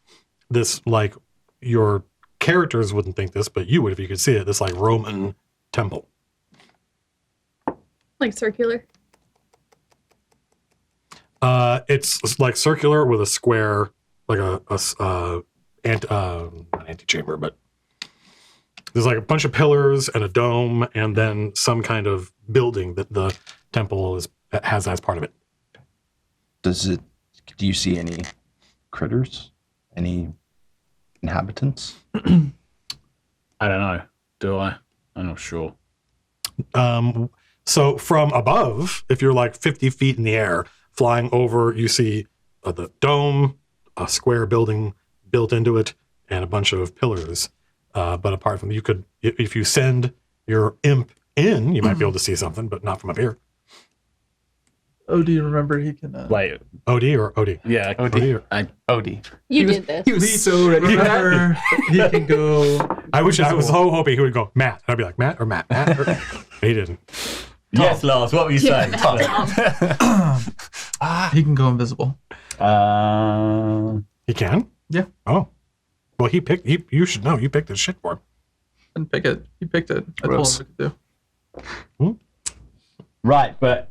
Speaker 1: this, like, your characters wouldn't think this, but you would if you could see it, this like Roman temple.
Speaker 3: Like circular.
Speaker 1: It's like circular with a square, like not antechamber, but there's like a bunch of pillars and a dome, and then some kind of building that the temple has as part of it.
Speaker 4: Do you see any critters? Any inhabitants?
Speaker 2: I don't know. Do I? I'm not sure.
Speaker 1: So from above, if you're like 50 feet in the air, flying over, you see the dome, a square building built into it, and a bunch of pillars. But apart from you could, if you send your imp in, you might be able to see something, but not from up here.
Speaker 7: Oh, do you remember he can?
Speaker 2: Wait.
Speaker 1: OD or OD?
Speaker 2: Yeah.
Speaker 6: OD.
Speaker 2: OD.
Speaker 3: You did this.
Speaker 5: He was so ready for that.
Speaker 7: Remember he can go.
Speaker 1: I was so hoping he would go Matt. And I'd be like Matt or Matt. Or, he didn't.
Speaker 2: Yes, Lars. What were you saying?
Speaker 7: He can go invisible.
Speaker 1: He can?
Speaker 7: Yeah.
Speaker 1: Oh. Well, you should know. You picked this shit for him.
Speaker 7: Didn't pick it. He picked it. I told him what to do.
Speaker 2: Right, but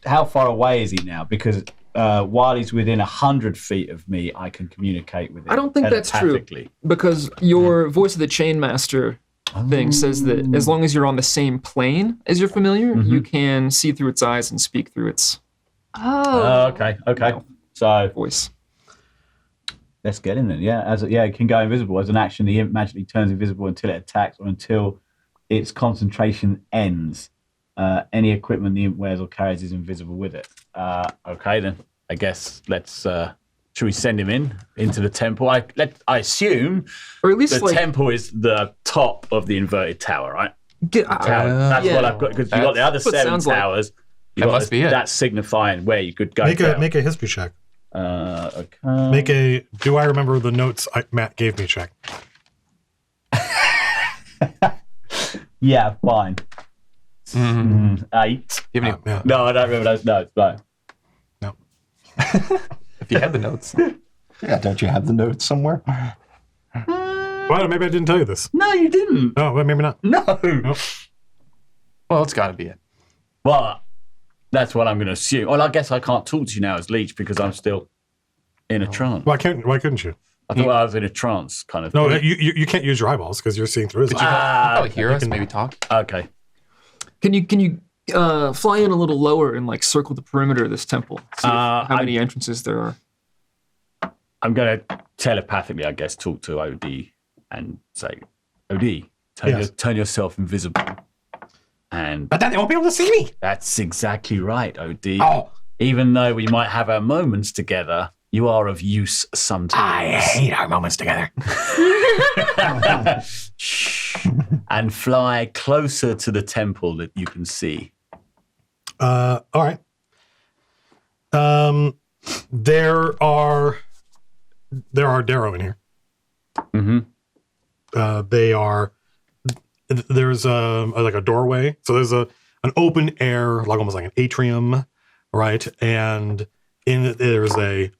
Speaker 2: how far away is he now? Because while he's within 100 feet of me, I can communicate with him.
Speaker 5: I don't think that's true.
Speaker 2: telepathically.
Speaker 5: Because your voice of the Chainmaster thing says that as long as you're on the same plane as your familiar, you can see through its eyes and speak through its
Speaker 2: Okay. So
Speaker 5: voice.
Speaker 2: let's get in then. Yeah, it can go invisible. As an action, the imp magically turns invisible until it attacks or until its concentration ends. Any equipment the imp wears or carries is invisible with it. Okay, then. I guess let's... should we send him into the temple? I assume
Speaker 5: Or at least
Speaker 2: the temple is the top of the inverted tower, right?
Speaker 5: Get,
Speaker 2: That's what I've got, because you've got the other
Speaker 5: That's what it
Speaker 2: 7
Speaker 5: sounds like.
Speaker 2: towers.
Speaker 6: That must be it.
Speaker 2: That's signifying where you could go
Speaker 1: Make
Speaker 2: down.
Speaker 1: a history check.
Speaker 2: Okay.
Speaker 1: Make a do I remember the notes Matt gave me check.
Speaker 2: Yeah, fine. 8.
Speaker 6: Do you have any,
Speaker 1: Yeah.
Speaker 2: No, I don't remember those notes, no.
Speaker 1: No.
Speaker 6: if you had the notes.
Speaker 4: Yeah, don't you have the notes somewhere?
Speaker 1: Well, maybe I didn't tell you this.
Speaker 2: No, you didn't.
Speaker 1: Oh, well, maybe not.
Speaker 2: No.
Speaker 6: Well, it's got to be it.
Speaker 2: Well, that's what I'm going to assume. Well, I guess I can't talk to you now as Leech because I'm still in a trance.
Speaker 1: Why couldn't you?
Speaker 2: I thought I was in a trance kind of
Speaker 1: No,
Speaker 2: thing.
Speaker 1: you can't use your eyeballs because you're seeing through it.
Speaker 6: Probably hear us, maybe talk.
Speaker 2: Okay.
Speaker 5: Can you fly in a little lower and like circle the perimeter of this temple? See how many entrances there are.
Speaker 2: I'm going to telepathically, I guess, talk to OD and say, OD, turn yourself invisible. And
Speaker 1: But then they won't be able to see me.
Speaker 2: that's exactly right, OD.
Speaker 1: Oh,
Speaker 2: Even though we might have our moments together, you are of use
Speaker 1: I
Speaker 2: sometimes.
Speaker 1: hate our moments together.
Speaker 2: Shh. And fly closer to the temple that you can see.
Speaker 1: All right. There are Darrow in here.
Speaker 2: Mm-hmm.
Speaker 1: There's like a doorway. So there's an open air, like almost like an atrium, right? And there's a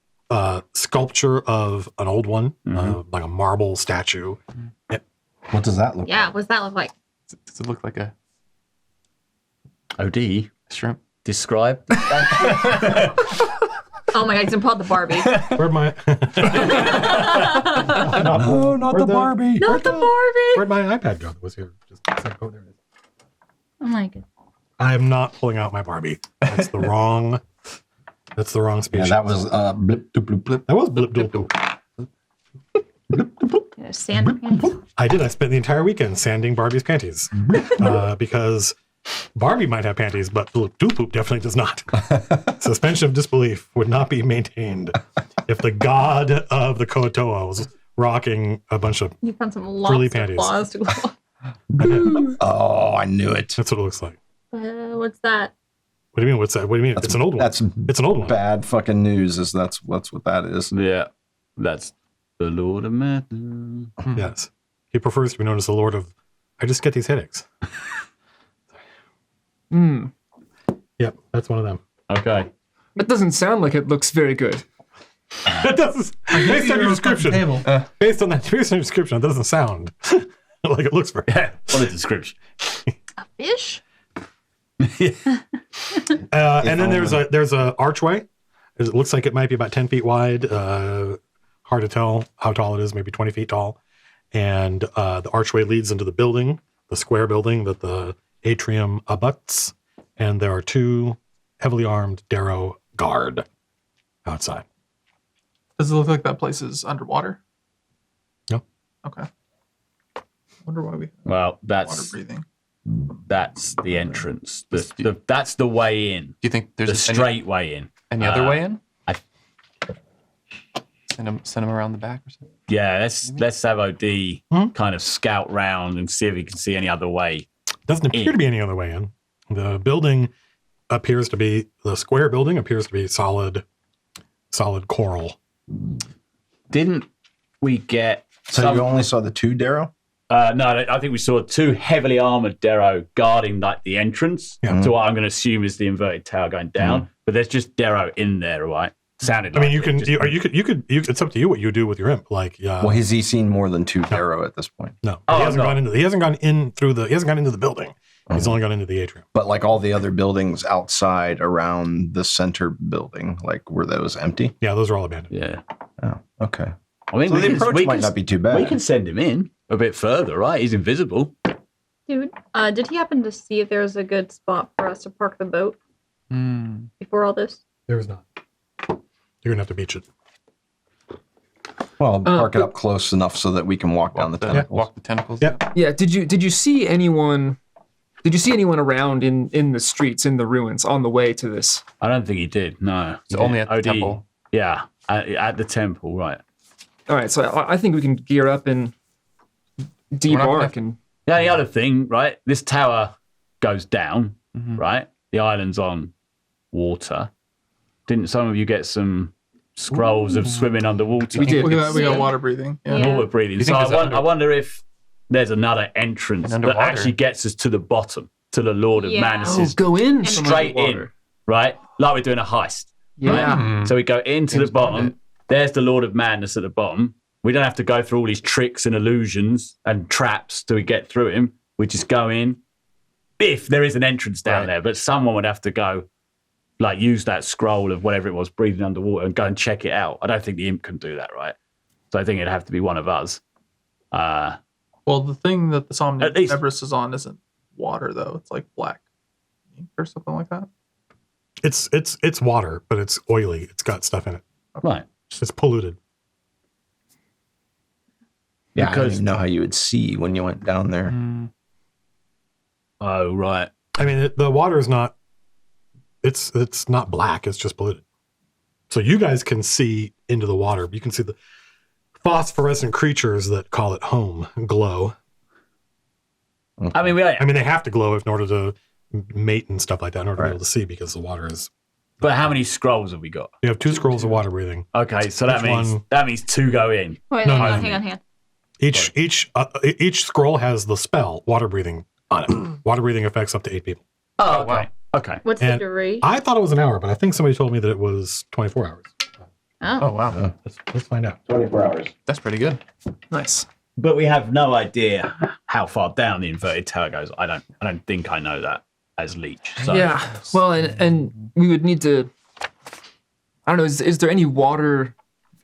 Speaker 1: sculpture of an old one, like a marble statue.
Speaker 4: What does that look like?
Speaker 3: Yeah, what's that look like?
Speaker 6: Does it look like a
Speaker 2: OD,
Speaker 6: shrimp?
Speaker 2: describe.
Speaker 3: Oh my god, he's gonna pull out the Barbie.
Speaker 1: Where'd my... No, not the Barbie.
Speaker 3: Not the Barbie!
Speaker 1: Where'd my iPad go? That was here. Oh, there it is.
Speaker 3: Oh my god.
Speaker 1: I am not pulling out my Barbie. That's the wrong species.
Speaker 4: Yeah, that was blip, doop, bloop, blip.
Speaker 1: That was blip, doop, doop.
Speaker 3: Yeah, sand pants.
Speaker 1: I did. I spent the entire weekend sanding Barbie's panties because Barbie might have panties, but Bloop Doop Poop definitely does not. Suspension of disbelief would not be maintained if the god of the Kotoa was rocking a bunch of
Speaker 3: You found some
Speaker 1: frilly
Speaker 3: lots of
Speaker 1: panties.
Speaker 3: claws to go.
Speaker 4: Oh, I knew it.
Speaker 1: That's what it looks like.
Speaker 3: What's that?
Speaker 1: What do you mean? What's that? What do you mean? It's an old one.
Speaker 4: That's
Speaker 1: It's an old one.
Speaker 4: bad fucking news. That's what that is.
Speaker 2: Yeah, that's the Lord of Madness.
Speaker 1: Yes. He prefers to be known as the Lord of... I just get these headaches. Yep, that's one of them.
Speaker 2: Okay.
Speaker 5: That doesn't sound like it looks very good.
Speaker 1: It doesn't. Based on your description. Based on your description, it doesn't sound like it looks very good.
Speaker 2: What a description.
Speaker 3: A fish?
Speaker 1: And then there's a archway. It looks like it might be about 10 feet wide. Hard to tell how tall it is, maybe 20 feet tall. And the archway leads into the building, the square building that the atrium abuts. And there are 2 heavily armed Darrow guard outside.
Speaker 7: Does it look like that place is underwater?
Speaker 1: No.
Speaker 7: Okay. Wonder why we have
Speaker 2: Well,
Speaker 7: water
Speaker 2: that's
Speaker 7: breathing.
Speaker 2: That's the entrance. That's the way in.
Speaker 6: Do you think there's
Speaker 2: The straight way in.
Speaker 6: any other way in?
Speaker 2: I-
Speaker 6: Send him around the back or something.
Speaker 2: Yeah, let's have OD kind of scout round and see if he can see any other way.
Speaker 1: Doesn't appear to be any other way in. The building appears to be, the square building appears to be solid coral.
Speaker 2: Didn't we get
Speaker 4: So you only saw the 2 Darrow?
Speaker 2: no, I think we saw 2 heavily armored Darrow guarding like the entrance to what I'm going to assume is the inverted tower going down. But there's just Darrow in there, right? Sounded.
Speaker 1: I mean,
Speaker 2: like
Speaker 1: you could. It's up to you what you do with your imp. Like, yeah.
Speaker 4: Well, has he seen more than 2 Darrow at this point?
Speaker 1: No,
Speaker 2: Oh,
Speaker 1: he hasn't
Speaker 2: no.
Speaker 1: gone into. He hasn't gone into the building. He's only gone into the atrium.
Speaker 4: But like all the other buildings outside around the center building, like were those empty?
Speaker 1: Yeah, those are all abandoned.
Speaker 2: Yeah.
Speaker 4: Oh, okay.
Speaker 2: I mean,
Speaker 4: So the approach might not be too bad.
Speaker 2: We can send him in a bit further, right? He's invisible.
Speaker 3: Dude, did he happen to see if there was a good spot for us to park the boat before all this?
Speaker 1: There is not. You're gonna have to beach it.
Speaker 4: Well, park it up close enough so that we can walk down the tentacles.
Speaker 6: Walk the tentacles.
Speaker 1: Yeah.
Speaker 5: Yeah. Did you see anyone? Did you see anyone around in the streets, in the ruins, on the way to this?
Speaker 2: I don't think he did. No,
Speaker 6: It's only at the temple.
Speaker 2: Yeah, at the temple, right?
Speaker 5: All right, so I think we can gear up and debark and.
Speaker 2: The only other thing, right? This tower goes down, right? The island's on water. Didn't some of you get some scrolls of swimming underwater?
Speaker 5: We did.
Speaker 7: We got water breathing. Yeah.
Speaker 3: Yeah.
Speaker 2: Water breathing.
Speaker 6: You
Speaker 2: So
Speaker 6: think there's
Speaker 2: I wonder if there's another entrance that
Speaker 6: underwater.
Speaker 2: actually gets us to the bottom, to the Lord of
Speaker 3: Yeah.
Speaker 2: Manus's.
Speaker 5: go in
Speaker 2: Straight in, right? Like we're doing a heist.
Speaker 5: Yeah.
Speaker 2: So we go into
Speaker 6: James
Speaker 2: the bottom.
Speaker 6: Bond.
Speaker 2: There's the Lord of Madness at the bottom. We don't have to go through all these tricks and illusions and traps till we get through him. We just go in. If there is an entrance down there, but someone would have to go, like, use that scroll of whatever it was, breathing underwater, and go and check it out. I don't think the imp can do that, right? So I think it'd have to be one of us.
Speaker 7: Well, the thing that the
Speaker 2: At least-
Speaker 7: Somnivorous is on isn't water, though. It's like black ink or something like that.
Speaker 1: It's water, but it's oily. It's got stuff in it.
Speaker 2: Right.
Speaker 1: It's polluted.
Speaker 4: Yeah, I don't
Speaker 2: Because-
Speaker 4: even know how you would see when you went down there.
Speaker 2: Oh, right.
Speaker 1: I mean, the water is not. It's not black. It's just polluted. So you guys can see into the water. You can see the phosphorescent creatures that call it home glow.
Speaker 2: I mean,
Speaker 1: I mean, they have to glow in order to mate and stuff like that, in order to be able to see, because the water is.
Speaker 2: but how many scrolls have we got?
Speaker 1: You have 2 scrolls of water breathing.
Speaker 2: Okay, so that
Speaker 1: Each
Speaker 2: means 2 go in.
Speaker 3: Wait,
Speaker 1: No,
Speaker 3: hang on.
Speaker 1: Each scroll has the spell water breathing on it. Water breathing affects up to 8 people.
Speaker 2: Oh,
Speaker 6: wow.
Speaker 2: okay. Okay.
Speaker 3: What's
Speaker 1: And
Speaker 3: the duration?
Speaker 1: I thought it was an hour, but I think somebody told me that it was 24 hours.
Speaker 6: Oh wow,
Speaker 1: Let's find out.
Speaker 8: 24 hours.
Speaker 6: that's pretty good.
Speaker 5: Nice.
Speaker 2: But we have no idea how far down the inverted tower goes. I don't think I know that as Leech. So.
Speaker 5: Yeah. Well, and we would need to. I don't know. Is there any water?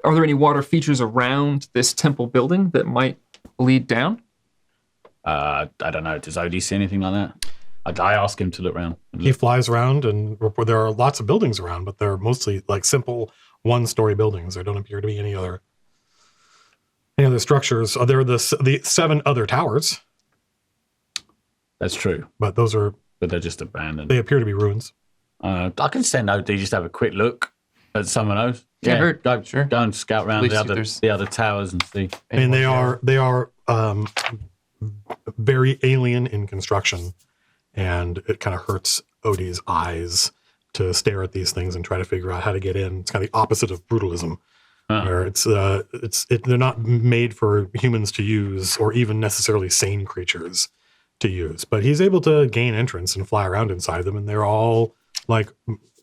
Speaker 5: Are there any water features around this temple building that might lead down?
Speaker 2: I don't know. Does OD see anything like that? I ask him to look around.
Speaker 1: He flies around, and there are lots of buildings around, but they're mostly like simple 1-story buildings. There don't appear to be any other structures. There are the 7 other towers,
Speaker 2: That's true.
Speaker 1: but
Speaker 2: But they're just abandoned.
Speaker 1: they appear to be ruins.
Speaker 2: I can send OD just to have a quick look at some of those.
Speaker 5: Can't hurt.
Speaker 2: Go,
Speaker 6: Sure.
Speaker 2: go and scout around
Speaker 6: least
Speaker 2: the
Speaker 6: if there's-
Speaker 2: other towers and see.
Speaker 1: I mean, they are very alien in construction, and it kind of hurts Odie's eyes to stare at these things and try to figure out how to get in. It's kind of the opposite of brutalism, where they're not made for humans to use, or even necessarily sane creatures to use. But he's able to gain entrance and fly around inside them, and they're all like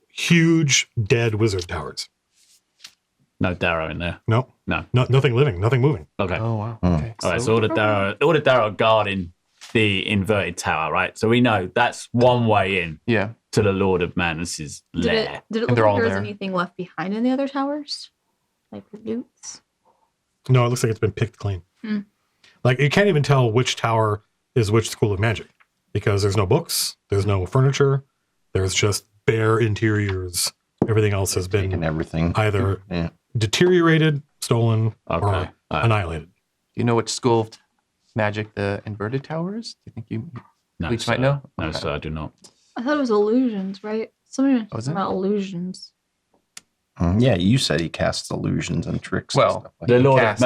Speaker 1: huge dead wizard towers.
Speaker 2: No Darrow in there.
Speaker 1: No, nothing living, nothing moving.
Speaker 2: Okay.
Speaker 6: Oh wow. Okay.
Speaker 2: All right, so all the Darrow guarding the inverted tower, right? So we know that's one way in
Speaker 6: Yeah.
Speaker 2: to the Lord of Manus's lair.
Speaker 3: Did it
Speaker 6: And
Speaker 3: look
Speaker 6: they're
Speaker 3: like
Speaker 6: all
Speaker 3: there was
Speaker 6: there.
Speaker 3: anything left behind in the other towers? Like loots?
Speaker 1: No, it looks like it's been picked clean.
Speaker 3: Hmm.
Speaker 1: Like, you can't even tell which tower is which school of magic, because there's no books, there's no furniture, there's just bare interiors. Everything else has
Speaker 4: Taking
Speaker 1: been
Speaker 4: everything.
Speaker 1: either
Speaker 4: Yeah.
Speaker 1: deteriorated, stolen,
Speaker 2: Okay.
Speaker 1: or
Speaker 2: All right.
Speaker 1: annihilated.
Speaker 6: Do you know which school of magic the inverted tower is? Do you think you?
Speaker 9: No,
Speaker 6: Bleach
Speaker 9: sir.
Speaker 6: might know?
Speaker 9: No,
Speaker 6: Okay.
Speaker 9: sir, I do not.
Speaker 3: I thought it was illusions, right? Somebody
Speaker 6: Was
Speaker 3: was
Speaker 6: it?
Speaker 3: about illusions.
Speaker 4: Yeah, you said he casts illusions and tricks.
Speaker 6: Well,
Speaker 4: and stuff like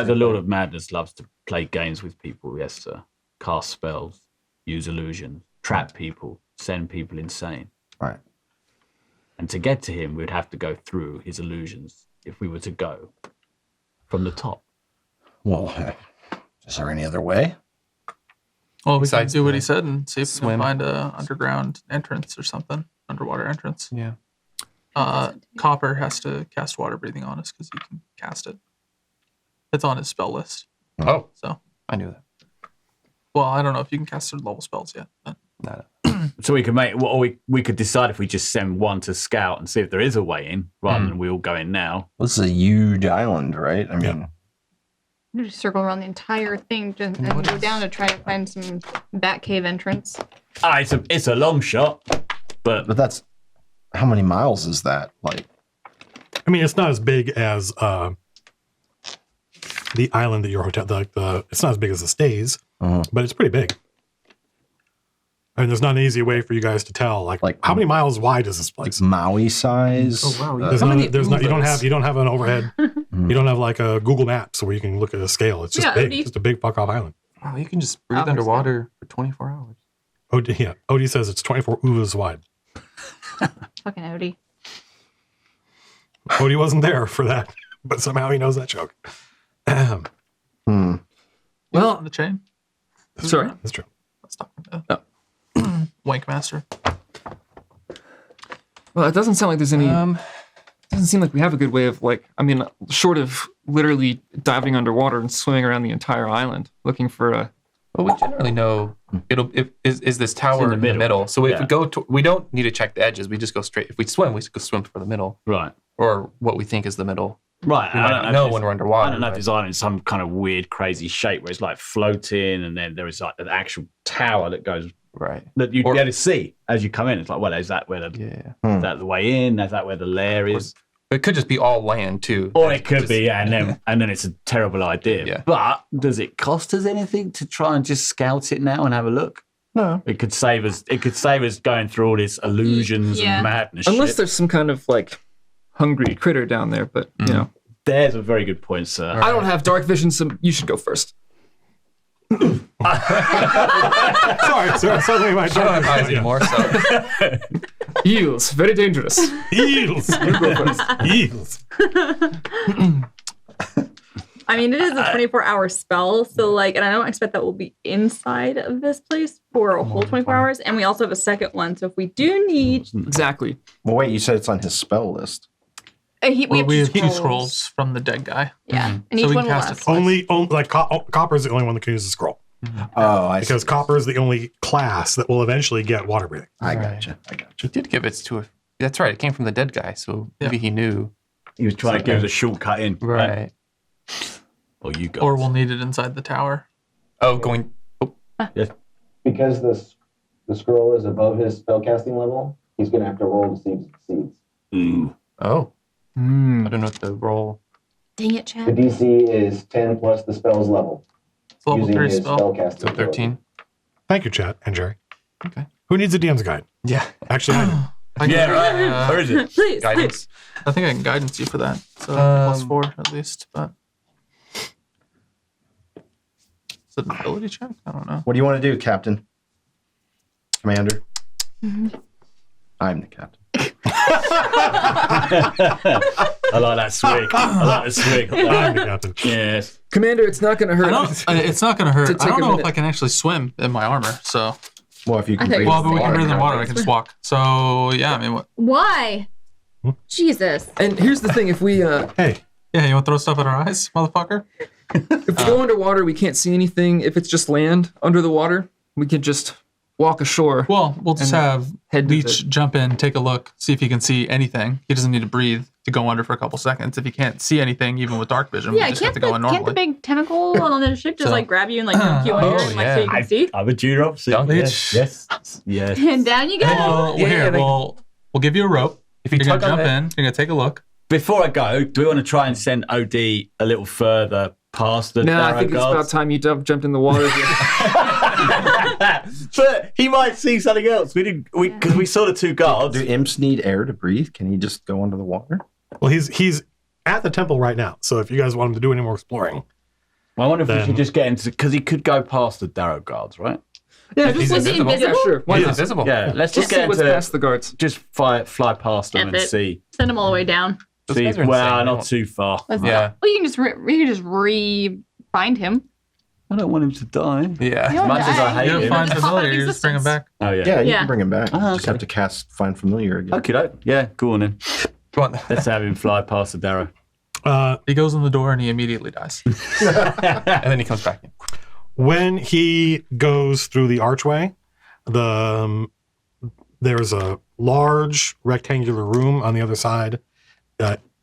Speaker 9: The
Speaker 4: that.
Speaker 9: Lord of Madness loves to play games with people, yes, sir. Cast spells, use illusions, trap people, send people insane.
Speaker 4: Right.
Speaker 9: And to get to him, we'd have to go through his illusions if we were to go from the top.
Speaker 4: Well, is there any other way?
Speaker 7: Well, we can
Speaker 6: Besides
Speaker 7: do what
Speaker 6: the
Speaker 7: he said and see if we
Speaker 6: swim.
Speaker 7: can find a underground entrance or something, underwater entrance.
Speaker 6: Yeah.
Speaker 7: Copper has to cast water breathing on us because he can cast it. It's on his spell list.
Speaker 6: Oh,
Speaker 7: So,
Speaker 6: I knew that.
Speaker 7: well, I don't know if you can cast third level spells yet. But
Speaker 6: No.
Speaker 9: So we could we could decide if we just send one to scout and see if there is a way in, rather than we all go in now.
Speaker 4: This is a huge island, right? I mean,
Speaker 3: You just circle around the entire thing and go down to try to find some bat cave entrance.
Speaker 9: It's a long shot, but
Speaker 4: that's how many miles is that? Like,
Speaker 1: I mean, it's not as big as the island that your hotel. It's not as big as the stays, but it's pretty big. I mean, there's not an easy way for you guys to tell. Like how many miles wide is this place?
Speaker 4: Maui size.
Speaker 5: Oh wow!
Speaker 1: There's
Speaker 5: How
Speaker 1: not.
Speaker 5: many
Speaker 1: There's not. You don't
Speaker 5: Ubers?
Speaker 1: have an overhead. You don't have like a Google Maps where you can look at a scale. It's just
Speaker 3: Yeah,
Speaker 1: big.
Speaker 3: Odie.
Speaker 1: It's just a big fuck off island.
Speaker 6: Wow, you can just breathe
Speaker 3: Hours
Speaker 6: underwater for 24 hours.
Speaker 1: Odie says it's 24 uvas wide.
Speaker 3: Fucking Odie.
Speaker 1: Odie wasn't there for that, but somehow he knows that joke.
Speaker 7: well,
Speaker 5: Well,
Speaker 7: on the chain.
Speaker 5: sorry.
Speaker 1: That's true.
Speaker 7: Let's talk to Wank Master.
Speaker 5: Well, it doesn't sound like there's any. Doesn't seem like we have a good way of short of literally diving underwater and swimming around the entire island looking for a.
Speaker 6: Well, we generally know is this tower in the middle. So if we go to, we don't need to check the edges. We just go straight. If we swim, we just go swim for the middle.
Speaker 9: right.
Speaker 6: Or what we think is the middle.
Speaker 9: Right.
Speaker 6: We might not know when we're underwater.
Speaker 9: I don't know if
Speaker 6: but-
Speaker 9: this island is some kind of weird, crazy shape where it's like floating, and then there is like an actual tower that goes
Speaker 6: Right.
Speaker 9: that you'd be able to see as you come in. It's like, well, is that where the
Speaker 6: Yeah.
Speaker 9: is that the way in? Is that where the lair is?
Speaker 6: It could just be all land too.
Speaker 9: Or it could be, yeah, and then it's a terrible idea.
Speaker 6: Yeah.
Speaker 9: But does it cost us anything to try and just scout it now and have a look?
Speaker 4: no.
Speaker 9: It could save us. It could save us going through all this illusions
Speaker 3: Yeah.
Speaker 9: and madness.
Speaker 5: Unless
Speaker 9: shit.
Speaker 5: there's some kind of like hungry critter down there, but you know,
Speaker 9: There's a very good point, sir.
Speaker 5: I don't have dark vision, so you should go first.
Speaker 1: Sorry, suddenly my
Speaker 6: I don't have eyes anymore, so
Speaker 5: Eels, very dangerous.
Speaker 1: Eels. Eels.
Speaker 3: I mean, it is a 24-hour spell, so and I don't expect that we'll be inside of this place for a whole 24 hours. And we also have a second one, so if we do need,
Speaker 5: Exactly.
Speaker 4: Well, wait, you said it's on his spell list.
Speaker 3: we have two
Speaker 7: two
Speaker 3: scrolls.
Speaker 7: scrolls from the dead guy.
Speaker 3: Yeah, and
Speaker 7: So
Speaker 3: each
Speaker 7: we
Speaker 3: one
Speaker 7: can
Speaker 3: will
Speaker 7: cast it
Speaker 3: last.
Speaker 7: twice.
Speaker 1: Copper is the only one that can use the scroll
Speaker 4: Oh, I
Speaker 1: because
Speaker 4: see.
Speaker 1: copper is the only class that will eventually get water breathing.
Speaker 4: I gotcha.
Speaker 6: he did give it to a. That's right. It came from the dead guy, so maybe he knew.
Speaker 9: He was trying to give us a shortcut in.
Speaker 6: Right.
Speaker 9: Or you guys.
Speaker 7: Or we'll need it inside the tower.
Speaker 6: Oh, going.
Speaker 8: Because the scroll is above his spellcasting level, he's going to have to roll to see if it succeeds.
Speaker 9: Ooh.
Speaker 6: Oh, I don't know what the roll.
Speaker 3: Dang it,
Speaker 8: The
Speaker 3: Chad.
Speaker 8: DC is 10 plus the spell's level.
Speaker 7: It's level
Speaker 8: using
Speaker 7: 3
Speaker 8: his
Speaker 7: spell.
Speaker 8: spellcasting
Speaker 6: So 13.
Speaker 1: Thank you, Chat and Jerry.
Speaker 6: Okay.
Speaker 1: Who needs a DM's guide?
Speaker 6: Yeah.
Speaker 1: Actually, I do.
Speaker 7: I
Speaker 9: Yeah, where is it?
Speaker 3: Please,
Speaker 6: Guidance.
Speaker 7: I think I can guidance you for that. So plus 4 at least. But is it an ability check? I don't know.
Speaker 4: What do you want to do, Captain? Commander? I'm the captain.
Speaker 9: I like that swig. I like the swig.
Speaker 1: I'm the captain.
Speaker 9: Yes.
Speaker 5: Commander, it's not going to hurt.
Speaker 7: It's not going to hurt.
Speaker 5: To
Speaker 7: I
Speaker 5: take
Speaker 7: don't
Speaker 5: a
Speaker 7: know if
Speaker 5: minute.
Speaker 7: I can actually swim in my armor. So,
Speaker 4: Well, if you can
Speaker 3: I think
Speaker 4: breathe
Speaker 7: well, but we can
Speaker 4: water,
Speaker 7: breathe in water. I
Speaker 4: right?
Speaker 7: can just walk. So, yeah, I mean, what?
Speaker 3: Why? Jesus.
Speaker 5: And here's the thing: if we
Speaker 1: Hey,
Speaker 7: Yeah, you want to throw stuff at our eyes, motherfucker?
Speaker 5: if we go underwater, we can't see anything. If it's just land under the water, we can just walk ashore.
Speaker 7: Well, we'll just
Speaker 5: And
Speaker 7: have
Speaker 5: head to
Speaker 7: Leech jump in, take a look, see if he can see anything. He doesn't need to breathe to go under for a couple seconds. If he can't see anything, even with dark vision, we
Speaker 3: Yeah,
Speaker 7: just have
Speaker 3: can't
Speaker 7: to
Speaker 3: the,
Speaker 7: go in
Speaker 3: can't
Speaker 7: normally.
Speaker 3: the big tentacle on the ship just
Speaker 7: So-
Speaker 3: grab you and dunk you under and so you can see?
Speaker 9: I'm a junior officer.
Speaker 6: Dunk.
Speaker 9: Yes. Yes.
Speaker 3: And down you go.
Speaker 7: Well, here, we'll give you a rope.
Speaker 6: If you
Speaker 7: You're going to
Speaker 6: tug on
Speaker 7: jump
Speaker 6: it,
Speaker 7: in, you're going to take a look.
Speaker 9: Before I go, do we want to try and send OD a little further past the
Speaker 5: No, I
Speaker 9: Darrow
Speaker 5: think it's
Speaker 9: guards?
Speaker 5: about time you jumped in the water. Here.
Speaker 2: But he might see something else. Because we saw the two guards.
Speaker 4: Do imps need air to breathe? Can he just go under the water?
Speaker 1: Well, he's at the temple right now. So if you guys want him to do any more exploring,
Speaker 2: I wonder if we should just get into because he could go past the Darrow guards, right?
Speaker 5: Yeah,
Speaker 6: He's
Speaker 5: just
Speaker 6: invisible.
Speaker 5: Yeah, sure. Why
Speaker 6: He's
Speaker 5: not?
Speaker 6: invisible.
Speaker 2: Yeah, let's just get
Speaker 5: what's
Speaker 2: into
Speaker 5: past the guards.
Speaker 2: just fly past them and see.
Speaker 3: Send them all the way down.
Speaker 6: Those guys are
Speaker 2: Well,
Speaker 6: insane.
Speaker 2: not too far.
Speaker 3: Let's
Speaker 6: Yeah.
Speaker 3: Well, you can just re-find him.
Speaker 2: I don't want him to die.
Speaker 6: Yeah.
Speaker 3: You
Speaker 2: As much as I hate
Speaker 7: You
Speaker 2: him.
Speaker 7: don't find
Speaker 3: Pop
Speaker 7: familiar,
Speaker 3: out
Speaker 7: you just bring him
Speaker 3: existence.
Speaker 7: back.
Speaker 2: Oh yeah.
Speaker 4: Yeah, you
Speaker 3: Yeah.
Speaker 4: can bring him back.
Speaker 2: Ah,
Speaker 4: Just
Speaker 2: okay.
Speaker 4: have to cast Find Familiar again.
Speaker 2: Okay, yeah, go on then.
Speaker 6: Come on.
Speaker 2: Let's have him fly past the Darrow.
Speaker 7: He goes in the door and he immediately dies.
Speaker 6: And then he comes back in.
Speaker 1: when he goes through the archway, there's a large rectangular room on the other side.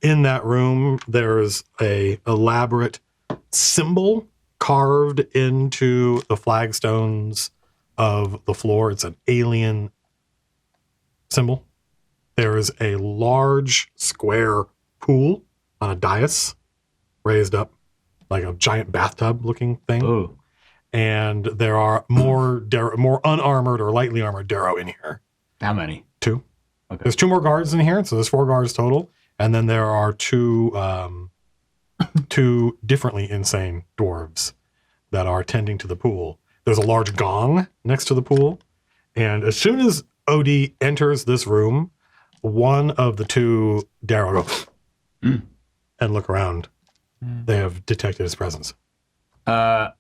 Speaker 1: In that room, there's a elaborate symbol carved into the flagstones of the floor. It's an alien symbol. There is a large square pool on a dais raised up like a giant bathtub looking thing.
Speaker 2: Oh.
Speaker 1: And there are more unarmored or lightly armored Darrow in here.
Speaker 2: How many?
Speaker 1: 2.
Speaker 2: Okay.
Speaker 1: There's 2 more guards in here, so there's 4 guards total. And then there are 2 differently insane dwarves that are tending to the pool. There's a large gong next to the pool. And as soon as Odie enters this room, one of the 2 Darrow goes and look around. They have detected his presence.
Speaker 2: I'm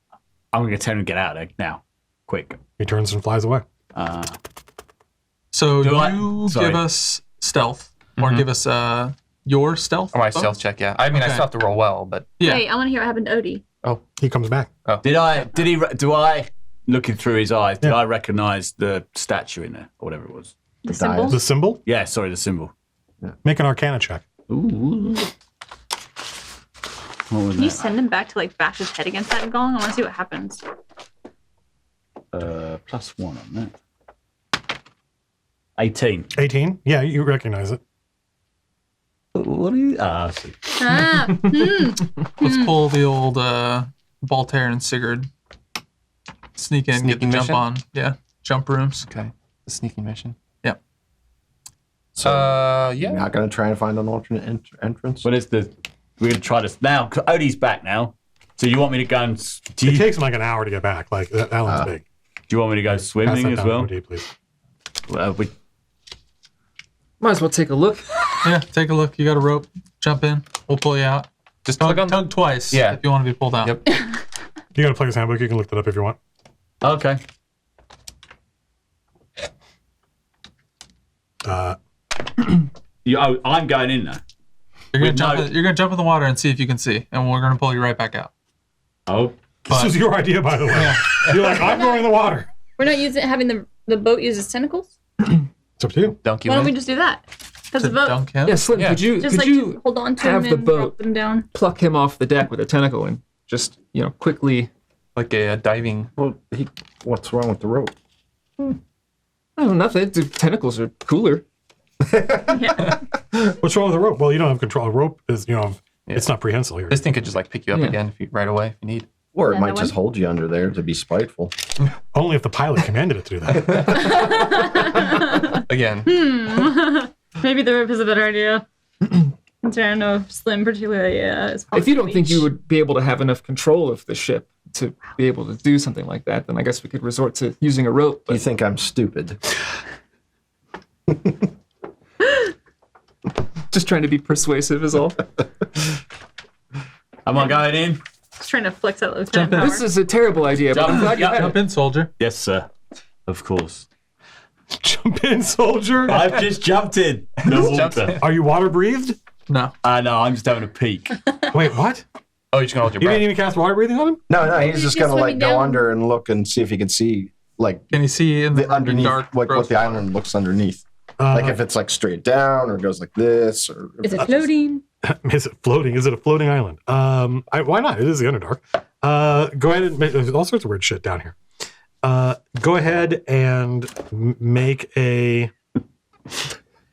Speaker 2: going to tell him to get out of there now. Quick.
Speaker 1: He turns and flies away.
Speaker 7: So
Speaker 2: Do I-
Speaker 7: you
Speaker 2: sorry.
Speaker 7: give us stealth, or give us your stealth.
Speaker 6: Or my
Speaker 7: bonus?
Speaker 6: stealth check, yeah. I mean, I
Speaker 7: Okay.
Speaker 6: still have to roll well, but
Speaker 7: Yeah.
Speaker 3: Hey, I want to hear what happened to Odie.
Speaker 1: He comes back.
Speaker 2: Do I, looking through his eyes, did
Speaker 1: Yeah.
Speaker 2: I recognize the statue in there, or whatever it was?
Speaker 3: The symbol.
Speaker 1: The symbol?
Speaker 2: Yeah, sorry, the symbol.
Speaker 1: Make an Arcana check.
Speaker 2: Ooh. What was
Speaker 3: Can you
Speaker 2: that?
Speaker 3: send him back to like bash his head against that gong? I want to see what happens.
Speaker 2: +1 on that. 18.
Speaker 1: 18? Yeah, you recognize it.
Speaker 2: What are you? I see.
Speaker 3: Ah,
Speaker 7: Let's pull the old Voltaire and Sigurd. Sneak in, get the
Speaker 6: Sneaking
Speaker 7: jump
Speaker 6: mission?
Speaker 7: on. Yeah, jump rooms.
Speaker 6: okay. The sneaking mission.
Speaker 7: Yeah.
Speaker 4: You're
Speaker 6: Yeah.
Speaker 4: not going to try and find an alternate entrance?
Speaker 2: What is the? We're gonna try this now. 'Cause Odie's back now. So you want me to go and? Do
Speaker 1: It
Speaker 2: you,
Speaker 1: takes him like an hour to get back. Like, that one's big.
Speaker 2: do you want me to go
Speaker 1: Pass
Speaker 2: swimming
Speaker 1: that
Speaker 2: as
Speaker 1: down
Speaker 2: well?
Speaker 1: more deeply.
Speaker 2: We,
Speaker 5: Might as well take a look.
Speaker 7: Yeah, take a look. You got a rope. Jump in. We'll pull you out.
Speaker 6: Just click on
Speaker 7: Tug twice.
Speaker 6: Yeah.
Speaker 7: If you want to be pulled out.
Speaker 6: Yep.
Speaker 1: You got a player's handbook. You can look that up if you want.
Speaker 2: okay. I'm going in there.
Speaker 7: You're
Speaker 2: With
Speaker 7: gonna,
Speaker 2: no-
Speaker 7: you're gonna jump in the water and see if you can see, and we're gonna pull you right back out.
Speaker 2: Oh,
Speaker 1: This was your idea, by the way. You're like, I'm going in the water.
Speaker 3: we're not having the boat use its tentacles.
Speaker 1: It's up to you.
Speaker 6: Dunk you
Speaker 3: Why don't
Speaker 6: in.
Speaker 3: we just do that? Because
Speaker 7: To
Speaker 3: the boat,
Speaker 7: dunk him.
Speaker 5: Yeah, Slim,
Speaker 6: Yeah.
Speaker 5: could you
Speaker 3: just like hold on to
Speaker 5: have
Speaker 3: him
Speaker 5: the
Speaker 3: and drop
Speaker 5: boat
Speaker 3: them down.
Speaker 5: pluck him off the deck with a tentacle and just quickly?
Speaker 6: Like a diving.
Speaker 4: Well, what's wrong with the rope?
Speaker 5: I don't know, nothing. The tentacles are cooler.
Speaker 1: What's wrong with the rope? Well, you don't have control. A rope is, it's not prehensile here.
Speaker 6: This thing could just like pick you up
Speaker 5: Yeah.
Speaker 6: again right away if you need.
Speaker 4: Or it
Speaker 3: Another
Speaker 4: might just
Speaker 3: one?
Speaker 4: hold you under there to be spiteful.
Speaker 1: Only if the pilot commanded it to do that.
Speaker 6: Again.
Speaker 3: Maybe the rope is a better idea. Since I don't know if Slim particularly is.
Speaker 5: If you don't think you would be able to have enough control of the ship to be able to do something like that, then I guess we could resort to using a rope.
Speaker 4: You
Speaker 5: But
Speaker 4: think I'm stupid?
Speaker 5: just trying to be persuasive is all.
Speaker 2: am I going in?
Speaker 3: Just trying to flex that lieutenant
Speaker 7: Jump in.
Speaker 3: power.
Speaker 5: This is a terrible idea, but I'm glad you had
Speaker 7: Jump
Speaker 5: it.
Speaker 7: in, soldier.
Speaker 2: Yes, sir. Of course.
Speaker 1: Jump in, soldier.
Speaker 2: I've just jumped in the water.
Speaker 1: Are you water breathed?
Speaker 7: No.
Speaker 2: No, I'm just having a peek.
Speaker 1: Wait, what?
Speaker 6: Oh, you're just gonna hold your
Speaker 1: You
Speaker 6: breath.
Speaker 1: didn't even cast water breathing on him?
Speaker 4: No, he's
Speaker 3: He's
Speaker 4: just
Speaker 3: just
Speaker 4: going to like
Speaker 3: swimming
Speaker 4: go
Speaker 3: down.
Speaker 4: under and look and see if he can see like
Speaker 7: Can you see in the
Speaker 4: underneath,
Speaker 7: dark?
Speaker 4: like
Speaker 7: gross
Speaker 4: what the
Speaker 7: water?
Speaker 4: island looks underneath. Like if it's like straight down or goes like this or.
Speaker 3: Is it floating?
Speaker 1: Is it floating? Is it a floating island? Why not? It is the Underdark. Go ahead and make, there's all sorts of weird shit down here. Go ahead and make a.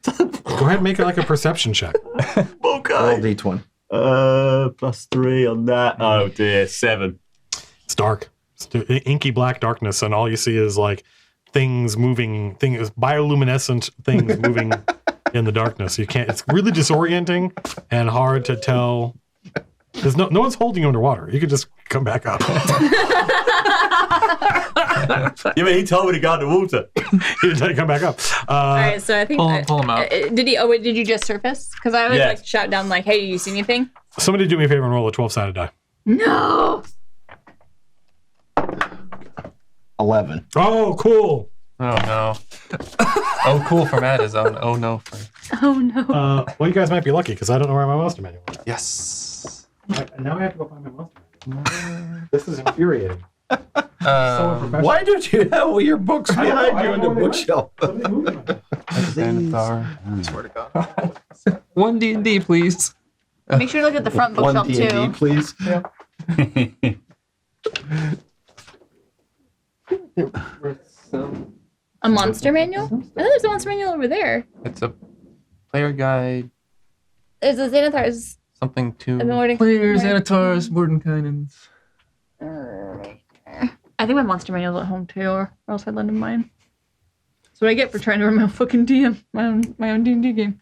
Speaker 1: Go ahead and make it like a perception check.
Speaker 4: Roll
Speaker 2: Okay.
Speaker 4: D20.
Speaker 2: +3 on that. Oh dear, 7.
Speaker 1: It's dark. inky black darkness, and all you see is like things moving, bioluminescent things moving in the darkness. You can't. It's really disorienting and hard to tell. There's no one's holding you underwater. You can just come back up.
Speaker 2: You mean he told me to go underwater?
Speaker 1: He didn't come back up.
Speaker 3: All right, so I think
Speaker 7: pull him out.
Speaker 3: Did he? Oh wait, did you just surface? Because I always
Speaker 2: Yeah.
Speaker 3: like to shout down like, "Hey, do you see anything?"
Speaker 1: Somebody do me a favor and roll a 12-sided die.
Speaker 3: No.
Speaker 4: 11.
Speaker 1: Oh, cool.
Speaker 6: Oh no. Oh, cool for Matt is on. Oh no.
Speaker 3: Oh no.
Speaker 1: Well, you guys might be lucky because I don't know where my monster manual is.
Speaker 6: Yes.
Speaker 1: Now I have to go find my monster manual. This is infuriating.
Speaker 2: Why don't you have all your books behind you in the bookshelf?
Speaker 6: Xanathar.
Speaker 7: Swear to God.
Speaker 5: 1 D&D, please.
Speaker 3: Make sure to look at the front
Speaker 4: One
Speaker 3: bookshelf
Speaker 4: D&D,
Speaker 3: too.
Speaker 4: please.
Speaker 3: A monster manual? I thought there's a monster manual over there.
Speaker 6: It's a player guide.
Speaker 3: There's a Xanathar's.
Speaker 6: Something to.
Speaker 3: I've been waiting.
Speaker 5: Players, Anatars, Mordenkainen's.
Speaker 3: I think my monster manual's at home too, or else I'd lend him mine. That's what I get for trying to run my own fucking DM, my own D&D game.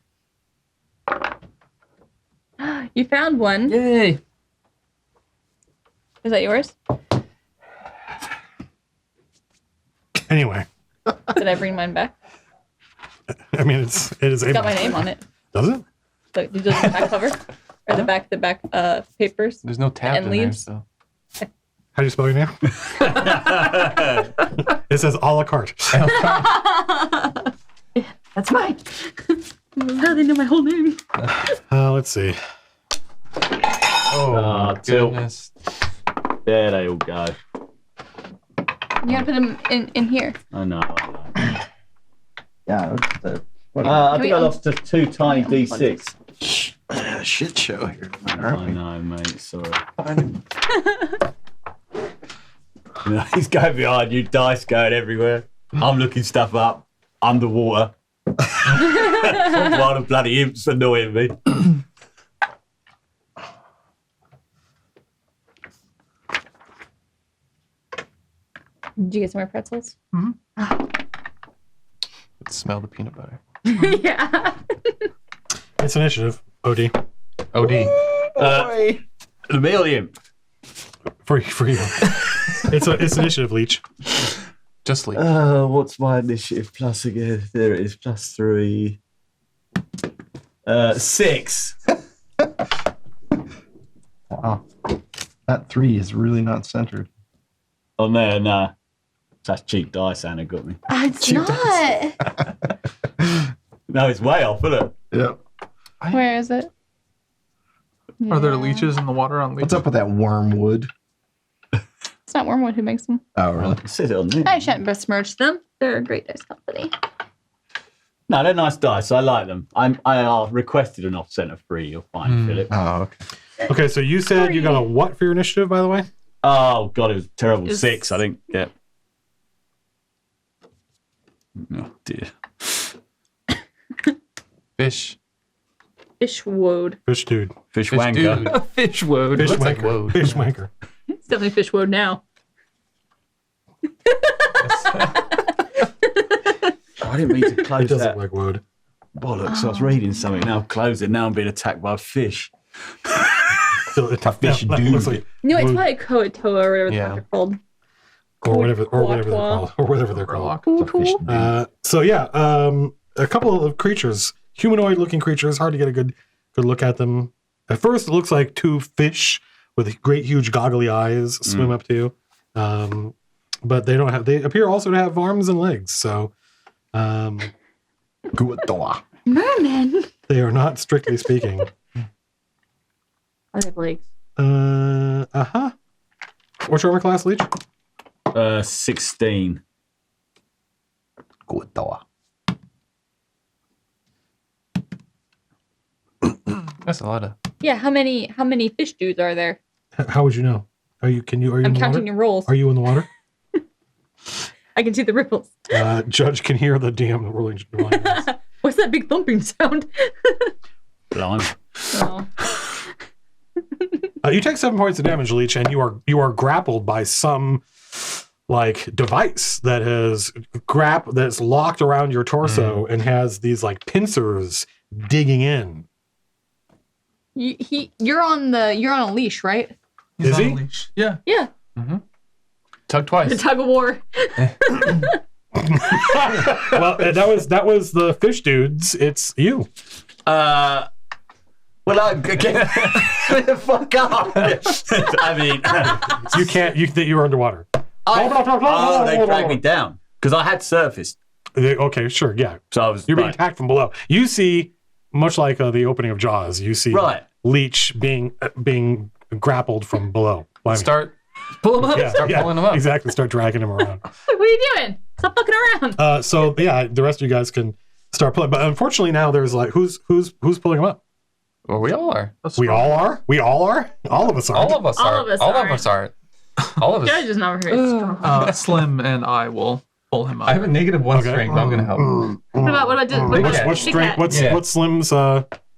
Speaker 3: You found one.
Speaker 5: Yay!
Speaker 3: Is that yours?
Speaker 1: Anyway,
Speaker 3: Did I bring mine back?
Speaker 1: I mean, it is
Speaker 3: It's
Speaker 1: a.
Speaker 3: got my name on it.
Speaker 1: Does it?
Speaker 3: Look, you just the back cover or the back papers.
Speaker 6: There's no tabs
Speaker 3: And
Speaker 6: in
Speaker 3: leaves.
Speaker 6: there, so.
Speaker 1: How do you spell your name? It says a la carte.
Speaker 3: That's mine. How do they know my whole name?
Speaker 1: Let's see.
Speaker 6: Oh
Speaker 2: Ah,
Speaker 6: my
Speaker 2: tilt.
Speaker 6: goodness.
Speaker 2: There they all go.
Speaker 3: You gotta put them in here.
Speaker 2: I know.
Speaker 4: Yeah.
Speaker 2: I
Speaker 3: Can
Speaker 2: think
Speaker 3: we
Speaker 2: I lost to 2 tiny D6.
Speaker 4: Shit show here.
Speaker 2: I know, mate. Sorry. You know, he's going behind you, dice going everywhere. I'm looking stuff up underwater. While the bloody imps annoying me.
Speaker 3: Did you get some more pretzels?
Speaker 6: Let's smell the peanut butter.
Speaker 3: Yeah.
Speaker 1: It's initiative. OD.
Speaker 6: OD.
Speaker 2: The male imp.
Speaker 1: For you. It's initiative, Leech.
Speaker 6: Just leave.
Speaker 2: What's my initiative plus again? There it is, +3. 6.
Speaker 4: Wow. That 3 is really not centered.
Speaker 2: On there, nah. That's cheap dice, Anna got me.
Speaker 3: It's not.
Speaker 2: No, it's way off, isn't it?
Speaker 4: Yep.
Speaker 3: Where is it?
Speaker 7: Are there
Speaker 3: Yeah.
Speaker 7: leeches in the water on leeches?
Speaker 4: What's up with that wormwood?
Speaker 3: It's not Wormwood who makes them.
Speaker 4: Oh, really?
Speaker 2: It says it on there.
Speaker 3: I shouldn't besmirch them. They're a great dice company.
Speaker 2: No, they're nice dice. I like them. I requested an off-center free. You'll find, Philip.
Speaker 4: Oh, okay.
Speaker 1: Okay, so you said you got a what for your initiative, by the way?
Speaker 2: Oh, God, it was a terrible.
Speaker 3: It's-
Speaker 2: 6, I think. Yeah. Oh, dear.
Speaker 6: Fish.
Speaker 3: Fishwoad.
Speaker 1: Fish dude.
Speaker 2: Fish
Speaker 6: Fish
Speaker 2: wanker.
Speaker 6: dude.
Speaker 5: A fish woad.
Speaker 1: Fish
Speaker 6: looks like
Speaker 1: wanker.
Speaker 6: woad.
Speaker 1: Fish wanker.
Speaker 3: It's definitely Fishwoad now.
Speaker 2: I didn't mean to
Speaker 1: It
Speaker 2: close
Speaker 1: does
Speaker 2: that.
Speaker 1: look like wood.
Speaker 2: Bollocks, I was reading something. Now I've closed it. Now I'm being attacked by a fish.
Speaker 1: Still, it's a
Speaker 4: fish
Speaker 1: It
Speaker 4: dude.
Speaker 1: looks like
Speaker 3: No, it's
Speaker 1: wood,
Speaker 3: probably Koatoa or whatever the
Speaker 6: Yeah.
Speaker 3: fuck they're called.
Speaker 1: or whatever they're
Speaker 3: Quatwa.
Speaker 1: called. Or whatever they're called.
Speaker 3: Koatoa.
Speaker 1: So yeah, a couple of creatures, humanoid-looking creatures. Hard to get a good look at them. At first, it looks like 2 fish with great, huge, goggly eyes swim up to you. But they don't have. They appear also to have arms and legs. So
Speaker 4: Good door.
Speaker 3: Merman.
Speaker 1: they are not strictly speaking.
Speaker 3: I have legs.
Speaker 1: What's your armor class, Leech?
Speaker 2: 16.
Speaker 4: Good door.
Speaker 6: That's a lot of.
Speaker 3: Yeah, how many fish dudes are there?
Speaker 1: How would you know? Are you in
Speaker 3: I'm
Speaker 1: the
Speaker 3: counting
Speaker 1: water?
Speaker 3: your rolls.
Speaker 1: Are you in the water?
Speaker 3: I can see the ripples.
Speaker 1: Judge can hear the DM rolling.
Speaker 3: What's that big thumping sound?
Speaker 2: Blimey.
Speaker 3: Oh.
Speaker 1: You take 7 points of damage, Leech, and you are grappled by some like device that that's locked around your torso and has these like pincers digging in.
Speaker 3: You're on a leash, right?
Speaker 7: He's
Speaker 1: Is
Speaker 7: on
Speaker 1: he?
Speaker 7: a leash. Yeah.
Speaker 3: Yeah.
Speaker 6: Tug twice.
Speaker 3: The tug of war.
Speaker 1: Well, that was the fish dudes. It's you.
Speaker 2: Well, fuck up. I mean,
Speaker 1: You can't. You're underwater.
Speaker 2: they dragged me down because I had surfaced.
Speaker 1: Okay, sure, yeah.
Speaker 2: So
Speaker 1: You're being attacked from below. You see, much like the opening of Jaws, you see Leech being grappled from below.
Speaker 6: Start
Speaker 5: Pull him up.
Speaker 6: Start pulling him up.
Speaker 1: Exactly. Start dragging him around.
Speaker 3: What are you doing? Stop fucking around.
Speaker 1: So yeah, the rest of you guys can start pulling. But unfortunately, now there's like who's pulling him up?
Speaker 6: Well, we all are.
Speaker 1: We all are. We all are. All of us are.
Speaker 6: All of us are. All of us are. All of us.
Speaker 3: Judge is not very strong.
Speaker 7: Slim and I will pull him up.
Speaker 6: I have a -1 strength. I'm gonna help.
Speaker 3: What about
Speaker 1: What's
Speaker 3: Big
Speaker 1: strength?
Speaker 3: Cat?
Speaker 1: What's Slim's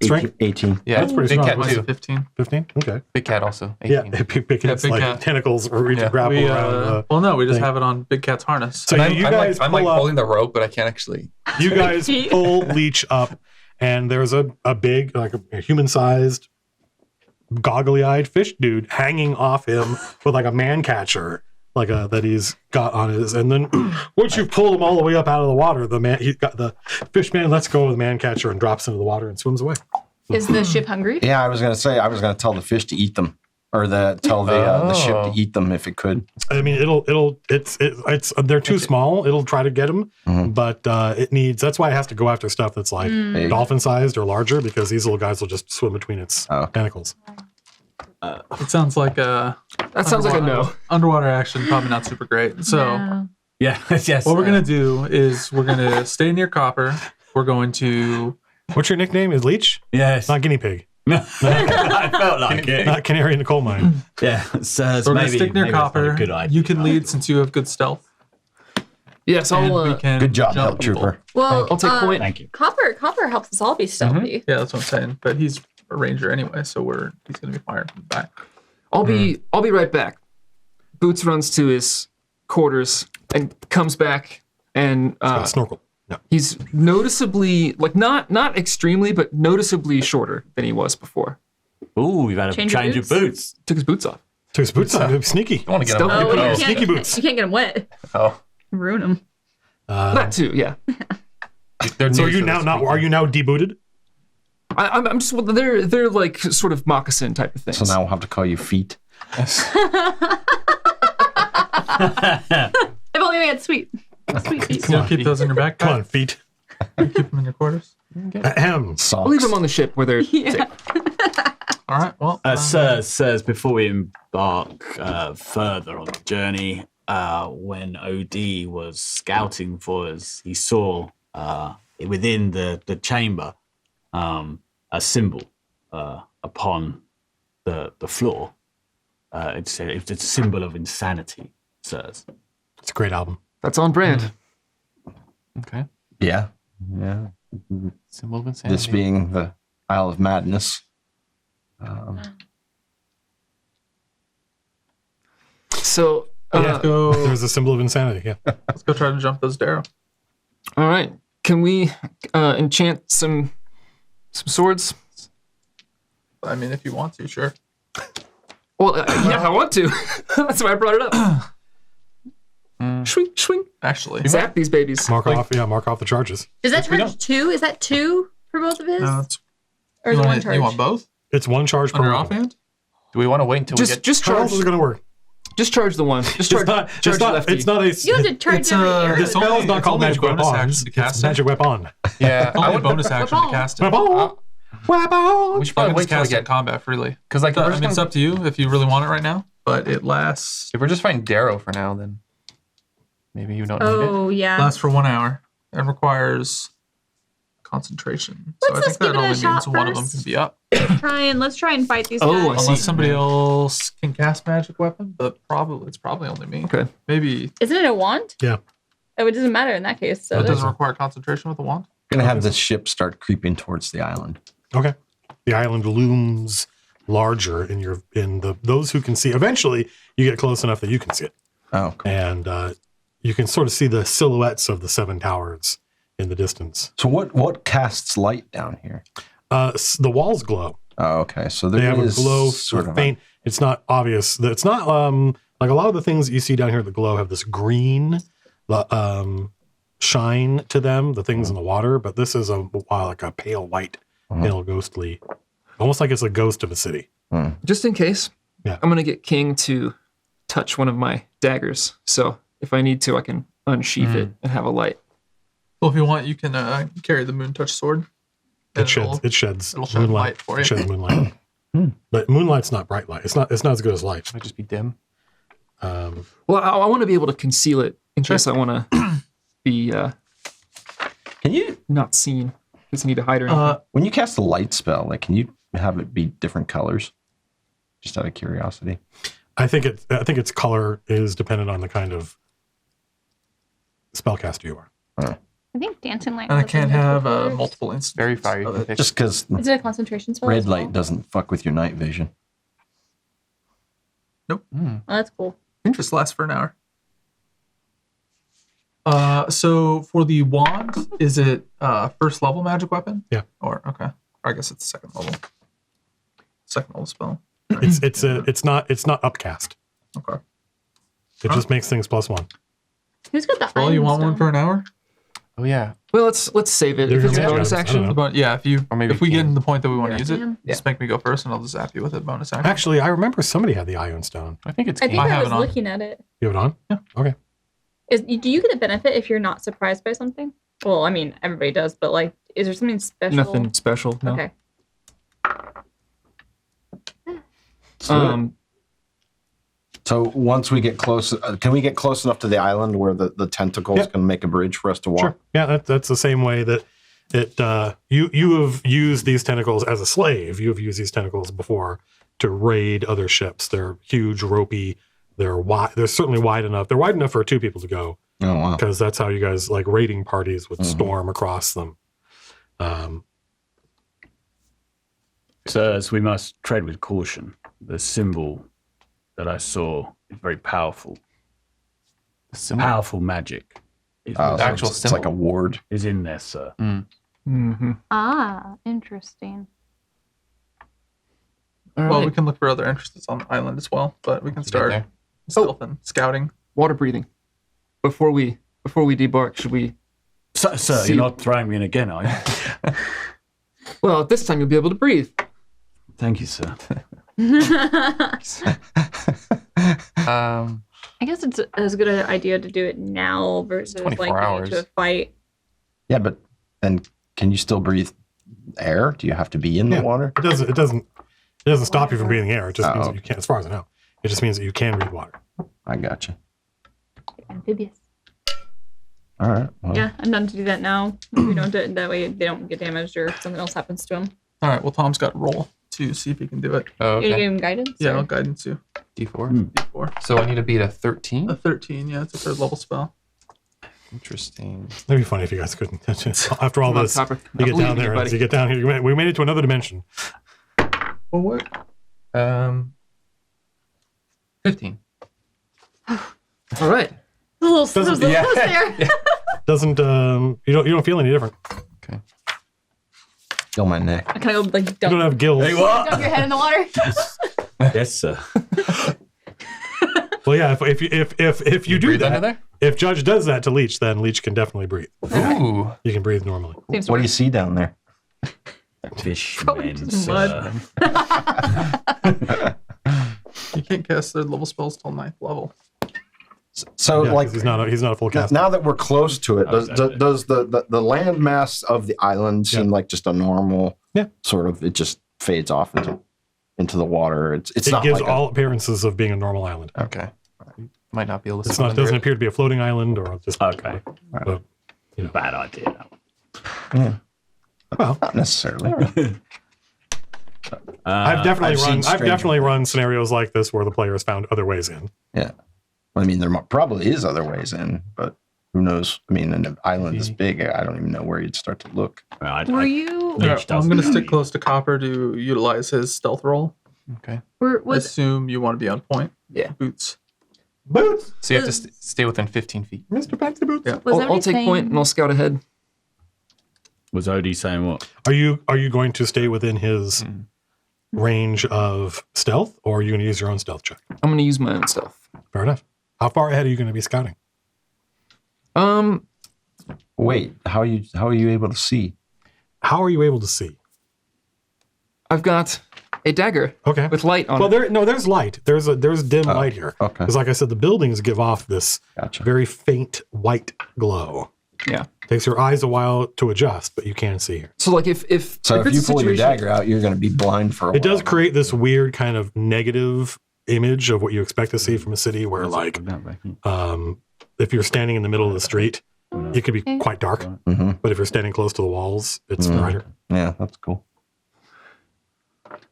Speaker 1: strength?
Speaker 4: 18.
Speaker 6: Yeah,
Speaker 1: That's pretty
Speaker 6: Big
Speaker 1: strong.
Speaker 6: Cat too.
Speaker 7: 15.
Speaker 1: 15. Okay.
Speaker 6: Big Cat also.
Speaker 1: Yeah,
Speaker 6: 18.
Speaker 1: Big Cat's
Speaker 7: Big
Speaker 1: like
Speaker 7: Cat.
Speaker 1: tentacles reach to grapple
Speaker 7: We,
Speaker 1: around.
Speaker 7: well, no, we just
Speaker 1: thing.
Speaker 7: have it on Big Cat's harness.
Speaker 1: So
Speaker 6: And
Speaker 1: you
Speaker 6: I'm
Speaker 1: guys
Speaker 6: like
Speaker 1: pull up.
Speaker 6: holding the rope, but I can't actually.
Speaker 1: You guys pull Leech up, and there's a big, like a human-sized, goggly-eyed fish dude hanging off him with like a man catcher, that he's got on his. And then once you've pulled him all the way up out of the water, the fish man lets go of the man catcher and drops into the water and swims away.
Speaker 3: Is the ship hungry?
Speaker 4: Yeah, I was gonna tell the fish to eat them, or tell the ship to eat them if it could.
Speaker 1: I mean, it's they're too small. It'll try to get them, but it needs. That's why it has to go after stuff that's like dolphin-sized or larger, because these little guys will just swim between its tentacles.
Speaker 7: It sounds like a
Speaker 5: no.
Speaker 7: underwater action, probably not super great. So
Speaker 2: yes.
Speaker 7: what we're gonna do is we're gonna stay near Copper. We're going to.
Speaker 1: What's your nickname? Is Leech?
Speaker 2: Yes.
Speaker 1: Not guinea pig.
Speaker 2: I felt like it.
Speaker 1: Not canary in the coal mine.
Speaker 2: Yeah. So
Speaker 7: We're gonna stick near Copper.
Speaker 2: Good idea.
Speaker 7: You can lead since you have good stealth.
Speaker 5: Yes,
Speaker 7: And
Speaker 5: I'll.
Speaker 7: we can
Speaker 4: Good job,
Speaker 7: jump
Speaker 4: Help
Speaker 7: people.
Speaker 4: Trooper.
Speaker 3: Well,
Speaker 5: I'll take point.
Speaker 2: Thank you.
Speaker 3: Copper helps us all be stealthy.
Speaker 7: Yeah, that's what I'm saying. But he's a ranger anyway, so he's gonna be firing from the back.
Speaker 5: I'll be right back. Boots runs to his quarters and comes back, and
Speaker 1: Got a snorkel. No.
Speaker 5: he's noticeably, like not extremely, but noticeably shorter than he was before.
Speaker 2: Ooh, we've had a
Speaker 3: Change
Speaker 2: change
Speaker 3: your
Speaker 2: of boots.
Speaker 5: Took his boots off.
Speaker 1: Took his boots on. Sneaky.
Speaker 6: I want to get him.
Speaker 5: Stealthy.
Speaker 3: Oh, you
Speaker 1: Sneaky
Speaker 3: can't,
Speaker 1: boots.
Speaker 3: you can't get them wet.
Speaker 6: Oh,
Speaker 3: Ruin them.
Speaker 5: That too, yeah.
Speaker 6: they're
Speaker 1: So
Speaker 6: new,
Speaker 1: are you
Speaker 6: to
Speaker 1: now
Speaker 6: speak.
Speaker 1: are you now debooted?
Speaker 5: I'm just they're like sort of moccasin type of things.
Speaker 4: So now we'll have to call you Feet.
Speaker 3: If only we had sweet feet.
Speaker 7: You'll keep those in your backpack.
Speaker 1: Come on, feet.
Speaker 7: Keep them in your quarters.
Speaker 1: Ahem.
Speaker 4: Socks.
Speaker 5: I'll leave them on the ship where they're
Speaker 3: Yeah.
Speaker 7: All right. Well,
Speaker 2: Sirs, before we embark further on the journey, when OD was scouting for us, he saw within the chamber a symbol upon the floor. It's a symbol of insanity, sirs.
Speaker 1: It's a great album.
Speaker 5: that's on brand.
Speaker 6: Okay.
Speaker 4: Yeah.
Speaker 6: Symbol of insanity.
Speaker 4: This being the Isle of Madness.
Speaker 5: So
Speaker 7: let's go.
Speaker 1: There's a symbol of insanity. Yeah.
Speaker 7: Let's go try to jump those Darrow.
Speaker 5: all right, can we enchant some swords?
Speaker 7: I mean, if you want to, sure.
Speaker 5: Well, yeah, I want to. That's why I brought it up. Swing, swing.
Speaker 7: Actually,
Speaker 5: Zap these babies.
Speaker 1: Mark off the charges.
Speaker 3: Does that charge 2? Is that 2 for both of his?
Speaker 7: no, it's,
Speaker 3: Or is it
Speaker 7: you,
Speaker 3: one
Speaker 7: want,
Speaker 3: charge?
Speaker 7: you want both
Speaker 1: It's one charge per
Speaker 7: on your
Speaker 1: round.
Speaker 7: offhand?
Speaker 6: Do we want to wait until we get?
Speaker 5: Just
Speaker 1: How
Speaker 5: charge.
Speaker 1: else is it going to work?
Speaker 5: Just charge the one. Just charge. charge lefty.
Speaker 1: It's not a.
Speaker 3: You have to charge
Speaker 7: It's
Speaker 3: every
Speaker 7: a-
Speaker 3: arrow.
Speaker 1: The spell's not
Speaker 7: it's
Speaker 1: called
Speaker 7: only a
Speaker 1: magic
Speaker 7: bonus
Speaker 1: weapon.
Speaker 7: action to cast
Speaker 1: It's
Speaker 7: it.
Speaker 1: magic weapon.
Speaker 6: Yeah.
Speaker 7: Only
Speaker 6: I
Speaker 7: a
Speaker 6: would,
Speaker 7: bonus action to cast it.
Speaker 1: Weapon. Weapon.
Speaker 6: we should probably
Speaker 7: You
Speaker 6: wait
Speaker 7: can
Speaker 6: till we
Speaker 7: cast it in
Speaker 6: get.
Speaker 7: combat freely.
Speaker 6: Because like,
Speaker 7: So,
Speaker 6: if
Speaker 7: I
Speaker 6: we're
Speaker 7: mean,
Speaker 6: just
Speaker 7: it's
Speaker 6: gonna-
Speaker 7: up to you if you really want it right now, but it lasts
Speaker 6: if we're just fighting Darrow for now, then maybe you don't need it.
Speaker 3: Oh, yeah.
Speaker 7: lasts for 1 hour and requires concentration. So I
Speaker 3: Let's
Speaker 7: think
Speaker 3: just
Speaker 7: that
Speaker 3: give it a
Speaker 7: only
Speaker 3: shot
Speaker 7: means one of them
Speaker 3: first.
Speaker 7: can be up.
Speaker 3: Let's try and fight these
Speaker 5: Oh,
Speaker 3: guys.
Speaker 5: I see.
Speaker 7: Unless somebody else can cast magic weapon, but it's probably only me.
Speaker 5: Okay.
Speaker 7: Maybe
Speaker 3: Isn't it a wand?
Speaker 1: Yeah.
Speaker 3: Oh, it doesn't matter in that case. So
Speaker 7: it
Speaker 3: there's-
Speaker 7: doesn't require concentration with the wand.
Speaker 4: We're going to have this ship start creeping towards the island.
Speaker 1: Okay. The island looms larger in those who can see. Eventually, you get close enough that you can see it.
Speaker 4: Oh, cool.
Speaker 1: And you can sort of see the silhouettes of the 7 towers in the distance.
Speaker 4: So what casts light down here?
Speaker 1: The walls glow.
Speaker 4: Oh, okay. So
Speaker 1: They
Speaker 4: there
Speaker 1: have a
Speaker 4: is
Speaker 1: glow,
Speaker 4: sort of
Speaker 1: faint. It's not obvious. It's not like a lot of the things you see down here that glow have this green shine to them, the things in the water, but this is like a pale white, pale ghostly, almost like it's a ghost of a city.
Speaker 5: Just in case,
Speaker 1: Yeah.
Speaker 5: I'm going to get King to touch one of my daggers. So if I need to, I can unsheath it and have a light.
Speaker 7: Well, if you want, you can carry the Moon Touch sword.
Speaker 1: It sheds
Speaker 7: it'll shed
Speaker 1: moonlight
Speaker 7: light for you.
Speaker 1: It sheds moonlight. But moonlight's not bright light. It's not as good as light.
Speaker 6: It might just be dim.
Speaker 5: Well, I want to be able to conceal it in case I want to be
Speaker 4: Can you
Speaker 5: not seen. Because I need to hide or anything.
Speaker 4: when you cast a light spell, like can you have it be different colors? Just out of curiosity.
Speaker 1: I think its color is dependent on the kind of spellcaster you are.
Speaker 10: I think dancing light.
Speaker 7: And I
Speaker 10: has
Speaker 7: can't have
Speaker 10: colors.
Speaker 7: multiple instances.
Speaker 6: Very fiery.
Speaker 7: of it.
Speaker 4: Just because
Speaker 10: Is it a concentration spell?
Speaker 4: red
Speaker 10: as well?
Speaker 4: light doesn't fuck with your night vision.
Speaker 10: Oh, that's cool.
Speaker 7: Just lasts for an hour. So for the wand, is it first level magic weapon?
Speaker 1: Yeah.
Speaker 7: Or okay. Or I guess it's second level. Second level spell.
Speaker 1: It's not upcast.
Speaker 7: Okay.
Speaker 1: It just makes things +1.
Speaker 3: Who's got the
Speaker 7: Well, you
Speaker 3: iron
Speaker 7: want one
Speaker 3: stone?
Speaker 7: for an hour?
Speaker 6: Oh yeah.
Speaker 5: Well, let's save it.
Speaker 1: There's
Speaker 5: If it's a
Speaker 1: your
Speaker 5: bonus
Speaker 1: magic items. I don't
Speaker 5: action,
Speaker 1: know.
Speaker 7: But yeah,
Speaker 6: Or maybe
Speaker 7: if we get
Speaker 6: King.
Speaker 7: to the point that we want to
Speaker 5: Yeah.
Speaker 7: use it,
Speaker 3: Yeah.
Speaker 7: just make me go first, and I'll just zap you with a bonus action.
Speaker 1: Actually, I remember somebody had the Ion Stone.
Speaker 6: I think it's
Speaker 3: I
Speaker 6: King.
Speaker 3: think
Speaker 7: I
Speaker 3: I,
Speaker 7: have
Speaker 3: was
Speaker 7: it on.
Speaker 3: looking at it.
Speaker 1: You have it on?
Speaker 7: Yeah.
Speaker 1: Okay.
Speaker 3: Do you get a benefit if you're not surprised by something? Well, I mean, everybody does, but like, is there something special?
Speaker 5: nothing special. No.
Speaker 3: Okay.
Speaker 4: So once we get close, can we get close enough to the island where the tentacles
Speaker 1: Yep.
Speaker 4: can make a bridge for us to walk?
Speaker 1: Sure. Yeah, that's the same way that you have used these tentacles as a slave. You have used these tentacles before to raid other ships. They're huge, ropey. They're wide. They're certainly wide enough. They're wide enough for 2 people to go.
Speaker 4: Oh wow!
Speaker 1: Because that's how you guys like raiding parties would storm across them.
Speaker 9: Sirs, we must tread with caution. The symbol that I saw is very powerful.
Speaker 6: The symbol.
Speaker 9: Powerful magic is,
Speaker 4: So
Speaker 6: actual
Speaker 4: it's like a
Speaker 6: symbol.
Speaker 4: ward.
Speaker 9: is in there, sir.
Speaker 5: Mm-hmm.
Speaker 10: Ah, interesting.
Speaker 5: All
Speaker 7: Well,
Speaker 5: right.
Speaker 7: we can look for other entrances on the island as well, but we can
Speaker 6: Get
Speaker 7: start
Speaker 6: there.
Speaker 7: stealth and scouting.
Speaker 5: Water breathing. Before we debark, should we?
Speaker 9: Sir,
Speaker 5: See-
Speaker 9: you're not throwing me in again, are you?
Speaker 5: Well, this time you'll be able to breathe.
Speaker 9: Thank you, sir.
Speaker 3: I guess it's as good an idea to do it now versus
Speaker 6: 24
Speaker 3: like getting
Speaker 6: hours.
Speaker 3: into a fight.
Speaker 4: Yeah, but then can you still breathe air? Do you have to be in the
Speaker 1: Yeah.
Speaker 4: water?
Speaker 1: It doesn't stop you from breathing air. It just means
Speaker 4: Oh.
Speaker 1: that you can, as far as I know. It just means that you can breathe water.
Speaker 4: I gotcha.
Speaker 3: Amphibious.
Speaker 4: All right. Well,
Speaker 3: Yeah, I'm done to do that now. If we don't do it that way, they don't get damaged or something else happens to them.
Speaker 7: All right. Well, Tom's got roll to see if he can do it.
Speaker 6: Oh,
Speaker 3: You
Speaker 6: okay.
Speaker 3: give him guidance?
Speaker 7: Yeah,
Speaker 3: or-
Speaker 7: I'll guidance you.
Speaker 6: D4.
Speaker 7: D4.
Speaker 6: So I need to beat a 13.
Speaker 7: A 13. Yeah, it's a third level spell.
Speaker 6: Interesting.
Speaker 1: It'd be funny if you guys couldn't. After all
Speaker 5: Come on,
Speaker 1: this,
Speaker 5: Copper.
Speaker 1: you
Speaker 5: I
Speaker 1: get
Speaker 5: believe
Speaker 1: down
Speaker 5: in you,
Speaker 1: there.
Speaker 5: buddy.
Speaker 1: As you get down here, we made it to another dimension.
Speaker 6: Well, what? 15.
Speaker 5: All right.
Speaker 3: A little close there.
Speaker 1: Doesn't you don't feel any different?
Speaker 6: Okay.
Speaker 4: feel my neck.
Speaker 3: I kind of go like
Speaker 1: You
Speaker 3: dump,
Speaker 1: don't have gills.
Speaker 3: dump your head in the water.
Speaker 9: Yes, sir.
Speaker 1: Well, yeah. If you do
Speaker 6: breathe under
Speaker 1: that,
Speaker 6: there?
Speaker 1: if Judge does that to Leech, then Leech can definitely breathe.
Speaker 6: Ooh.
Speaker 1: You can breathe normally.
Speaker 3: Seems
Speaker 4: What do
Speaker 3: right.
Speaker 4: you see down there?
Speaker 3: Probably
Speaker 9: Fishmen,
Speaker 3: just
Speaker 9: sir.
Speaker 7: You can't cast third level spells till 9th level.
Speaker 4: So,
Speaker 1: Yeah,
Speaker 4: like,
Speaker 1: 'cause he's not a full cast.
Speaker 4: now that we're close to it,
Speaker 9: Oh,
Speaker 4: does the land mass of the island seem like just a normal sort of? It just fades off into the water. It's
Speaker 1: It
Speaker 4: not
Speaker 1: gives
Speaker 4: like
Speaker 1: all appearances of being a normal island.
Speaker 6: Okay. Might not be able to
Speaker 1: It's
Speaker 6: swim
Speaker 1: not.
Speaker 6: under
Speaker 1: Doesn't
Speaker 6: it.
Speaker 1: appear to be a floating island or just.
Speaker 9: Okay.
Speaker 1: But,
Speaker 9: Bad idea.
Speaker 1: well,
Speaker 4: not necessarily.
Speaker 1: I've definitely
Speaker 4: I've seen
Speaker 1: I've
Speaker 4: strange
Speaker 1: definitely run scenarios like this where the player has found other ways in.
Speaker 4: Yeah, I mean, there probably is other ways in, but who knows? I mean, an island is big. I don't even know where you'd start to look.
Speaker 3: Were you?
Speaker 7: Yeah, I'm going to stick close to Copper to utilize his stealth roll
Speaker 6: Okay.
Speaker 7: Assume you want to be on point.
Speaker 5: Yeah.
Speaker 7: Boots.
Speaker 4: Boots.
Speaker 6: So you have to stay within 15 feet.
Speaker 4: Mr. Fancy Boots.
Speaker 7: Yeah.
Speaker 5: I'll take point and I'll scout ahead.
Speaker 2: Was Odie saying what?
Speaker 1: Are you going to stay within his range of stealth, or are you going to use your own stealth check?
Speaker 5: I'm going to use my own stuff.
Speaker 1: Fair enough. How far ahead are you going to be scouting?
Speaker 4: Wait, how are you able to see?
Speaker 1: How are you able to see?
Speaker 5: I've got a dagger.
Speaker 1: Okay.
Speaker 5: With light on it.
Speaker 1: There's light. There's dim light here.
Speaker 4: Okay.
Speaker 1: Because like I said, the buildings give off this very faint white glow.
Speaker 5: Yeah.
Speaker 1: Takes your eyes a while to adjust, but you can see here.
Speaker 5: So like if
Speaker 4: you pull your dagger out, you're going to be blind for a while.
Speaker 1: It does create this weird kind of negative image of what you expect to see from a city where if you're standing in the middle of the street, it could be quite dark.
Speaker 4: Mm-hmm.
Speaker 1: But if you're standing close to the walls, it's brighter.
Speaker 4: Yeah, that's cool.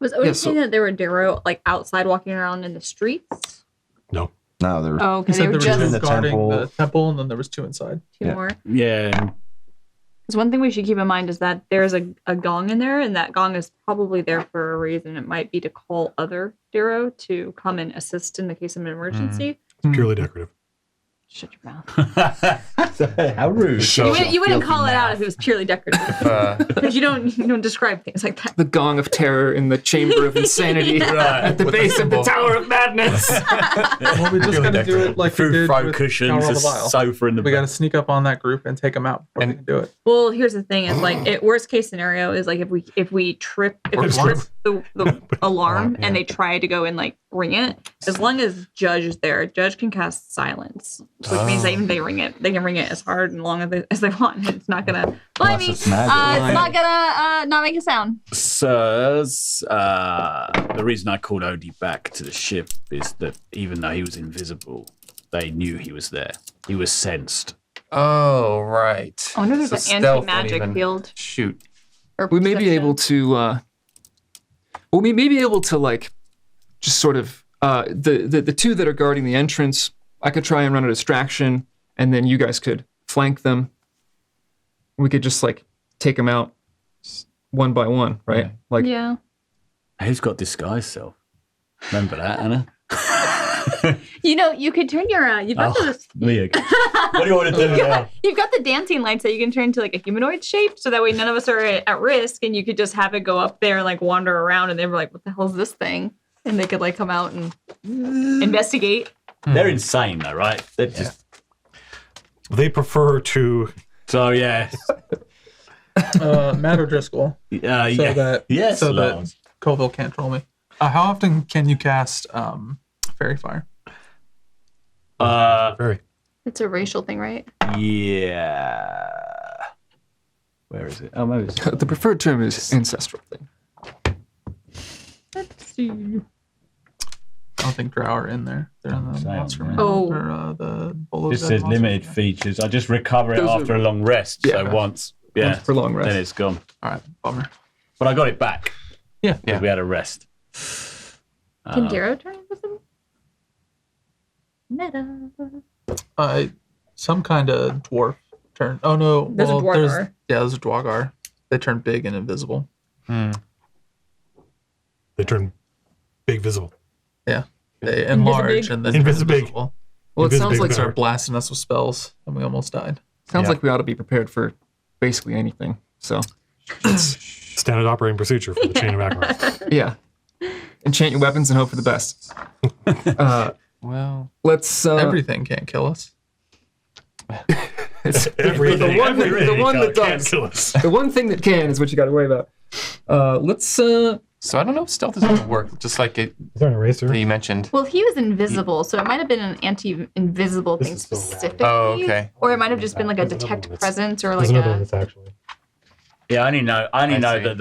Speaker 3: Was Odie saying that there were Darrow like outside walking around in the streets?
Speaker 1: No.
Speaker 4: No, there was.
Speaker 3: Oh, okay.
Speaker 7: He
Speaker 3: They
Speaker 7: said
Speaker 3: were
Speaker 7: there was
Speaker 3: just
Speaker 7: two guarding the temple, and then there was two inside.
Speaker 3: two more.
Speaker 2: Yeah.
Speaker 3: Because one thing we should keep in mind is that there's a gong in there, and that gong is probably there for a reason. It might be to call other Darrow to come and assist in the case of an emergency.
Speaker 1: It's purely decorative.
Speaker 3: Shut your mouth.
Speaker 2: How rude.
Speaker 3: You wouldn't call it out if it was purely decorative. Because you don't describe things like that.
Speaker 5: the gong of terror in the chamber of insanity at the base of the Tower of Madness.
Speaker 7: Well, we just got to do it like we
Speaker 2: Through
Speaker 7: did
Speaker 2: throw
Speaker 7: with
Speaker 2: cushions,
Speaker 7: Tower
Speaker 2: a
Speaker 7: of the Vile.
Speaker 2: sofa in the
Speaker 7: We got to sneak up on that group and take them out before we can do it.
Speaker 3: Well, here's the thing: is like worst case scenario is like if we trip the alarm and they try to go and like ring it. As long as Judge is there, Judge can cast silence, which means that even if they ring it, they can ring it as hard and long as they want. It's not gonna. Well, I mean, it's not gonna not make a sound.
Speaker 2: Sirs, the reason I called Odie back to the ship is that even though he was invisible, they knew he was there. He was sensed.
Speaker 6: Oh, right.
Speaker 3: I wonder if there's an anti-magic field.
Speaker 6: Shoot.
Speaker 5: We may be able to. We may be able to like, just sort of the two that are guarding the entrance. I could try and run a distraction, and then you guys could flank them. We could just like take them out one by one, right?
Speaker 6: Yeah.
Speaker 5: Like,
Speaker 3: Yeah.
Speaker 2: Who's got disguise self? Remember that, Anna?
Speaker 3: You know, you could turn your you've got
Speaker 2: Leah. What do you want to do now?
Speaker 3: you've got the dancing lights that you can turn into like a humanoid shape, so that way none of us are at risk, and you could just have it go up there and like wander around, and they were like, "What the hell is this thing?" And they could like come out and investigate.
Speaker 2: They're insane, though, right? They're just
Speaker 1: They prefer to.
Speaker 2: so yeah.
Speaker 7: Matt O'Driscoll. So that
Speaker 2: yes,
Speaker 7: so
Speaker 2: Lord.
Speaker 7: that Colville can't troll me. How often can you cast Fairy Fire?
Speaker 1: Very.
Speaker 3: It's a racial thing, right?
Speaker 2: Yeah. Where is it? Oh, maybe it's
Speaker 5: the preferred term is ancestral thing.
Speaker 3: Let's see.
Speaker 7: I don't think Drow are in there. They're in the
Speaker 2: Same,
Speaker 7: monster
Speaker 2: yeah.
Speaker 3: Oh.
Speaker 7: or the Bull
Speaker 2: This says limited features. I just recover it
Speaker 5: Those
Speaker 2: after a long rest.
Speaker 5: Yeah.
Speaker 2: So once, yeah,
Speaker 5: For long rest.
Speaker 2: then it's gone.
Speaker 7: All right, bummer.
Speaker 2: But I got it back.
Speaker 7: Yeah.
Speaker 2: because we had a rest.
Speaker 3: Can Darrow turn invisible? Meta.
Speaker 7: Some kind of dwarf turn. Oh no,
Speaker 3: There's a Dwargar.
Speaker 7: There's a Dwargar. They turn big and invisible.
Speaker 1: They turn big visible.
Speaker 7: Yeah, they enlarge and then
Speaker 1: Invisibig.
Speaker 7: invisible.
Speaker 5: Well, it sounds
Speaker 1: Invisibig
Speaker 5: like
Speaker 1: better.
Speaker 7: Start blasting us with spells, and we almost died.
Speaker 5: sounds like we ought to be prepared for basically anything. So,
Speaker 1: Standard operating procedure for the chain of Acheron.
Speaker 5: yeah, enchant your weapons and hope for the best.
Speaker 6: Well,
Speaker 5: Let's.
Speaker 7: Everything can't kill us.
Speaker 1: Everything.
Speaker 5: the one that
Speaker 1: can't
Speaker 5: does.
Speaker 1: kill us.
Speaker 5: The one thing that can is what you got to worry about. Let's.
Speaker 6: so I don't know if stealth is going to work, just like it
Speaker 1: Is there an eraser?
Speaker 6: that you mentioned.
Speaker 3: Well, he was invisible, so it might have been an anti-invisible
Speaker 1: This
Speaker 3: thing
Speaker 1: is so rad.
Speaker 3: specifically.
Speaker 6: Oh, okay.
Speaker 3: Or it might have just been like a
Speaker 1: There's another
Speaker 3: detect
Speaker 1: one that's-
Speaker 3: presence or
Speaker 1: There's
Speaker 3: like
Speaker 1: another one
Speaker 3: a.
Speaker 1: that's actually.
Speaker 2: Yeah, I only know
Speaker 6: see.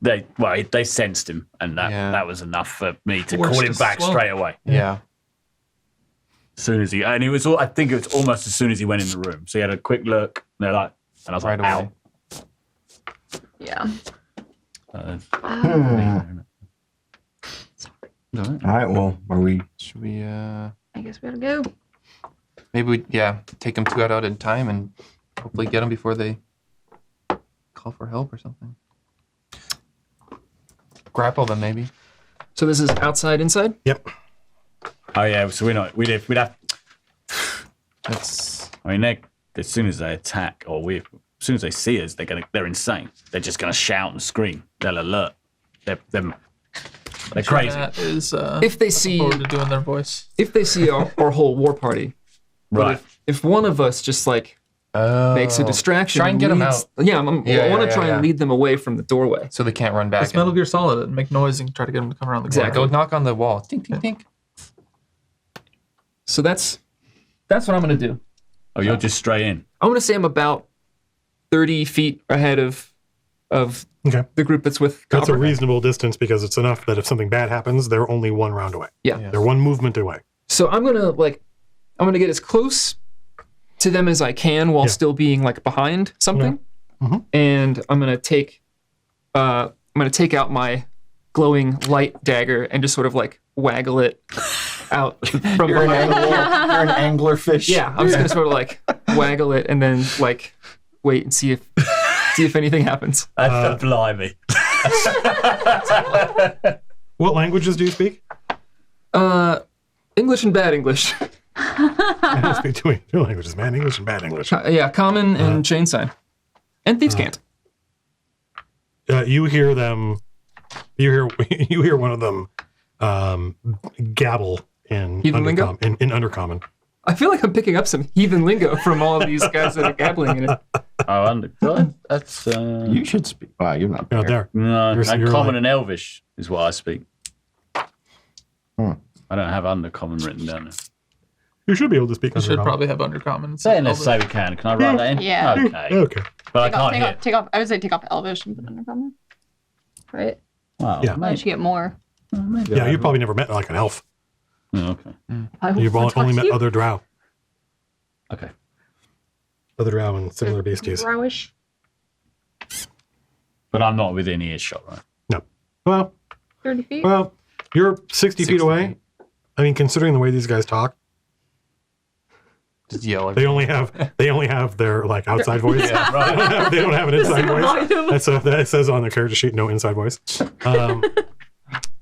Speaker 2: that they sensed him, and that was enough for me to call him back straight away.
Speaker 6: Yeah.
Speaker 2: As soon as I think it was almost as soon as he went in the room. So he had a quick look, and they're like, and I was
Speaker 6: Right
Speaker 2: like,
Speaker 6: away.
Speaker 2: ow.
Speaker 3: Yeah.
Speaker 4: All right, well, are we?
Speaker 6: Should we,
Speaker 3: I guess we gotta go.
Speaker 6: maybe we, take them two out at a time and hopefully get them before they call for help or something. Grapple them, maybe.
Speaker 5: So this is outside, inside?
Speaker 1: Yep.
Speaker 2: Oh yeah, so we'd have.
Speaker 6: That's
Speaker 2: I mean, as soon as they attack, as soon as they see us, they're insane. They're just gonna shout and scream. They'll alert. They're crazy.
Speaker 7: That is,
Speaker 5: If they see
Speaker 7: forward to doing their voice.
Speaker 5: if they see our whole war party, but
Speaker 2: Right.
Speaker 5: if one of us just like makes a distraction,
Speaker 6: Try and get 'em
Speaker 5: leads-
Speaker 6: out.
Speaker 5: Yeah, I want to
Speaker 6: yeah,
Speaker 5: try
Speaker 6: yeah.
Speaker 5: and lead them away from the doorway.
Speaker 6: so they can't run back.
Speaker 7: It's Metal Gear Solid and make noise and try to get them to come around the corner.
Speaker 5: Exactly.
Speaker 6: Go knock on the wall. Tink, tink, tink.
Speaker 5: So that's what I'm gonna do.
Speaker 2: Oh, you're just straight in.
Speaker 5: I'm gonna say I'm about 30 feet ahead of
Speaker 1: Okay.
Speaker 5: the group that's with
Speaker 1: That's a
Speaker 5: Copper.
Speaker 1: reasonable distance because it's enough that if something bad happens, they're only one round away.
Speaker 5: Yeah.
Speaker 1: They're one movement away.
Speaker 5: So I'm gonna get as close to them as I can while still being like behind something, and I'm gonna take out my glowing light dagger and just sort of like waggle it out from
Speaker 4: You're
Speaker 5: behind.
Speaker 4: an anglerfish.
Speaker 5: Yeah, I'm just gonna sort of like waggle it and then like wait and see if anything happens.
Speaker 2: That's blimey.
Speaker 1: What languages do you speak?
Speaker 5: English and bad English.
Speaker 1: I don't speak two languages, man. English and bad English.
Speaker 5: Yeah, common and chain sign, and thieves can't.
Speaker 1: You hear them. You hear one of them gabble in
Speaker 5: Heathen lingo?
Speaker 1: in undercommon.
Speaker 5: I feel like I'm picking up some heathen lingo from all of these guys that are gabbling in it.
Speaker 2: Oh, that's
Speaker 4: You should speak. Wow, you're not
Speaker 1: You're not
Speaker 4: there.
Speaker 1: there.
Speaker 2: no.
Speaker 1: You're
Speaker 2: Common
Speaker 1: like-
Speaker 2: and Elvish is what I speak.
Speaker 4: Hmm.
Speaker 2: I don't have undercommon written down there.
Speaker 1: You should be able to speak
Speaker 7: We should
Speaker 1: undercommon.
Speaker 7: probably have undercommon.
Speaker 2: Say it, let's say we can. Can I write that in?
Speaker 10: Yeah.
Speaker 2: Okay.
Speaker 1: Okay.
Speaker 2: But I
Speaker 10: Take off,
Speaker 2: can't hear.
Speaker 10: take off. I would say take off Elvish and put undercommon. Right?
Speaker 2: Wow.
Speaker 1: Yeah.
Speaker 10: Unless you get more.
Speaker 2: Maybe
Speaker 1: Yeah,
Speaker 2: I
Speaker 1: you've
Speaker 2: have-
Speaker 1: probably never met like an elf.
Speaker 2: Oh, okay.
Speaker 1: You've only met other drow.
Speaker 2: Okay.
Speaker 1: Other drow and similar beasties.
Speaker 10: Rowish.
Speaker 2: But I'm not within earshot, right?
Speaker 1: No. Well,
Speaker 10: 30 feet.
Speaker 1: you're 60 feet away. I mean, considering the way these guys talk,
Speaker 6: Just yell.
Speaker 1: they only have their like outside voice.
Speaker 2: Yeah, right.
Speaker 1: They don't have an inside voice. That says on their character sheet, no inside voice.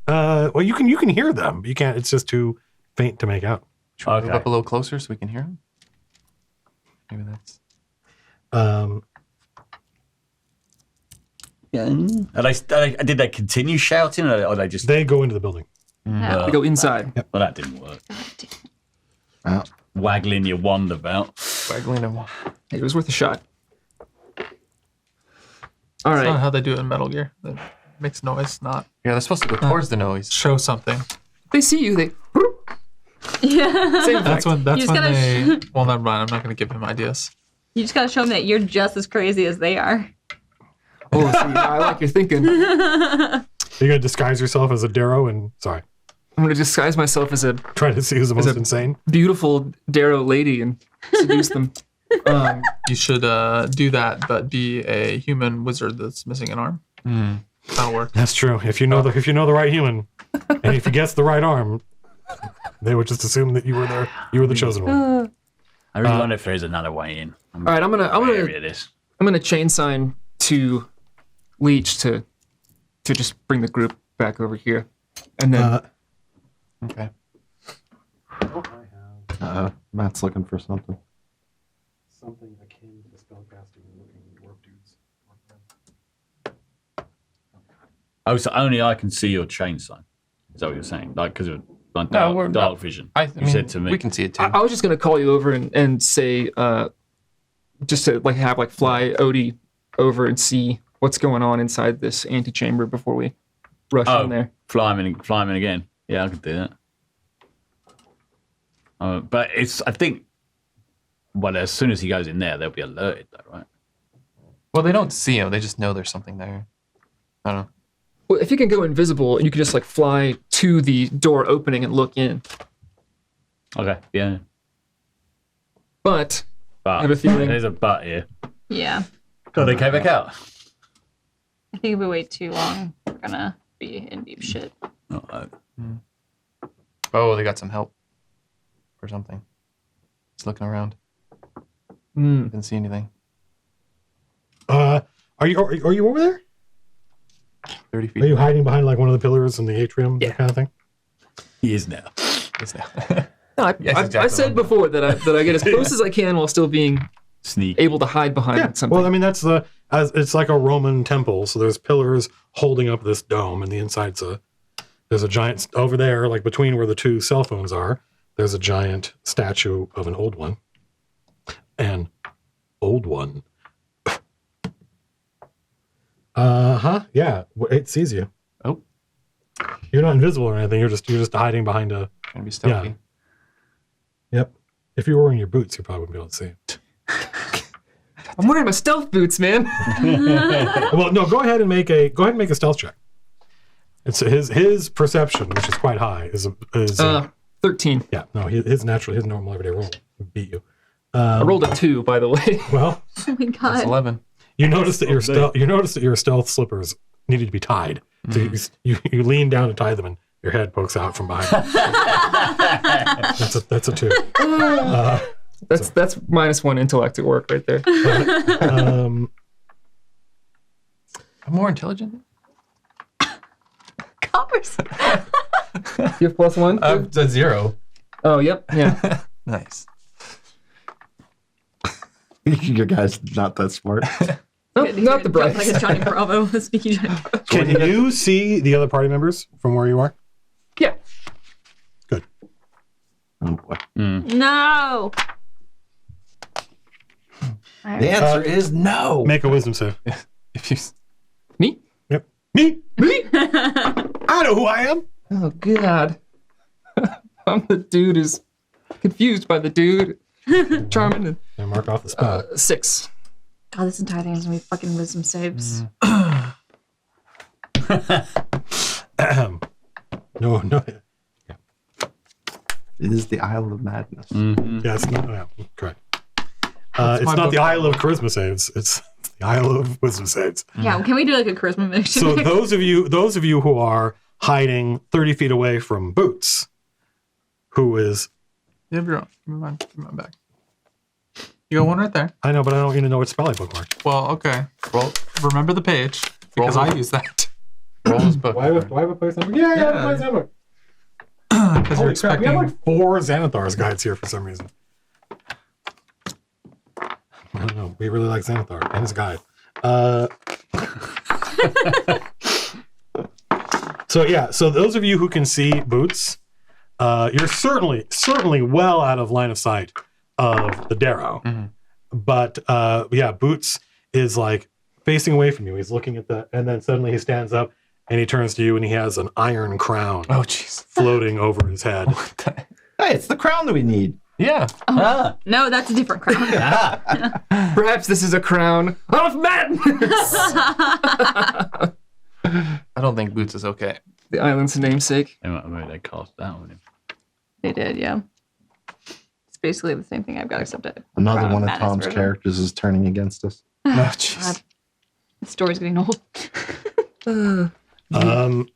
Speaker 1: Well, you can hear them. But you can't. It's just too faint to make out.
Speaker 6: Should we move
Speaker 2: Okay.
Speaker 6: up a little closer so we can hear him? Maybe that's.
Speaker 2: Yeah. Did they continue shouting, or they just?
Speaker 1: They go into the building.
Speaker 5: They go inside.
Speaker 2: Well, that didn't work.
Speaker 4: Wow.
Speaker 2: Waggling your wand about.
Speaker 6: Waggling him.
Speaker 5: It was worth a shot. All
Speaker 7: That's not
Speaker 5: right.
Speaker 7: how they do it in Metal Gear. It makes noise, not
Speaker 6: Yeah, they're supposed to go towards the noise.
Speaker 7: show something.
Speaker 5: They see you. They.
Speaker 3: Yeah.
Speaker 5: Same
Speaker 7: That's
Speaker 5: thing.
Speaker 7: when
Speaker 3: just
Speaker 7: they.
Speaker 3: gotta
Speaker 7: Well, never mind. I'm not going to give him ideas.
Speaker 3: You just gotta show them that you're just as crazy as they are.
Speaker 5: Oh, see, I like your thinking. I'm
Speaker 1: You're gonna disguise yourself as a Darrow and
Speaker 5: gonna disguise myself as a
Speaker 1: try to see who's the most
Speaker 5: a-
Speaker 1: insane.
Speaker 5: beautiful Darrow lady and seduce them.
Speaker 7: You should do that, but be a human wizard that's missing an arm. That'll work.
Speaker 1: That's true. If you know the right human, and if he gets the right arm, they would just assume that you were the chosen one.
Speaker 2: I really wonder if there is another way in.
Speaker 5: All right, I'm gonna chain sign to Leech to just bring the group back over here, and then
Speaker 6: Okay.
Speaker 4: Matt's looking for something.
Speaker 11: Something akin to spellcasting and looking dwarf dudes.
Speaker 2: Oh, so only I can see your chain sign. Is that what you're saying? Like, because of like
Speaker 6: No, we're
Speaker 2: dark
Speaker 6: not.
Speaker 2: vision.
Speaker 6: I
Speaker 2: You
Speaker 6: mean,
Speaker 2: said to me.
Speaker 6: we can see it too.
Speaker 5: I was just gonna call you over and say just to like have like fly Odie over and see what's going on inside this antechamber before we rush in there.
Speaker 2: Fly him in again. Yeah, I could do that. But I think, well, as soon as he goes in there, they'll be alerted, though, right?
Speaker 6: Well, they don't see him. They just know there's something there. I don't know.
Speaker 5: Well, if you can go invisible and you can just like fly to the door opening and look in.
Speaker 2: Okay, yeah.
Speaker 5: But
Speaker 2: But
Speaker 5: I have a feeling-
Speaker 2: there's a but here.
Speaker 3: Yeah.
Speaker 2: God, they came back out.
Speaker 3: I think if we wait too long, we're gonna be in deep shit.
Speaker 6: Oh, they got some help or something. Just looking around. Didn't see anything.
Speaker 1: Are you over there?
Speaker 6: 30 feet.
Speaker 1: Are you hiding behind like one of the pillars in the atrium, that kind of thing?
Speaker 9: He is now.
Speaker 6: Yes, now.
Speaker 5: No, I said before that I get as close as I can while still being able to hide behind something.
Speaker 1: Well, I mean, it's like a Roman temple, so there's pillars holding up this dome, and the inside's there's a giant over there, like between where the two cell phones are. There's a giant statue of an old one. An old one. Yeah. It sees you.
Speaker 6: Oh.
Speaker 1: You're not invisible or anything. You're just hiding behind a.
Speaker 6: Gonna be stealthy.
Speaker 1: Yeah. Yep. If you were wearing your boots, you probably wouldn't be able to see it.
Speaker 5: I'm wearing my stealth boots, man.
Speaker 1: Well, no. Go ahead and make a stealth check. It's his perception, which is quite high, is
Speaker 5: 13.
Speaker 1: Yeah. No. His normal everyday roll would beat you.
Speaker 5: I rolled a 2, by the way.
Speaker 1: Well.
Speaker 3: Oh my god.
Speaker 6: That's 11.
Speaker 1: You notice that your stealth slippers needed to be tied. So you lean down to tie them, and your head pokes out from behind. That's a 2.
Speaker 5: That's -1 intellect at work right there.
Speaker 6: I'm more intelligent.
Speaker 3: Coppers.
Speaker 5: You have +1?
Speaker 6: It's a 0.
Speaker 5: Oh, yep. Yeah.
Speaker 6: Nice.
Speaker 4: Your guy's not that smart.
Speaker 5: Nope, not the brightest.
Speaker 3: Like a Johnny Bravo, the sneaky Johnny Bravo.
Speaker 1: Can you see the other party members from where you are?
Speaker 5: Yeah.
Speaker 1: Good.
Speaker 4: Oh boy.
Speaker 3: No.
Speaker 4: The answer is no.
Speaker 1: Make a wisdom save.
Speaker 6: If you
Speaker 5: Me?
Speaker 1: Yep. Me?
Speaker 5: I
Speaker 1: know who I am.
Speaker 5: Oh, God. I'm the dude who's confused by the dude. Charming.
Speaker 1: And mark off the spell.
Speaker 5: 6.
Speaker 3: God, this entire thing is gonna be fucking wisdom saves.
Speaker 1: No.
Speaker 4: It is the Isle of Madness.
Speaker 1: Yeah, it's not. Yeah, correct. It's not the Isle of Charisma saves. It's the Isle of Wisdom saves.
Speaker 3: Yeah, can we do like a charisma mission?
Speaker 1: So those of you who are hiding 30 feet away from Boots, who is.
Speaker 7: You have your own. Give me mine back. You got one right there.
Speaker 1: I know, but I don't even know what spell I bookmarked.
Speaker 7: Well, okay. Remember the page because I use that.
Speaker 6: roll this book.
Speaker 1: Do I have a place number? Yeah, I have a place number.
Speaker 7: Because you're
Speaker 1: Holy crap, we
Speaker 7: expecting.
Speaker 1: have like 4 Xanathar's guides here for some reason. I don't know. We really like Xanathar and his guide. So those of you who can see Boots, you're certainly well out of line of sight of the Darrow.
Speaker 6: Mm-hmm.
Speaker 1: But Boots is like facing away from you. He's looking at and then suddenly he stands up and he turns to you and he has an iron crown floating over his head.
Speaker 4: Hey, it's the crown that we need.
Speaker 6: Yeah.
Speaker 3: Oh, no, that's a different crown.
Speaker 5: Perhaps this is a crown of madness.
Speaker 6: I don't think Boots is okay.
Speaker 5: The island's namesake.
Speaker 2: They cast that on him.
Speaker 3: They did, yeah. It's basically the same thing I've got, except
Speaker 4: Another one of
Speaker 3: Madness
Speaker 4: Tom's
Speaker 3: version.
Speaker 4: characters is turning against us.
Speaker 6: Oh, jeez.
Speaker 3: God. The story's getting old.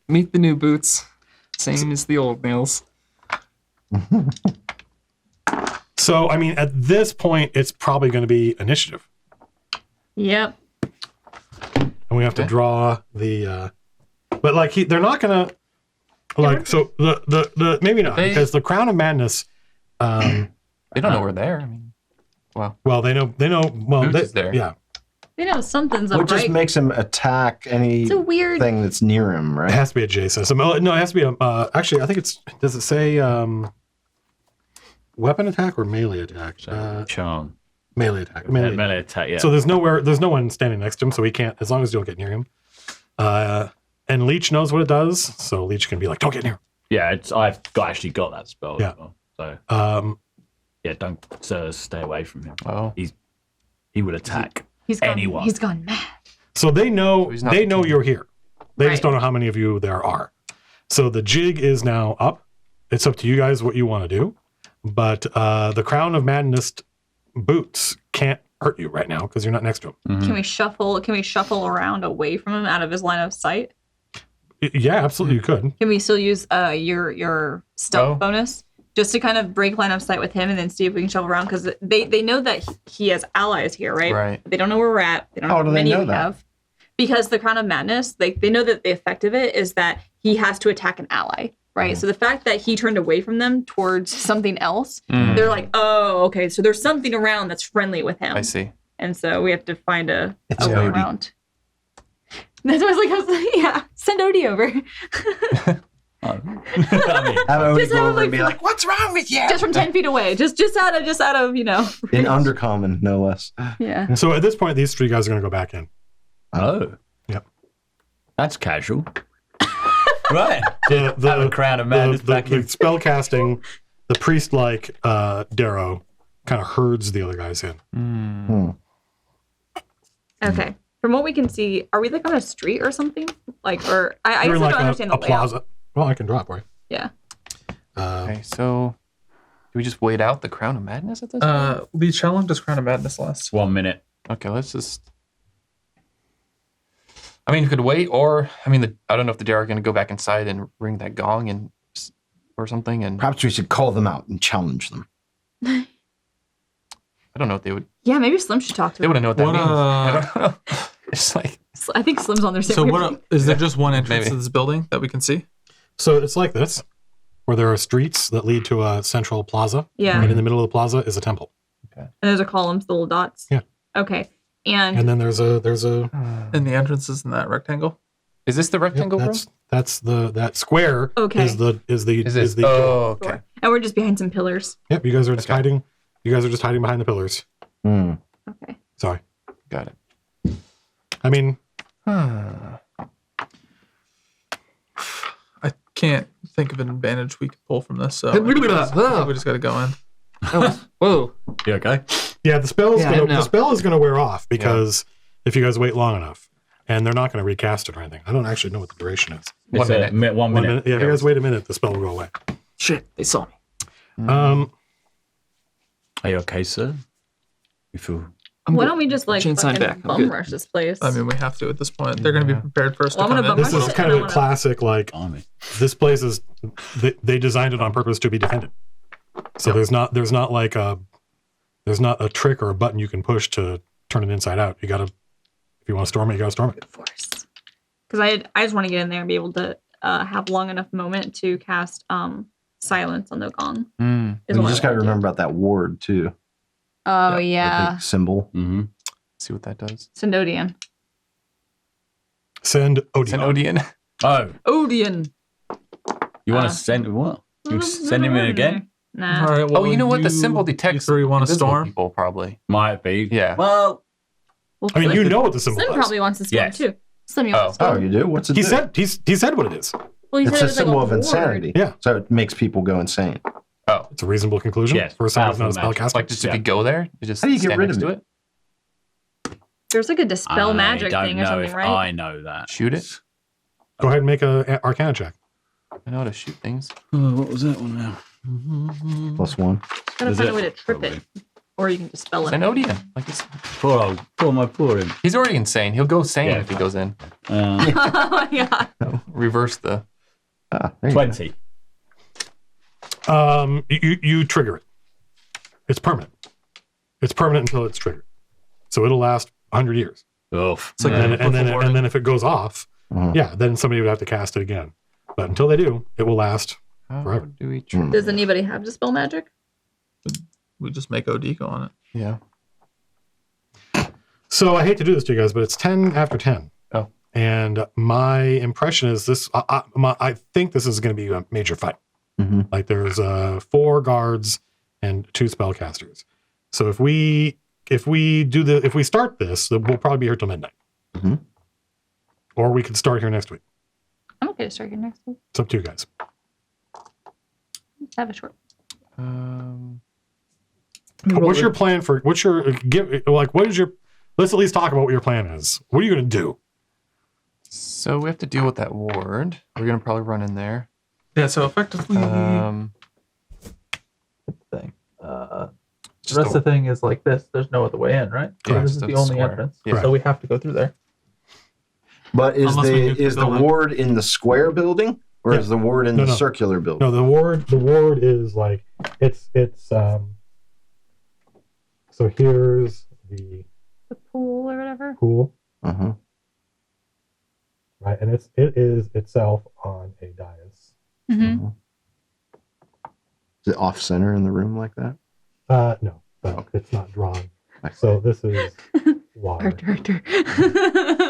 Speaker 5: Meet the new Boots. Same as the old nails.
Speaker 1: So, I mean, at this point, it's probably going to be initiative.
Speaker 3: Yep.
Speaker 1: And we have to draw the... but, like, they're not going to... Like, so, the maybe not, because the Crown of Madness...
Speaker 6: They don't know we're there. I mean, wow.
Speaker 1: Well, they know... Well,
Speaker 6: Boots is there.
Speaker 1: Yeah.
Speaker 3: They know something's up,
Speaker 4: Which just
Speaker 3: right?
Speaker 4: makes him attack anything
Speaker 3: weird...
Speaker 4: that's near him,
Speaker 1: It
Speaker 4: right?
Speaker 1: has to be adjacent. So, no, it has to be... actually, I think it's... Does it say... weapon attack or melee attack?
Speaker 2: Charm.
Speaker 1: Melee attack.
Speaker 2: Melee attack, yeah.
Speaker 1: So there's no one standing next to him, so he can't, as long as you don't get near him. And Leech knows what it does, so Leech can be like, don't get near him.
Speaker 2: Yeah, I've actually got that spell
Speaker 1: Yeah.
Speaker 2: as well. So don't stay away from him.
Speaker 6: Oh.
Speaker 2: He would attack
Speaker 3: He's gone,
Speaker 2: anyone.
Speaker 3: He's gone mad.
Speaker 1: So they know
Speaker 6: he's not
Speaker 1: they know
Speaker 6: the
Speaker 1: you're here. They just
Speaker 3: Right.
Speaker 1: don't know how many of you there are. So the jig is now up. It's up to you guys what you want to do. But the Crown of Madness Boots can't hurt you right now because you're not next to him.
Speaker 3: Can we shuffle around away from him out of his line of sight?
Speaker 1: Yeah, absolutely you could.
Speaker 3: Can we still use your stealth bonus just to kind of break line of sight with him and then see if we can shuffle around? Because they know that he has allies here, right?
Speaker 6: Right.
Speaker 3: They don't know where we're at. They don't know
Speaker 4: How
Speaker 3: how
Speaker 4: do they
Speaker 3: many
Speaker 4: know
Speaker 3: we
Speaker 4: that?
Speaker 3: have. because the Crown of Madness, they know that the effect of it is that he has to attack an ally, right? So the fact that he turned away from them towards something else, they're like, oh, okay, so there's something around that's friendly with him.
Speaker 6: I see.
Speaker 3: And so we have to find a way
Speaker 4: Odie.
Speaker 3: around. That's what I was like, yeah, send Odie over.
Speaker 2: I mean,
Speaker 4: Have Odie
Speaker 3: Just
Speaker 4: go
Speaker 3: have
Speaker 4: over and
Speaker 3: him,
Speaker 4: be
Speaker 3: like,
Speaker 4: like, "What's wrong with you?"
Speaker 3: Just from 10 feet away. Just out of,
Speaker 4: In
Speaker 3: reach.
Speaker 4: undercommon, no less.
Speaker 3: Yeah.
Speaker 1: So at this point, these 3 guys are going to go back in.
Speaker 2: oh,
Speaker 1: Yep.
Speaker 2: that's casual. Right.
Speaker 1: The
Speaker 2: Have a Crown of Madness back
Speaker 1: the
Speaker 2: in.
Speaker 1: spell casting, the priest-like Darrow kind of herds the other guys in.
Speaker 3: Okay. From what we can see, are we like on a street or something? Like, or I
Speaker 1: You're
Speaker 3: guess
Speaker 1: in
Speaker 3: I
Speaker 1: like
Speaker 3: don't understand the
Speaker 1: a plaza.
Speaker 3: layout.
Speaker 1: Well, I can drop right.
Speaker 3: Yeah.
Speaker 6: Okay, so do we just wait out the Crown of Madness at this point?
Speaker 7: Lee, how long does Crown of Madness last?
Speaker 2: 1 minute.
Speaker 6: Okay, let's just. I mean, you could wait, or I mean, I don't know if the Dare are going to go back inside and ring that gong and or something. And
Speaker 4: Perhaps we should call them out and challenge them.
Speaker 6: I don't know what they would.
Speaker 3: Yeah, maybe Slim should talk to
Speaker 6: They
Speaker 3: him.
Speaker 6: wouldn't know what that
Speaker 7: What,
Speaker 6: means. I don't know. It's like
Speaker 3: I think Slim's on their same
Speaker 7: So
Speaker 3: wavelength.
Speaker 7: is there just one entrance
Speaker 6: Maybe.
Speaker 7: to this building that we can see?
Speaker 1: So it's like this, where there are streets that lead to a central plaza,
Speaker 3: Yeah.
Speaker 1: and in the middle of the plaza is a temple,
Speaker 3: And there's a columns, the little dots.
Speaker 1: Yeah.
Speaker 3: Okay. And
Speaker 1: and then there's a
Speaker 7: And the entrance is in that rectangle?
Speaker 6: Is this the
Speaker 1: yep,
Speaker 6: rectangle room?
Speaker 1: that's that square
Speaker 3: Okay.
Speaker 1: is the
Speaker 6: Is this?
Speaker 1: the
Speaker 6: Oh, okay.
Speaker 3: door. And we're just behind some pillars.
Speaker 1: Yep, you guys are just
Speaker 6: Okay.
Speaker 1: hiding. You guys are just hiding behind the pillars.
Speaker 4: Hmm.
Speaker 3: Okay.
Speaker 1: Sorry.
Speaker 6: Got it.
Speaker 1: I mean,
Speaker 7: I can't think of an advantage we can pull from this, so I think we just got to go in.
Speaker 5: Whoa.
Speaker 2: You okay?
Speaker 1: yeah, the spell is
Speaker 5: Yeah, I am now.
Speaker 1: the spell is gonna wear off because if you guys wait long enough, and they're not gonna recast it or anything. I don't actually know what the duration is.
Speaker 2: It's
Speaker 6: 1 minute.
Speaker 2: 1
Speaker 1: 1
Speaker 2: minute.
Speaker 1: minute. Yeah, if you guys wait a minute, the spell will go away.
Speaker 5: Shit, they saw me.
Speaker 2: Are you okay, sir? You feel
Speaker 3: Why don't we just like
Speaker 5: Chain sign
Speaker 3: fucking
Speaker 5: back. I'm
Speaker 3: bum
Speaker 5: good.
Speaker 3: rush this place?
Speaker 7: I mean, we have to at this point. They're going to be prepared for us
Speaker 3: Well,
Speaker 7: to
Speaker 3: I'm
Speaker 7: come
Speaker 3: gonna
Speaker 7: in.
Speaker 3: bump
Speaker 1: This is
Speaker 3: shit.
Speaker 1: kind
Speaker 3: I
Speaker 1: of
Speaker 3: don't
Speaker 1: a
Speaker 3: wanna-
Speaker 1: classic, like,
Speaker 2: army?
Speaker 1: this place is they designed it on purpose to be defended. So there's not like there's not a trick or a button you can push to turn it inside out. You gotta, if you want to storm it, you gotta storm it.
Speaker 3: Force. Because I just want to get in there and be able to have long enough moment to cast silence on the gong.
Speaker 6: Mm.
Speaker 3: is
Speaker 4: You
Speaker 3: what I
Speaker 4: just got to
Speaker 3: wanna do.
Speaker 4: remember about that ward too.
Speaker 3: Oh
Speaker 4: The
Speaker 3: yeah.
Speaker 4: big symbol.
Speaker 2: Mm-hmm.
Speaker 6: See what that does.
Speaker 3: Sindodian.
Speaker 1: Send Odin.
Speaker 6: Send Odeon.
Speaker 2: Oh,
Speaker 3: Odian.
Speaker 2: you want
Speaker 3: Uh,
Speaker 2: to send what? You send him in again?
Speaker 3: Nah.
Speaker 7: All right, well,
Speaker 6: Oh, you know what? The symbol detects
Speaker 7: You three want to
Speaker 6: invisible
Speaker 7: storm?
Speaker 6: people, probably.
Speaker 2: Might be.
Speaker 6: Yeah.
Speaker 2: Well,
Speaker 3: Well,
Speaker 1: I mean,
Speaker 3: Slim,
Speaker 1: you know what the symbol
Speaker 3: Slim
Speaker 1: is.
Speaker 3: probably wants to storm
Speaker 2: Yes.
Speaker 3: too. Slim, you want
Speaker 6: Oh.
Speaker 3: to storm?
Speaker 4: Oh, you do? What's it
Speaker 1: He
Speaker 4: do?
Speaker 1: said he said what it is.
Speaker 3: Well, you
Speaker 4: It's
Speaker 3: said
Speaker 4: a
Speaker 3: it was like
Speaker 4: symbol of
Speaker 3: ward.
Speaker 4: insanity.
Speaker 1: Yeah.
Speaker 4: So it makes people go insane.
Speaker 6: Oh,
Speaker 1: It's a reasonable conclusion
Speaker 2: Yes,
Speaker 1: for someone who's not a
Speaker 2: powerful magic.
Speaker 1: spellcaster.
Speaker 6: like just if
Speaker 2: Yeah.
Speaker 6: you go there, you just
Speaker 4: How do you get
Speaker 6: stand
Speaker 4: rid
Speaker 6: next
Speaker 4: of
Speaker 6: to
Speaker 4: it?
Speaker 6: it,
Speaker 3: There's like a dispel magic
Speaker 2: I
Speaker 3: thing
Speaker 2: don't
Speaker 3: or
Speaker 2: know
Speaker 3: something,
Speaker 2: if
Speaker 3: right?
Speaker 2: I know that.
Speaker 6: shoot it.
Speaker 1: Go ahead and make a Arcana check.
Speaker 6: I know how to shoot things.
Speaker 2: Oh, what was that one now?
Speaker 4: +1.
Speaker 3: Gotta
Speaker 2: Is
Speaker 3: find
Speaker 2: it?
Speaker 3: a way to trip it, or you can dispel it.
Speaker 6: Send Odeon. Like it's,
Speaker 2: Poor him.
Speaker 6: he's already insane. He'll go sane
Speaker 2: Yeah.
Speaker 6: if he goes in.
Speaker 3: Oh my god.
Speaker 6: Reverse the.
Speaker 4: Ah, there you go.
Speaker 2: 20.
Speaker 1: You trigger it. It's permanent. It's permanent until it's triggered. So it'll last 100 years.
Speaker 2: Oof.
Speaker 7: It's like
Speaker 1: And
Speaker 7: the
Speaker 1: then, and, then,
Speaker 7: warning.
Speaker 1: and then if it goes off,
Speaker 4: Mhm.
Speaker 1: yeah, then somebody would have to cast it again. But until they do, it will last.
Speaker 6: How
Speaker 1: Forever.
Speaker 6: do we?
Speaker 3: Does anybody have dispel magic?
Speaker 7: we just make OD go on it.
Speaker 6: Yeah.
Speaker 1: So I hate to do this to you guys, but it's 10 after 10.
Speaker 6: Oh.
Speaker 1: And my impression is this, I think this is going to be a major fight.
Speaker 4: Mhm.
Speaker 1: Like there's 4 guards and 2 spellcasters. So if we start this, then we'll probably be here till midnight.
Speaker 4: Mhm.
Speaker 1: Or we could start here next week.
Speaker 3: I'm okay to start here next week.
Speaker 1: It's up to you guys.
Speaker 3: Have a short.
Speaker 1: What's your plan for? Let's at least talk about what your plan is. What are you going to do?
Speaker 6: So we have to deal with that ward. We're gonna probably run in there.
Speaker 7: Yeah, so effectively,
Speaker 6: Um,
Speaker 7: thing. The
Speaker 6: just
Speaker 7: rest
Speaker 6: a-
Speaker 7: of the thing is like this. There's no other way in, right? So
Speaker 1: Correct.
Speaker 7: this is
Speaker 6: So
Speaker 7: the
Speaker 6: it's
Speaker 7: only
Speaker 6: square.
Speaker 7: entrance.
Speaker 6: Yeah.
Speaker 7: So we have to go through there.
Speaker 4: But is
Speaker 7: Unless we
Speaker 4: the
Speaker 7: nuke the
Speaker 4: is the
Speaker 7: building.
Speaker 4: ward in the square building or
Speaker 1: Yeah.
Speaker 4: is the ward in
Speaker 1: No,
Speaker 4: the
Speaker 1: no.
Speaker 4: circular building?
Speaker 1: No, the ward is like it's so here's the
Speaker 3: The pool or whatever.
Speaker 1: pool.
Speaker 4: Uh-huh.
Speaker 1: right? And it is itself on a dais.
Speaker 3: Mm-hmm.
Speaker 4: Is it off center in the room like that?
Speaker 1: No, but it's not drawn. So this is water.
Speaker 3: Art director.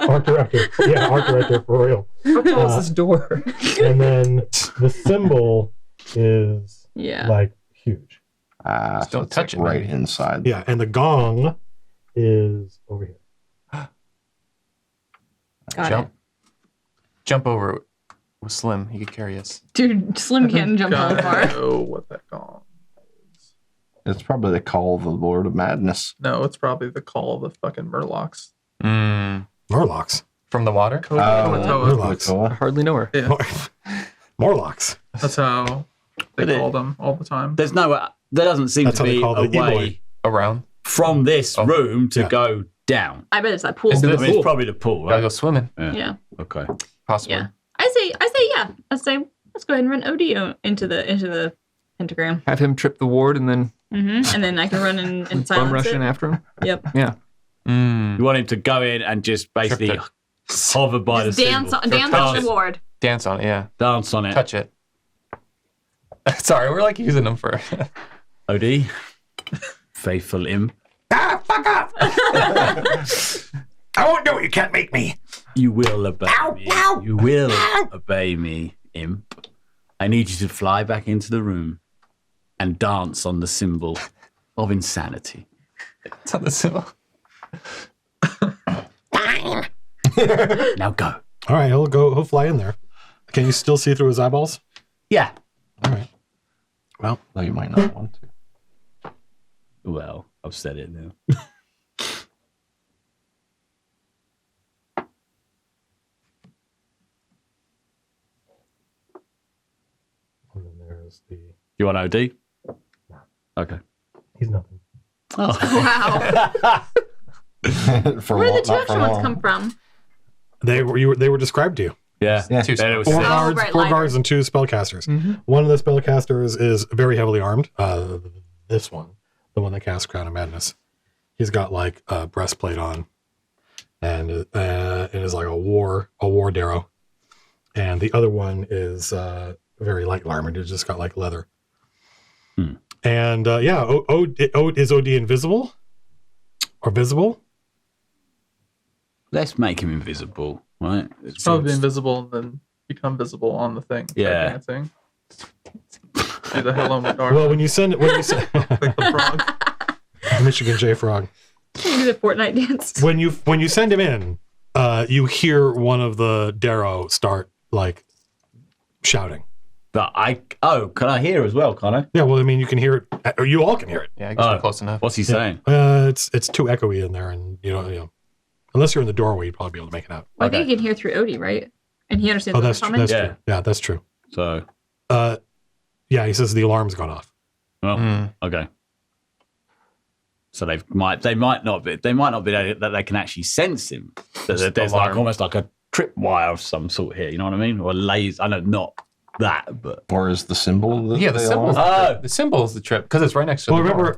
Speaker 1: Art director. Yeah, art director for real.
Speaker 5: How tall is this door?
Speaker 1: And then the symbol is like huge.
Speaker 4: So
Speaker 6: don't
Speaker 4: it's
Speaker 6: touch
Speaker 4: like
Speaker 6: it,
Speaker 4: right
Speaker 6: maybe.
Speaker 4: inside.
Speaker 1: Yeah, and the gong is over here.
Speaker 3: Got it.
Speaker 6: Jump over it with Slim. He could carry us.
Speaker 3: Dude, Slim can't jump all far.
Speaker 7: know what that gong is.
Speaker 4: It's probably the call of the Lord of Madness.
Speaker 7: No, it's probably the call of the fucking Murlocs.
Speaker 1: Morlocks.
Speaker 6: From the water?
Speaker 1: Morlocks.
Speaker 5: I hardly know her.
Speaker 7: Yeah,
Speaker 1: Morlocks.
Speaker 7: that's how they
Speaker 2: But
Speaker 7: call them all the time.
Speaker 2: There's no. There doesn't seem
Speaker 1: That's
Speaker 2: to
Speaker 1: how they
Speaker 2: be
Speaker 1: call
Speaker 2: a
Speaker 1: the
Speaker 2: way
Speaker 1: E-boy.
Speaker 6: Around?
Speaker 2: from this room to
Speaker 1: Yeah.
Speaker 2: go down.
Speaker 3: I bet it's that pool.
Speaker 6: Is
Speaker 2: I
Speaker 6: it
Speaker 2: mean, it's probably the pool,
Speaker 6: Gotta
Speaker 2: right?
Speaker 6: go swimming.
Speaker 3: Yeah.
Speaker 2: Okay.
Speaker 6: Possibly.
Speaker 3: Yeah. I say yeah. I say let's go ahead and run OD into the pentagram.
Speaker 5: Have him trip the ward and then
Speaker 3: And then I can run and
Speaker 5: bum
Speaker 3: silence
Speaker 5: rush
Speaker 3: it.
Speaker 5: in after him.
Speaker 3: Yep.
Speaker 5: Yeah.
Speaker 2: You want him to go in and just basically hover by
Speaker 3: Just
Speaker 2: the
Speaker 3: dance
Speaker 2: symbol.
Speaker 3: on the ward.
Speaker 6: Dance on it, yeah.
Speaker 2: Dance on it.
Speaker 6: Touch it. Sorry, we're like using them for.
Speaker 2: OD. Faithful imp.
Speaker 1: Fuck off! I won't do it. You can't make me.
Speaker 2: You will obey me. You will obey me, imp. I need you to fly back into the room and dance on the symbol of insanity.
Speaker 6: It's on the symbol.
Speaker 1: Fine.
Speaker 2: Now go.
Speaker 1: All right, he'll fly in there. Can you still see through his eyeballs?
Speaker 2: Yeah.
Speaker 1: All right. Well,
Speaker 4: No, you might not want to.
Speaker 2: Well, I've said it now.
Speaker 1: and then there's the.
Speaker 2: You want OD? Okay.
Speaker 1: He's nothing.
Speaker 3: Wow.
Speaker 4: For
Speaker 3: Where did the
Speaker 4: not
Speaker 3: two
Speaker 4: for
Speaker 3: extra ones
Speaker 4: long.
Speaker 3: come from?
Speaker 1: They were described to you.
Speaker 2: Yeah.
Speaker 4: Yeah.
Speaker 6: Two
Speaker 2: Then it was
Speaker 1: Four
Speaker 2: said-
Speaker 1: guards,
Speaker 3: right,
Speaker 1: four
Speaker 3: lighter.
Speaker 1: guards, and two spellcasters. One of the spellcasters is very heavily armed. This one, the one that casts Crown of Madness, he's got like a breastplate on, and it is like a war darrow. And the other one is very light armored. It's just got like leather. And is OD invisible or visible?
Speaker 2: Let's make him invisible, right?
Speaker 7: It's probably invisible and then become visible on the thing.
Speaker 2: Yeah.
Speaker 7: Dancing. Do the hello my dark.
Speaker 1: Well, when you send
Speaker 7: like the frog.
Speaker 1: Michigan J Frog,
Speaker 3: Can you do the Fortnite dance?
Speaker 1: when you send him in, you hear one of the darrow start like shouting.
Speaker 2: But can I hear as well, can I?
Speaker 1: Yeah, well, I mean, you can hear it. Or you all can hear it.
Speaker 6: Yeah, I guess we're close enough.
Speaker 2: What's he saying?
Speaker 1: It's too echoey in there, and you know, unless you're in the doorway, you'd probably be able to make it out.
Speaker 3: Well, I think you can hear through Odie, right? And he understands
Speaker 1: Oh,
Speaker 3: what
Speaker 1: that's
Speaker 3: we're
Speaker 1: true.
Speaker 3: coming.
Speaker 1: That's
Speaker 2: Yeah.
Speaker 1: true. Yeah, that's true.
Speaker 2: So,
Speaker 1: Yeah, he says the alarm's gone off.
Speaker 2: well, okay. So they might not be that they can actually sense him. That there's like
Speaker 6: alarm.
Speaker 2: almost like a tripwire of some sort here. You know what I mean? Or a laser. I know not that, but
Speaker 4: Or is the symbol?
Speaker 6: Yeah, the symbol. The symbol is the trip because it's right next to
Speaker 1: Well,
Speaker 6: the door.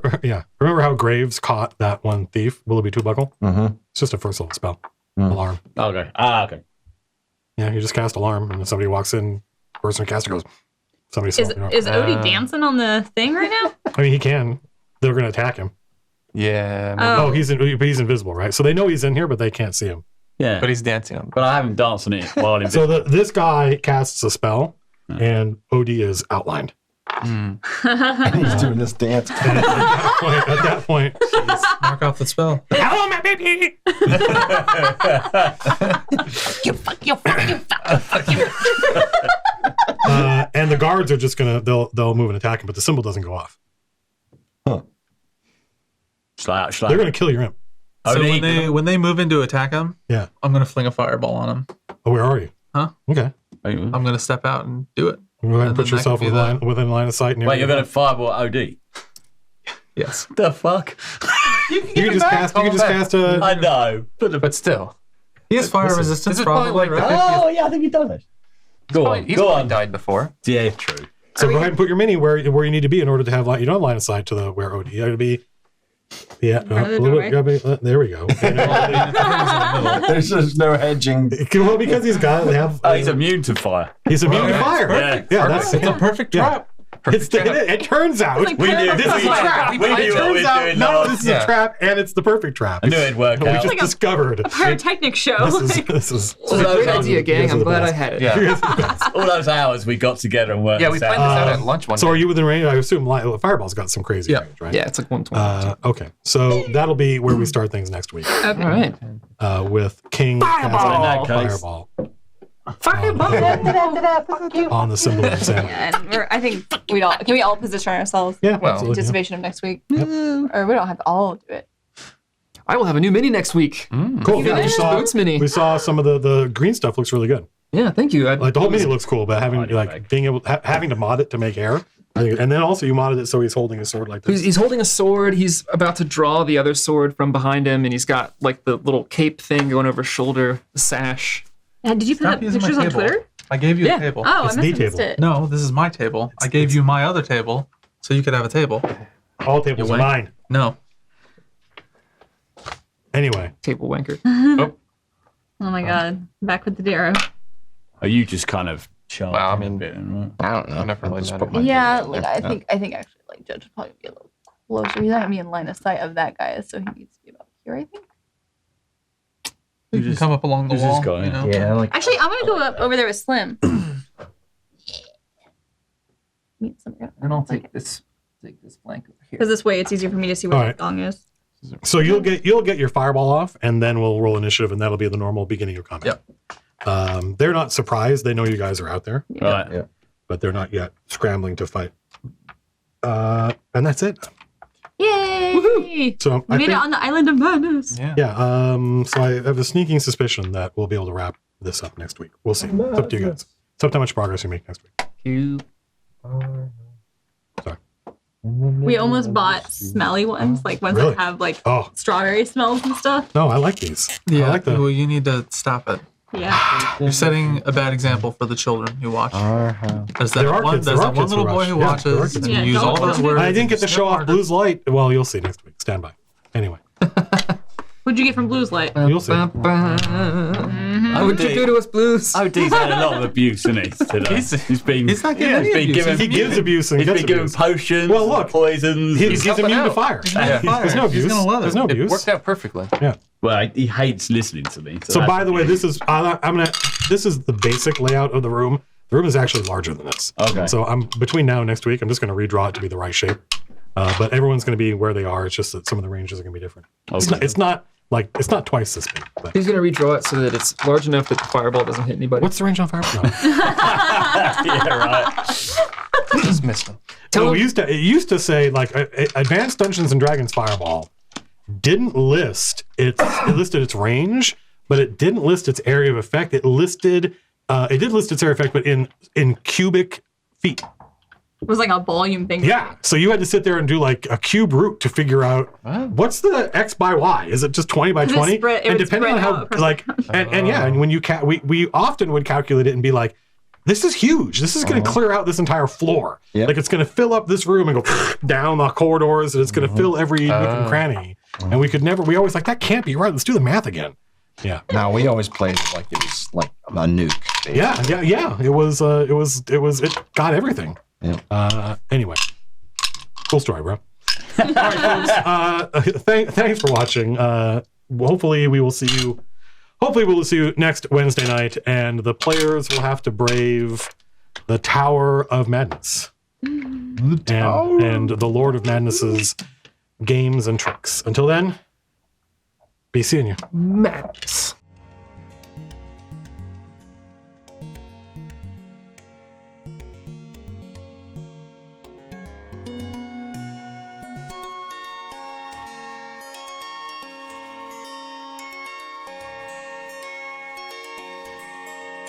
Speaker 1: remember how Graves caught that one thief, Willoughby Two Buckle?
Speaker 4: Mm-hmm.
Speaker 1: It's just a first level spell. Alarm.
Speaker 2: okay. Okay.
Speaker 1: Yeah, you just cast alarm, and then somebody walks in. Person who casts it goes. Somebody saw.
Speaker 3: Is Odie dancing on the thing right now?
Speaker 1: I mean, he can. They're going to attack him.
Speaker 6: Yeah, maybe.
Speaker 1: Oh, he's invisible, right? So they know he's in here, but they can't see him.
Speaker 2: Yeah.
Speaker 6: But he's dancing on.
Speaker 2: But I haven't danced on it while I'm
Speaker 1: So this guy casts a spell, and OD is outlined.
Speaker 4: He's doing this dance.
Speaker 1: And at that point,
Speaker 7: Knock off the spell.
Speaker 1: hello, my baby. And the guards are just they'll move and attack him, but the symbol doesn't go off. They're gonna kill your imp.
Speaker 7: So when they move in to attack him,
Speaker 1: Yeah.
Speaker 7: I'm gonna fling a fireball on him.
Speaker 1: Oh, where are you?
Speaker 7: Huh?
Speaker 1: Okay.
Speaker 7: I'm gonna step out and do it.
Speaker 1: Go ahead and
Speaker 7: And
Speaker 1: put
Speaker 7: then that
Speaker 1: yourself
Speaker 7: could be
Speaker 1: within line of sight.
Speaker 2: Wait, you're going to fireball OD?
Speaker 7: Yes.
Speaker 2: The fuck?
Speaker 1: You can just cast a.
Speaker 2: I know.
Speaker 6: But still.
Speaker 7: He has fire
Speaker 6: This
Speaker 7: resistance,
Speaker 6: is probably
Speaker 7: probably,
Speaker 6: like
Speaker 7: right?
Speaker 2: Oh, yeah, I think he does it. Go on.
Speaker 6: He's
Speaker 2: Go
Speaker 6: probably
Speaker 2: on.
Speaker 6: died before.
Speaker 2: Yeah, true.
Speaker 1: So go ahead and put your mini where you need to be in order to have line. You don't have line of sight to where OD. You got to be Yeah,
Speaker 3: front of the
Speaker 1: a little bit
Speaker 3: doorway.
Speaker 1: grubby. There we go.
Speaker 4: There's just no hedging.
Speaker 1: Well, because he's got have.
Speaker 2: He's immune to fire.
Speaker 1: He's immune to fire.
Speaker 2: Yeah,
Speaker 1: That's
Speaker 7: It's a perfect trap.
Speaker 1: it turns out
Speaker 3: Like
Speaker 2: We knew
Speaker 3: perfect
Speaker 2: this is a
Speaker 3: fire.
Speaker 2: trap. We
Speaker 1: it
Speaker 2: knew what we
Speaker 1: turns
Speaker 2: were
Speaker 1: out
Speaker 2: doing.
Speaker 1: no, this is
Speaker 6: Yeah.
Speaker 1: a trap, and it's the perfect trap.
Speaker 2: I knew it'd work
Speaker 1: We
Speaker 2: out.
Speaker 1: just
Speaker 3: Like a-
Speaker 1: discovered.
Speaker 3: Pyrotechnic show.
Speaker 1: This is
Speaker 5: It's a great idea, gang. I'm glad I had it.
Speaker 6: Yeah.
Speaker 2: All those hours we got together and worked
Speaker 6: Yeah, we
Speaker 2: this
Speaker 6: planned
Speaker 2: out.
Speaker 6: this out at lunch one
Speaker 1: So
Speaker 6: day.
Speaker 1: are you within range? I assume Fireball's got some crazy
Speaker 7: Yeah.
Speaker 1: range, right?
Speaker 5: Yeah, it's like 120.
Speaker 1: Okay, so that'll be where we start things next week
Speaker 5: All right.
Speaker 1: with King
Speaker 5: Fireball!
Speaker 2: In that case.
Speaker 1: Fireball
Speaker 5: Fireball!
Speaker 1: on the symbol of insanity.
Speaker 3: Yeah, and I think can we all position ourselves
Speaker 1: Yeah,
Speaker 6: Well,
Speaker 3: in
Speaker 1: absolutely.
Speaker 3: anticipation of next week? Or we don't have to all do it.
Speaker 5: I will have a new mini next week.
Speaker 1: Cool. Yeah,
Speaker 5: Finished Boots mini.
Speaker 1: we saw some of the green stuff looks really good.
Speaker 5: Yeah, thank you.
Speaker 1: Like the whole mini looks cool, but having being able having to mod it to make hair, I think, and then also you modded it so he's holding a sword like this.
Speaker 5: He's holding a sword. He's about to draw the other sword from behind him, and he's got like the little cape thing going over his shoulder, the sash.
Speaker 3: Did you put
Speaker 7: Stop
Speaker 3: up
Speaker 7: using my
Speaker 3: pictures on
Speaker 7: table.
Speaker 3: Twitter?
Speaker 7: I gave you
Speaker 5: Yeah.
Speaker 7: a table.
Speaker 3: Oh,
Speaker 1: It's
Speaker 3: I
Speaker 1: the
Speaker 3: must have missed
Speaker 1: table.
Speaker 3: it.
Speaker 7: No, this is my table. I gave you my other table so you could have a table.
Speaker 1: All tables
Speaker 7: You
Speaker 1: are
Speaker 7: wank?
Speaker 1: mine.
Speaker 7: No.
Speaker 1: Anyway,
Speaker 5: Table wanker.
Speaker 3: Oh my god. Back with the Darrow.
Speaker 2: Are you just kind of charging
Speaker 6: Well, I mean,
Speaker 2: a bit? Right?
Speaker 4: I don't know.
Speaker 6: I never really
Speaker 4: Just
Speaker 6: met
Speaker 4: put
Speaker 6: him.
Speaker 4: my-
Speaker 3: Yeah, like I think actually like Judge would probably be a little closer. He's not gonna be in line of sight of that guy, so he needs to be about here, I think.
Speaker 7: You can come up along the
Speaker 2: who's this
Speaker 7: wall.
Speaker 2: guy?
Speaker 7: You know?
Speaker 4: Yeah, like
Speaker 3: Actually, I'm gonna go up over there with Slim. Meet some
Speaker 5: And I'll take this blank over here.
Speaker 3: because this way it's easier for me to see where
Speaker 1: All
Speaker 3: the
Speaker 1: right.
Speaker 3: gong is.
Speaker 1: so you'll get your fireball off, and then we'll roll initiative, and that'll be the normal beginning of combat. They're not surprised; they know you guys are out there,
Speaker 2: Right.
Speaker 4: Yeah.
Speaker 1: but they're not yet scrambling to fight. And that's it.
Speaker 3: Yay!
Speaker 1: So
Speaker 3: We made it on the island of madness.
Speaker 7: Yeah.
Speaker 1: So I have a sneaking suspicion that we'll be able to wrap this up next week. We'll see. It's up to you guys. It's up to how much progress you make next week.
Speaker 5: You.
Speaker 1: Sorry.
Speaker 3: We almost bought smelly ones, like ones
Speaker 1: Really?
Speaker 3: that have like
Speaker 1: Oh
Speaker 3: strawberry smells and stuff.
Speaker 1: no, I like these.
Speaker 7: Yeah.
Speaker 1: I like the.
Speaker 7: Well, you need to stop it.
Speaker 3: Yeah.
Speaker 7: You're setting a bad example for the children who watch. There's that
Speaker 1: There are
Speaker 7: one,
Speaker 1: kids-
Speaker 7: there's
Speaker 1: there are
Speaker 7: that one
Speaker 1: kids who
Speaker 7: little boy
Speaker 1: watch.
Speaker 7: who
Speaker 1: Yeah,
Speaker 7: watches,
Speaker 1: there are kids
Speaker 7: and
Speaker 1: who
Speaker 7: you
Speaker 3: watch.
Speaker 7: use
Speaker 3: Yeah,
Speaker 7: all
Speaker 3: don't-
Speaker 7: those words.
Speaker 1: I didn't get to
Speaker 7: and
Speaker 1: show off
Speaker 7: smart.
Speaker 1: Blue's light. Well, you'll see next week. Stand by. Anyway,
Speaker 3: What'd you get from Blue's Light?
Speaker 1: you'll see.
Speaker 5: What would you do to us, Blues?
Speaker 2: OD's had a lot of abuse, hasn't he? Today? He's been.
Speaker 7: He's not getting any
Speaker 2: he's been
Speaker 7: abuse.
Speaker 2: given.
Speaker 1: He gives abuse and
Speaker 2: He's
Speaker 1: gets
Speaker 2: been given
Speaker 1: abuse.
Speaker 2: potions.
Speaker 1: Well, look,
Speaker 2: poisons.
Speaker 1: He's
Speaker 6: helping
Speaker 1: immune to
Speaker 6: out.
Speaker 1: fire.
Speaker 7: Yeah.
Speaker 1: There's no abuse.
Speaker 7: He's gonna love it.
Speaker 1: There's no
Speaker 6: It
Speaker 1: abuse.
Speaker 6: worked out perfectly.
Speaker 2: Well, he hates listening to me.
Speaker 1: So
Speaker 2: that's
Speaker 1: by the way, this is this is the basic layout of the room. The room is actually larger than this.
Speaker 2: Okay.
Speaker 1: So I'm between now and next week. I'm just going to redraw it to be the right shape. But everyone's going to be where they are. It's just that some of the ranges are going to be different. It's not twice this big. But
Speaker 5: He's gonna redraw it so that it's large enough that the fireball doesn't hit anybody.
Speaker 1: what's the range on fireball? No.
Speaker 2: yeah, right.
Speaker 6: Just missed him.
Speaker 1: No, it used to say like Advanced Dungeons and Dragons Fireball didn't list it listed its range, but it didn't list its area of effect. It did list its area of effect, but in cubic feet.
Speaker 3: It was like a volume thing.
Speaker 1: Yeah. So you had to sit there and do like a cube root to figure out what's the X by Y. Is it just 20 by 20?
Speaker 3: It would
Speaker 1: And depending on
Speaker 3: spread
Speaker 1: how
Speaker 3: out across
Speaker 1: like and when you we often would calculate it and be like, this is huge. This is going to clear out this entire floor.
Speaker 4: Yep.
Speaker 1: Like it's going to fill up this room and go down the corridors, and it's going to fill every nook and cranny. And we always like, that can't be right. Let's do the math again. Yeah.
Speaker 4: Now we always played it like it was like a nuke. Basically.
Speaker 1: Yeah. It got everything.
Speaker 4: Yeah.
Speaker 1: Anyway, cool story, bro. All right, folks. Thanks for watching. Hopefully we will see you. Hopefully we'll see you next Wednesday night, and the players will have to brave the Tower of Madness and the Lord of Madness's games and tricks. Until then, be seeing you.
Speaker 5: Madness.